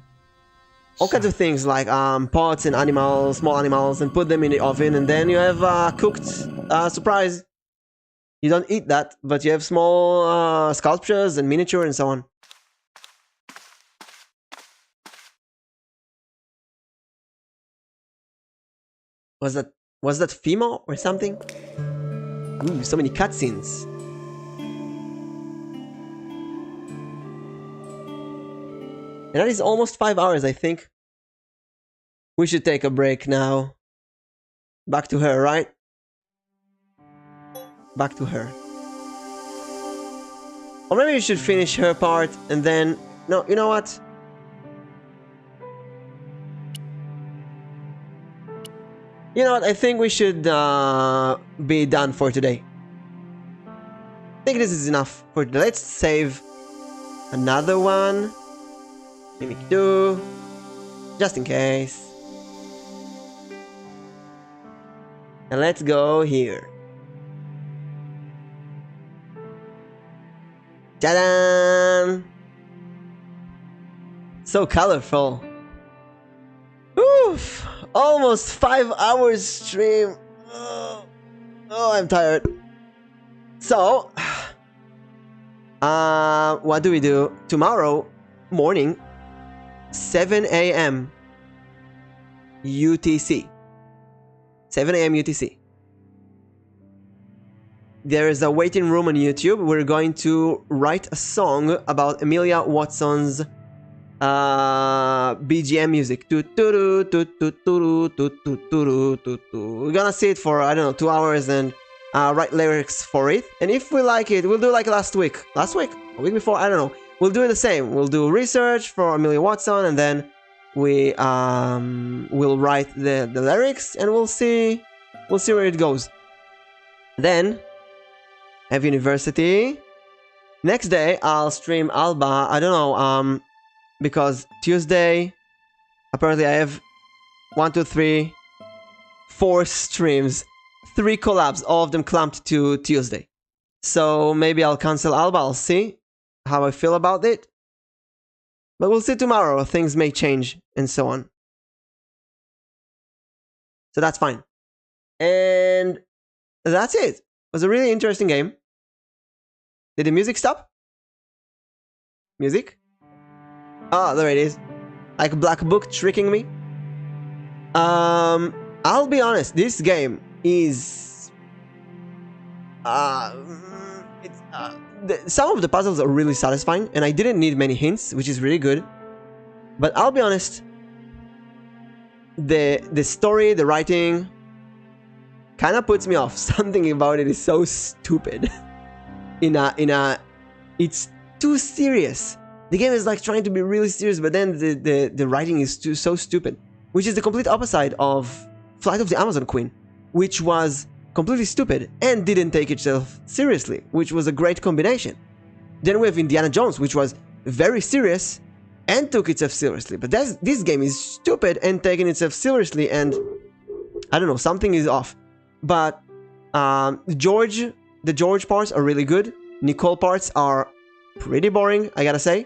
all kinds of things like pots and animals, small animals, and put them in the oven, and then you have cooked surprise. You don't eat that, but you have small sculptures and miniature and so on. Was that Fimo or something? Ooh, so many cutscenes. And that is almost 5 hours, I think. We should take a break now. Back to her, right? Back to her. Or maybe we should finish her part and then... No, you know what? You know what? I think we should be done for today. I think this is enough for today. Let's save another one. Mimic 2. Just in case. And let's go here. Ta-da! So colorful. Oof! Almost 5 hours stream. Oh, I'm tired. So, what do we do? Tomorrow morning, 7 a.m. UTC. 7 a.m. UTC. There is a waiting room on YouTube. We're going to write a song about Emilia Watson's BGM music. We're gonna see it for, I don't know, 2 hours and write lyrics for it. And if we like it, we'll do like last week. Last week? A week before? I don't know. We'll do the same. We'll do research for Emilia Watson and then we will write the lyrics and we'll see where it goes. Then have university. Next day I'll stream Alba. I don't know, because Tuesday apparently I have 1, 2, 3, 4 streams, 3 collabs, all of them clamped to Tuesday. So maybe I'll cancel Alba. I'll see how I feel about it. But we'll see tomorrow. Things may change and so on. So that's fine. And that's it. It was a really interesting game. Did the music stop? Music? Ah, there it is. Like Black Book tricking me. I'll be honest. This game is... some of the puzzles are really satisfying, and I didn't need many hints, which is really good. But I'll be honest, the story, the writing, kind of puts me off. Something about it is so stupid. It's too serious. The game is like trying to be really serious, but then the writing is so stupid, which is the complete opposite of Flight of the Amazon Queen, which was completely stupid and didn't take itself seriously, which was a great combination. Then we have Indiana Jones, which was very serious and took itself seriously. But this game is stupid and taking itself seriously, and I don't know, something is off. But the George parts are really good. Nicole parts are pretty boring, I gotta say.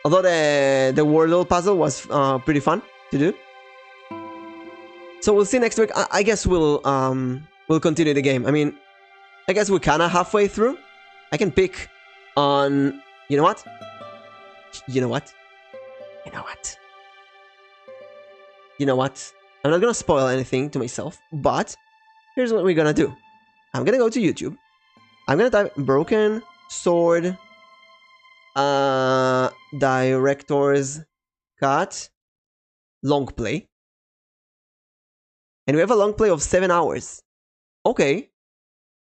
Although the Wordle puzzle was pretty fun to do. So we'll see next week. I guess we'll continue the game. I mean, I guess we're kind of halfway through. I can pick on... You know what? You know what? You know what? You know what? I'm not gonna spoil anything to myself, but here's what we're gonna do. I'm gonna go to YouTube. I'm gonna type Broken Sword Director's Cut Long Play. And we have a long play of 7 hours. Okay.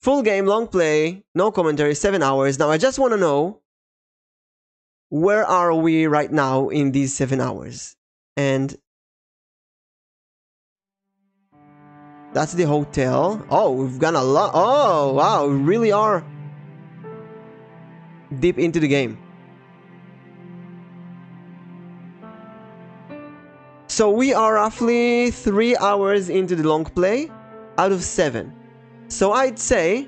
Full game, long play, no commentary, 7 hours. Now I just want to know, where are we right now in these 7 hours? And that's the hotel. Oh, we've gone a lot. Oh, wow, we really are deep into the game. So we are roughly 3 hours into the long play. out of 7. So I'd say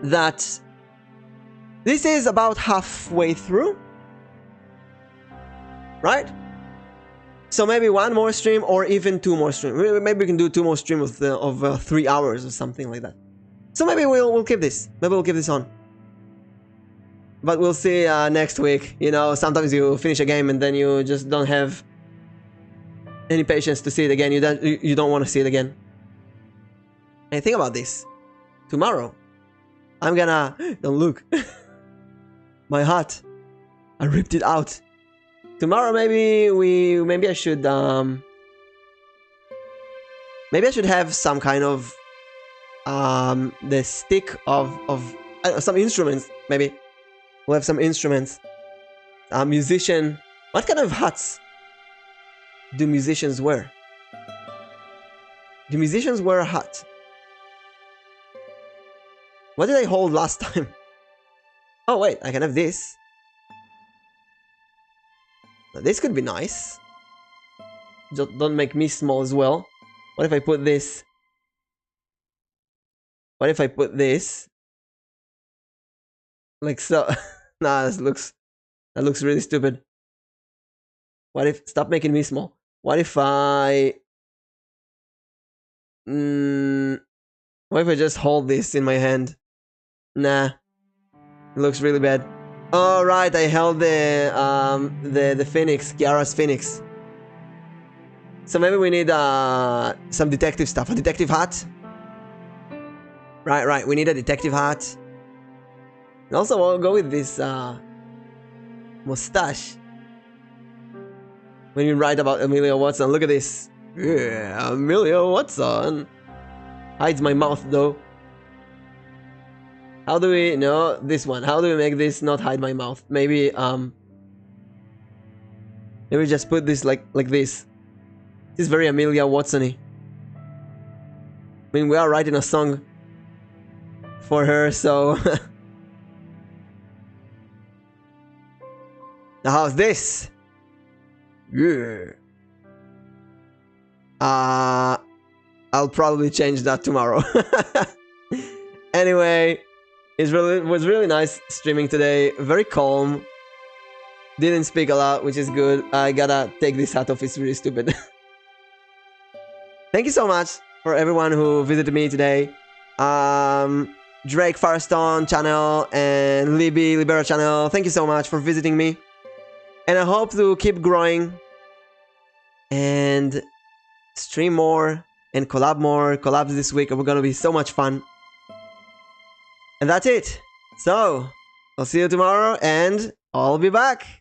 that this is about halfway through, right? So maybe 1 more stream or even 2 more streams. Maybe we can do 2 more streams of 3 hours or something like that. So maybe we'll keep this. Maybe we'll keep this on. But we'll see next week. You know, sometimes you finish a game and then you just don't have any patience to see it again. You don't want to see it again. And think about this. Tomorrow, I'm gonna... Don't look. My hat. I ripped it out. Tomorrow maybe I should maybe I should have some kind of the stick of some instruments. Maybe we'll have some instruments. A musician. What kind of hats do musicians wear? Do musicians wear a hat? What did I hold last time? Oh wait, I can have this. This could be nice. Just don't make me small as well. What if I put this? What if I put this? Like so. Nah, that looks really stupid. What if... Stop making me small. What if I... what if I just hold this in my hand? Nah. It looks really bad. Oh right, I held the Phoenix, Kiara's Phoenix. So maybe we need some detective stuff. A detective hat. Right. We need a detective hat. And also we'll go with this mustache. When you write about Amelia Watson, look at this. Yeah, Amelia Watson. Hides my mouth though. How do we... No, this one. How do we make this not hide my mouth? Maybe, maybe just put this like this. This is very Amelia Watson-y. I mean, we are writing a song for her, so... Now, how's this? Yeah. I'll probably change that tomorrow. Anyway... It was really nice streaming today. Very calm. Didn't speak a lot, which is good. I gotta take this hat off. It's really stupid. Thank you so much for everyone who visited me today. Drake Firestone channel and Libera channel. Thank you so much for visiting me. And I hope to keep growing and stream more and collab more. Collabs this week are gonna be so much fun. And that's it. So, I'll see you tomorrow and I'll be back.